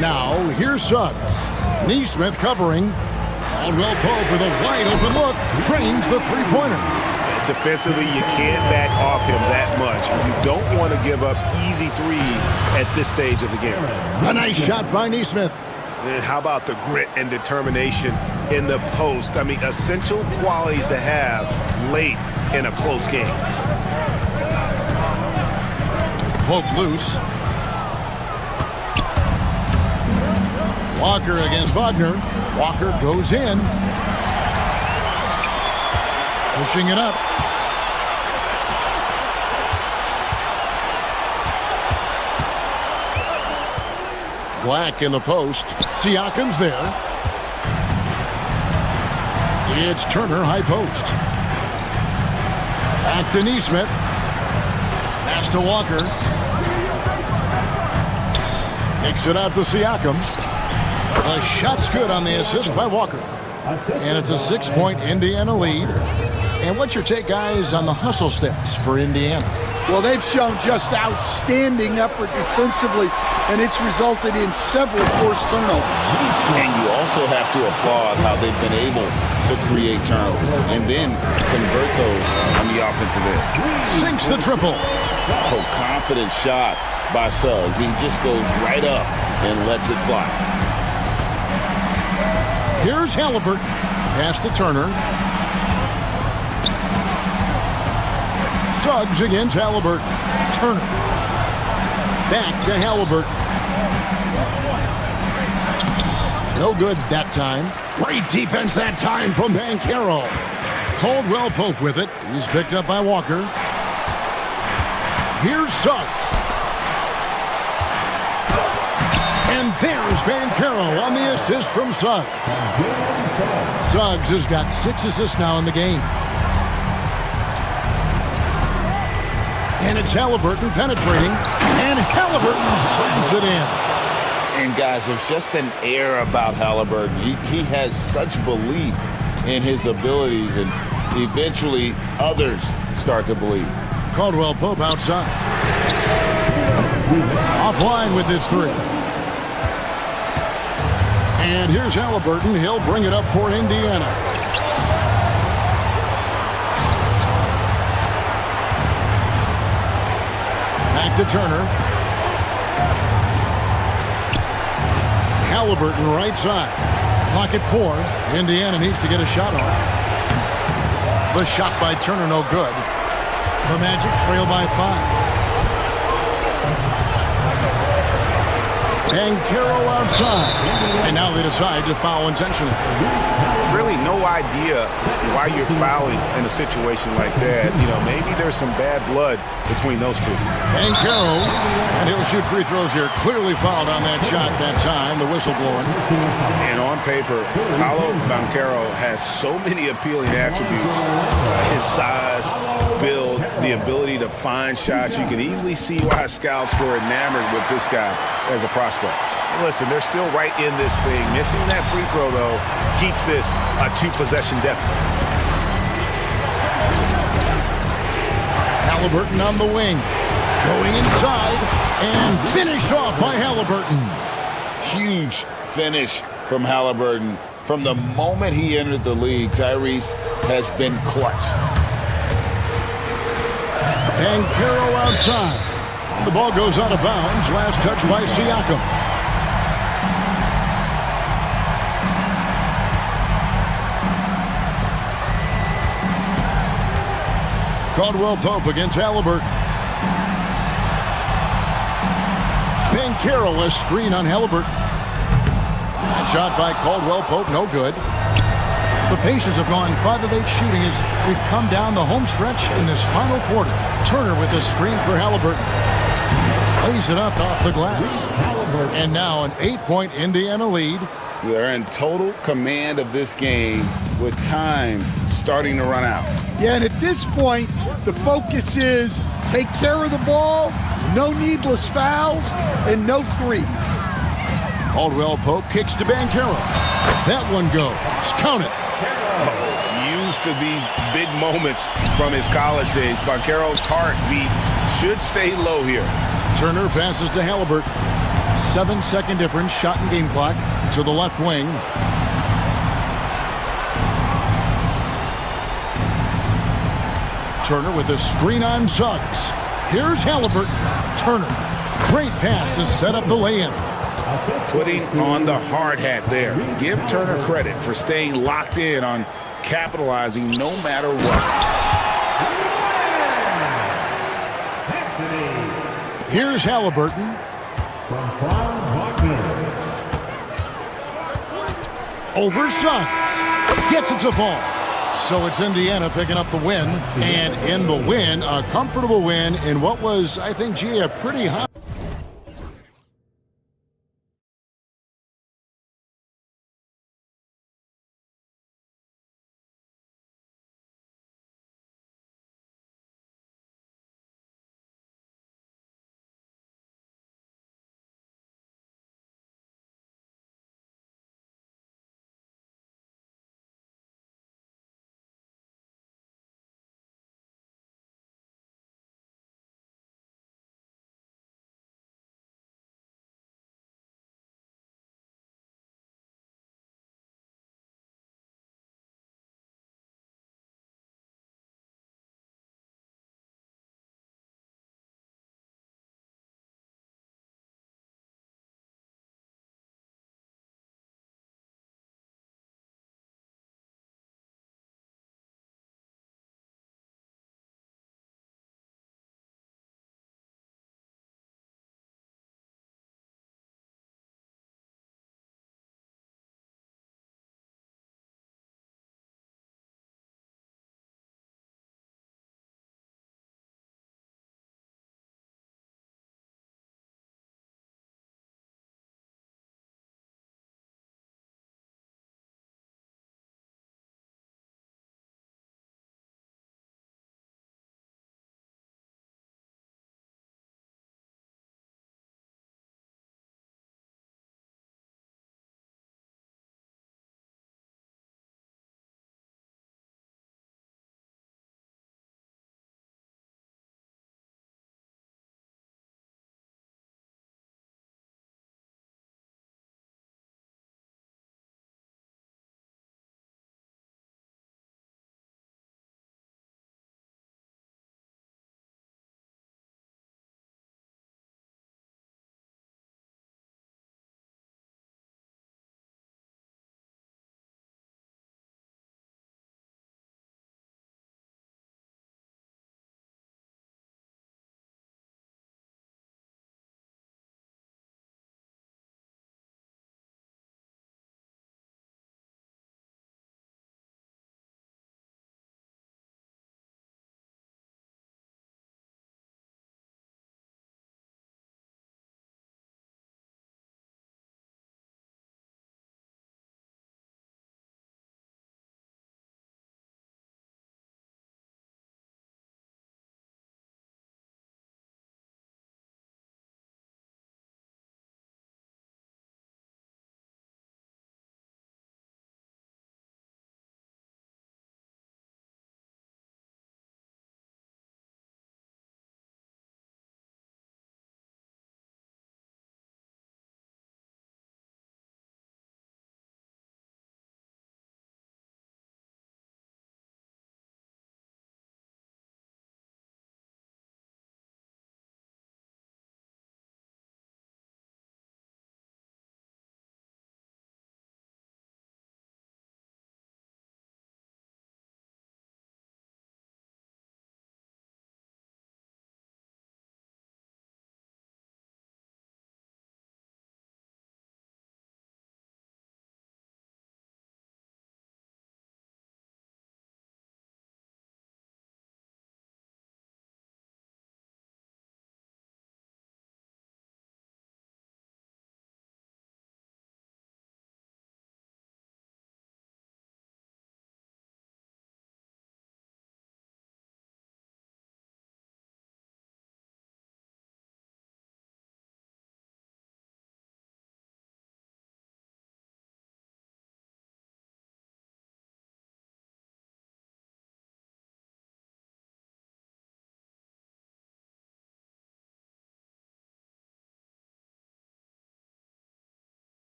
F: Now, here's Suggs. Neesmith covering. Caldwell Pope with a wide open look. Trains the three-pointer.
M: Defensively, you can't back off him that much. You don't want to give up easy threes at this stage of the game.
F: A nice shot by Neesmith.
M: And how about the grit and determination in the post? I mean, essential qualities to have late in a close game.
F: Pope loose. Walker against Wagner. Walker goes in. Pushing it up. Black in the post. Siakam's there. It's Turner, high post. Back to Neesmith. Pass to Walker. Kicks it out to Siakam. The shot's good on the assist by Walker. And it's a 6-point Indiana lead. And what's your take, guys, on the hustle stats for Indiana?
J: Well, they've shown just outstanding effort defensively, and it's resulted in several forced turnovers.
G: And you also have to applaud how they've been able to create turnovers and then convert those on the offensive end.
F: Sinks the triple.
G: Oh, confident shot by Suggs. He just goes right up and lets it fly.
F: Here's Halliburton. Pass to Turner. Suggs against Halliburton. Turner. Back to Halliburton. No good that time. Great defense that time from Banchero. Caldwell Pope with it. He's picked up by Walker. Here's Suggs. And there's Banchero on the assist from Suggs. Suggs has got 6 assists now in the game. And it's Halliburton penetrating. And Halliburton slams it in.
G: And guys, there's just an air about Halliburton. He has such belief in his abilities, and eventually others start to believe.
F: Caldwell Pope outside. Offline with his 3. And here's Halliburton. He'll bring it up for Indiana. Back to Turner. Halliburton right side. Clock at 4. Indiana needs to get a shot off. The shot by Turner no good. The Magic trail by 5. And Carroll outside. And now they decide to foul intentionally.
M: Really no idea why you're fouling in a situation like that. You know, maybe there's some bad blood between those two.
F: And Carroll, and he'll shoot free throws here. Clearly fouled on that shot that time. The whistle blowing.
M: And on paper, Paolo Banchero has so many appealing attributes. His size, build, the ability to find shots. You can easily see why scouts were enamored with this guy as a prospect. Listen, they're still right in this thing. Missing that free throw, though, keeps this a 2-possession deficit.
F: Halliburton on the wing. Going inside and finished off by Halliburton.
G: Huge finish from Halliburton. From the moment he entered the league, Tyrese has been clutch.
F: And Carroll outside. The ball goes out of bounds. Last touch by Siakam. Caldwell Pope against Halliburton. Banchero, a screen on Halliburton. That shot by Caldwell Pope, no good. The Pacers have gone 5 of 8 shooting as we've come down the home stretch in this final quarter. Turner with a screen for Halliburton. Plays it up off the glass. And now an 8-point Indiana lead.
G: They're in total command of this game with time starting to run out.
J: Yeah, and at this point, the focus is take care of the ball, no needless fouls, and no threes.
F: Caldwell Pope kicks to Banchero. That one goes. Count it.
M: Used to these big moments from his college days. Banchero's heartbeat should stay low here.
F: Turner passes to Halliburton. 7-second difference, shot and game clock to the left wing. Turner with a screen on Suggs. Here's Halliburton. Turner. Great pass to set up the lay-in.
M: Putting on the hard hat there. Give Turner credit for staying locked in on capitalizing no matter what.
F: Here's Halliburton. over Suns. Gets it to fall. So it's Indiana picking up the win. And in the win, a comfortable win in what was, I think, G, a pretty high.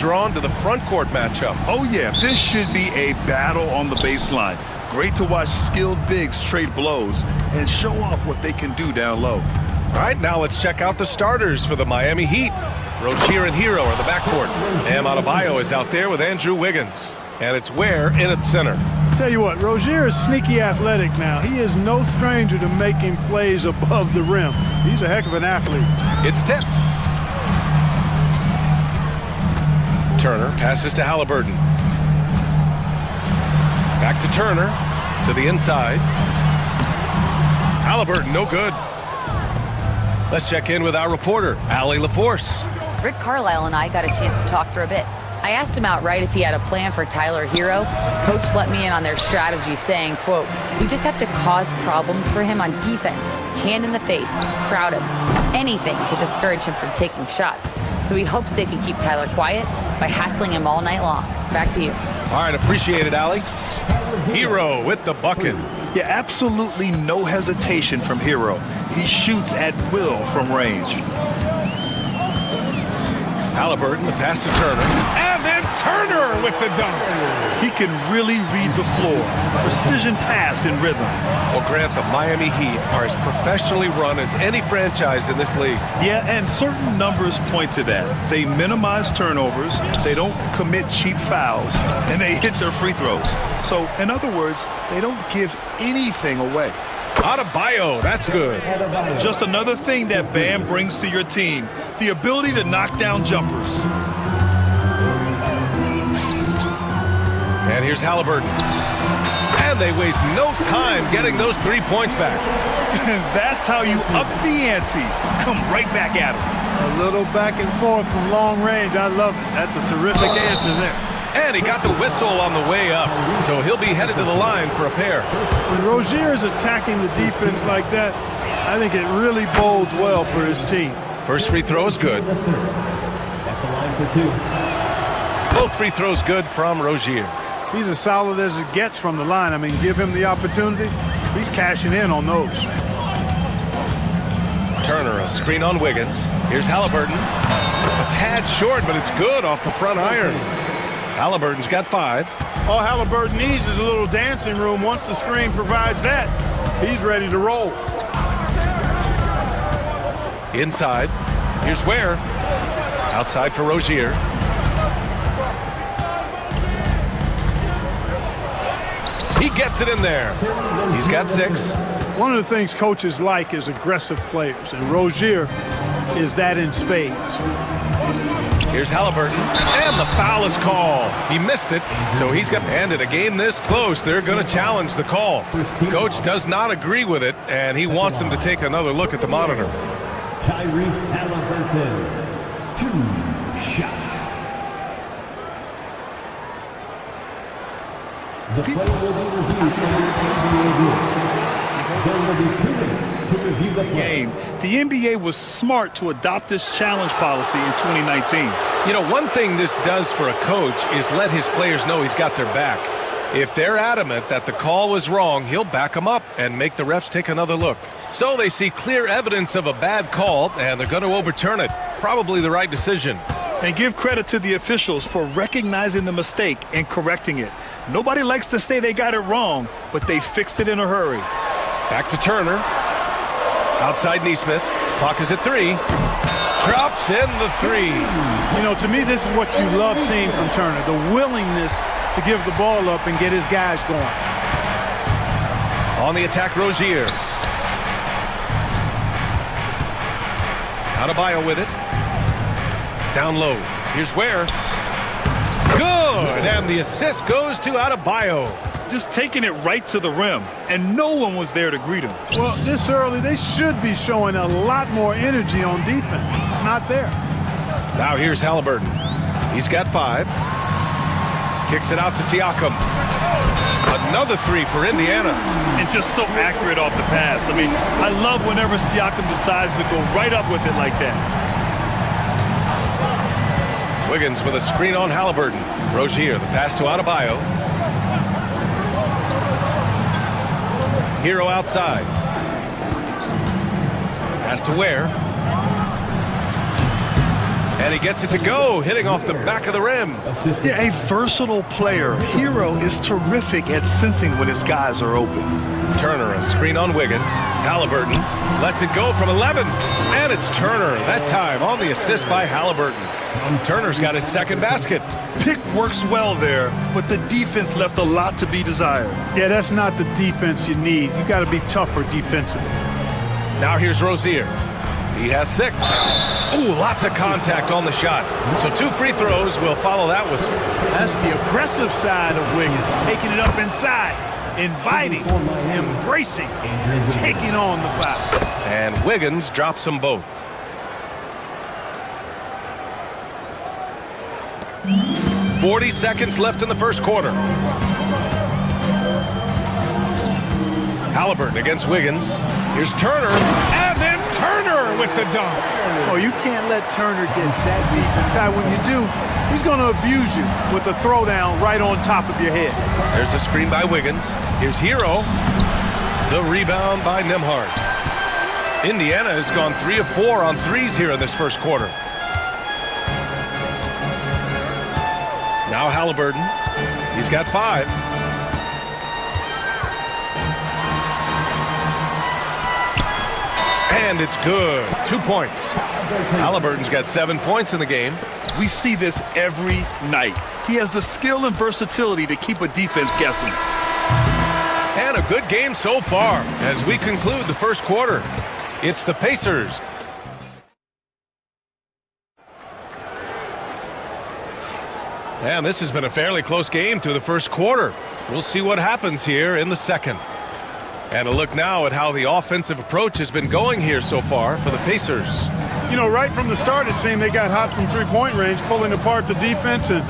A: drawn to the front court matchup.
B: Oh, yeah, this should be a battle on the baseline. Great to watch skilled bigs trade blows and show off what they can do down low.
A: All right, now let's check out the starters for the Miami Heat. Rozier and Hero are the backcourt. Bam Adebayo is out there with Andrew Wiggins. And it's Ware in at center.
C: Tell you what, Rozier is sneaky athletic now. He is no stranger to making plays above the rim. He's a heck of an athlete.
A: It's tipped. Turner passes to Halliburton. Back to Turner, to the inside. Halliburton, no good. Let's check in with our reporter, Allie LaForce.
D: Rick Carlisle and I got a chance to talk for a bit. I asked him outright if he had a plan for Tyler Hero. Coach let me in on their strategy, saying, quote, "We just have to cause problems for him on defense, hand in the face, crowd him, anything to discourage him from taking shots. So he hopes they can keep Tyler quiet by hassling him all night long." Back to you.
A: All right, appreciate it, Allie. Hero with the bucket.
B: Yeah, absolutely no hesitation from Hero. He shoots at will from range.
A: Halliburton, the pass to Turner. And then Turner with the dunk.
B: He can really read the floor. Precision pass in rhythm.
A: Well, Grant, the Miami Heat are as professionally run as any franchise in this league.
B: Yeah, and certain numbers point to that. They minimize turnovers, they don't commit cheap fouls, and they hit their free throws. So, in other words, they don't give anything away.
A: Adebayo, that's good.
B: Just another thing that Bam brings to your team, the ability to knock down jumpers.
A: And here's Halliburton. And they waste no time getting those 3 points back.
B: That's how you up the ante. Come right back at him.
C: A little back and forth from long range. I love it. That's a terrific answer there.
A: And he got the whistle on the way up, so he'll be headed to the line for a pair.
C: When Rozier is attacking the defense like that, I think it really bodes well for his team.
A: First free throw is good.
E: At the line for two.
A: Both free throws good from Rozier.
C: He's as solid as it gets from the line. I mean, give him the opportunity. He's cashing in on those.
A: Turner, a screen on Wiggins. Here's Halliburton. A tad short, but it's good off the front iron. Halliburton's got 5.
C: All Halliburton needs is a little dancing room. Once the screen provides that, he's ready to roll.
A: Inside. Here's Ware. Outside for Rozier. He gets it in there. He's got 6.
C: One of the things coaches like is aggressive players, and Rozier is that in spades.
A: Here's Halliburton, and the foul is called. He missed it, so he's got, and in a game this close, they're going to challenge the call. Coach does not agree with it, and he wants him to take another look at the monitor.
E: Tyrese Halliburton, 2 shots. The play will be reviewed from the NBA rules. There will be 2 minutes to review the
B: game. The NBA was smart to adopt this challenge policy in 2019.
A: You know, one thing this does for a coach is let his players know he's got their back. If they're adamant that the call was wrong, he'll back them up and make the refs take another look. So they see clear evidence of a bad call, and they're going to overturn it. Probably the right decision.
B: And give credit to the officials for recognizing the mistake and correcting it. Nobody likes to say they got it wrong, but they fixed it in a hurry.
A: Back to Turner. Outside Neesmith. Clock is at 3. Drops in the 3.
C: You know, to me, this is what you love seeing from Turner. The willingness to give the ball up and get his guys going.
A: On the attack, Rozier. Adebayo with it. Down low. Here's Ware. Good! And the assist goes to Adebayo.
B: Just taking it right to the rim, and no one was there to greet him.
C: Well, this early, they should be showing a lot more energy on defense. It's not there.
A: Now here's Halliburton. He's got 5. Kicks it out to Siakam. Another 3 for Indiana.
B: And just so accurate off the pass. I mean, I love whenever Siakam decides to go right up with it like that.
A: Wiggins with a screen on Halliburton. Rozier, the pass to Adebayo. Hero outside. Pass to Ware. And he gets it to go, hitting off the back of the rim.
B: Yeah, a versatile player. Hero is terrific at sensing when his guys are open.
A: Turner, a screen on Wiggins. Halliburton lets it go from 11. And it's Turner, that time on the assist by Halliburton. Turner's got his second basket.
B: Pick works well there, but the defense left a lot to be desired.
C: Yeah, that's not the defense you need. You got to be tougher defensively.
A: Now here's Rozier. He has 6. Ooh, lots of contact on the shot. So 2 free throws will follow that whistle.
C: That's the aggressive side of Wiggins, taking it up inside, inviting, embracing, and taking on the foul.
A: And Wiggins drops them both. "40 seconds left in the first quarter. Halliburton against Wiggins. Here's Turner, and then Turner with the dunk.
C: Oh, you can't let Turner get that deep inside. When you do, he's going to abuse you with a throwdown right on top of your head.
A: There's a screen by Wiggins. Here's Hero. The rebound by Nembhard. Indiana has gone 3 of 4 on threes here in this first quarter. Now Halliburton. He's got 5. And it's good. 2 points. Halliburton's got 7 points in the game.
B: We see this every night. He has the skill and versatility to keep a defense guessing.
A: And a good game so far as we conclude the first quarter. It's the Pacers. And this has been a fairly close game through the first quarter. We'll see what happens here in the second. And a look now at how the offensive approach has been going here so far for the Pacers.
C: You know, right from the start, it seemed they got hot from three-point range, pulling apart the defense and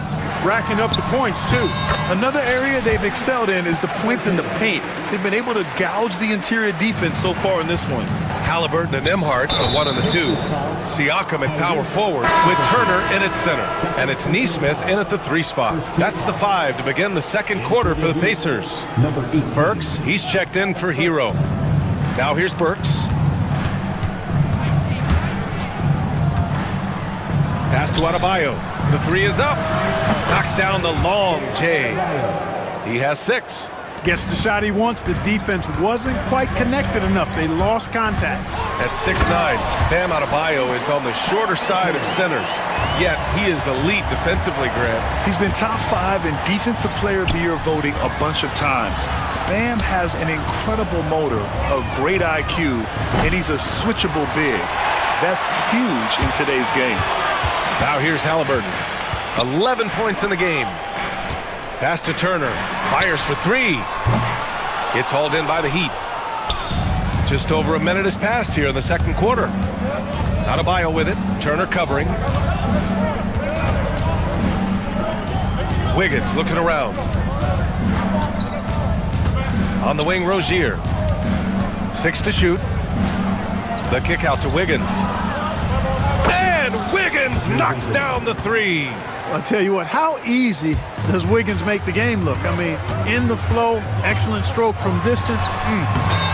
C: racking up the points, too.
B: Another area they've excelled in is the points in the paint. They've been able to gouge the interior defense so far in this one.
A: Halliburton and Nembhard, the 1 and the 2. Siakam at power forward with Turner in at center. And it's Nesmith in at the 3 spot. That's the 5 to begin the second quarter for the Pacers. Burks, he's checked in for Hero. Now here's Burks. Pass to Adebayo. The 3 is up. Knocks down the long J. He has 6.
C: Gets the shot he wants. The defense wasn't quite connected enough. They lost contact.
A: At 6'9", Bam Adebayo is on the shorter side of centers. Yet he is elite defensively, Grant.
B: He's been top 5 in Defensive Player of the Year voting a bunch of times. Bam has an incredible motor, a great IQ, and he's a switchable big. That's huge in today's game.
A: Now here's Halliburton. 11 points in the game. Pass to Turner. Fires for 3. It's hauled in by the Heat. Just over a minute has passed here in the second quarter. Adebayo with it. Turner covering. Wiggins looking around. On the wing, Rozier. 6 to shoot. The kick out to Wiggins. And Wiggins knocks down the 3.
C: I'll tell you what, how easy does Wiggins make the game look? I mean, in the flow, excellent stroke from distance.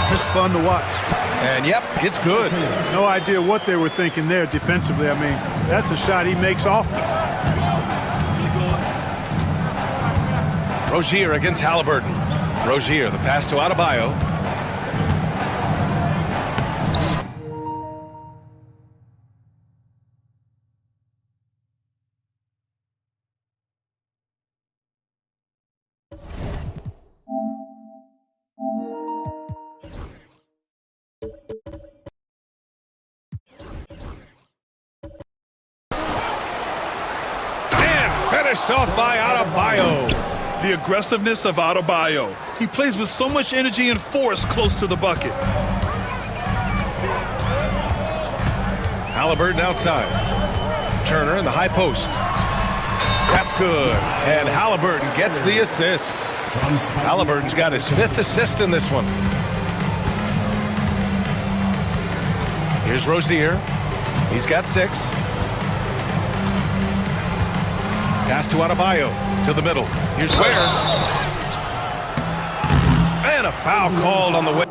C: It's fun to watch.
A: And yep, it's good.
C: No idea what they were thinking there defensively. I mean, that's a shot he makes often.
A: Rozier against Halliburton. Rozier, the pass to Adebayo. Finished off by Adebayo.
B: The aggressiveness of Adebayo. He plays with so much energy and force close to the bucket.
A: Halliburton outside. Turner in the high post. That's good. And Halliburton gets the assist. Halliburton's got his 5th assist in this one. Here's Rozier. He's got 6. Pass to Adebayo, to the middle. Here's Ware. And a foul called on the way.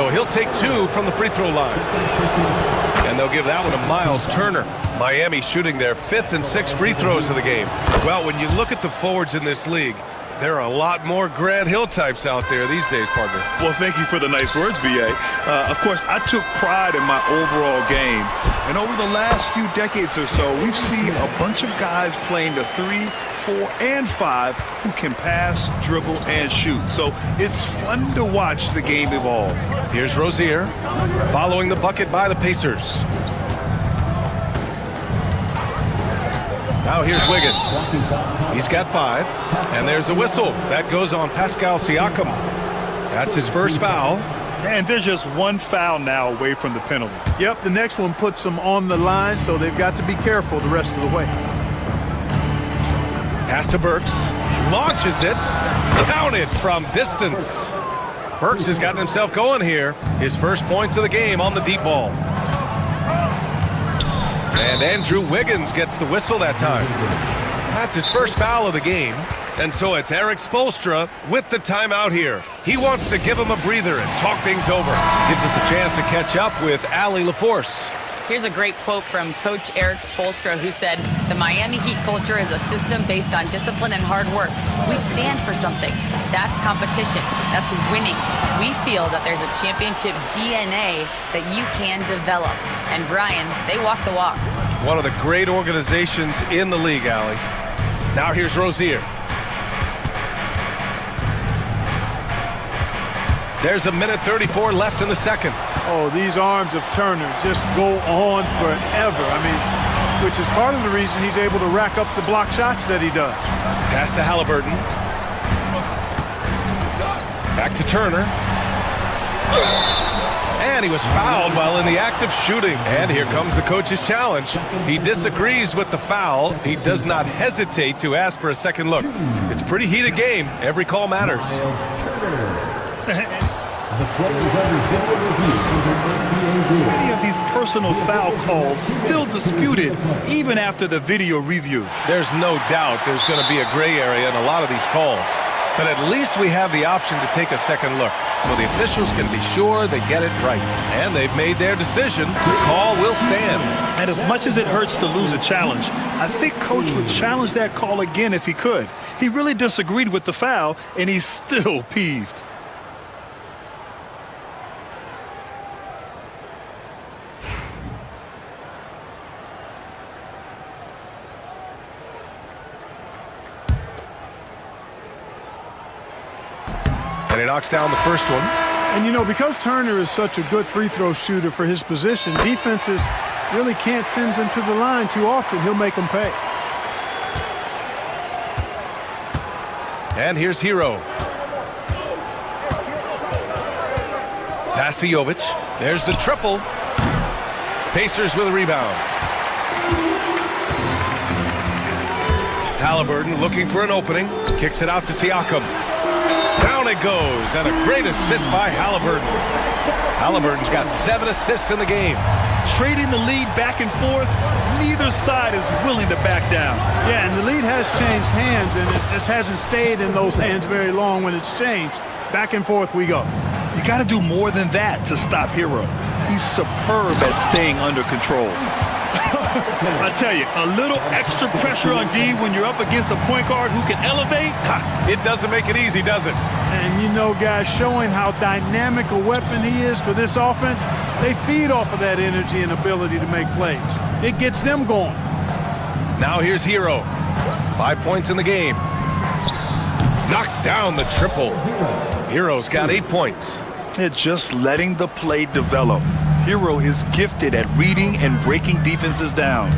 A: So he'll take 2 from the free throw line. And they'll give that one to Miles Turner. Miami shooting their 5th and 6th free throws of the game. Well, when you look at the forwards in this league, there are a lot more Grant Hill types out there these days, partner.
B: Well, thank you for the nice words, B.A. Of course, I took pride in my overall game. And over the last few decades or so, we've seen a bunch of guys playing the 3, 4, and 5 who can pass, dribble, and shoot. So it's fun to watch the game evolve.
A: Here's Rozier, following the bucket by the Pacers. Now here's Wiggins. He's got 5. And there's a whistle. That goes on Pascal Siakam. That's his first foul.
B: And there's just one foul now away from the penalty.
C: Yep, the next one puts them on the line, so they've got to be careful the rest of the way.
A: Pass to Burks. Launches it. Counted from distance. Burks has gotten himself going here. His first points of the game on the deep ball. And Andrew Wiggins gets the whistle that time. That's his first foul of the game. And so it's Eric Spoelstra with the timeout here. He wants to give him a breather and talk things over. Gives us a chance to catch up with Allie LaForce.
D: Here's a great quote from Coach Eric Spoelstra, who said, "The Miami Heat culture is a system based on discipline and hard work. We stand for something. That's competition. That's winning. We feel that there's a championship DNA that you can develop." And Brian, they walk the walk.
A: One of the great organizations in the league, Allie. Now here's Rozier. There's a minute 34 left in the second.
C: Oh, these arms of Turner just go on forever. I mean, which is part of the reason he's able to rack up the block shots that he does.
A: Pass to Halliburton. Back to Turner. And he was fouled while in the act of shooting. And here comes the coach's challenge. He disagrees with the foul. He does not hesitate to ask for a second look. It's a pretty heated game. Every call matters.
B: Many of these personal foul calls still disputed even after the video review.
A: There's no doubt there's going to be a gray area in a lot of these calls. But at least we have the option to take a second look, so the officials can be sure they get it right. And they've made their decision. The call will stand.
B: And as much as it hurts to lose a challenge, I think Coach would challenge that call again if he could. He really disagreed with the foul, and he's still peeved.
A: And he knocks down the first one.
C: And, you know, because Turner is such a good free throw shooter for his position, defenses really can't send him to the line too often. He'll make them pay.
A: And here's Hero. Pass to Jovic. There's the triple. Pacers with a rebound. Halliburton looking for an opening. Kicks it out to Siakam. Down it goes, and a great assist by Halliburton. Halliburton's got 7 assists in the game.
B: Trading the lead back and forth, neither side is willing to back down.
C: Yeah, and the lead has changed hands, and it just hasn't stayed in those hands very long when it's changed. Back and forth we go.
B: You got to do more than that to stop Hero. He's superb at staying under control. I tell you, a little extra pressure on D when you're up against a point guard who can elevate.
A: It doesn't make it easy, does it?
C: And you know, guys, showing how dynamic a weapon he is for this offense, they feed off of that energy and ability to make plays. It gets them going.
A: Now here's Hero. 5 points in the game. Knocks down the triple. Hero's got 8 points.
B: They're just letting the play develop. Hero is gifted at reading and breaking defenses down.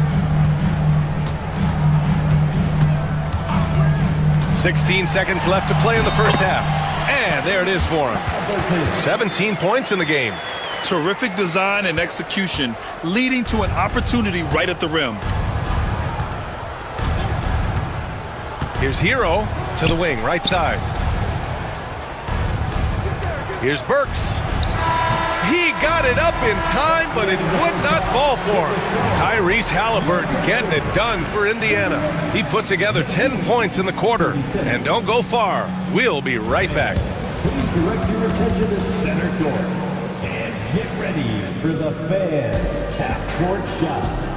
A: 16 seconds left to play in the first half. And there it is for him. 17 points in the game.
B: Terrific design and execution, leading to an opportunity right at the rim.
A: Here's Hero to the wing, right side. Here's Burks. He got it up in time, but it would not fall for him. Tyrese Halliburton getting it done for Indiana. He put together 10 points in the quarter. And don't go far. We'll be right back.
E: Please direct your attention to center court. Get ready for the fan half-court shot.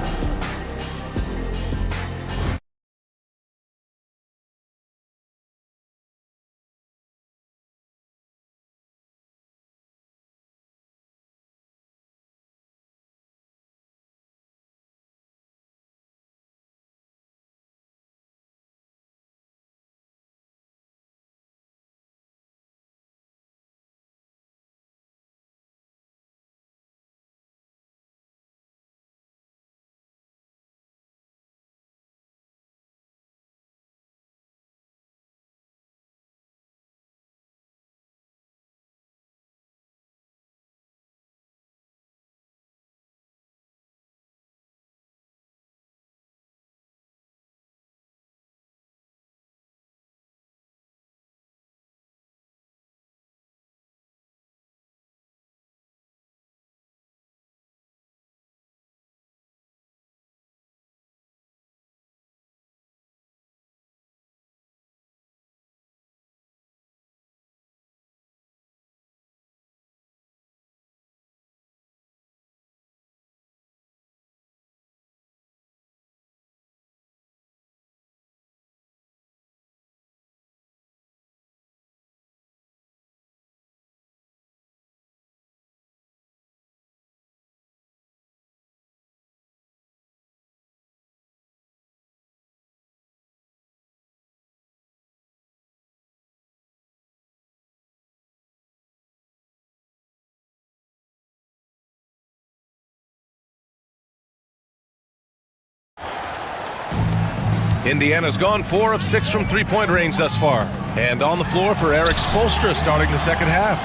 A: Indiana's gone 4 of 6 from three-point range thus far. And on the floor for Eric Spoelstra starting the second half.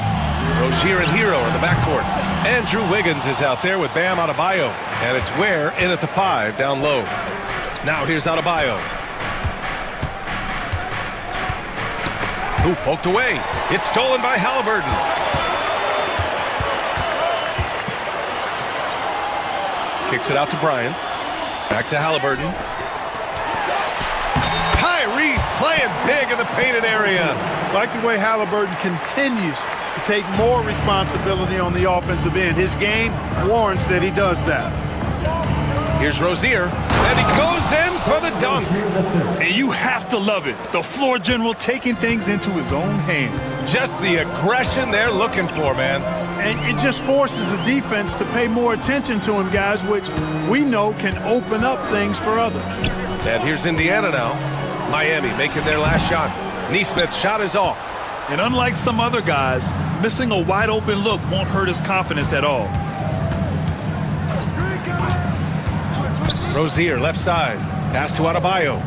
A: Rozier and Hero in the backcourt. Andrew Wiggins is out there with Bam Adebayo. And it's Ware in at the 5 down low. Now here's Adebayo. Who poked away. It's stolen by Halliburton. Kicks it out to Bryant. Back to Halliburton. Playing big in the painted area.
C: Like the way Halliburton continues to take more responsibility on the offensive end. His game warrants that he does that.
A: Here's Rozier, and he goes in for the dunk.
B: And you have to love it. The floor general taking things into his own hands.
A: Just the aggression they're looking for, man.
C: And it just forces the defense to pay more attention to him, guys, which we know can open up things for others.
A: And here's Indiana now. Miami making their last shot. Neesmith's shot is off.
B: And unlike some other guys, missing a wide open look won't hurt his confidence at all.
A: Rozier left side. Pass to Adebayo.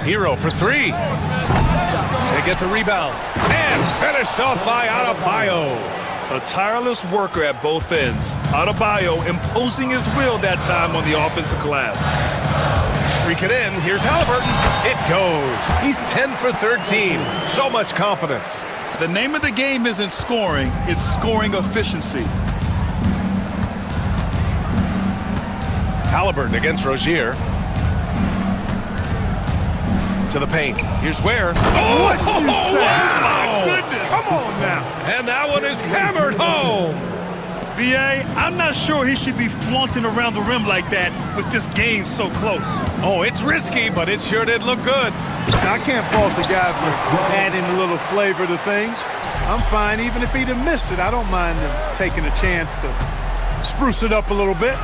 A: Hero for 3. They get the rebound. And finished off by Adebayo.
B: A tireless worker at both ends. Adebayo imposing his will that time on the offensive glass.
A: Streak it in. Here's Halliburton. It goes. He's 10 for 13. So much confidence.
B: The name of the game isn't scoring, it's scoring efficiency.
A: Halliburton against Rozier. To the paint. Here's Ware.
C: Oh, what you say?
A: Wow.
C: My goodness. Come on now.
A: And that one is hammered home.
B: B.A., I'm not sure he should be flaunting around the rim like that with this game so close.
A: Oh, it's risky, but it sure did look good.
C: I can't fault the guy for adding a little flavor to things. I'm fine, even if he'd have missed it. I don't mind him taking a chance to spruce it up a little bit.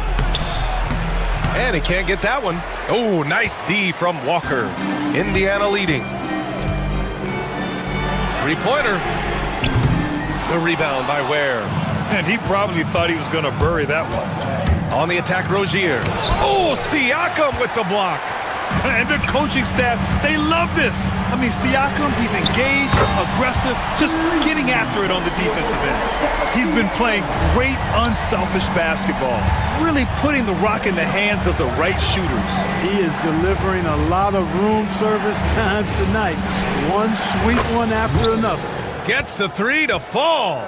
A: And he can't get that one. Oh, nice D from Walker. Indiana leading. Three-pointer. The rebound by Ware.
B: And he probably thought he was going to bury that one.
A: On the attack, Rozier. Oh, Siakam with the block.
B: And the coaching staff, they love this. I mean, Siakam, he's engaged, aggressive, just getting after it on the defensive end. He's been playing great, unselfish basketball, really putting the rock in the hands of the right shooters.
C: He is delivering a lot of room service times tonight. One sweet one after another.
A: Gets the 3 to fall.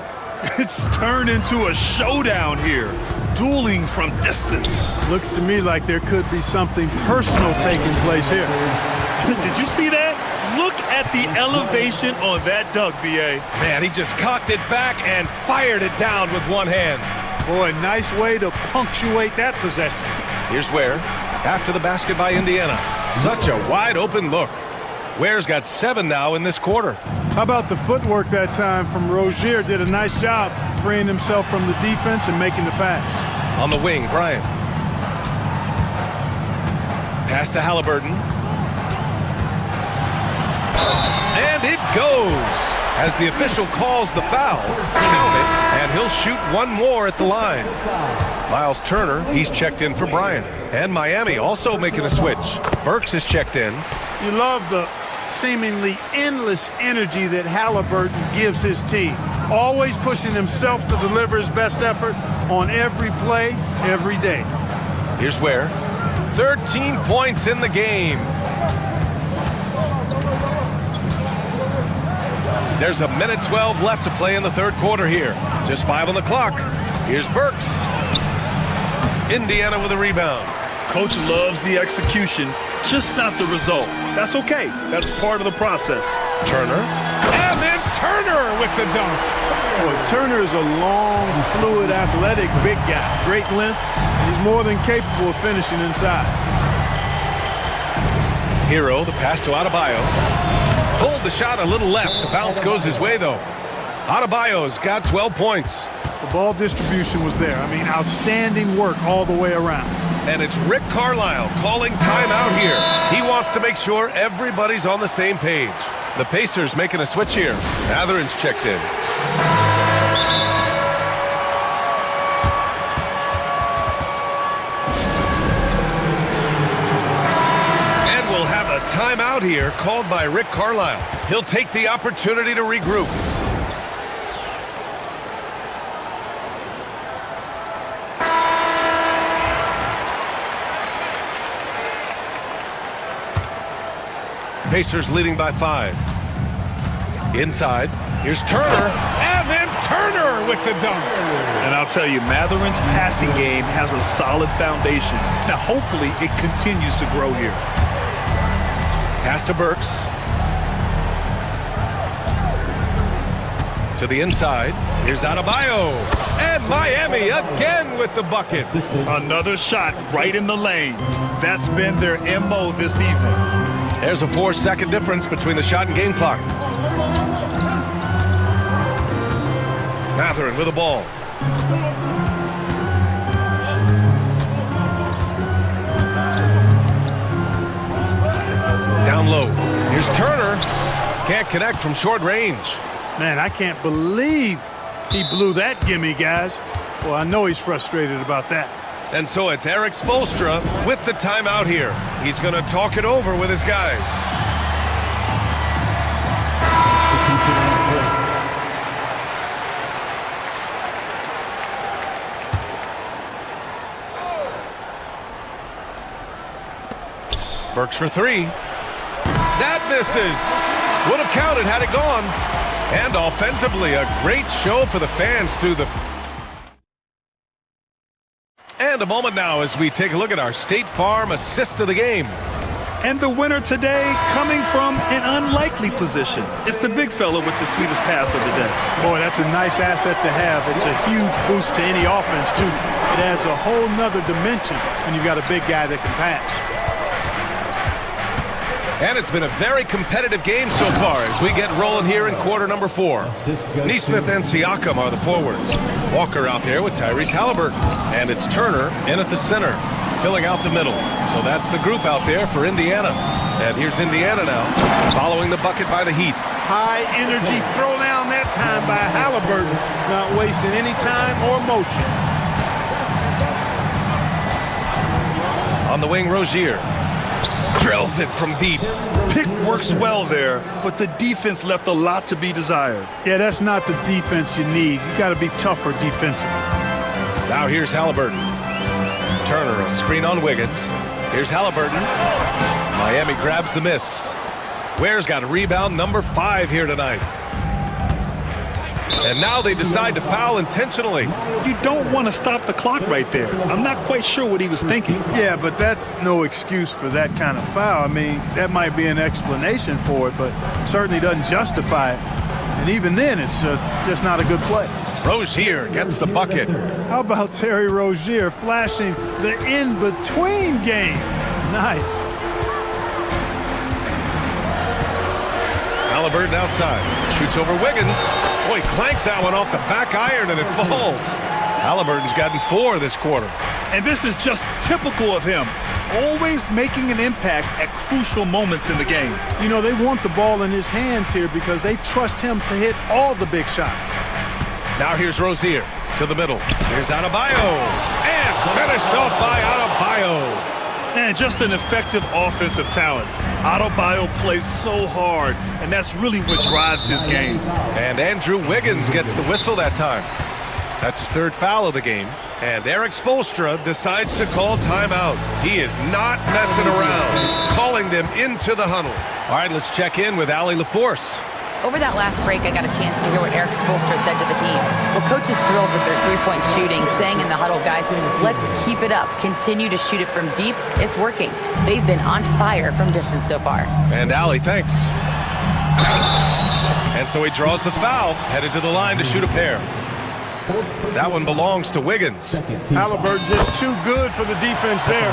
B: It's turned into a showdown here. Dueling from distance.
C: Looks to me like there could be something personal taking place here.
B: Did you see that? look at the elevation on that dunk, B.A.
A: Man, he just cocked it back and fired it down with one hand.
C: Boy, nice way to punctuate that possession.
A: Here's Ware after the basket by Indiana. Such a wide open look. Ware's got 7 now in this quarter.
C: How about the footwork that time from Rozier? Did a nice job freeing himself from the defense and making the pass.
A: On the wing, Bryant. Pass to Halliburton. And it goes as the official calls the foul. Count it, and he'll shoot one more at the line. Miles Turner, he's checked in for Bryant. And Miami also making a switch. Burks is checked in.
C: You love the seemingly endless energy that Halliburton gives his team. Always pushing himself to deliver his best effort on every play, every day.
A: Here's Ware. 13 points in the game. There's 1:12 left to play in the third quarter here. Just 5 on the clock. Here's Burks. Indiana with a rebound.
B: Coach loves the execution, just not the result. That's okay. That's part of the process.
A: Turner. And then Turner with the dunk.
C: Boy, Turner is a long, fluid, athletic, big guy. Great length. And he's more than capable of finishing inside.
A: Hero, the pass to Adebayo. Pulled the shot a little left. The bounce goes his way, though. Adebayo's got 12 points.
C: The ball distribution was there. I mean, outstanding work all the way around.
A: And it's Rick Carlisle calling timeout here. He wants to make sure everybody's on the same page. The Pacers making a switch here. Mathurin's checked in. And we'll have a timeout here called by Rick Carlisle. He'll take the opportunity to regroup. Pacers leading by 5. Inside, here's Turner, and then Turner with the dunk.
B: And I'll tell you, Mathurin's passing game has a solid foundation. Now, hopefully, it continues to grow here.
A: Pass to Burks. To the inside, here's Adebayo. And Miami again with the bucket.
B: Another shot right in the lane. That's been their MO this evening.
A: There's a 4-second difference between the shot and game clock. Mathurin with the ball. Down low. Here's Turner. Can't connect from short range.
C: Man, I can't believe he blew that gimme, guys. Well, I know he's frustrated about that.
A: And so it's Eric Spoelstra with the timeout here. He's going to talk it over with his guys. Burks for 3. That misses. Would have counted had it gone. And offensively, a great show for the fans through the... And a moment now as we take a look at our State Farm assist of the game.
B: And the winner today coming from an unlikely position. It's the big fella with the sweetest pass of the day.
C: Boy, that's a nice asset to have. It's a huge boost to any offense, too. It adds a whole nother dimension when you've got a big guy that can pass.
A: And it's been a very competitive game so far as we get rolling here in quarter number 4. Neesmith and Siakam are the forwards. Walker out there with Tyrese Halliburton. And it's Turner in at the center, filling out the middle. So that's the group out there for Indiana. And here's Indiana now, following the bucket by the Heat.
C: High energy throw down that time by Halliburton, not wasting any time or motion.
A: On the wing, Rozier. Drills it from deep.
B: Pick works well there, but the defense left a lot to be desired.
C: Yeah, that's not the defense you need. You got to be tougher defensively.
A: Now here's Halliburton. Turner, a screen on Wiggins. Here's Halliburton. Miami grabs the miss. Ware's got rebound number 5 here tonight. And now they decide to foul intentionally.
B: You don't want to stop the clock right there. I'm not quite sure what he was thinking.
C: Yeah, but that's no excuse for that kind of foul. I mean, that might be an explanation for it, but certainly doesn't justify it. And even then, it's just not a good play.
A: Rozier gets the bucket.
C: How about Terry Rozier flashing the in-between game? Nice.
A: Halliburton outside. Shoots over Wiggins. Boy, clanks that one off the back iron and it falls. Halliburton's gotten 4 this quarter.
B: And this is just typical of him. Always making an impact at crucial moments in the game.
C: You know, they want the ball in his hands here because they trust him to hit all the big shots.
A: Now here's Rozier to the middle. Here's Adebayo. And finished off by Adebayo.
B: And just an effective offensive talent. Adebayo plays so hard, and that's really what drives his game.
A: And Andrew Wiggins gets the whistle that time. That's his 3rd foul of the game. And Eric Spoelstra decides to call timeout. He is not messing around, calling them into the huddle. All right, let's check in with Allie LaForce.
D: Over that last break, I got a chance to hear what Eric Spoelstra said to the team. Well, coach is thrilled with their three-point shooting, saying in the huddle, guys, let's keep it up. Continue to shoot it from deep. It's working. They've been on fire from distance so far.
A: And Allie, thanks. And so he draws the foul, headed to the line to shoot a pair. That one belongs to Wiggins.
C: Halliburton just too good for the defense there.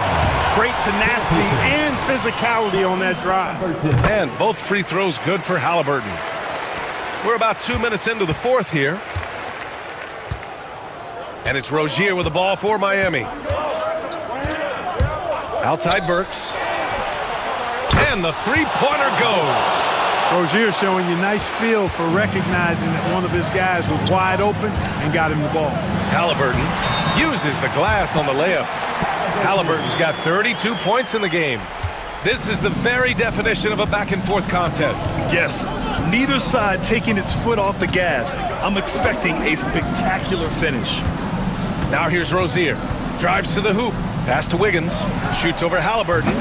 C: Great tenacity and physicality on that drive.
A: And both free throws good for Halliburton. We're about 2 minutes into the 4th here. And it's Rozier with the ball for Miami. Outside Burks. And the three-pointer goes.
C: Rozier showing you nice feel for recognizing that one of his guys was wide open and got him the ball.
A: Halliburton uses the glass on the layup. Halliburton's got 32 points in the game. This is the very definition of a back-and-forth contest.
B: Yes, neither side taking its foot off the gas. I'm expecting a spectacular finish.
A: Now here's Rozier. Drives to the hoop. Pass to Wiggins. Shoots over Halliburton.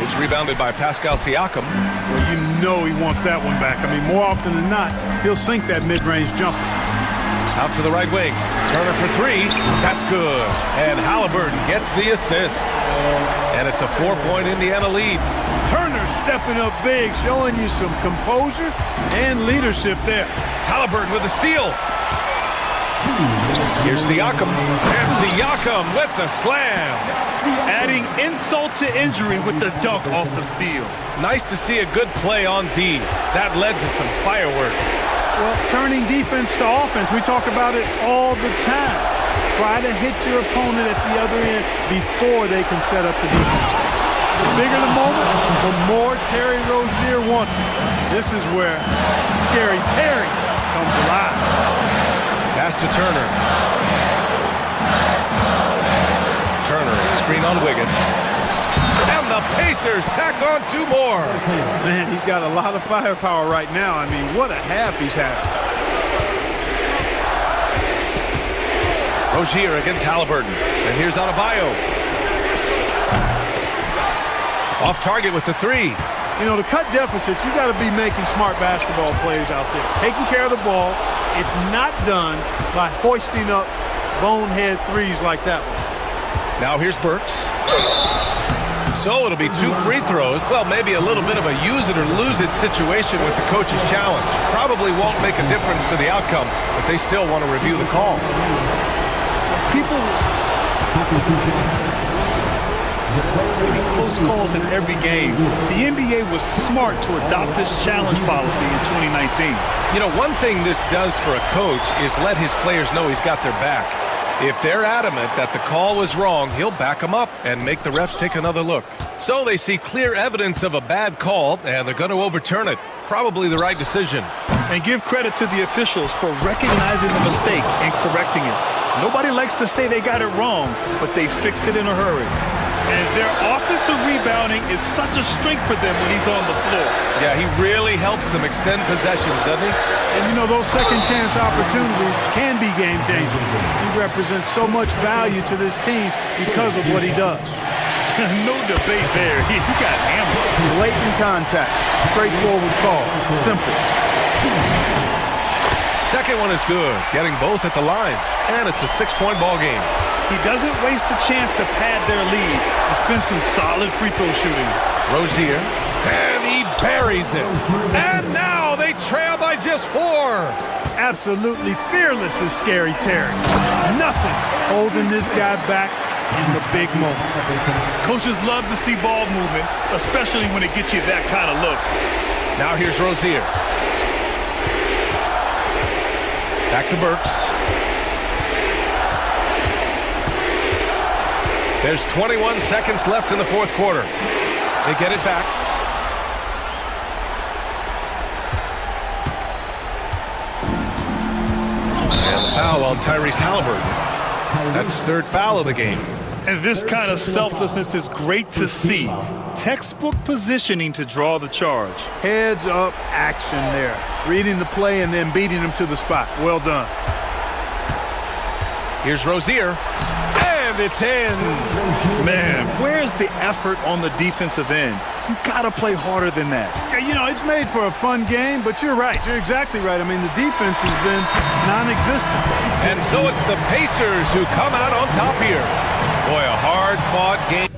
A: It's rebounded by Pascal Siakam.
C: Well, you know he wants that one back. I mean, more often than not, he'll sink that mid-range jumper.
A: Out to the right wing. Turner for 3. That's good. And Halliburton gets the assist. And it's a 4-point Indiana lead.
C: Turner stepping up big, showing you some composure and leadership there.
A: Halliburton with the steal. Here's Siakam. And Siakam with the slam.
B: Adding insult to injury with the dunk off the steal.
A: Nice to see a good play on D. That led to some fireworks.
C: Well, turning defense to offense, we talk about it all the time. Try to hit your opponent at the other end before they can set up the defense. The bigger the moment, the more Terry Rozier wants it. This is where Scary Terry comes alive.
A: Pass to Turner. Turner, screen on Wiggins. And the Pacers tack on 2 more.
C: Man, he's got a lot of firepower right now. I mean, what a half he's had.
A: Rozier against Halliburton. And here's Adebayo. Off target with the 3.
C: You know, to cut deficits, you got to be making smart basketball plays out there. Taking care of the ball. It's not done by hoisting up bonehead threes like that one.
A: Now here's Burks. So it'll be 2 free throws. Well, maybe a little bit of a use it or lose it situation with the coach's challenge. Probably won't make a difference to the outcome, but they still want to review the call.
B: Close calls in every game. The NBA was smart to adopt this challenge policy in 2019.
A: You know, one thing this does for a coach is let his players know he's got their back. If they're adamant that the call was wrong, he'll back them up and make the refs take another look. So they see clear evidence of a bad call, and they're going to overturn it. Probably the right decision.
B: And give credit to the officials for recognizing the mistake and correcting it. Nobody likes to say they got it wrong, but they fixed it in a hurry. And their offensive rebounding is such a strength for them when he's on the floor.
A: Yeah, he really helps them extend possessions, doesn't he?
C: And you know, those second chance opportunities can be game changing. He represents so much value to this team because of what he does.
B: No debate there. He got hammered.
C: Blatant contact. Straightforward call. Simple.
A: second one is good, getting both at the line. And it's a 6-point ball game.
B: He doesn't waste the chance to pad their lead. It's been some solid free throw shooting.
A: Rozier, and he buries it. And now they trail by just 4.
C: Absolutely fearless is Scary Terry. Nothing holding this guy back in the big moments.
B: Coaches love to see ball movement, especially when it gets you that kind of look.
A: Now here's Rozier. Back to Burks. There's 21 seconds left in the fourth quarter. They get it back. And the foul on Tyrese Halliburton. That's his third foul of the game.
B: And this kind of selflessness is great to see. Textbook positioning to draw the charge.
C: Heads up action there. Reading the play and then beating him to the spot. Well done.
A: Here's Rozier. And it's in.
B: Man, where's the effort on the defensive end? You gotta play harder than that.
C: Yeah, you know, it's made for a fun game, but you're right. You're exactly right. I mean, the defense has been non-existent.
A: And so it's the Pacers who come out on top here. Boy, a hard-fought game.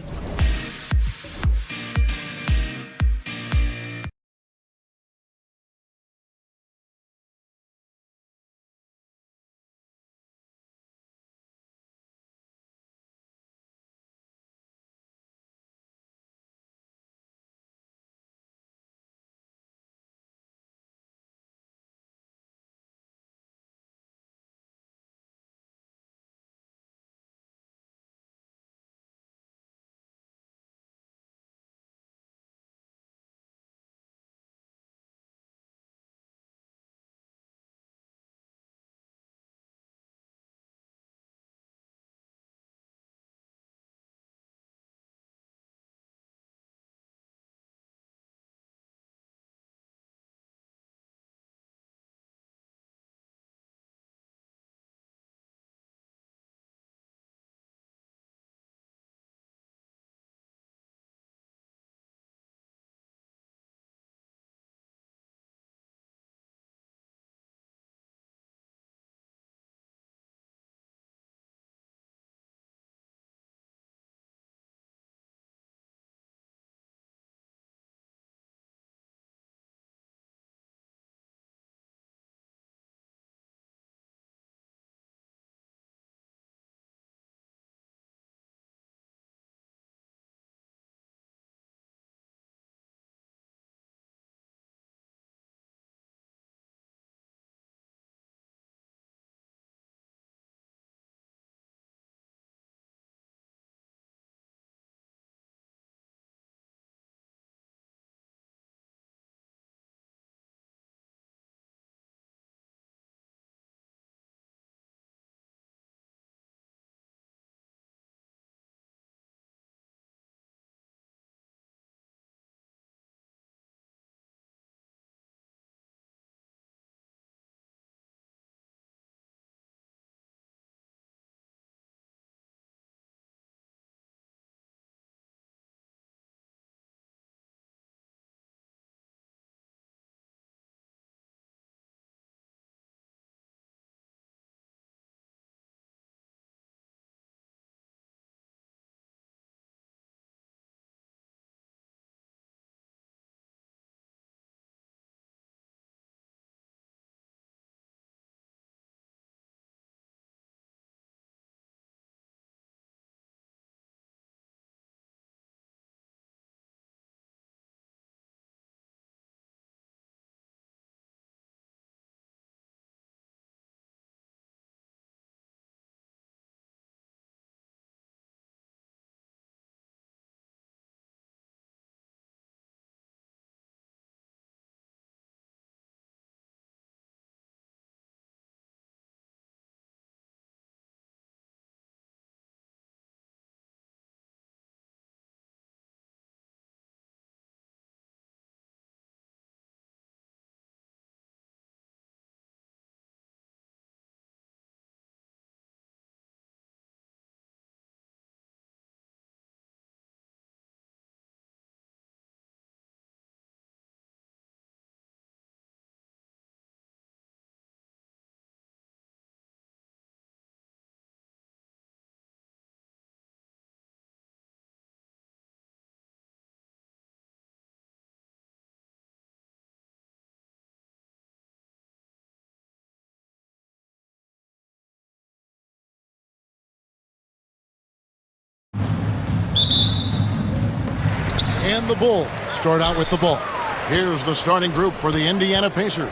F: And the Bulls start out with the ball. Here's the starting group for the Indiana Pacers.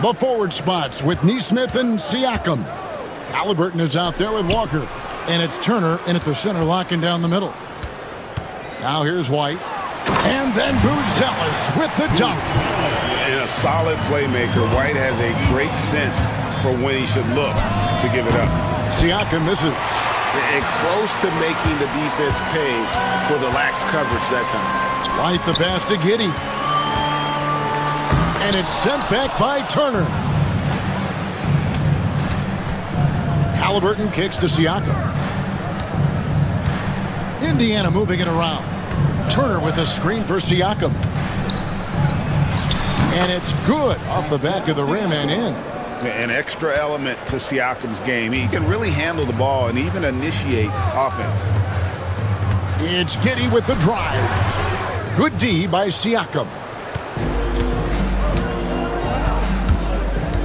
F: The forward spots with Neesmith and Siakam. Halliburton is out there with Walker. And it's Turner in at the center, locking down the middle. Now here's White. And then Buzelis with the dunk.
M: And a solid playmaker. White has a great sense for when he should look to give it up.
F: Siakam misses.
M: And close to making the defense pay for the lax coverage that time.
F: White the pass to Giddey. And it's sent back by Turner. Halliburton kicks to Siakam. Indiana moving it around. Turner with a screen for Siakam. And it's good off the back of the rim and in.
M: An extra element to Siakam's game. He can really handle the ball and even initiate offense.
F: It's Giddey with the drive. Good D by Siakam.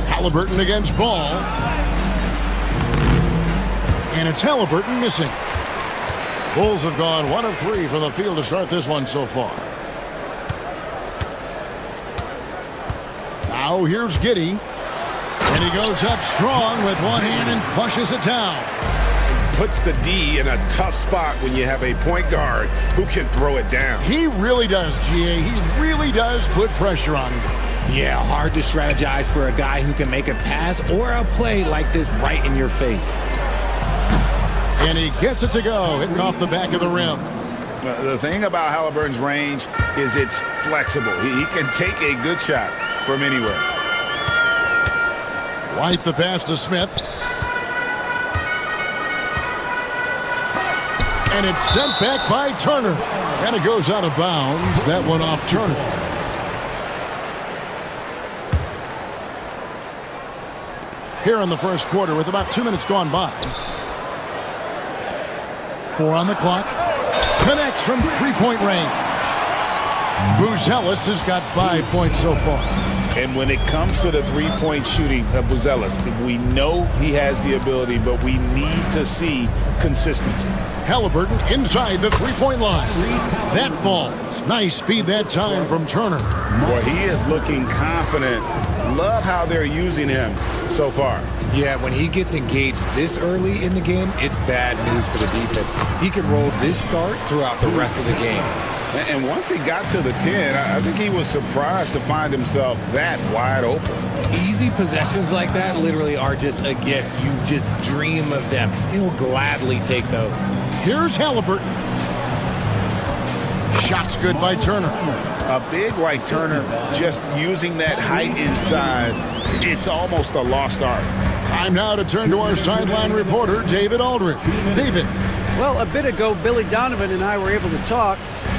F: Halliburton against Ball. And it's Halliburton missing. Bulls have gone 1 of 3 from the field to start this one so far. Now here's Giddey. And he goes up strong with one hand and flushes it down.
M: Puts the D in a tough spot when you have a point guard who can throw it down.
F: He really does, GA. He really does put pressure on him.
L: Yeah, hard to strategize for a guy who can make a pass or a play like this right in your face.
F: And he gets it to go, hitting off the back of the rim.
M: The thing about Halliburton's range is it's flexible. He can take a good shot from anywhere.
F: White the pass to Smith. And it's sent back by Turner. And it goes out of bounds. That one off Turner. Here in the first quarter with about 2 minutes gone by. 4 on the clock. Connects from three-point range. Buzelis has got 5 points so far.
M: And when it comes to the three-point shooting of Buzelis, we know he has the ability, but we need to see consistency.
F: Halliburton inside the three-point line. That falls. Nice feed that time from Turner.
M: Boy, he is looking confident. Love how they're using him so far.
L: Yeah, when he gets engaged this early in the game, it's bad news for the defense. He can roll this start throughout the rest of the game.
M: And once he got to the 10, I think he was surprised to find himself that wide open.
L: Easy possessions like that literally are just a gift. You just dream of them. He'll gladly take those.
F: Here's Halliburton. Shot's good by Turner.
M: A big like Turner, just using that height inside, it's almost a lost art.
F: Time now to turn to our sideline reporter, David Aldridge. David.
I: Well, a bit ago, Billy Donovan and I were able to talk.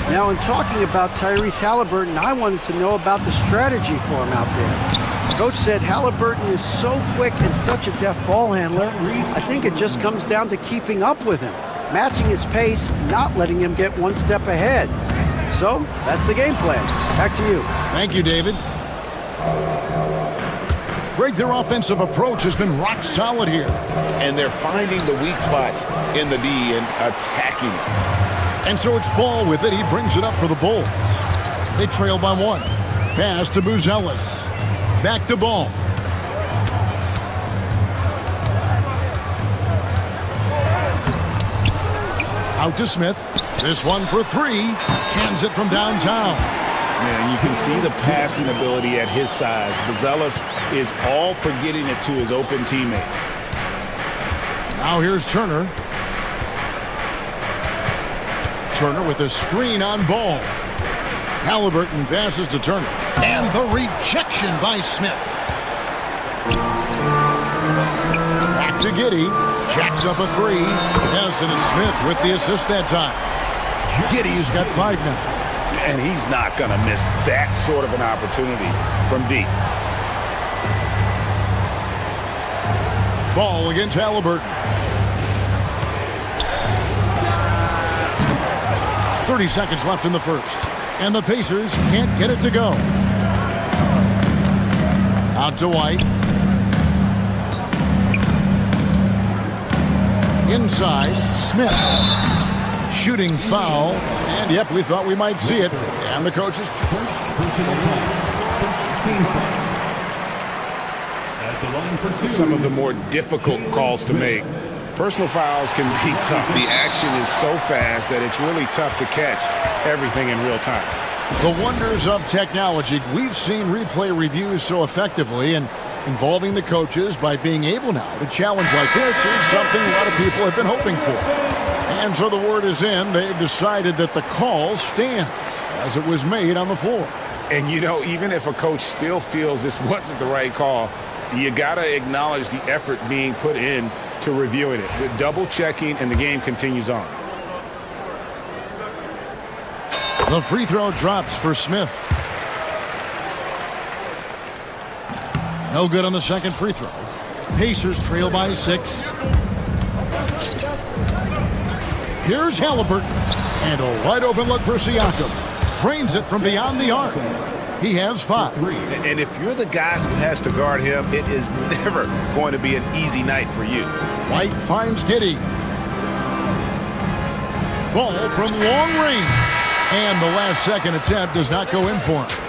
I: Now, in talking about Tyrese Halliburton, I wanted to know about the strategy for him out there. Coach said Halliburton is so quick and such a deft ball handler, I think it just comes down to keeping up with him, matching his pace, not letting him get one step ahead. So, that's the game plan. Back to you.
F: Thank you, David. Greg, their offensive approach has been rock solid here.
M: And they're finding the weak spots in the D and attacking it.
F: And so it's Ball with it. He brings it up for the Bulls. They trail by 1. Pass to Buzelis. Back to Ball. Out to Smith. This one for 3. Cans it from downtown.
M: Yeah, you can see the passing ability at his size. Buzelis is all for getting it to his open teammate.
F: Now here's Turner. Turner with a screen on Ball. Halliburton passes to Turner. And the rejection by Smith. Back to Giddey. Jacks up a 3. Yes, and it's Smith with the assist that time. Giddey's got 5 now.
M: And he's not going to miss that sort of an opportunity from deep.
F: Ball against Halliburton. 30 seconds left in the first. And the Pacers can't get it to go. Out to White. Inside, Smith. Shooting foul. And, yep, we thought we might see it. And the coaches.
E: First personal foul. First team foul. At the line for two.
M: Some of the more difficult calls to make. Personal fouls can be tough. The action is so fast that it's really tough to catch everything in real time.
F: The wonders of technology. We've seen replay reviews so effectively, and involving the coaches by being able now to challenge like this is something a lot of people have been hoping for. And so the word is in. They've decided that the call stands as it was made on the floor.
M: And, you know, even if a coach still feels this wasn't the right call, you got to acknowledge the effort being put in to reviewing it. With double checking, and the game continues on.
F: The free throw drops for Smith. No good on the second free throw. Pacers trail by 6. Here's Halliburton. And a wide open look for Siakam. Trains it from beyond the arc. He has 5.
M: And if you're the guy who has to guard him, it is never going to be an easy night for you.
F: White finds Giddey. Ball from long range. And the last second attempt does not go in for him.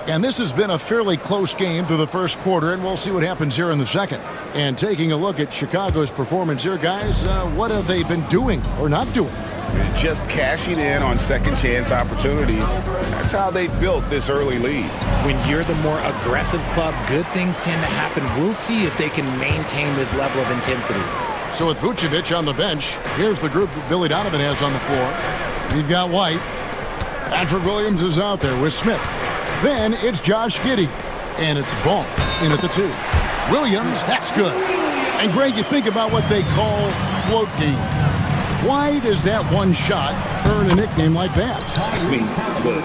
F: And this has been a fairly close game through the first quarter, and we'll see what happens here in the second. And taking a look at Chicago's performance here, guys, what have they been doing or not doing?
M: Just cashing in on second chance opportunities. That's how they built this early lead.
L: When you're the more aggressive club, good things tend to happen. We'll see if they can maintain this level of intensity.
F: So with Vucevic on the bench, here's the group that Billy Donovan has on the floor. We've got White. Patrick Williams is out there with Smith. Then it's Josh Giddey. And it's Ball in at the 2. Williams, that's good. And Greg, you think about what they call float game. Why does that one shot earn a nickname like that?
G: I mean,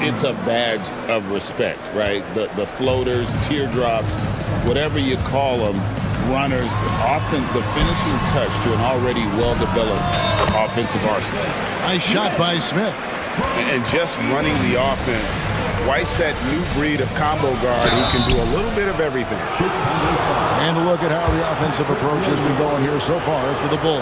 G: it's a badge of respect, right? The floaters, teardrops, whatever you call them, runners, often the finishing touch to an already well-developed offensive arsenal.
F: Nice shot by Smith.
M: And just running the offense, White's that new breed of combo guard who can do a little bit of everything.
F: And look at how the offensive approach has been going here so far for the Bulls.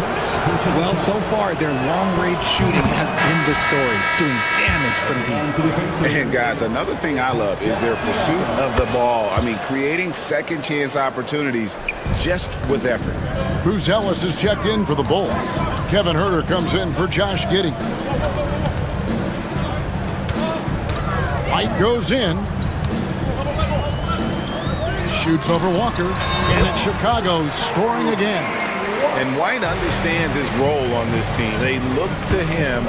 L: Well, so far, their long-range shooting has been the story, doing damage from deep.
M: And, guys, another thing I love is their pursuit of the ball. I mean, creating second-chance opportunities just with effort.
F: Bruce Ellis is checked in for the Bulls. Kevin Huerter comes in for Josh Giddey. White goes in. Shoots over Walker. And it's Chicago scoring again.
M: And White understands his role on this team. They look to him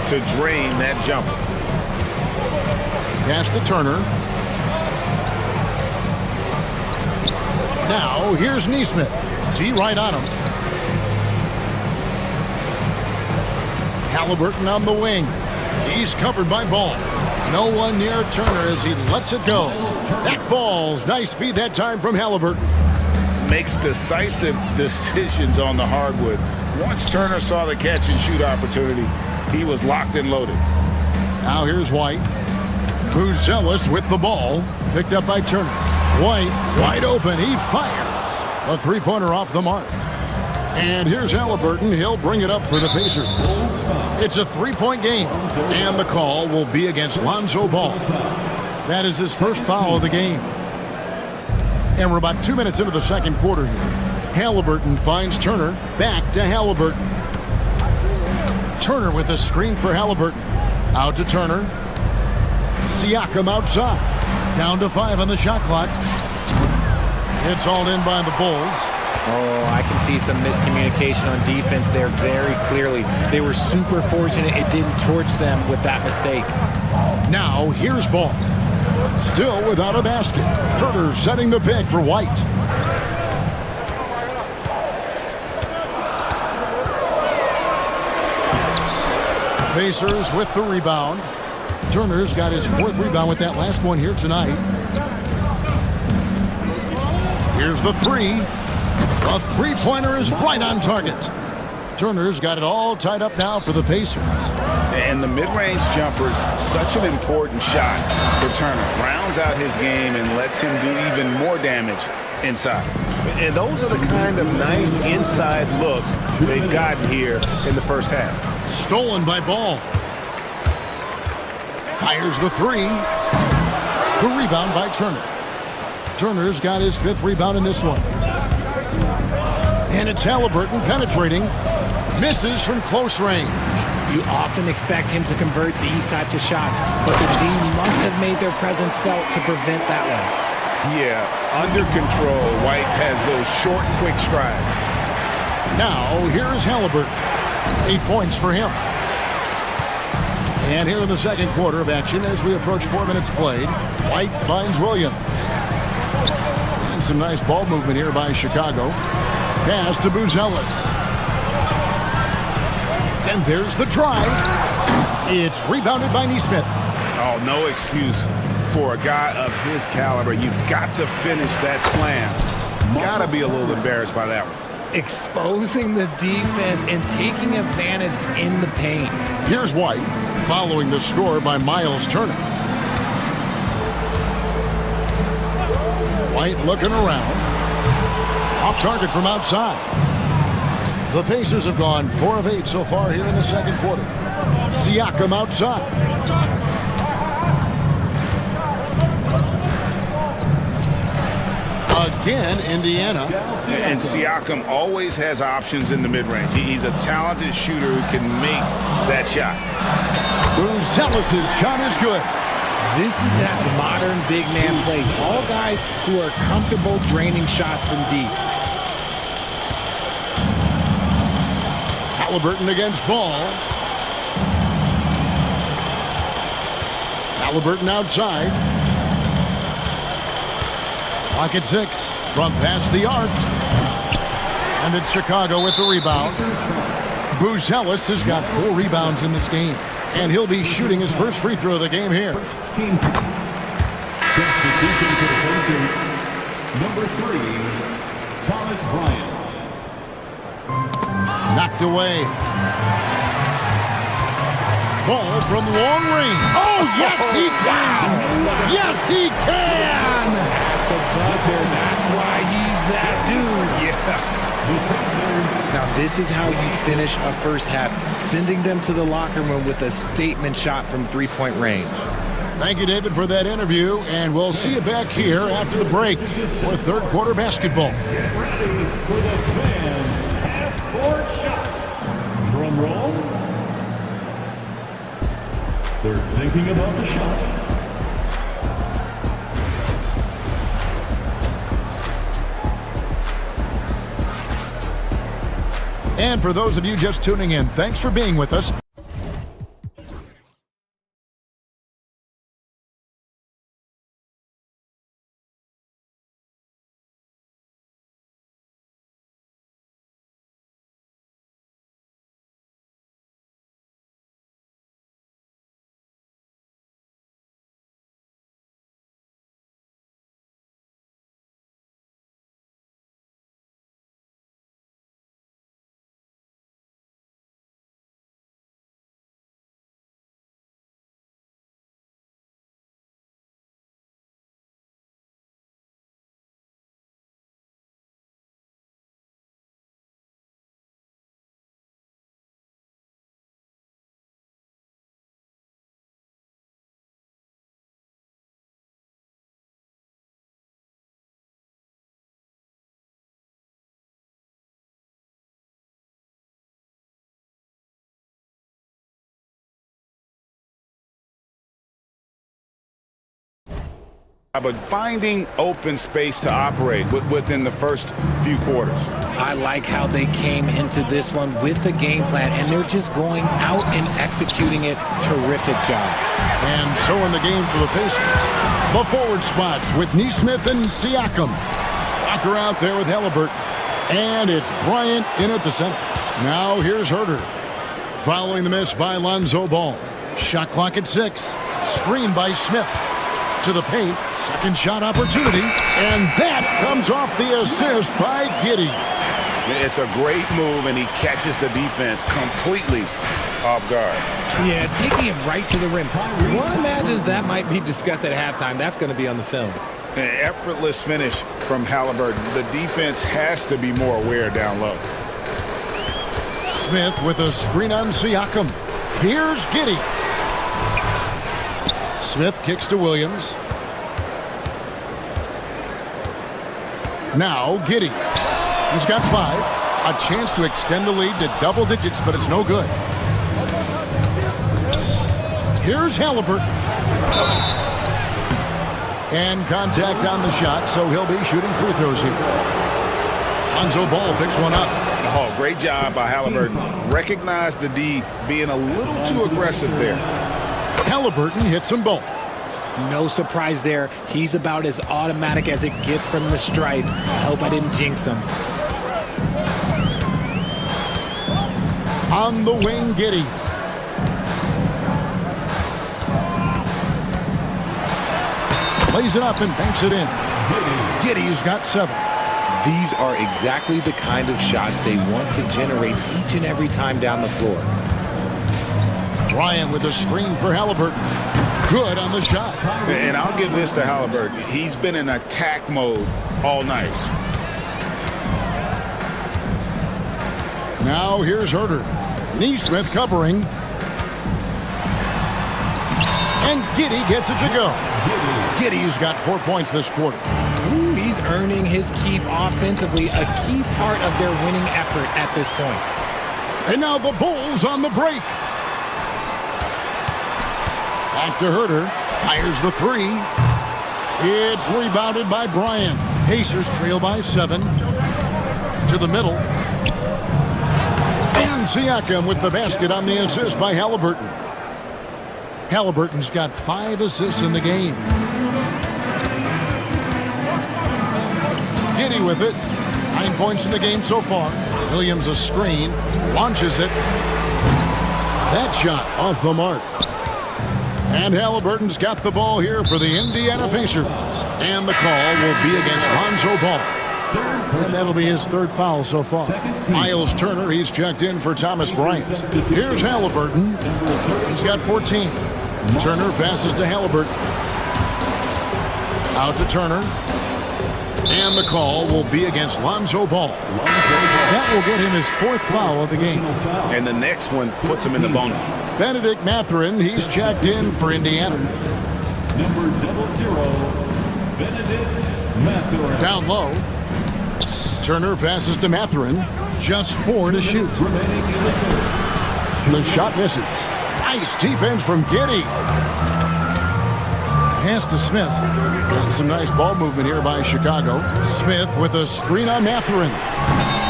M: to drain that jumper.
F: Pass to Turner. Now here's Neesmith. T right on him. Halliburton on the wing. He's covered by Ball. No one near Turner as he lets it go. That falls. Nice feed that time from Halliburton.
M: Makes decisive decisions on the hardwood. Once Turner saw the catch and shoot opportunity, he was locked and loaded.
F: Now here's White. Buzelis with the ball. Picked up by Turner. White wide open. He fires. A three-pointer off the mark. And here's Halliburton. He'll bring it up for the Pacers. It's a three-point game. And the call will be against Lonzo Ball. That is his first foul of the game. And we're about 2 minutes into the second quarter here. Halliburton finds Turner. Back to Halliburton. Turner with a screen for Halliburton. Out to Turner. Siakam outside. Down to 5 on the shot clock. It's hauled in by the Bulls.
L: Oh, I can see some miscommunication on defense there very clearly. They were super fortunate it didn't torch them with that mistake.
F: Now here's Ball. Still without a basket. Turner setting the pick for White. Pacers with the rebound. Turner's got his 4th rebound with that last one here tonight. Here's the 3. The three-pointer is right on target. Turner's got it all tied up now for the Pacers.
M: And the mid-range jumper's such an important shot for Turner. Rounds out his game and lets him do even more damage inside. And those are the kind of nice inside looks they've gotten here in the first half.
F: Stolen by Ball. Fires the three. The rebound by Turner. Turner's got his 5th rebound in this one. And it's Halliburton penetrating. Misses from close range.
L: You often expect him to convert these types of shots, but the D must have made their presence felt to prevent that one.
M: Yeah, under control, White has those short, quick strides.
F: Now, here's Halliburton. 8 points for him. And here in the second quarter of action, as we approach 4 minutes played, White finds Williams. And some nice ball movement here by Chicago. Pass to Buzelis. And there's the drive. It's rebounded by Neesmith.
M: Oh, no excuse for a guy of his caliber. You've got to finish that slam. Got to be a little embarrassed by that one.
L: Exposing the defense and taking advantage in the paint.
F: Here's White, following the score by Miles Turner. White looking around. Off target from outside. The Pacers have gone 4 of 8 so far here in the second quarter. Siakam outside. Again, Indiana.
M: And Siakam always has options in the mid-range. He's a talented shooter who can make that shot.
F: Buzelis' shot is good.
L: This is that modern big man play. Tall guys who are comfortable draining shots from deep.
F: Halliburton against Ball. Halliburton outside. Pocket 6 from past the arc. And it's Chicago with the rebound. Buzelis has got 4 rebounds in this game. And he'll be shooting his first free throw of the game here.
E: Substitution to the Pacers. Number 3, Thomas Bryant.
F: Knocked away. Ball from long range. Oh, yes, he can! Yes, he can!
L: At the buzzer, that's why he's that dude.
M: Yeah.
L: Now, this is how you finish a first half, sending them to the locker room with a statement shot from three-point range.
F: Thank you, David, for that interview, and we'll see you back here after the break for third quarter basketball.
E: Get ready for the fan half-court shots. Drum roll. They're thinking about the shot.
F: And for those of you just tuning in, thanks for being with us.
M: But finding open space to operate within the first few quarters.
L: I like how they came into this one with a game plan, and they're just going out and executing it. Terrific job.
F: And so in the game for the Pacers, the forward spots with Neesmith and Siakam. Walker out there with Halliburton. And it's Bryant in at the center. Now here's Herter. Following the miss by Lonzo Ball. Shot clock at 6. Screen by Smith. To the paint, second shot opportunity, and that comes off the assist by Giddey.
M: It's a great move, and he catches the defense completely off guard.
L: Yeah, taking it right to the rim. One imagines that might be discussed at halftime. That's going to be on the film.
G: An effortless finish from Halliburton. The defense has to be more aware down low.
F: Smith with a screen on Siakam. Here's Giddey. Smith kicks to Williams. Now Giddey. He's got 5. A chance to extend the lead to double digits, but it's no good. Here's Halliburton. And contact on the shot, so he'll be shooting free throws here. Lonzo Ball picks one up.
G: Oh, great job by Halliburton. Recognize the D being a little too aggressive there.
F: Halliburton hits them both.
L: No surprise there. He's about as automatic as it gets from the stripe. I hope I didn't jinx him.
F: On the wing, Giddey. Lays it up and banks it in. Giddey's got 7.
L: These are exactly the kind of shots they want to generate each and every time down the floor.
F: Bryant with a screen for Halliburton. Good on the shot.
G: And I'll give this to Halliburton. He's been in attack mode all night.
F: Now here's Herter. Neesmith covering. And Giddey gets it to go. Giddey's got 4 points this quarter.
L: Ooh, he's earning his keep offensively, a key part of their winning effort at this point.
F: And now the Bulls on the break. Back to Herter. Fires the 3. It's rebounded by Bryant. Pacers trail by 7. To the middle. And Siakam with the basket on the assist by Halliburton. Halliburton's got 5 assists in the game. Giddey with it. 9 points in the game so far. Williams a screen. Launches it. That shot off the mark. And Halliburton's got the ball here for the Indiana Pacers. And the call will be against Lonzo Ball. And that'll be his 3rd foul so far. Miles Turner, he's checked in for Thomas Bryant. Here's Halliburton. He's got 14. Turner passes to Halliburton. Out to Turner. And the call will be against Lonzo Ball. That will get him his 4th foul of the game.
G: And the next one puts him in the bonus.
F: Benedict Mathurin, he's checked in for Indiana.
E: Number 00, Benedict Mathurin.
F: Down low. Turner passes to Mathurin. Just 4 to shoot. The shot misses. Nice defense from Giddey. Pass to Smith. And some nice ball movement here by Chicago. Smith with a screen on Mathurin.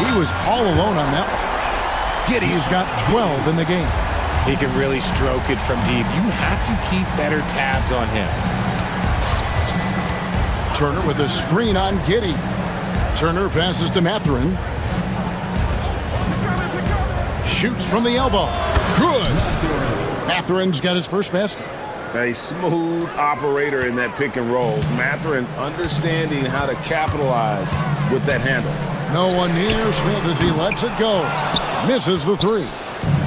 F: He was all alone on that one. Giddey's got 12 in the game.
L: He can really stroke it from deep. You have to keep better tabs on him.
F: Turner with a screen on Giddey. Turner passes to Mathurin. Shoots from the elbow. Good. Mathurin's got his first basket.
G: A smooth operator in that pick and roll. Mathurin understanding how to capitalize with that handle.
F: No one near Smith as he lets it go. Misses the 3.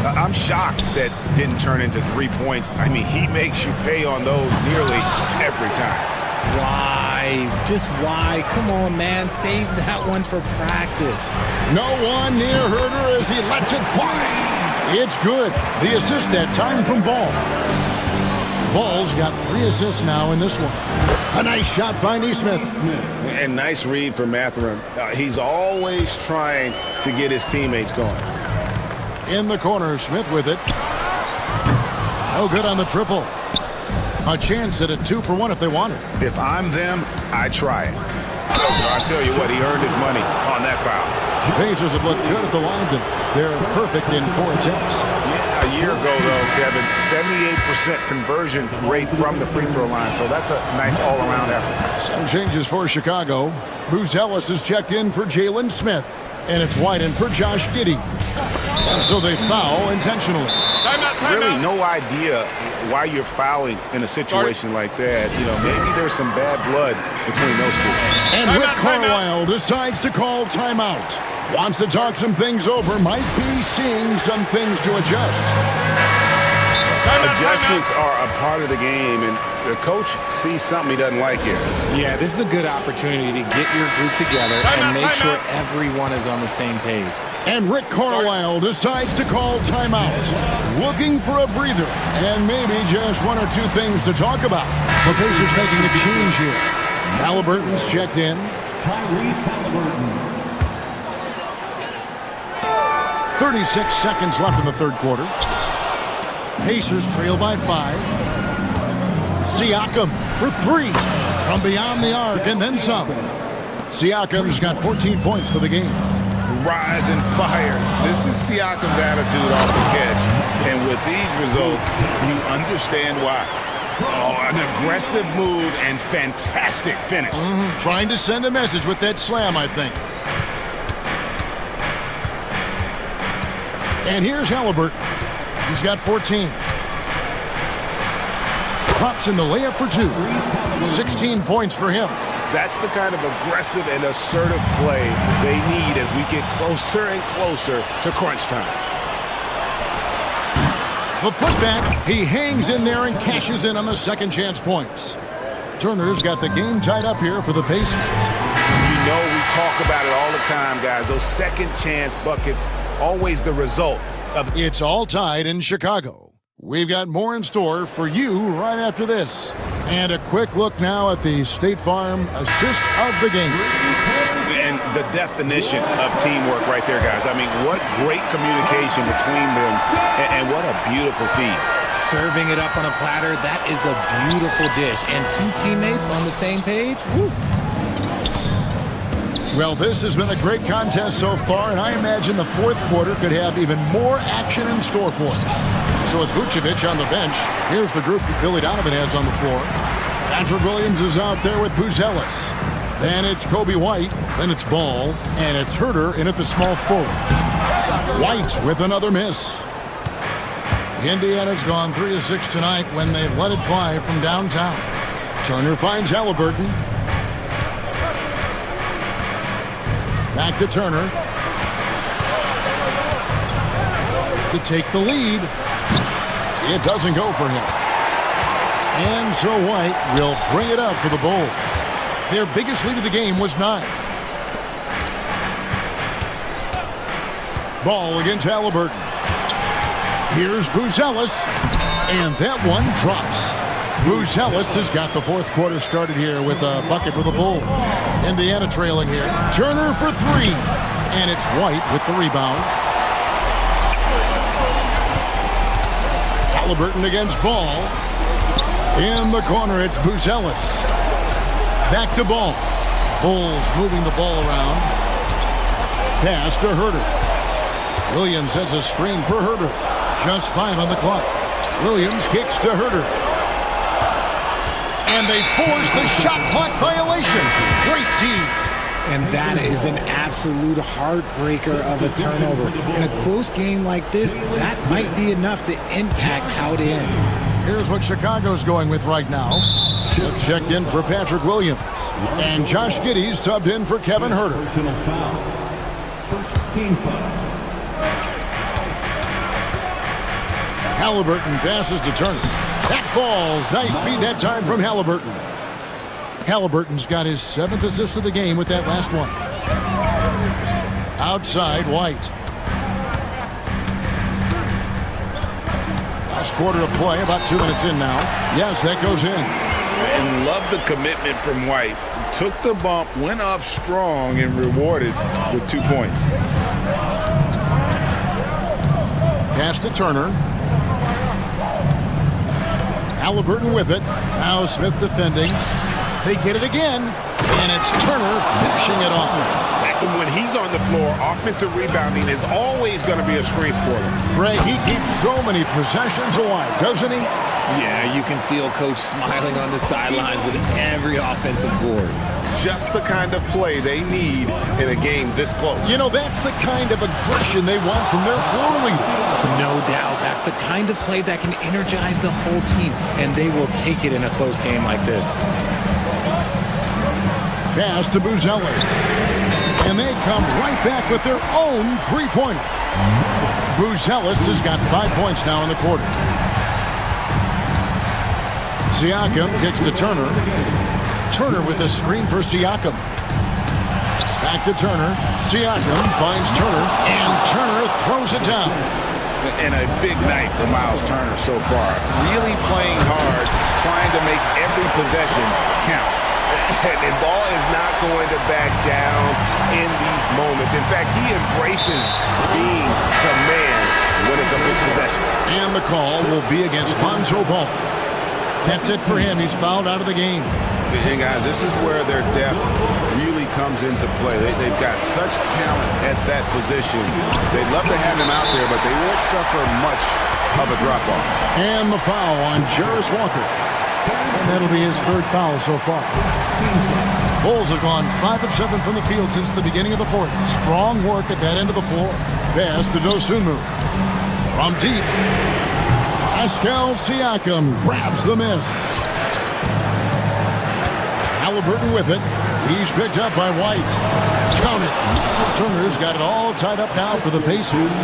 G: I'm shocked that didn't turn into 3 points. I mean, he makes you pay on those nearly every time.
L: Why? Just why? Come on, man. Save that one for practice.
F: No one near Herter as he lets it fly. It's good. The assist that time from Ball. Ball's got 3 assists now in this one. A nice shot by Neesmith.
G: And nice read for Mathurin. He's always trying to get his teammates going.
F: In the corner, Smith with it. No good on the triple. A chance at a 2-for-1 if they want it.
G: If I'm them, I try it. I tell you what, he earned his money on that foul.
F: Pacers have looked good at the line. They're perfect in 4 attempts.
G: Yeah, a year ago, though, Kevin, 78% conversion rate from the free throw line. So that's a nice all-around effort.
F: Some changes for Chicago. Bruce Ellis is checked in for Jalen Smith. And it's Whiten for Josh Giddey. And so they foul intentionally.
G: Really no idea why you're fouling in a situation like that. You know, maybe there's some bad blood between those two.
F: And Rick Carlisle decides to call timeout. Wants to talk some things over. Might be seeing some things to adjust.
M: Adjustments are a part of the game, and the coach sees something he doesn't like here.
L: Yeah, this is a good opportunity to get your group together and make sure everyone is on the same page.
F: And Rick Carlisle decides to call timeout, looking for a breather and maybe just one or two things to talk about. The Pacers making a change here. Halliburton's checked in.
E: Tyrese Halliburton.
F: 36 seconds left in the third quarter. Pacers trail by 5. Siakam for 3 from beyond the arc and then some. Siakam's got 14 points for the game.
M: Rise and fires. This is Siakam's attitude off the catch. And with these results, you understand why. Oh, an aggressive move and fantastic finish.
F: Trying to send a message with that slam, I think. And here's Halliburton. He's got 14. Drops in the layup for 2. 16 points for him.
M: That's the kind of aggressive and assertive play they need as we get closer and closer to crunch time.
F: The putback, he hangs in there and cashes in on the second chance points. Turner's got the game tied up here for the Pacers.
M: You know we talk about it all the time, guys. Those second chance buckets, always the result of...
F: It's all tied in Chicago. We've got more in store for you right after this. And a quick look now at the State Farm assist of the game.
M: And the definition of teamwork right there, guys. I mean, what great communication between them, and what a beautiful feed.
L: Serving it up on a platter, that is a beautiful dish. And 2 teammates on the same page, woo.
F: Well, this has been a great contest so far, and I imagine the fourth quarter could have even more action in store for us. So with Vucevic on the bench, here's the group that Billy Donovan has on the floor. Patrick Williams is out there with Buzelis. Then it's Kobe White, then it's Ball, and it's Herter in at the small forward. White with another miss. Indiana's gone 3 of 6 tonight when they've let it fly from downtown. Turner finds Halliburton. Back to Turner to take the lead. It doesn't go for him. And so White will bring it up for the Bulls. Their biggest lead of the game was 9. Ball against Halliburton. Here's Buzelis, and that one drops. Buzelis has got the fourth quarter started here with a bucket for the Bulls. Indiana trailing here. Turner for 3, and it's White with the rebound. Halliburton against Ball. In the corner, it's Buzelis. Back to Ball. Bulls moving the ball around. Pass to Herter. Williams sets a screen for Herter. Just 5 on the clock. Williams kicks to Herter. And they force the shot clock violation. Great team.
L: And that is an absolute heartbreaker of a turnover. In a close game like this, that might be enough to impact how it ends.
F: Here's what Chicago's going with right now. Smith checked in for Patrick Williams. And Josh Giddey subbed in for Kevin Herter.
E: Personal foul. First team foul.
F: Halliburton passes to Turner. That falls. Nice feed that time from Halliburton. Halliburton's got his 7th assist of the game with that last one. Outside, White. Last quarter of play, about 2 minutes in now. Yes, that goes in.
M: And love the commitment from White. Took the bump, went up strong, and rewarded with 2 points.
F: Pass to Turner. Halliburton with it. Now Smith defending. They get it again, and it's Turner finishing it off.
M: When he's on the floor, offensive rebounding is always going to be a strength for him.
F: Greg, he keeps so many possessions alive, doesn't he?
L: Yeah, you can feel Coach smiling on the sidelines with every offensive board.
M: Just the kind of play they need in a game this close.
F: You know, that's the kind of aggression they want from their floor leader.
L: No doubt. That's the kind of play that can energize the whole team, and they will take it in a close game like this.
F: Pass to Buzelis. And they come right back with their own three-pointer. Buzelis has got 5 points now in the quarter. Siakam kicks to Turner. Turner with the screen for Siakam. Back to Turner. Siakam finds Turner, and Turner throws it down.
M: And a big night for Miles Turner so far. Really playing hard, trying to make every possession count. And ball is not going to back down in these moments. In fact, he embraces being the man when it's a big possession.
F: And the call will be against Lonzo Ball. That's it for him. He's fouled out of the game.
M: And guys, this is where their depth really comes into play. They've got such talent at that position. They'd love to have him out there, but they won't suffer much of a drop-off.
F: And the foul on Jarris Walker. And that'll be his third foul so far. Bulls have gone 5 of 7 from the field since the beginning of the fourth. Strong work at that end of the floor. Pass to Dosunmu. From deep, Pascal Siakam grabs the miss. Halliburton with it. He's picked up by White. Count it. Turner's got it all tied up now for the Pacers.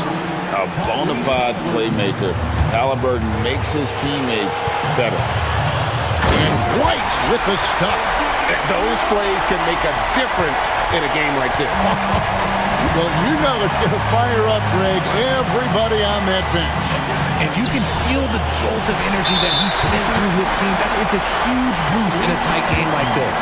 G: A bona fide playmaker. Halliburton makes his teammates better.
F: And White with the stuff.
M: Those plays can make a difference in a game like this.
F: Well, you know it's going to fire up, Greg, everybody on that bench.
L: And you can feel the jolt of energy that he sent through his team. That is a huge boost in a tight game like this.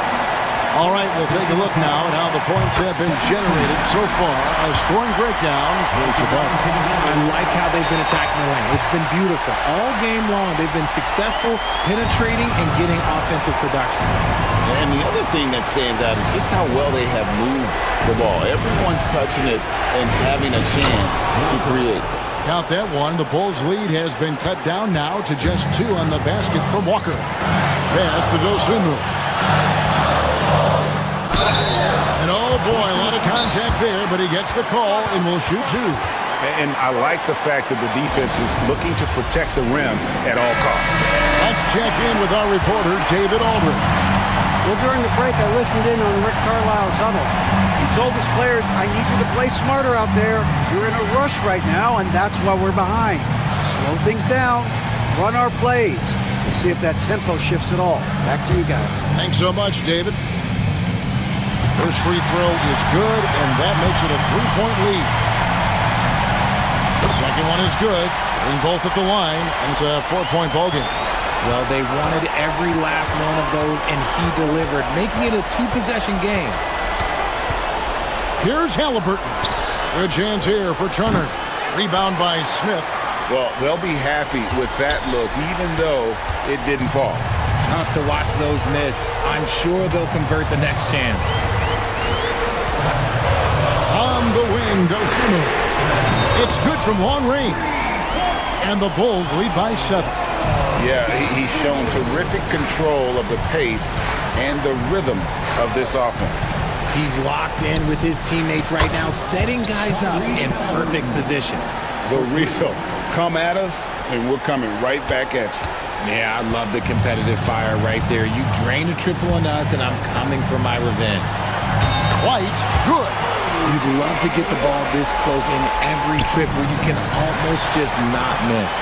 F: All right, we'll take a look now at how the points have been generated so far. A scoring breakdown for Chicago.
L: I like how they've been attacking the lane. It's been beautiful. All game long, they've been successful, penetrating, and getting offensive production.
G: And the other thing that stands out is just how well they have moved the ball. Everyone's touching it and having a chance to create.
F: Count that one. The Bulls' lead has been cut down now to just 2 on the basket from Walker. Pass to Dosunmu. And oh boy, a lot of contact there, but he gets the call and will shoot 2.
M: And I like the fact that the defense is looking to protect the rim at all costs.
F: Let's check in with our reporter, David Aldridge.
I: Well, during the break, I listened in on Rick Carlisle's huddle. He told his players, I need you to play smarter out there. You're in a rush right now, and that's why we're behind. Slow things down, run our plays. We'll see if that tempo shifts at all. Back to you guys.
F: Thanks so much, David. First free throw is good, and that makes it a 3-point lead. The second one is good. Getting both at the line, and it's a 4-point ball game.
L: Well, they wanted every last one of those, and he delivered, making it a 2-possession game.
F: Here's Halliburton. Good chance here for Turner. Rebound by Smith.
M: Well, they'll be happy with that look, even though it didn't fall.
L: Tough to watch those miss. I'm sure they'll convert the next chance.
F: On the wing, Dosunmu. It's good from long range. And the Bulls lead by 7.
M: Yeah, he's shown terrific control of the pace and the rhythm of this offense.
L: He's locked in with his teammates right now, setting guys up in perfect position.
M: The real come at us, and we're coming right back at you.
L: Yeah, I love the competitive fire right there. You drain a triple on us, and I'm coming for my revenge.
F: White, good.
L: You'd love to get the ball this close in every trip where you can almost just not miss.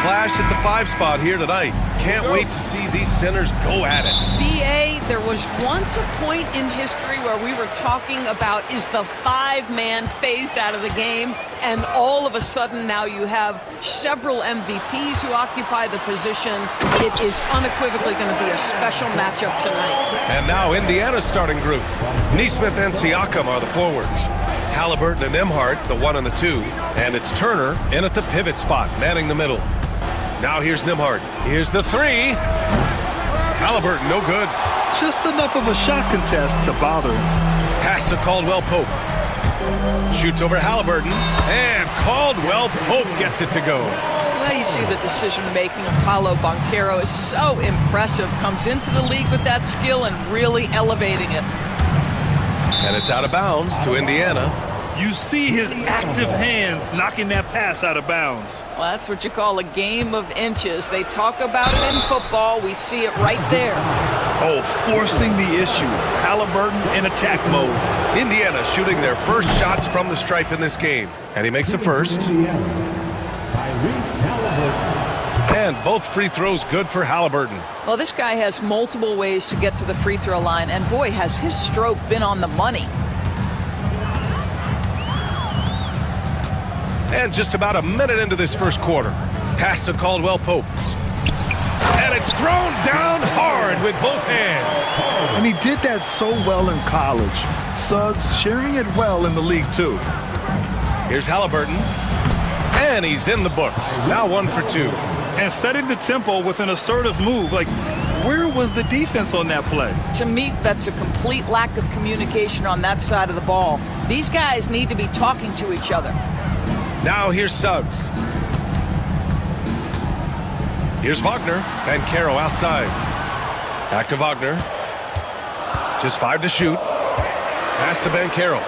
A: clash at the 5 spot here tonight. Can't wait to see these centers go at it.
H: BA, there was once a point in history where we were talking about, is the 5-man phased out of the game? And all of a sudden now you have several MVPs who occupy the position. It is unequivocally going to be a special matchup tonight.
A: And now Indiana's starting group. Neesmith and Siakam are the forwards. Halliburton and Emhart, the 1 and the 2. And it's Turner in at the pivot spot, manning the middle. Now here's Nembhard. Here's the 3. Halliburton, no good.
B: Just enough of a shot contest to bother him.
A: Pass to Caldwell Pope. Shoots over Halliburton. And Caldwell Pope gets it to go.
H: Well, you see the decision-making of Paolo Banchero is so impressive. Comes into the league with that skill and really elevating it.
A: And it's out of bounds to Indiana.
B: You see his active hands knocking that pass out of bounds.
H: Well, that's what you call a game of inches. They talk about it in football. We see it right there.
B: Oh, forcing the issue. Halliburton in attack mode.
A: Indiana shooting their first shots from the stripe in this game. And he makes the first. And both free throws good for Halliburton.
H: Well, this guy has multiple ways to get to the free throw line. And boy, has his stroke been on the money.
A: And just about a minute into this first quarter. Pass to Caldwell Pope. And it's thrown down hard with both hands.
B: And he did that so well in college. Suggs sharing it well in the league, too.
A: Here's Halliburton. And he's in the books. Now 1 for 2.
B: And setting the tempo with an assertive move. Like, where was the defense on that play?
H: To me, that's a complete lack of communication on that side of the ball. These guys need to be talking to each other.
A: Now here's Suggs. Here's Wagner. And Caro outside. Back to Wagner. Just 5 to shoot. Pass to Banchero.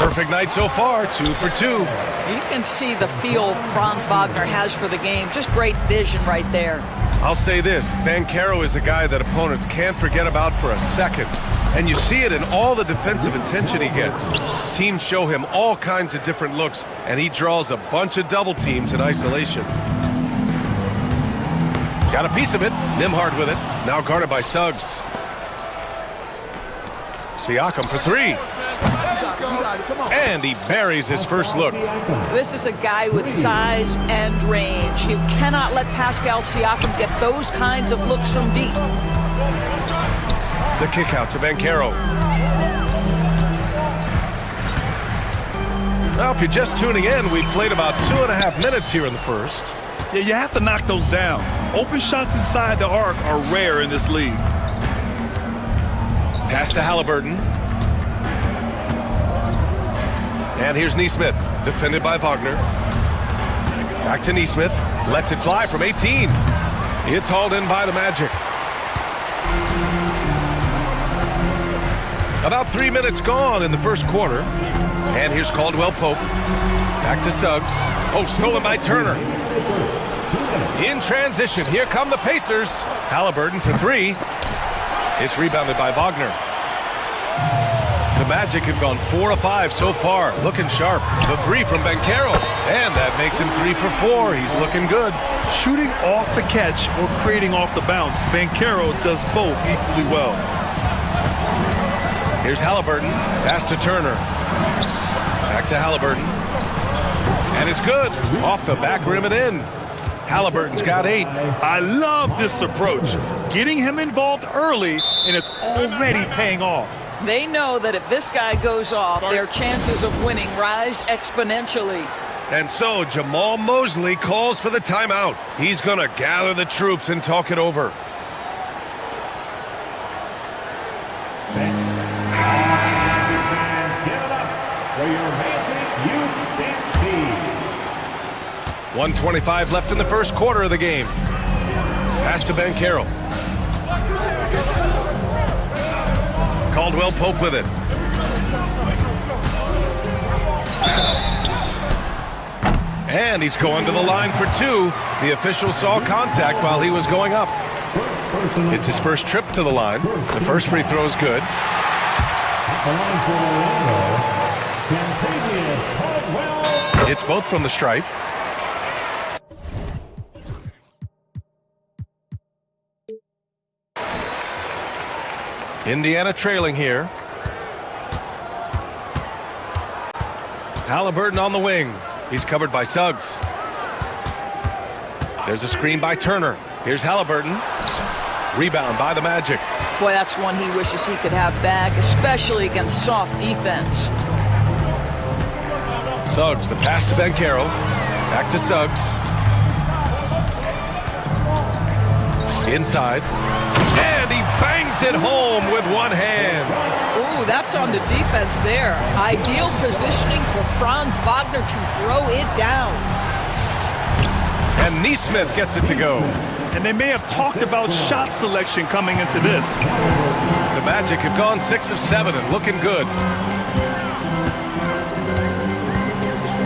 A: Perfect night so far. 2 for 2.
H: You can see the feel Franz Wagner has for the game. Just great vision right there.
A: I'll say this. Banchero is a guy that opponents can't forget about for a second. And you see it in all the defensive attention he gets. Teams show him all kinds of different looks, and he draws a bunch of double teams in isolation. Got a piece of it. Nembhard with it. Now guarded by Suggs. Siakam for 3. And he buries his first look.
H: This is a guy with size and range. You cannot let Pascal Siakam get those kinds of looks from deep.
A: The kick out to Banchero. Now, if you're just tuning in, we've played about 2.5 minutes here in the first.
B: Yeah, you have to knock those down. Open shots inside the arc are rare in this league.
A: Pass to Halliburton. And here's Neesmith, defended by Wagner. Back to Neesmith, lets it fly from 18. It's hauled in by the Magic. About 3 minutes gone in the first quarter. And here's Caldwell Pope. Back to Suggs. Oh, stolen by Turner. In transition, here come the Pacers. Halliburton for 3. It's rebounded by Wagner. The Magic have gone 4 of 5 so far, looking sharp. The 3 from Banchero, and that makes him 3 for 4. He's looking good.
B: Shooting off the catch or creating off the bounce, Banchero does both equally well.
A: Here's Halliburton, pass to Turner. Back to Halliburton. And it's good, off the back rim and in. Halliburton's got 8.
B: I love this approach. Getting him involved early, and it's already paying off.
H: They know that if this guy goes off, their chances of winning rise exponentially.
A: And so Jamal Mosley calls for the timeout. He's going to gather the troops and talk it over.
E: For your basic youth team.
A: 1:25 left in the first quarter of the game. Pass to Banchero. Caldwell Pope with it. And he's going to the line for 2. The official saw contact while he was going up. It's his first trip to the line. The first free throw is good. It's both from the stripe. Indiana trailing here. Halliburton on the wing. He's covered by Suggs. There's a screen by Turner. Here's Halliburton. Rebound by the Magic.
H: Boy, that's one he wishes he could have back, especially against soft defense.
A: Suggs, the pass to Banchero. Back to Suggs. Inside. And he bangs it home with one hand.
H: Ooh, that's on the defense there. Ideal positioning for Franz Wagner to throw it down.
A: And Neesmith gets it to go.
B: And they may have talked about shot selection coming into this.
A: The Magic have gone 6 of 7 and looking good.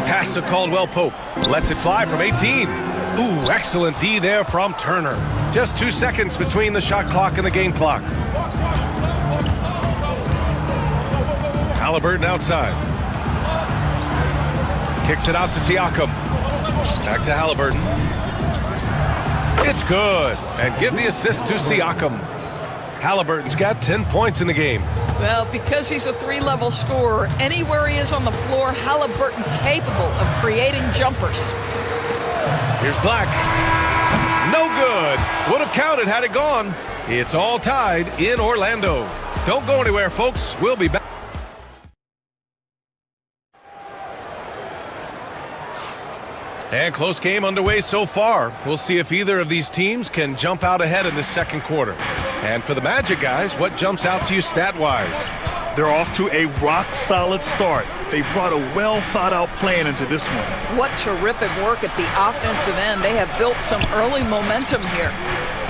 A: Pass to Caldwell Pope. Lets it fly from 18. Ooh, excellent D there from Turner. Just 2 seconds between the shot clock and the game clock. Halliburton outside. Kicks it out to Siakam. Back to Halliburton. It's good. And give the assist to Siakam. Halliburton's got 10 points in the game.
H: Well, because he's a 3-level scorer, anywhere he is on the floor, Halliburton capable of creating jumpers.
A: Here's Black. No good. Would have counted had it gone. It's all tied in Orlando. Don't go anywhere, folks. We'll be back. And close game underway so far. We'll see if either of these teams can jump out ahead in this second quarter. And for the Magic guys, what jumps out to you stat-wise?
B: They're off to a rock-solid start. They brought a well-thought-out plan into this one.
H: What terrific work at the offensive end. They have built some early momentum here.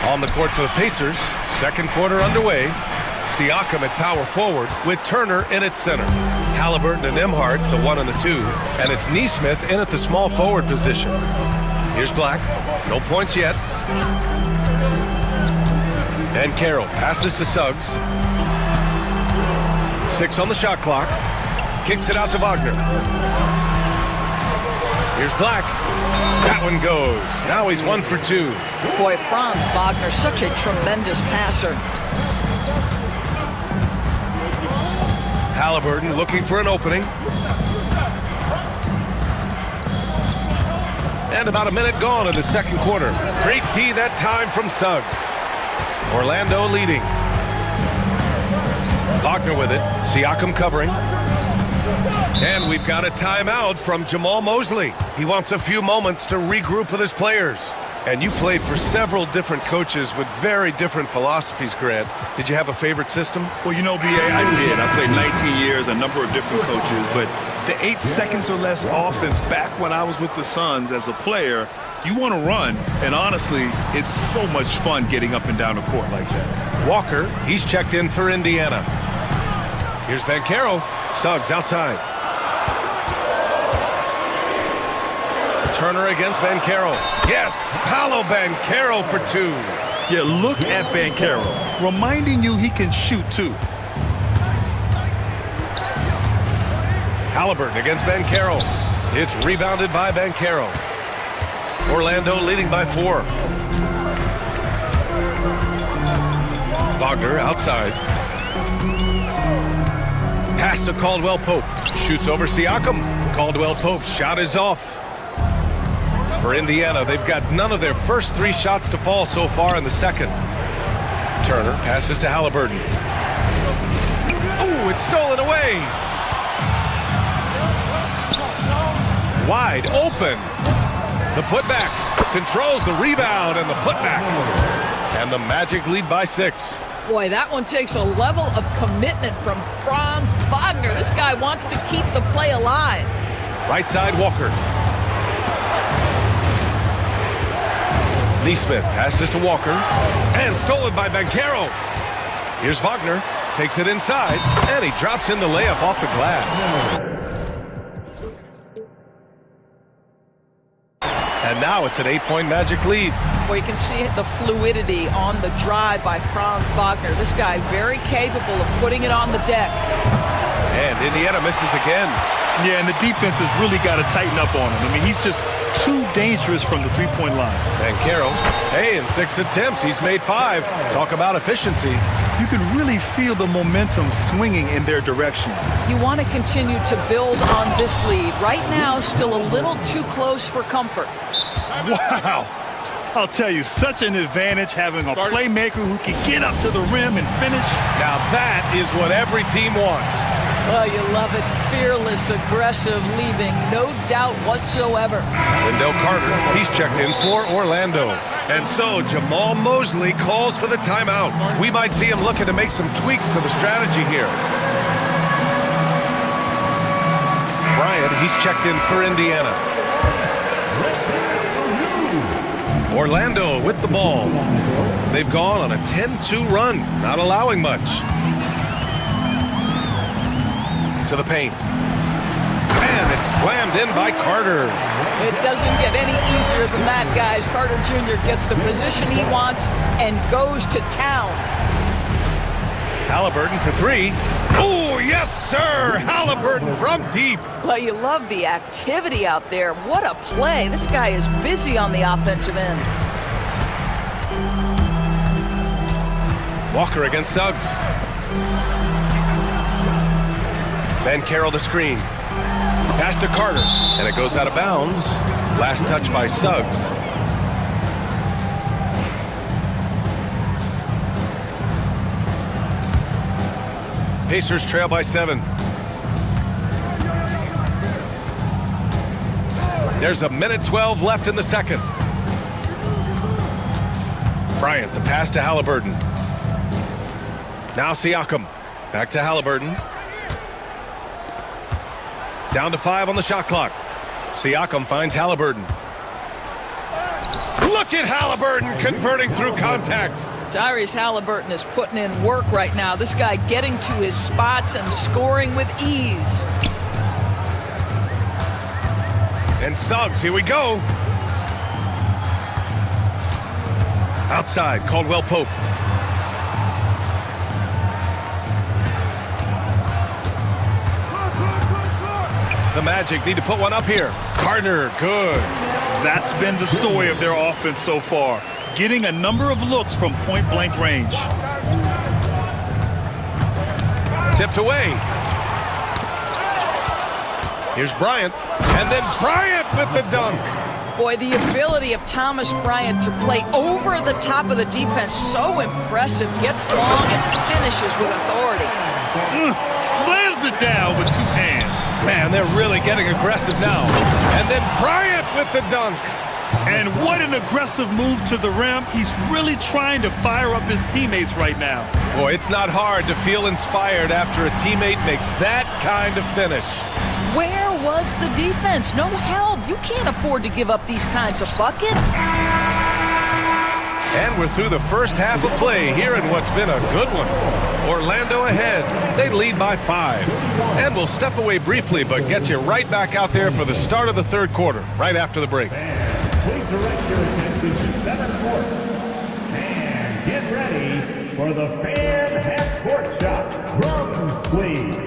A: On the court for the Pacers, second quarter underway. Siakam at power forward with Turner in at center. Halliburton and Emhart, the 1 and the 2. And it's Neesmith in at the small forward position. Here's Black. No points yet. And Carroll passes to Suggs. 6 on the shot clock. Kicks it out to Wagner. Here's Black. That one goes. Now he's 1 for 2.
H: Boy, Franz Wagner, such a tremendous passer.
A: Halliburton looking for an opening. And about a minute gone in the second quarter. Great D that time from Suggs. Orlando leading. Wagner with it. Siakam covering. And we've got a timeout from Jamal Mosley. He wants a few moments to regroup with his players. And you played for several different coaches with very different philosophies, Grant. Did you have a favorite system?
B: Well, you know, B.A., I did. I played 19 years, a number of different coaches, but the 8 seconds or less offense back when I was with the Suns as a player, you want to run, and honestly, it's so much fun getting up and down the court like that.
A: Walker, he's checked in for Indiana. Here's Banchero. Suggs outside. Turner against Banchero. Yes, Paolo Banchero for 2.
B: Yeah, look at Banchero, reminding you he can shoot too.
A: Halliburton against Banchero. It's rebounded by Banchero. Orlando leading by 4. Wagner outside. Pass to Caldwell Pope. Shoots over Siakam. Caldwell Pope's shot is off. For Indiana, they've got none of their first 3 shots to fall so far in the second. Turner passes to Halliburton. Ooh, it's stolen away. Wide open. The putback controls the rebound and the putback. And the Magic lead by 6.
H: Boy, that one takes a level of commitment from Franz Wagner. This guy wants to keep the play alive.
A: Right side, Walker. Neesmith passes to Walker. And stolen by Banchero. Here's Wagner. Takes it inside. And he drops in the layup off the glass. And now it's an 8-point Magic lead.
H: Well, you can see the fluidity on the drive by Franz Wagner. This guy very capable of putting it on the deck.
A: And Indiana misses again.
B: Yeah, and the defense has really got to tighten up on him. I mean, he's just too dangerous from the three-point line.
A: And Carroll, hey, in 6 attempts, he's made 5. Talk about efficiency.
B: You can really feel the momentum swinging in their direction.
H: You want to continue to build on this lead. Right now, still a little too close for comfort.
B: Wow. I'll tell you, such an advantage having a playmaker who can get up to the rim and finish.
A: Now that is what every team wants.
H: Oh, you love it. Fearless, aggressive, leaving. No doubt whatsoever.
A: Wendell Carter, he's checked in for Orlando. And so Jamal Mosley calls for the timeout. We might see him looking to make some tweaks to the strategy here. Bryant, he's checked in for Indiana. Orlando with the ball. They've gone on a 10-2 run, not allowing much. To the paint. And it's slammed in by Carter.
H: It doesn't get any easier than that, guys. Carter Jr. gets the position he wants and goes to town.
A: Halliburton for 3. Oh, yes, sir! Halliburton from deep.
H: Well, you love the activity out there. What a play. This guy is busy on the offensive end.
A: Walker against Suggs. Then Carroll the screen. Pass to Carter, and it goes out of bounds. Last touch by Suggs. Pacers trail by 7. There's a minute 12 left in the second. Bryant, the pass to Halliburton. Now Siakam. Back to Halliburton. Down to 5 on the shot clock. Siakam finds Halliburton. Look at Halliburton converting through contact.
H: Tyrese Halliburton is putting in work right now. This guy getting to his spots and scoring with ease.
A: And Suggs, here we go. Outside, Caldwell Pope. The Magic need to put one up here. Carter, good.
B: That's been the story of their offense so far. Getting a number of looks from point-blank range.
A: Tipped away. Here's Bryant. And then Bryant with the dunk.
H: Boy, the ability of Thomas Bryant to play over the top of the defense, so impressive. Gets long and finishes with authority.
B: Slams it down with 2 hands.
A: Man, they're really getting aggressive now. And then Bryant with the dunk.
B: And what an aggressive move to the rim. He's really trying to fire up his teammates right now.
A: Boy, it's not hard to feel inspired after a teammate makes that kind of finish.
H: Where was the defense? No help. You can't afford to give up these kinds of buckets.
A: And we're through the first half of play here in what's been a good one. Orlando ahead. They lead by 5. And we'll step away briefly, but get you right back out there for the start of the third quarter, right after the break.
E: Please direct your attention to center court. And get ready for the fan half-court shot. Drums, please.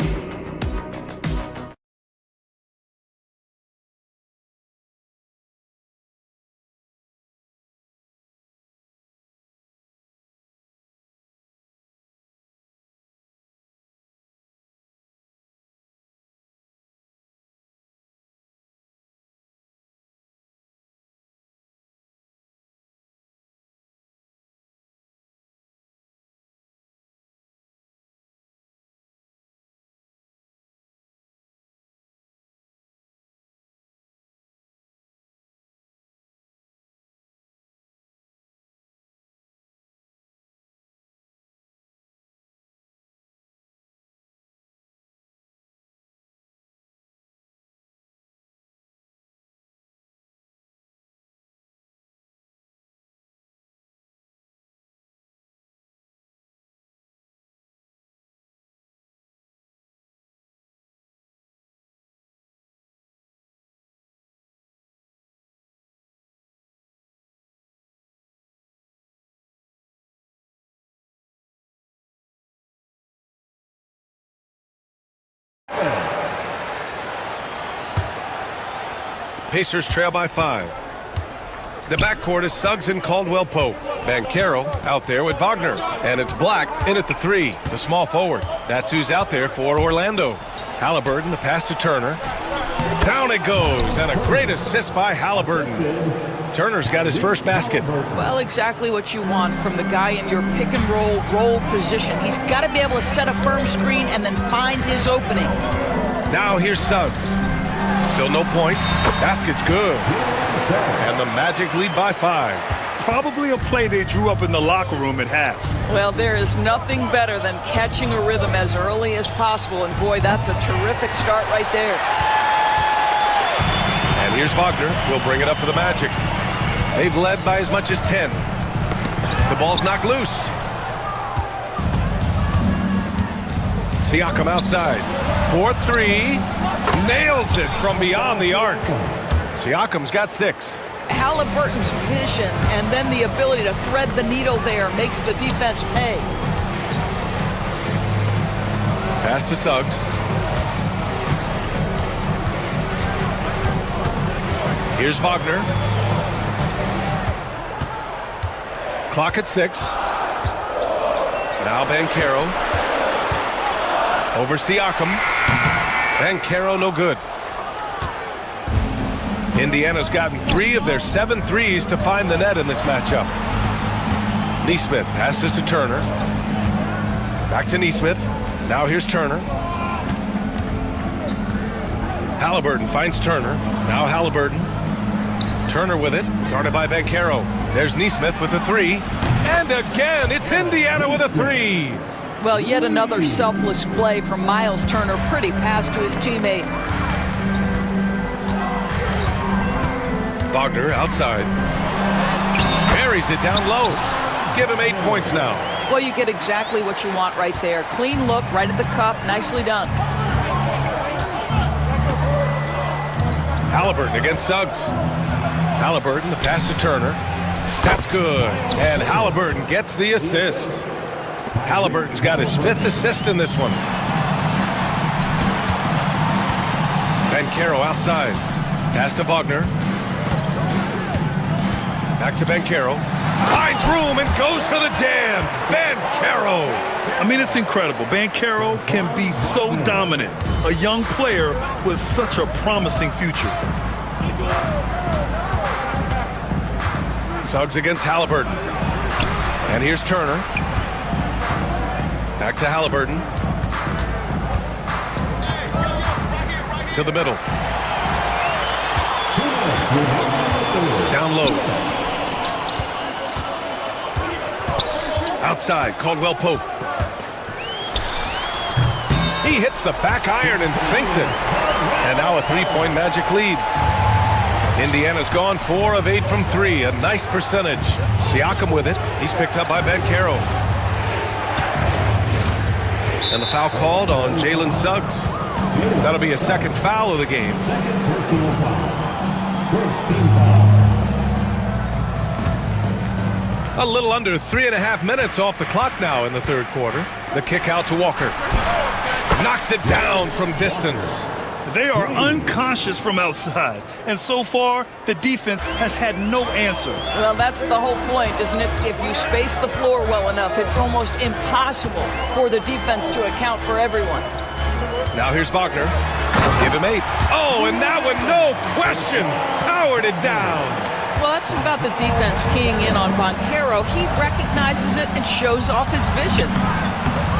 A: Pacers trail by 5. The backcourt is Suggs and Caldwell-Pope. Banchero out there with Wagner. And it's Black in at the 3, the small forward. That's who's out there for Orlando. Halliburton, the pass to Turner. Down it goes, and a great assist by Halliburton. Turner's got his first basket.
H: Well, exactly what you want from the guy in your pick and roll position. He's got to be able to set a firm screen and then find his opening.
A: Now here's Suggs. Still no points. Basket's good. And the Magic lead by 5.
B: Probably a play they drew up in the locker room at half.
H: Well, there is nothing better than catching a rhythm as early as possible, and boy, that's a terrific start right there.
A: And here's Wagner. He'll bring it up for the Magic. They've led by as much as 10. The ball's knocked loose. Siakam outside. 4-3. Nails it from beyond the arc. Siakam's got 6.
H: Halliburton's vision and then the ability to thread the needle there makes the defense pay.
A: Pass to Suggs. Here's Wagner. Clock at 6. Now Banchero. Over Siakam. Banchero no good. Indiana's gotten 3 of their 7 threes to find the net in this matchup. Neesmith passes to Turner. Back to Neesmith. Now here's Turner. Halliburton finds Turner. Now Halliburton. Turner with it. Guarded by Banchero. There's Neesmith with a 3. And again, it's Indiana with a 3.
H: Well, yet another selfless play from Miles Turner. Pretty pass to his teammate.
A: Wagner outside. Buries it down low. Give him 8 points now.
H: Well, you get exactly what you want right there. Clean look, right at the cup. Nicely done.
A: Halliburton against Suggs. Halliburton, the pass to Turner. That's good. And Halliburton gets the assist. Halliburton's got his 5th assist in this one. Banchero outside. Pass to Wagner. Back to Banchero. Finds room and goes for the jam. Banchero.
B: I mean, it's incredible. Banchero can be so dominant. A young player with such a promising future.
A: Suggs against Halliburton. And here's Turner. Back to Halliburton. To the middle. Down low. Outside, Caldwell-Pope. He hits the back iron and sinks it. And now a 3-point Magic lead. Indiana's gone 4 of 8 from 3, a nice percentage. Siakam with it. He's picked up by Banchero. And the foul called on Jalen Suggs. That'll be a 2nd foul of the game. A little under 3.5 minutes off the clock now in the 3rd quarter. The kick out to Walker. Knocks it down from distance.
B: They are unconscious from outside, and so far, the defense has had no answer.
H: Well, that's the whole point, isn't it? If you space the floor well enough, it's almost impossible for the defense to account for everyone.
A: Now here's Wagner. Give him 8. Oh, and that one, no question, powered it down.
H: Well, that's about the defense keying in on Banchero. He recognizes it and shows off his vision.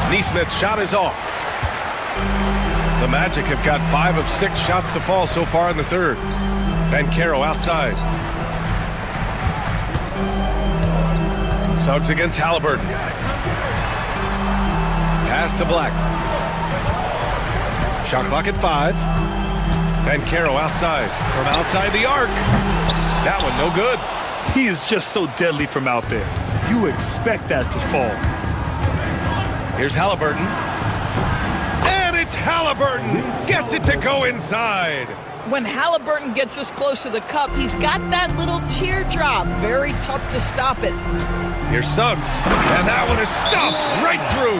A: Neesmith's shot is off. The Magic have got 5 of 6 shots to fall so far in the 3rd. Banchero outside. Suggs against Halliburton. Pass to Black. Shot clock at 5. Banchero outside. From outside the arc. That one no good.
B: He is just so deadly from out there. You expect that to fall.
A: Here's Halliburton. And it's Halliburton. Gets it to go inside.
H: When Halliburton gets this close to the cup, he's got that little teardrop. Very tough to stop it.
A: Here's Suggs. And that one is stuffed right through.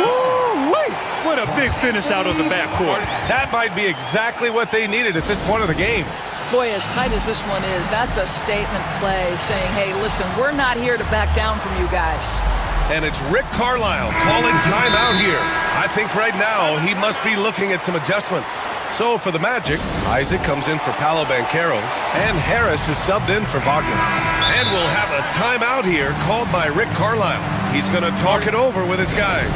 B: Woo-wee! What a big finish out of the backcourt.
A: That might be exactly what they needed at this point of the game.
H: Boy, as tight as this one is, that's a statement play saying, hey, listen, we're not here to back down from you guys.
A: And it's Rick Carlisle calling timeout here. I think right now he must be looking at some adjustments. So for the Magic, Isaac comes in for Paolo Banchero, and Harris is subbed in for Wagner. And we'll have a timeout here called by Rick Carlisle. He's going to talk it over with his guys.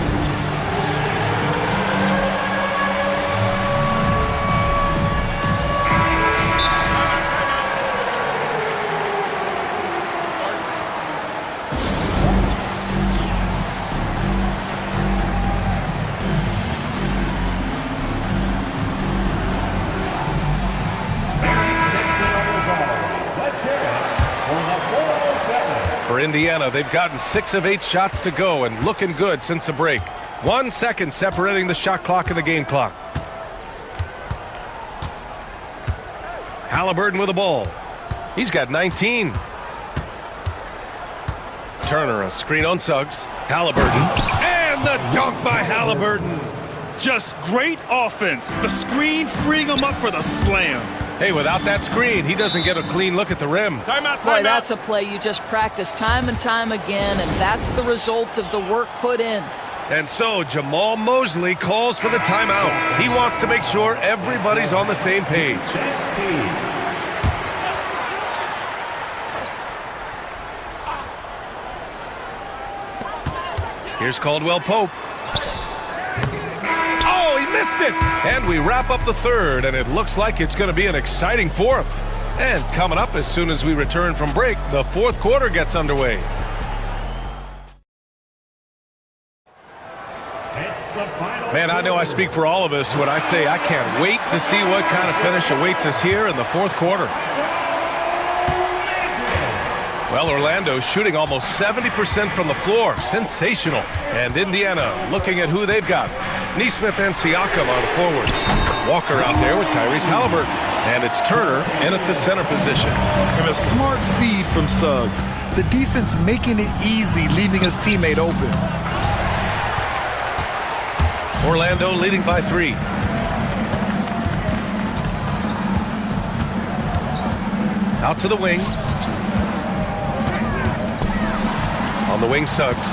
A: For Indiana, they've gotten 6 of 8 shots to go and looking good since the break. 1 second separating the shot clock and the game clock. Halliburton with the ball. He's got 19. Turner, a screen on Suggs. Halliburton. And the dunk by Halliburton.
B: Just great offense. The screen freeing him up for the slam.
A: Hey, without that screen, he doesn't get a clean look at the rim.
K: Timeout,
H: Boy,
K: timeout.
H: that's a play you just practice time and time again, and that's the result of the work put in.
A: And so Jamal Mosley calls for the timeout. He wants to make sure everybody's on the same page. Here's Caldwell Pope. Oh, he missed it! And we wrap up the third, and it looks like it's going to be an exciting fourth. And coming up as soon as we return from break, the fourth quarter gets underway. Man, I know I speak for all of us when I say I can't wait to see what kind of finish awaits us here in the fourth quarter. Well, Orlando's shooting almost 70% from the floor. Sensational. And Indiana looking at who they've got. Neesmith and Siakam are the forwards. Walker out there with Tyrese Halliburton. And it's Turner in at the center position.
B: And a smart feed from Suggs. The defense making it easy, leaving his teammate open.
A: Orlando leading by 3. Out to the wing. On the wing, Suggs.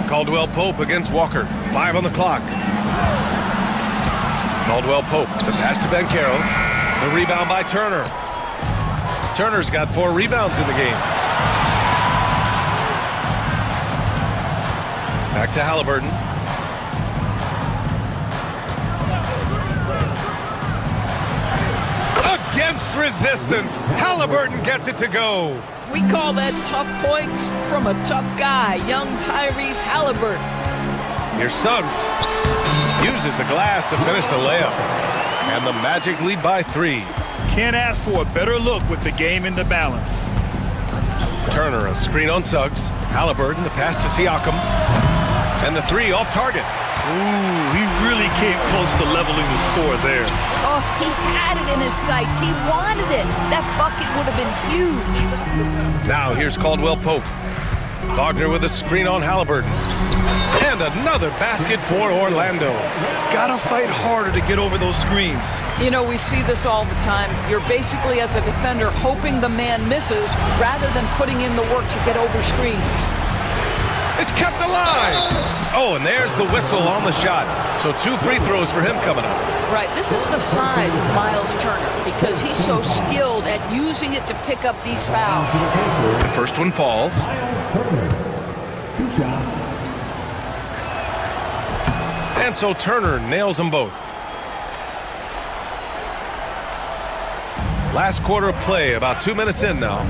A: Caldwell Pope against Walker. 5 on the clock. Caldwell Pope, the pass to Banchero. The rebound by Turner. Turner's got 4 rebounds in the game. Back to Halliburton. Against resistance, Halliburton gets it to go.
H: We call that tough points from a tough guy, young Tyrese Halliburton.
A: Here's Suggs. Uses the glass to finish the layup. And the Magic lead by 3.
B: Can't ask for a better look with the game in the balance.
A: Turner, a screen on Suggs. Halliburton, the pass to Siakam. And the 3 off target.
B: Ooh, he really came close to leveling the score there.
H: Oh, he had it in his sights. He wanted it. That bucket would have been huge.
A: Now here's Caldwell Pope. Wagner with a screen on Halliburton. And another basket for Orlando.
B: Gotta fight harder to get over those screens.
H: You know, we see this all the time. You're basically, as a defender, hoping the man misses rather than putting in the work to get over screens.
A: It's kept alive. Oh, and there's the whistle on the shot. So 2 free throws for him coming up.
H: Right, this is the size of Miles Turner because he's so skilled at using it to pick up these fouls.
A: The first one falls.
E: 2 shots.
A: And so Turner nails them both. Last quarter of play, about 2 minutes in now.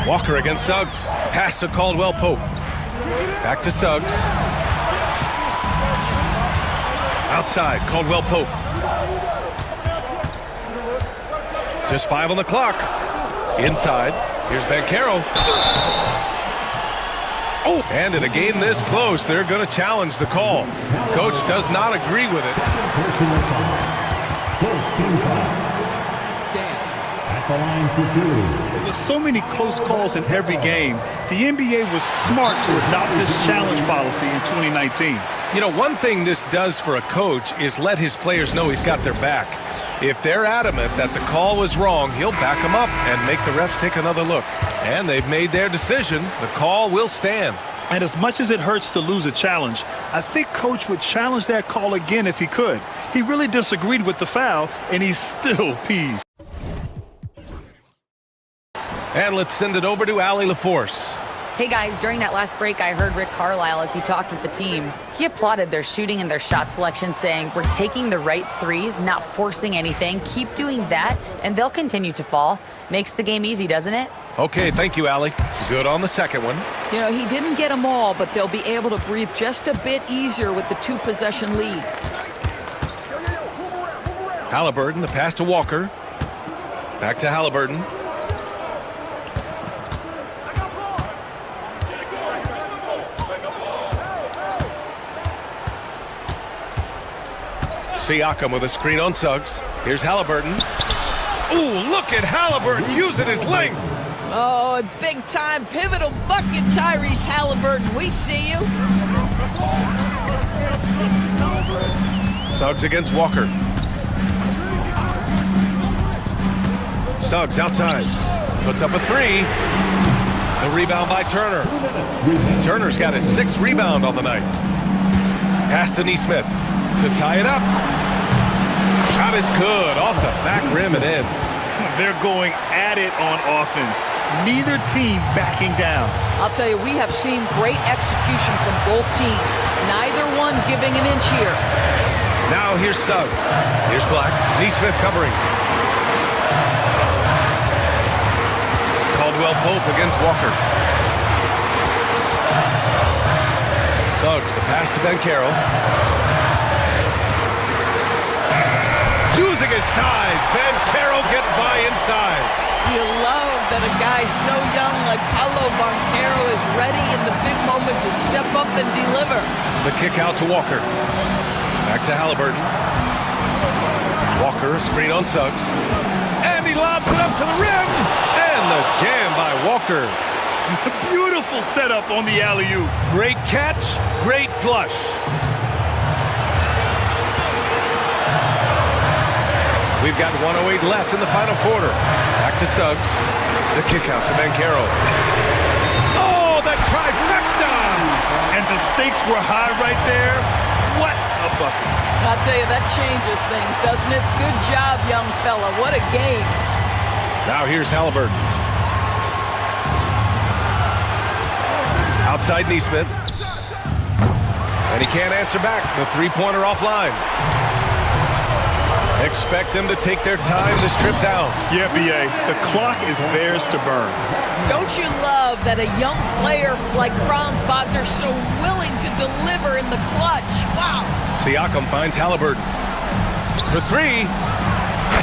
A: Walker against Suggs. Pass to Caldwell Pope. Back to Suggs. Outside, Caldwell Pope. Just 5 on the clock. Inside, here's Banchero. Oh, and in a game this close, they're going to challenge the call. Coach does not agree with it.
E: First team foul. Stands at the line for two.
B: With so many close calls in every game, the NBA was smart to adopt this challenge policy in 2019.
A: You know, one thing this does for a coach is let his players know he's got their back. If they're adamant that the call was wrong, he'll back them up and make the refs take another look. And they've made their decision. The call will stand.
B: And as much as it hurts to lose a challenge, I think Coach would challenge that call again if he could. He really disagreed with the foul, and he's still peeved.
A: And let's send it over to Allie LaForce.
D: Hey guys, during that last break, I heard Rick Carlisle as he talked with the team. He applauded their shooting and their shot selection, saying, "We're taking the right threes, not forcing anything. Keep doing that, and they'll continue to fall." Makes the game easy, doesn't it?
A: Okay, thank you, Allie. Good on the second one.
H: You know, he didn't get them all, but they'll be able to breathe just a bit easier with the two-possession lead.
A: Halliburton, the pass to Walker. Back to Halliburton. Siakam with a screen on Suggs. Here's Halliburton. Ooh, look at Halliburton using his length.
H: Oh, a big-time pivotal bucket, Tyrese Halliburton. We see you.
A: Suggs against Walker. Suggs outside. Puts up a three. The rebound by Turner. Turner's got his 6th rebound on the night. Pass to Neesmith to tie it up. Shot is good. Off the back rim and in.
B: They're going at it on offense. Neither team backing down.
H: I'll tell you, we have seen great execution from both teams. Neither one giving an inch here.
A: Now here's Suggs. Here's Black. Neesmith covering. Caldwell Pope against Walker. Suggs, the pass to Banchero. Using his size, Banchero gets by inside.
H: You love that a guy so young like Paolo Banchero is ready in the big moment to step up and deliver.
A: The kick out to Walker. Back to Halliburton. Walker, a screen on Suggs. And he lobs it up to the rim. And the jam by Walker.
B: Beautiful setup on the alley-oop.
A: Great catch, great flush. We've got 1:08 left in the final quarter. Back to Suggs. The kick out to Banchero. Oh, the trifecta!
B: And the stakes were high right there. What a bucket.
H: I'll tell you, that changes things, doesn't it? Good job, young fella. What a game.
A: Now here's Halliburton. Outside Neesmith. And he can't answer back. The three-pointer offline. Expect them to take their time this trip down.
B: Yeah, B.A., the clock is theirs to burn.
H: Don't you love that a young player like Franz Wagner so willing to deliver in the clutch? Wow.
A: Siakam finds Halliburton. For three.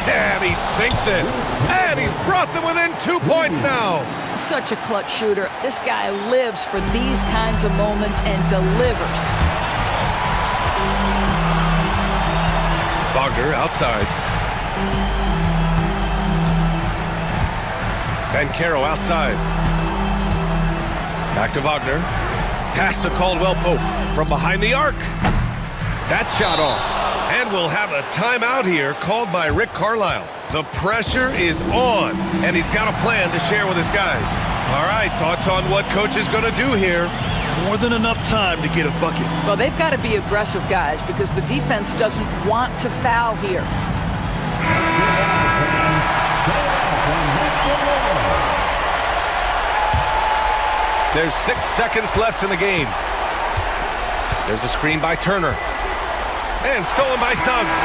A: And he sinks it. And he's brought them within 2 points now.
H: Such a clutch shooter. This guy lives for these kinds of moments and delivers.
A: Wagner outside. Banchero outside. Back to Wagner. Pass to Caldwell Pope from behind the arc. That shot off. And we'll have a timeout here called by Rick Carlisle. The pressure is on, and he's got a plan to share with his guys. All right, thoughts on what coach is going to do here?
B: More than enough time to get a bucket.
H: Well, they've got to be aggressive, guys, because the defense doesn't want to foul here.
A: There's 6 seconds left in the game. There's a screen by Turner. And stolen by Suggs.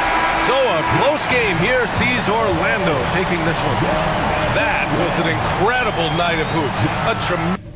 A: So a close game here sees Orlando taking this one. That was an incredible night of hoops. A tremendous